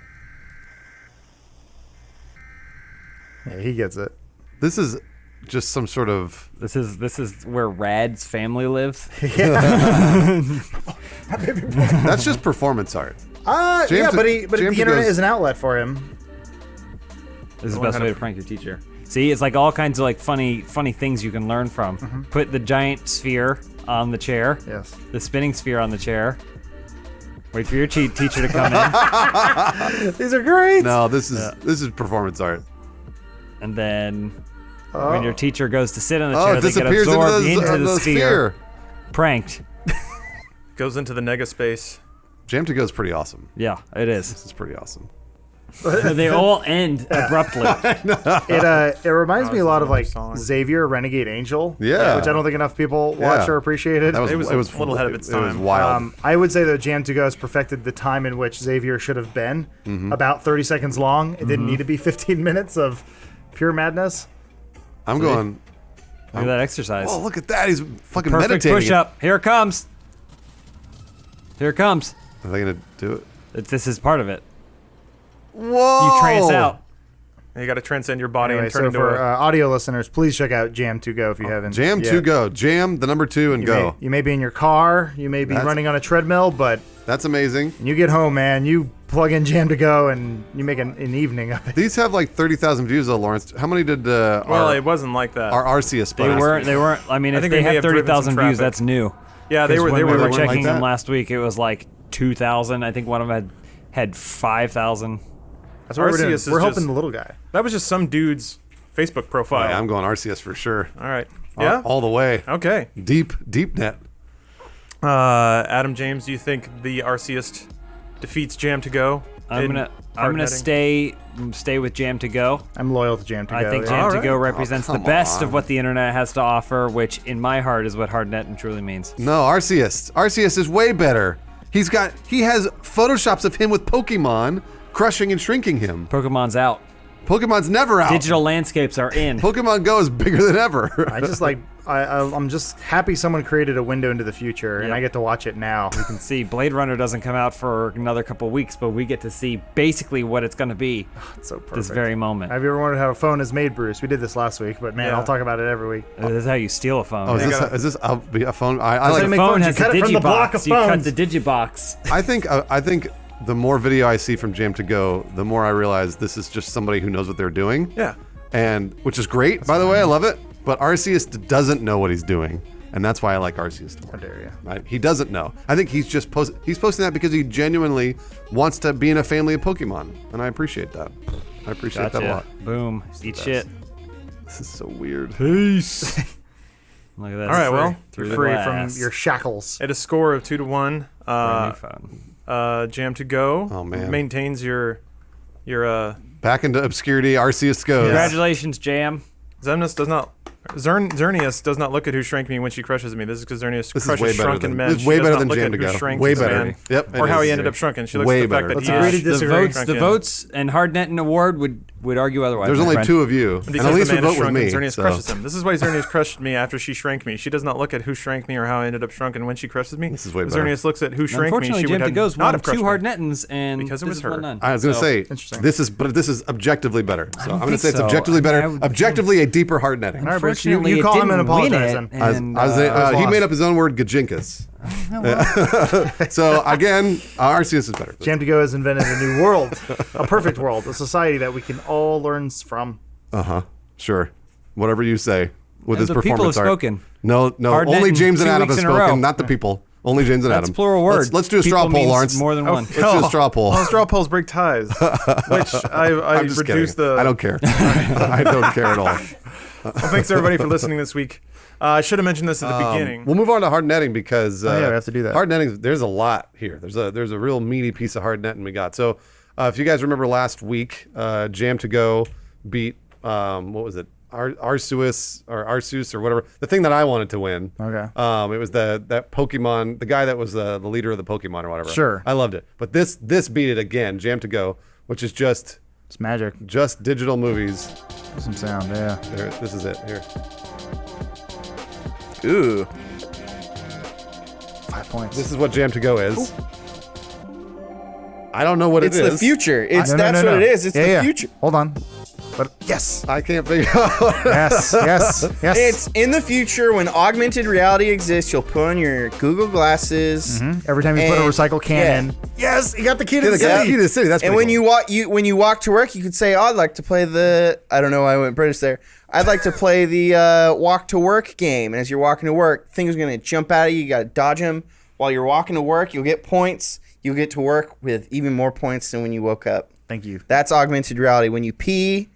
Yeah, he gets it. This is just some sort of. This is where Rad's family lives. That's just performance art. Yeah, James- but the James2go's internet is an outlet for him. This is the best way to prank your teacher. See, it's like all kinds of like funny things you can learn from. Put the giant sphere on the chair. Yes. The spinning sphere on the chair. Wait for your teacher to come in. These are great. No, this is performance art. And then when your teacher goes to sit on the Oh, chair, it they get disappears into absorbed the- into the the sphere. sphere. Pranked. Goes into the nega space. Jam2go is pretty awesome. Yeah, it is. This is pretty awesome. They all end abruptly. It reminds me a lot of like Xavier, Renegade Angel. Yeah. Which I don't think enough people watched or appreciated. That was, it was a little ahead of its It was time. wild. I would say that Jam2go has perfected the time in which Xavier should have been. About 30 seconds long. It didn't need to be 15 minutes of pure madness. I'm going. Look at that exercise. Oh, look at that. He's fucking Perfect meditating. push up. Here it comes. Here it comes. Are they going to do it? This is part of it. Whoa. You trance out. You got to transcend your body Anyway, and turn so into for a... audio listeners, please check out Jam2go if you haven't. Jam2go. Jam, the number 2, and go. You may be in your car. You may be running on a treadmill, but that's amazing. When you get home, man, you plug in Jam2go and you make an evening of it. These have like 30,000 views, though, Lawrence. How many did well, it wasn't like that. our Arceust They weren't. I mean, if think they they may have have driven 30,000 some views, traffic. that's new. Yeah, they were. When we were checking like them that. last week. It was like 2,000. I think one of them had 5,000. That's what we're doing. Arceus is We're helping just- the little guy. That was just some dude's Facebook profile. Yeah, I'm going Arceus for sure. All right. Yeah? All the way. Okay. Deep net. Adam James, do you think the Arceust defeats Jam2go? I'm gonna stay with Jam2go. I'm loyal to Jam2go. I think yeah. Jam2go represents the best of what the internet has to offer, which in my heart is what hard netting truly means. No, Arceus. Arceus is way better. He has photoshops of him with Pokemon crushing and shrinking him. Pokemon's out. Pokemon's never out. Digital landscapes are in. Pokemon Go is bigger than ever. I just like I'm just happy someone created a window into the future, and I get to watch it now. You can see Blade Runner doesn't come out for another couple weeks, but we get to see basically what it's going to be. It's so perfect. This very moment. Have you ever wondered how a phone is made, Bruce? We did this last week, but man, Yeah. I'll talk about it every week. This is how you steal a phone. Oh, is this a phone? I like the phone has cut the it from the block of digibox. You cut phones. the digibox. I think the more video I see from Jam2go, the more I realize this is just somebody who knows what they're doing. Yeah. And which is great, by the way, I love it. But Arceus doesn't know what he's doing, and that's why I like Arceus more. How dare you? Right? He doesn't know. I think he's just he's posting that because he genuinely wants to be in a family of Pokemon, and I appreciate that. I appreciate that a lot. Boom. Eat shit. This is so weird. Peace. Look at that. All right, well, through the Free glass. from your shackles. At a score of 2-1, Brand new phone. Jam2go maintains your back into obscurity. Arceus goes. Congratulations, Jam. Xerneas does not look at who shrank me when she crushes me. This is because Xerneas This is crushes way better shrunken than- men. this is She way does better not than look at Jam2go. who shrank Way this better. man, Yep, it or how is. he ended up shrunken. She looks Way at the fact better. that Let's he agree to is disagree. The votes and hard netting award would argue otherwise. There's my only friend. 2 of you, and Because at least the would man is vote with shrunken, me. Xerneas so. crushes him. This is why Xerneas crushed me after she shrank me. She does not look at who shrank me or how I ended up shrunken when she crushes me. This is way If better. Xerneas looks at who shrank me. Unfortunately, She would have Jam2go's not won have crushed 2 me. hard nettins, and Because it this was is her. one none. I was going to So- say Interesting. this is objectively better. So I'm going to think say it's so. objectively I mean, better. Objectively a deeper hard netting. All right, Bruce, you Unfortunately, call it him and didn't win apologize. it, Then. and, He lost. made up his own word, gajinkas. So again, Arceus is better. Jam2go has invented a new world, a perfect world, a society that we can all learn from. Sure. Whatever you say with And his the people performance have art. spoken. No, Hard only netting James and 2 Adam have weeks in a row. spoken, not the people. Only James and That's Adam. plural word. Let's do a straw People poll, means Lawrence. more than one. Let's do a straw poll. Well, straw polls break ties, which I I'm just reduced kidding. the. I don't care. I don't care at all. Well, thanks everybody for listening this week. I should have mentioned this at the beginning. We'll move on to hard netting because yeah, we have to do that. Hard netting, there's a lot here. There's a real meaty piece of hard netting we got. So if you guys remember last week, Jam2go beat what was it? Arceus or whatever. The thing that I wanted to win. Okay. It was that Pokemon, the guy that was the leader of the Pokemon or whatever. Sure. I loved it. But this beat it again, Jam2go, which is just It's magic. just digital movies. Some sound, yeah. There, this is it. Here. Ooh. 5 points. This is what Jam2go is. I don't know what It's it is. the future. It's No, that's no, what no. it is. It's Yeah, the yeah. future. Hold on. But yes. I can't figure out. Yes. It's in the future when augmented reality exists. You'll put on your Google glasses. Every time you put a and- recycle can in. Yes, you got the key to Yeah, the they got the city. key to the city. That's And pretty when cool. when you walk to work, you could say, "Oh, I'd like to play the." I don't know why I went British there. I'd like to play the walk to work game. And as you're walking to work, things are gonna jump out at you. You gotta dodge them while you're walking to work. You'll get points. you'll get to work with even more points than when you woke up. Thank you. That's augmented reality. When you pee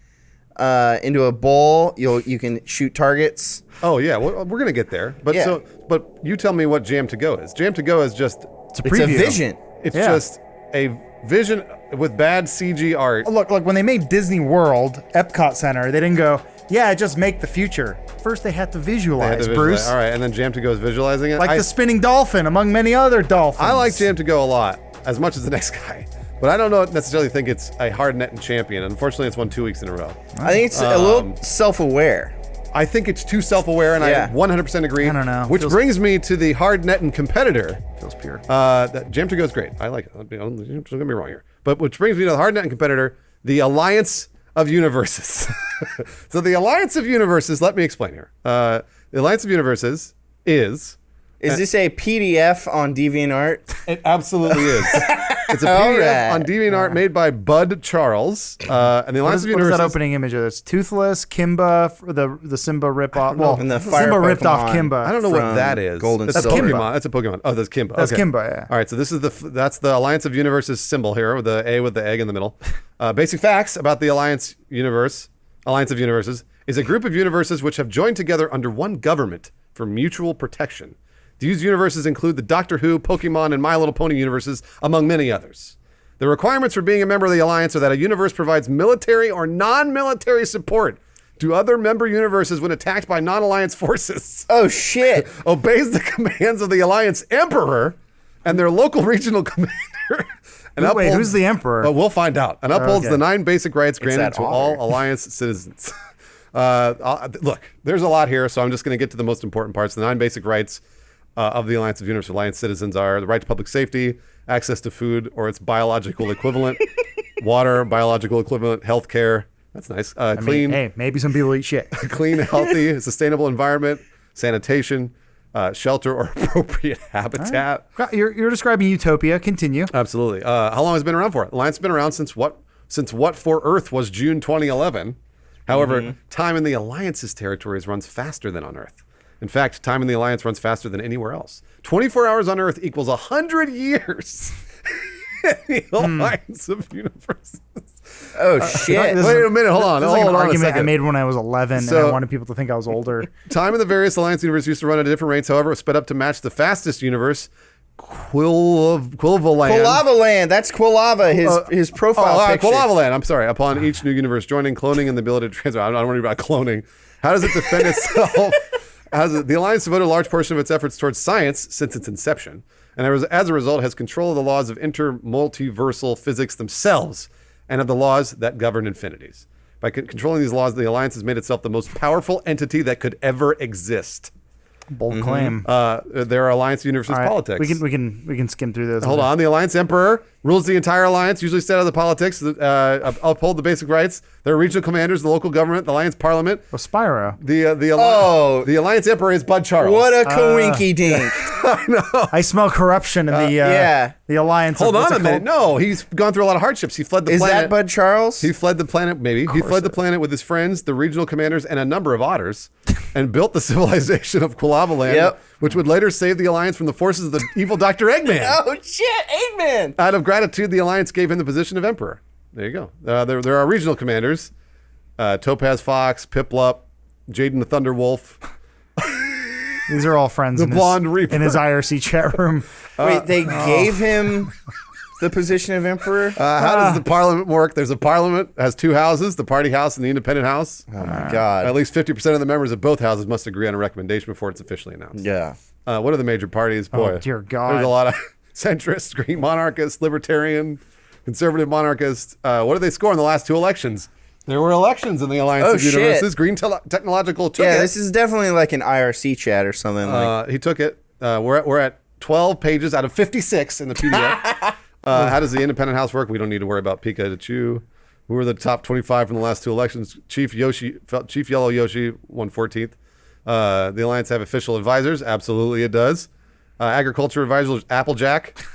into a bowl, you can shoot targets. Oh yeah, we're gonna get there. But Yeah. but you tell me what Jam2go is. Jam2go is just It's a vision. It's just a vision with bad CG art. Look, when they made Disney World, Epcot Center, they didn't go, yeah, just make the future. First, they had to visualize, Bruce. All right, and then Jam2go is visualizing it. Like the spinning dolphin, among many other dolphins. I like Jam2go a lot, as much as the next guy. But I don't necessarily think it's a hard Nettin champion. Unfortunately, it's won 2 weeks in a row. I think it's a little self-aware. I think it's too self-aware, and I 100% agree. I don't know. Which brings me to the hard Nettin competitor. Feels pure. That Jam2go is great. I like it. Don't get me wrong here. But which brings me to the hard Nettin competitor, the Alliance of Universes. So the Alliance of Universes, let me explain here. The Alliance of Universes is... Is this a PDF on DeviantArt? It absolutely is. It's a PDF on DeviantArt made by Bud Charles. And the Alliance of Universes... What is that opening image? It's Toothless, Kimba, the Simba ripoff. Well, And the fire Simba ripped off Pokemon Kimba. I don't know what that is. Gold and That's Silver. Pokemon. That's a Pokemon. Oh, that's Kimba. That's Okay. Kimba, yeah. All right, so this is that's the Alliance of Universes symbol here with the A with the egg in the middle. Basic facts about the Alliance of Universes is a group of universes which have joined together under one government for mutual protection. These universes include the Doctor Who, Pokemon, and My Little Pony universes, among many others. The requirements for being a member of the Alliance are that a universe provides military or non-military support to other member universes when attacked by non-Alliance forces. Oh, shit. Obeys the commands of the Alliance Emperor and their local regional commander. And Wait, who's the Emperor? We'll find out. And upholds the 9 basic rights granted that to honor. all Alliance citizens. Look, there's a lot here, so I'm just going to get to the most important parts. The 9 basic rights of the Alliance of Universe Alliance citizens are the right to public safety, access to food or its biological equivalent, water, biological equivalent, healthcare. That's nice. Clean. Hey, maybe some people eat shit. Clean, healthy, sustainable environment, sanitation, shelter or appropriate habitat. Right. You're describing utopia. Continue. Absolutely. How long has it been around for? Alliance has been around since what for Earth was June 2011. However, time in the Alliance's territories runs faster than on Earth. In fact, time in the Alliance runs faster than anywhere else. 24 hours on Earth equals 100 years in the Alliance of Universes. Oh, shit. Wait a minute. Hold on. This is like Hold an on a argument I second. made when I was 11, and I wanted people to think I was older. Time in the various Alliance universes used to run at different rates. However, it was sped up to match the fastest universe, Quilavaland. Quilavaland. That's Quilava, his profile picture. Quilavaland. I'm sorry. Upon each new universe joining, cloning, and the ability to transfer. I'm not worried about cloning. How does it defend itself? The Alliance devoted a large portion of its efforts towards science since its inception, and as a result has control of the laws of intermultiversal physics themselves and of the laws that govern infinities. By controlling these laws, the Alliance has made itself the most powerful entity that could ever exist. Bold claim. There are Alliance universes All right, politics. We can skim through this. Hold on. The Alliance Emperor rules the entire Alliance, usually set out of the politics, uphold the basic rights. There are regional commanders, the local government, the Alliance Parliament. Spyro. The Alliance Emperor is Bud Charles. What a coinky dink. I know. I smell corruption in the Alliance. Hold on a minute. No, he's gone through a lot of hardships. He fled the planet. Is that Bud Charles? He fled the planet, maybe. He fled the planet with his friends, the regional commanders, and a number of otters, and built the civilization of Quilavaland, which would later save the Alliance from the forces of the evil Dr. Eggman. Oh, shit. Eggman. Out of gratitude, the Alliance gave him the position of Emperor. There you go. There are regional commanders. Topaz Fox, Piplup, Jaden the Thunder Wolf. These are all friends The in, Blonde his, Reaper. in his IRC chat room. Wait, they gave him the position of Emperor? How does the Parliament work? There's a Parliament, has 2 houses, the Party House and the Independent House. Oh, my God. At least 50% of the members of both houses must agree on a recommendation before it's officially announced. Yeah. What are the major parties? Boy, Oh, dear God. There's a lot of centrist, green monarchist, libertarian, conservative monarchist. What did they score in the last 2 elections? There were elections in the Alliance of Universes. Green Technological took it. Yeah, this is definitely like an IRC chat or something. He took it. We're at 12 pages out of 56 in the PDF. How does the Independent House work? We don't need to worry about Pikachu. Who were the top 25 from the last 2 elections? Chief Yellow Yoshi won 14th. The Alliance have official advisors. Absolutely, it does. Agriculture advisors, Applejack.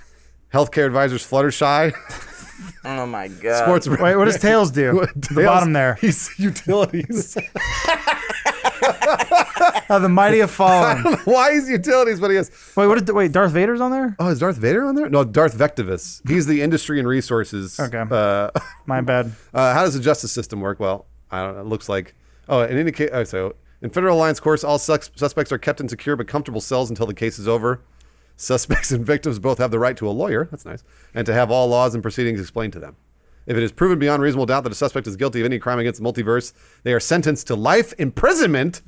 Healthcare advisors, Fluttershy. Oh my God. Sports. Wait, what does Tails do? The bottom there. He's utilities. The mighty have fallen. I don't know why he's utilities, but he is. Wait, Darth Vader's on there? Oh, is Darth Vader on there? No, Darth Vectivus. He's the industry and resources. Okay. My bad. How does the justice system work? Well, I don't know. It looks like so in Federal Alliance courts, all suspects are kept in secure but comfortable cells until the case is over. Suspects and victims both have the right to a lawyer. That's nice, and to have all laws and proceedings explained to them. If it is proven beyond reasonable doubt that a suspect is guilty of any crime against the multiverse, they are sentenced to life imprisonment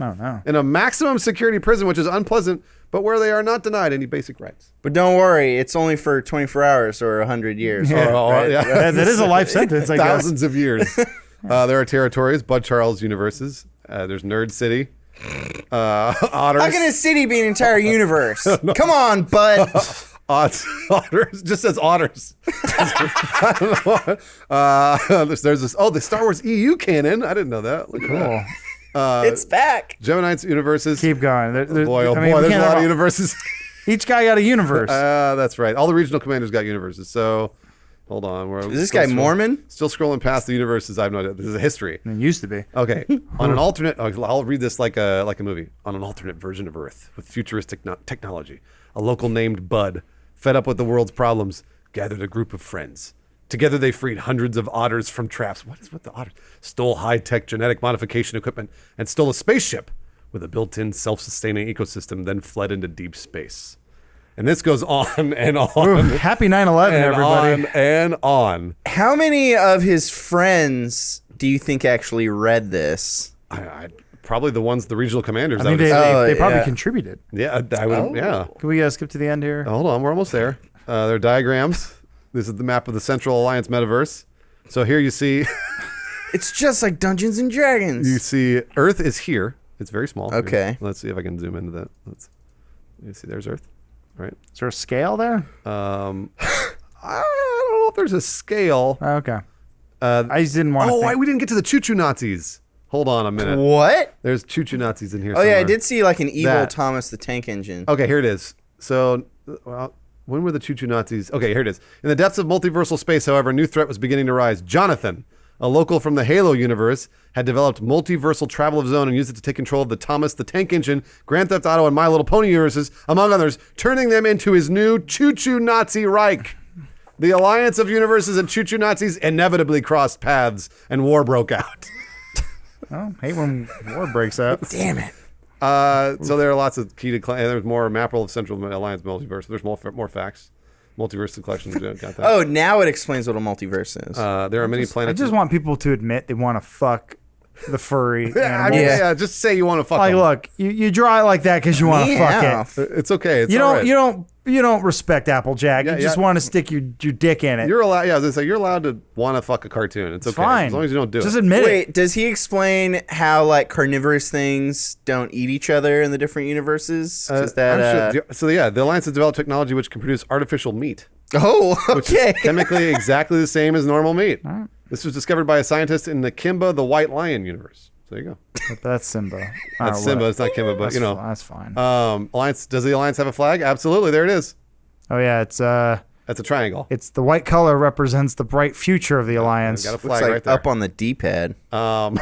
in a maximum security prison, which is unpleasant, but where they are not denied any basic rights. But don't worry, it's only for 24 hours or 100 years. Yeah. Right? Yeah, that is a life sentence, I guess. Thousands of years. There are territories, Bud Charles universes. There's Nerd City. Otters. How can a city be an entire universe? Come on, Bud. Otters just says otters. I don't know. There's this. Oh, the Star Wars EU canon. I didn't know that. Look at that. It's back. Gemini's universes. Keep going. Boy, there's a lot of universes. Each guy got a universe. That's right. All the regional commanders got universes. So, hold on. Is this guy Mormon? Still scrolling past the universes. I have no idea. This is a history. It used to be. Okay. On an alternate, I'll read this like a movie. On an alternate version of Earth with futuristic technology, a local named Bud, fed up with the world's problems, gathered a group of friends. Together they freed hundreds of otters from traps. What is with the otters? Stole high-tech genetic modification equipment and stole a spaceship with a built-in self-sustaining ecosystem, then fled into deep space. And this goes on and on. Ooh, happy 9/11, everybody. On and on. How many of his friends do you think actually read this? Probably the regional commanders. I mean, they probably contributed. Yeah, I would. Yeah. Can we skip to the end here? Hold on, we're almost there. There are diagrams. This is the map of the Central Alliance metaverse. So here you see. It's just like Dungeons and Dragons. You see, Earth is here. It's very small. Okay. Let's see if I can zoom into that. You see, there's Earth. Right. Is there a scale there? I don't know if there's a scale. Okay. I just didn't want to. We didn't get to the choo-choo Nazis. Hold on a minute. What? There's choo-choo Nazis in here. Oh, yeah, I did see like an evil Thomas the Tank Engine. Okay, here it is. So, when were the choo-choo Nazis? Okay, here it is. In the depths of multiversal space, however, a new threat was beginning to rise. Jonathan, a local from the Halo universe, had developed multiversal travel of zone and used it to take control of the Thomas the Tank Engine, Grand Theft Auto, and My Little Pony universes, among others, turning them into his new choo-choo Nazi Reich. The alliance of universes and choo-choo Nazis inevitably crossed paths, and war broke out. Oh, hate when war breaks out. Damn it. So there are lots of key to there's more map of Central Alliance multiverse. There's more facts. Multiverse collection. Got that. Oh, now it explains what a multiverse is. There are many planets. I just want people to admit they want to fuck the furry. Yeah, just say you want to fuck. Like, them. look, you draw it like that because you want to fuck it. It's okay. It's You don't respect Applejack. You just want to stick your dick in it. You're allowed. Yeah, I was gonna say you're allowed to want to fuck a cartoon. It's okay. Fine. As long as you don't do it. Just admit it. Wait, does he explain how like carnivorous things don't eat each other in the different universes? So the Alliance has developed technology which can produce artificial meat. Oh, okay. Which is chemically exactly the same as normal meat. Right. This was discovered by a scientist in the Kimba the White Lion universe. So there you go. But that's Simba. That's Simba. It's not Kimba, but that's fine. Alliance. Does the Alliance have a flag? Absolutely. There it is. Oh yeah, it's that's a triangle. It's the white color represents the bright future of the Alliance. Got a flag right there. Up on the D-pad. And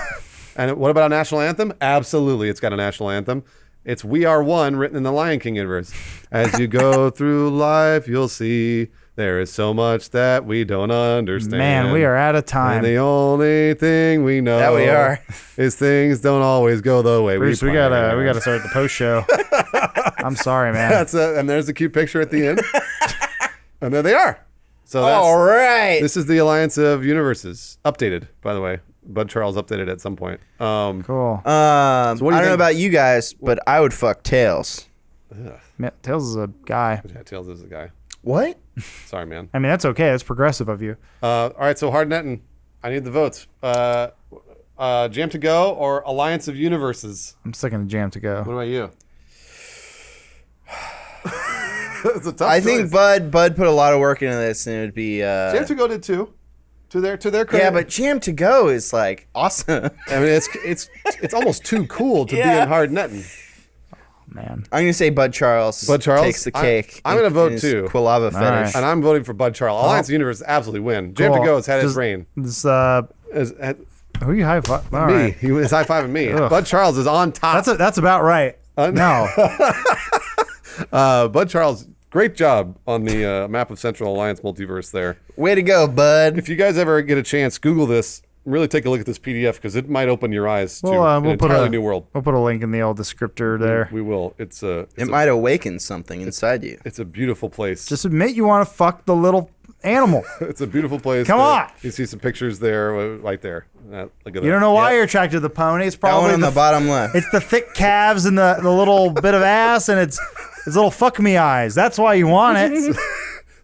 what about a national anthem? Absolutely, it's got a national anthem. It's "We Are One" written in the Lion King universe. As you go through life, you'll see there is so much that we don't understand. Man, we are out of time. And the only thing we know that we are is things don't always go the way Bruce, we gotta start the post show. I'm sorry, man. And there's the cute picture at the end. And there they are. So all right. This is the Alliance of Universes. Updated, by the way. Bud Charles updated at some point. Cool. So I don't know about you guys, but I would fuck Tails. Man, Tails is a guy. Yeah, Tails is a guy. What? Sorry, man. I mean, that's okay. That's progressive of you. All right, so Hard Nettin, I need the votes. Jam2go or Alliance of Universes? I'm sticking to Jam2go. What about you? It's a tough I choice. think Bud put a lot of work into this, and it would be Jam2go did too. To their credit. Yeah, but Jam2go is like awesome. I mean, it's almost too cool to be in Hard Nettin. Man, I'm gonna say Bud Charles. Bud Charles takes the cake. I'm gonna vote too. Quilava fetish, right. And I'm voting for Bud Charles. Alliance of Universe absolutely win. Jam2go has had his reign. Who are you high five? Me. Right. He was high fiving me. Bud Charles is on top. That's about right. No. Bud Charles, great job on the map of Central Alliance multiverse there. Way to go, Bud. If you guys ever get a chance, Google this. Really take a look at this PDF because it might open your eyes to an entirely new world. We'll put a link in the old descriptor there. We will. It might awaken something inside you. It's a beautiful place. Just admit you want to fuck the little animal. It's a beautiful place. Come on. You see some pictures there, right there. Look at that. You don't know why you're attracted to the pony. It's probably on the bottom left. It's the thick calves and the little bit of ass and it's little fuck me eyes. That's why you want it.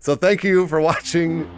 So thank you for watching.